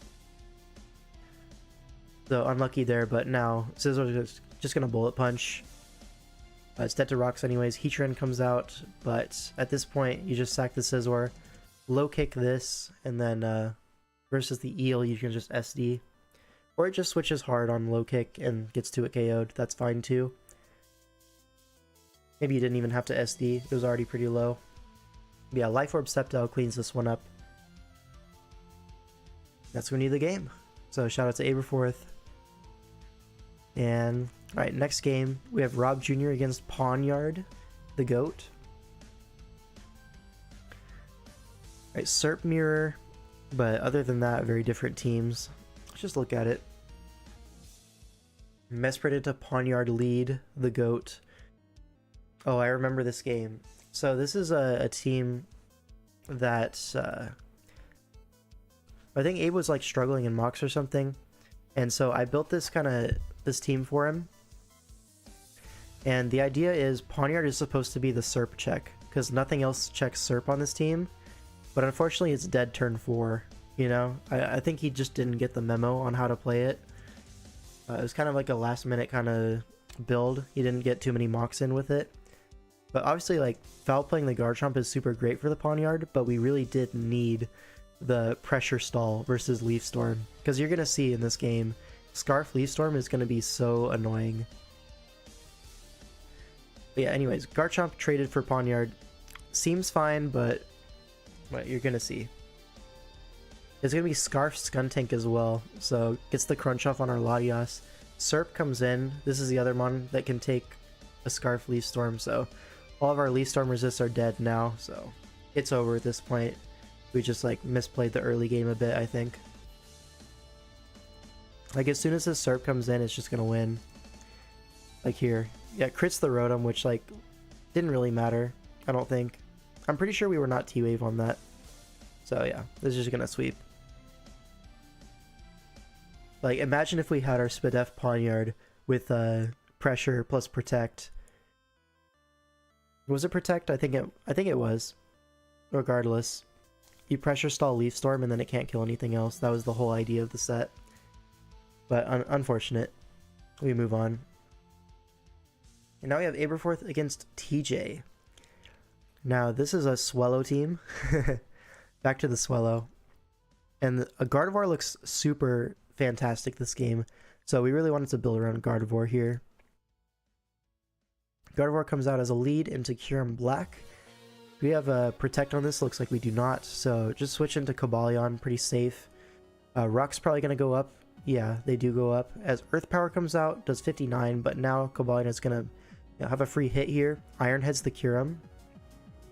So unlucky there, but now Scizor is just gonna Bullet Punch. It's dead to rocks anyways. Heatran comes out, but at this point you just sack the Scizor, low kick this, and then versus the Eel you can just SD. Or it just switches hard on low kick and gets to it KO'd. That's fine too. Maybe you didn't even have to SD, it was already pretty low. But yeah, Life Orb Sceptile cleans this one up. That's gonna be the game. So shout out to Aberforth. And alright, next game we have Rob Jr. against Pawnyard, the GOAT. Alright, Serp Mirror, but other than that, very different teams. Let's just look at it. Mesprit to Pawnyard lead, the GOAT. Oh, I remember this game. So this is a team that I think Abe was like struggling in mocks or something, and so I built this team for him. And the idea is Pawnyard is supposed to be the Serp check because nothing else checks Serp on this team, but unfortunately it's dead turn 4. You know, I think he just didn't get the memo on how to play it. It was kind of like a last minute kind of build. He didn't get too many mocks in with it. But obviously, like, foul playing the Garchomp is super great for the Pawnyard, but we really did need the pressure stall versus Leaf Storm. Because you're going to see in this game, Scarf Leaf Storm is going to be so annoying. But yeah, anyways, Garchomp traded for Pawnyard. Seems fine, but you're going to see. It's going to be Scarf Skuntank as well, so gets the crunch off on our Latias. Serp comes in. This is the other mon that can take a Scarf Leaf Storm, so all of our Leaf Storm resists are dead now, so it's over at this point. We just like misplayed the early game a bit, I think. Like as soon as this Serp comes in, it's just gonna win. Like here. Yeah, crits the Rotom, which like didn't really matter, I don't think. I'm pretty sure we were not T-Wave on that. So yeah, this is just gonna sweep. Like, imagine if we had our Spadef Poniard with pressure plus protect. Was it protect? I think it was. Regardless, you pressure stall Leaf Storm and then it can't kill anything else. That was the whole idea of the set. But unfortunate. We move on. And now we have Aberforth against TJ. Now this is a Swallow team. Back to the Swallow. And a Gardevoir looks super fantastic this game. So we really wanted to build around Gardevoir here. Gardevoir comes out as a lead into Kyurem Black. Do we have a Protect on this? Looks like we do not. So just switch into Cobalion, pretty safe. Rock's probably going to go up. Yeah, they do go up. As Earth Power comes out, does 59, but now Cobalion is going to have a free hit here. Iron Heads the Kyurem.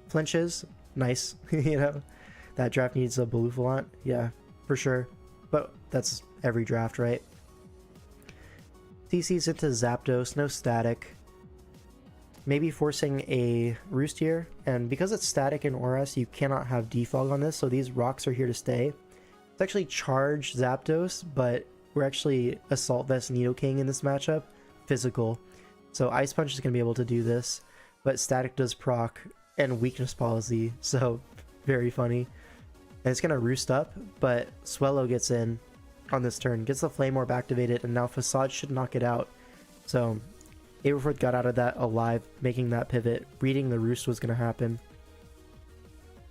Flinches. Nice. You know, that draft needs a Belufalant. Yeah, for sure. But that's every draft, right? CC's into Zapdos, no static. Maybe forcing a Roost here, and because it's static in ORAS, you cannot have defog on this, so these rocks are here to stay. It's actually charged Zapdos, but we're actually Assault Vest Nidoking in this matchup. Physical. So Ice Punch is going to be able to do this, but static does proc, and Weakness Policy, so very funny. And it's going to Roost up, but Swellow gets in on this turn, gets the Flame Orb activated, and now Facade should knock it out. So Aberforth got out of that alive, making that pivot. Reading the Roost was going to happen.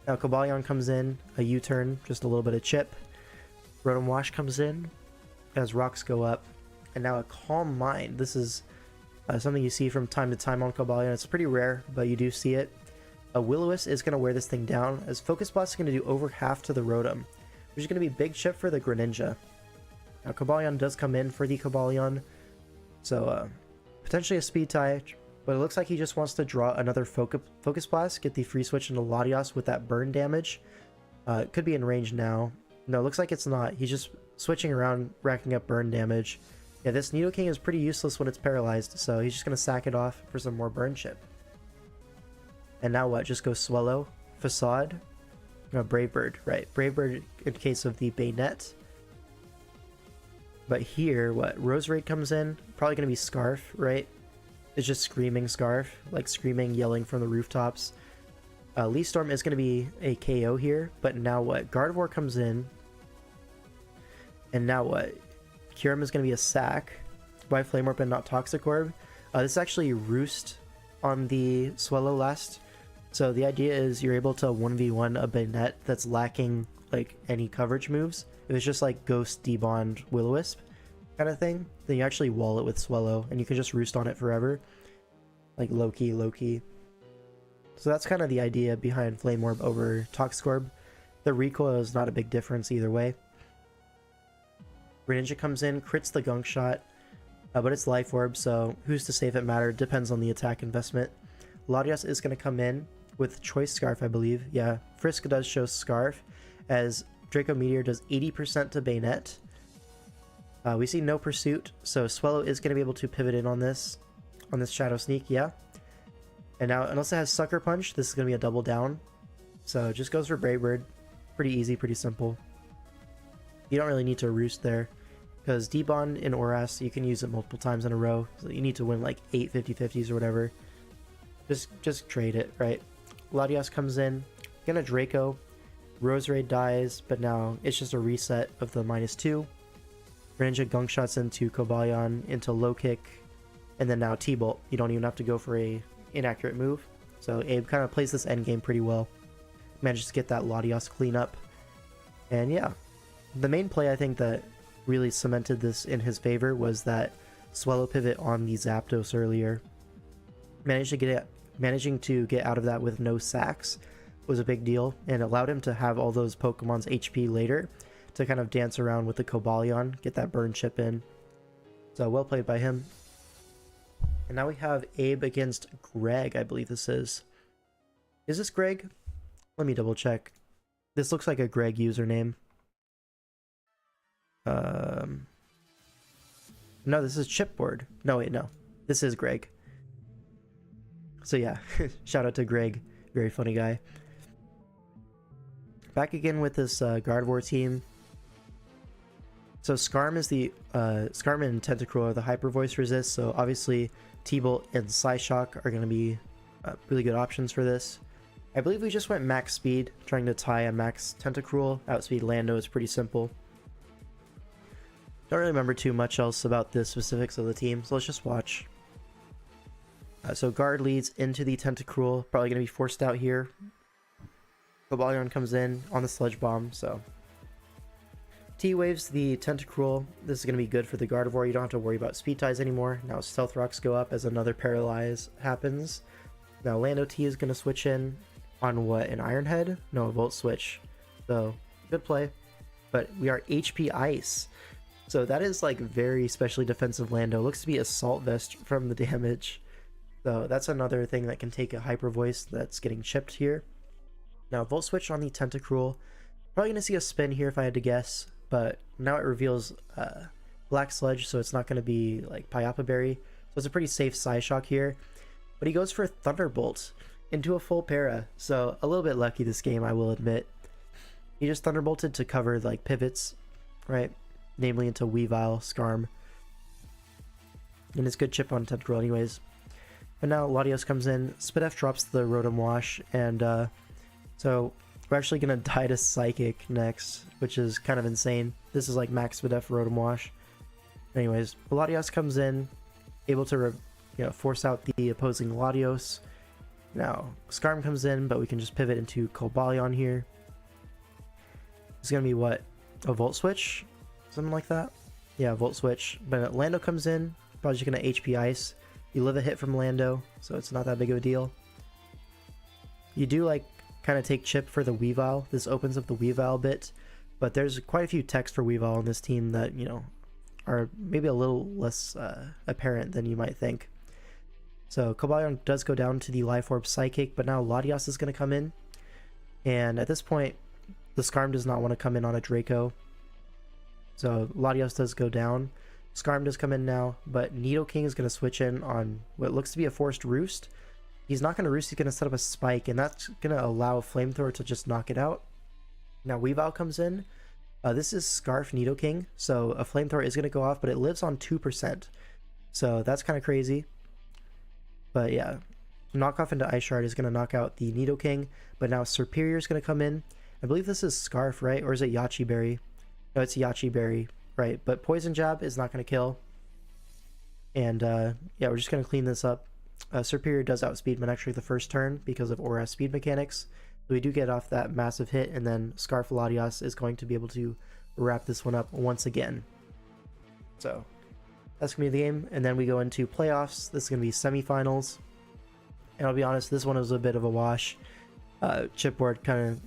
Now Cobalion comes in, a U-turn, just a little bit of chip. Rotom Wash comes in as rocks go up. And now a Calm Mind. This is something you see from time to time on Cobalion. It's pretty rare, but you do see it. A Will-O-Wisp is going to wear this thing down, as Focus Blast is going to do over half to the Rotom, which is going to be big chip for the Greninja. Now Cobalion does come in for the Cobalion, so potentially a speed tie, but it looks like he just wants to draw another Focus Blast, get the free switch into Latios with that burn damage. It could be in range now. No, it looks like it's not. He's just switching around, racking up burn damage. Yeah, this Nidoking is pretty useless when it's paralyzed, so he's just going to sack it off for some more burn chip. And now what? Just go Swellow, Facade, no, Brave Bird, right? Brave Bird in case of the Bayonet. But here, what? Roserade comes in, probably going to be Scarf, right? It's just screaming Scarf, like screaming, yelling from the rooftops. Leaf Storm is going to be a KO here, but now what? Gardevoir comes in, and now what? Kyurem is going to be a sack. Why Flame Orb and not Toxic Orb? This is actually Roost on the Swellow last. So the idea is you're able to 1v1 a Bayonet that's lacking like any coverage moves. If it's just like Ghost, Debond, Will-O-Wisp kind of thing, then you actually wall it with Swellow and you can just Roost on it forever. Like low-key, low-key. So that's kind of the idea behind Flame Orb over Toxic Orb. The recoil is not a big difference either way. Greninja comes in, crits the Gunk Shot, but it's Life Orb, so who's to say if it mattered? Depends on the attack investment. Latios is going to come in with Choice Scarf, I believe. Yeah, Frisk does show Scarf, as Draco Meteor does 80% to Bayonet. We see no Pursuit, so Swellow is going to be able to pivot in on this Shadow Sneak, yeah. And now, unless it has Sucker Punch, this is going to be a double down. So it just goes for Brave Bird. Pretty easy, pretty simple. You don't really need to Roost there, because Debond in ORAS, you can use it multiple times in a row. So you need to win like 8 50-50s or whatever. Just trade it, right? Latios comes in, gonna Draco. Roserade dies, but now it's just a reset of the -2. Greninja Gunk Shots into Cobalion, into Low Kick, and then now T-Bolt. You don't even have to go for a inaccurate move. So Abe kind of plays this endgame pretty well. Manages to get that Latios cleanup. And yeah, the main play I think that really cemented this in his favor was that Swellow pivot on the Zapdos earlier. Managing to get out of that with no sacks was a big deal, and allowed him to have all those Pokemon's HP later to kind of dance around with the Cobalion, get that burn chip in. So well played by him. And now we have Abe against Greg, I believe this is. Is this Greg? Let me double check. This looks like a Greg username. No, this is Chipboard. No, wait, no. This is Greg. So yeah, shout out to Greg. Very funny guy. Back again with this Gardevoir team. So Skarm is the Skarm and Tentacruel are the hyper voice resist, so obviously T-Bolt and Psyshock are going to be really good options for this. I believe we just went max speed, trying to tie a max Tentacruel. Outspeed Lando is pretty simple. Don't really remember too much else about the specifics of the team, so let's just watch. So guard leads into the Tentacruel, probably going to be forced out here. Cobalion comes in on the Sludge Bomb, so T-Waves the Tentacruel. This is going to be good for the Gardevoir. You don't have to worry about speed ties anymore. Now Stealth Rocks go up as another Paralyze happens. Now Lando T is going to switch in on what, an Iron Head? No, a Volt Switch. So, good play. But we are HP Ice. So that is like very specially defensive Lando. Looks to be Assault Vest from the damage. So that's another thing that can take a Hyper Voice that's getting chipped here. Now Volt Switch on the Tentacruel. Probably going to see a spin here if I had to guess. But now it reveals Black Sludge, so it's not going to be like Pyapa Berry. So it's a pretty safe Psyshock here. But he goes for Thunderbolt into a full para. So a little bit lucky this game, I will admit. He just Thunderbolted to cover like pivots, right? Namely into Weavile, Skarm. And it's good chip on Tentacruel anyways. But now Latios comes in. Spidef drops the Rotom Wash. And so we're actually going to die to Psychic next, which is kind of insane. This is like max Spidef Rotom Wash. Anyways, Latios comes in, able to force out the opposing Latios. Now, Skarm comes in, but we can just pivot into Cobalion here. It's going to be what? A Volt Switch? Something like that? Yeah, Volt Switch. But Lando comes in, probably just going to HP Ice. You live a hit from Lando, so it's not that big of a deal. You do like kind of take chip for the Weavile. This opens up the Weavile a bit, but there's quite a few techs for Weavile on this team that, are maybe a little less apparent than you might think. So Cobalion does go down to the Life Orb Psychic, but now Latios is going to come in. And at this point, the Skarm does not want to come in on a Draco. So Latios does go down. Skarm does come in now, but Nidoking is going to switch in on what looks to be a Forced Roost. He's not going to roost, he's going to set up a Spike, and that's going to allow Flamethrower to just knock it out. Now Weavile comes in. This is Scarf Nidoking, so a Flamethrower is going to go off, but it lives on 2%. So that's kind of crazy. But yeah, knockoff into Ice Shard is going to knock out the Nidoking, but now Serperior is going to come in. I believe this is Scarf, right? Or is it Yachi Berry? No, it's Yachi Berry, right? But Poison Jab is not going to kill. And yeah, we're just going to clean this up. Serperior does outspeed Manectric the first turn because of ORAS speed mechanics. So we do get off that massive hit, and then Scarf Latios is going to be able to wrap this one up once again. So that's going to be the game, and then we go into playoffs. This is going to be semifinals. And I'll be honest, this one was a bit of a wash. Chipboard kind of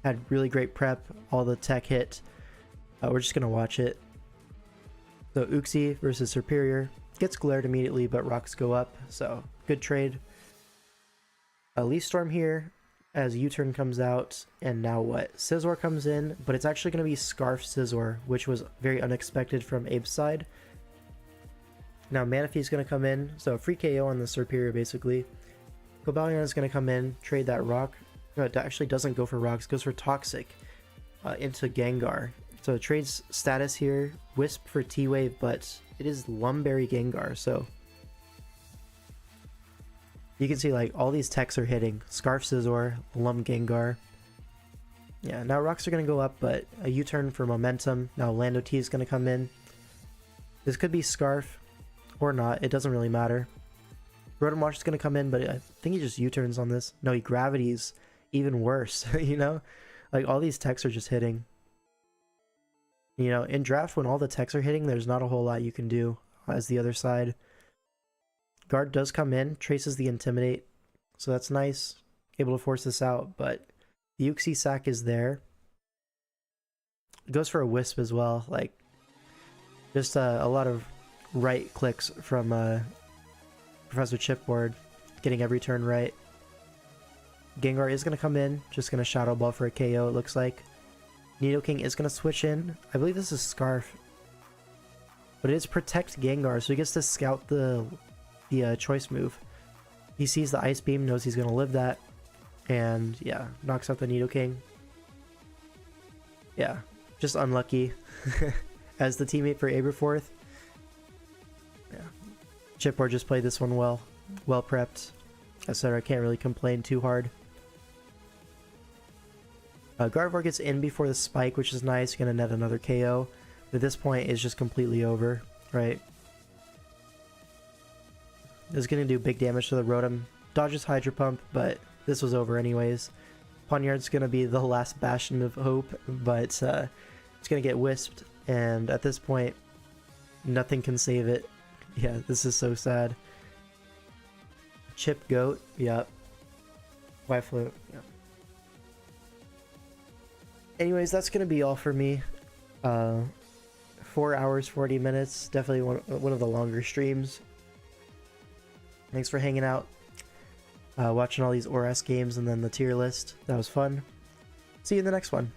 had really great prep, all the tech hit. We're just going to watch it. So Uxie versus Serperior. Gets glared immediately, but rocks go up, so good trade. Leaf Storm here as U-turn comes out, and now what? Scizor comes in, but it's actually going to be Scarf Scizor, which was very unexpected from Abe's side. Now Manaphy is going to come in, so free KO on the Serperior basically. Cobalion is going to come in, trade that rock. No, it actually doesn't go for rocks, goes for Toxic into Gengar. So it trades status here, Wisp for T-Wave, but it is Lumberry Gengar, so you can see like all these techs are hitting. Scarf Scizor, Lum Gengar. Yeah, now rocks are going to go up, but a U-turn for momentum. Now Lando T is going to come in. This could be Scarf or not, it doesn't really matter. Rotom Wash is going to come in, but I think he just U-turns on this. No, he Gravities, even worse, Like all these techs are just hitting. In draft, when all the techs are hitting, there's not a whole lot you can do as the other side. Guard does come in, traces the Intimidate, so that's nice. Able to force this out, but the Uxie sack is there. It goes for a Wisp as well, like just a lot of right clicks from Professor Chipboard, getting every turn right. Gengar is going to come in, just going to Shadow Ball for a KO, it looks like. Nidoking is going to switch in. I believe this is Scarf. But it is Protect Gengar, so he gets to scout the choice move. He sees the Ice Beam, knows he's going to live that. And yeah, knocks out the Nidoking. Yeah, just unlucky. as the teammate for Aberforth. Yeah. Chipboard just played this one well prepped. I said I can't really complain too hard. Gardevoir gets in before the spike, which is nice. Gonna net another KO. But at this point, it's just completely over, right? It's gonna do big damage to the Rotom. Dodges Hydro Pump, but this was over anyways. Pawniard's gonna be the last bastion of hope, but it's gonna get wisped, and at this point, nothing can save it. Yeah, this is so sad. Chip Goat, yep. Wiflu, yep. Anyways, that's gonna be all for me. 4 hours, 40 minutes. Definitely one of the longer streams. Thanks for hanging out. Watching all these ORAS games and then the tier list. That was fun. See you in the next one.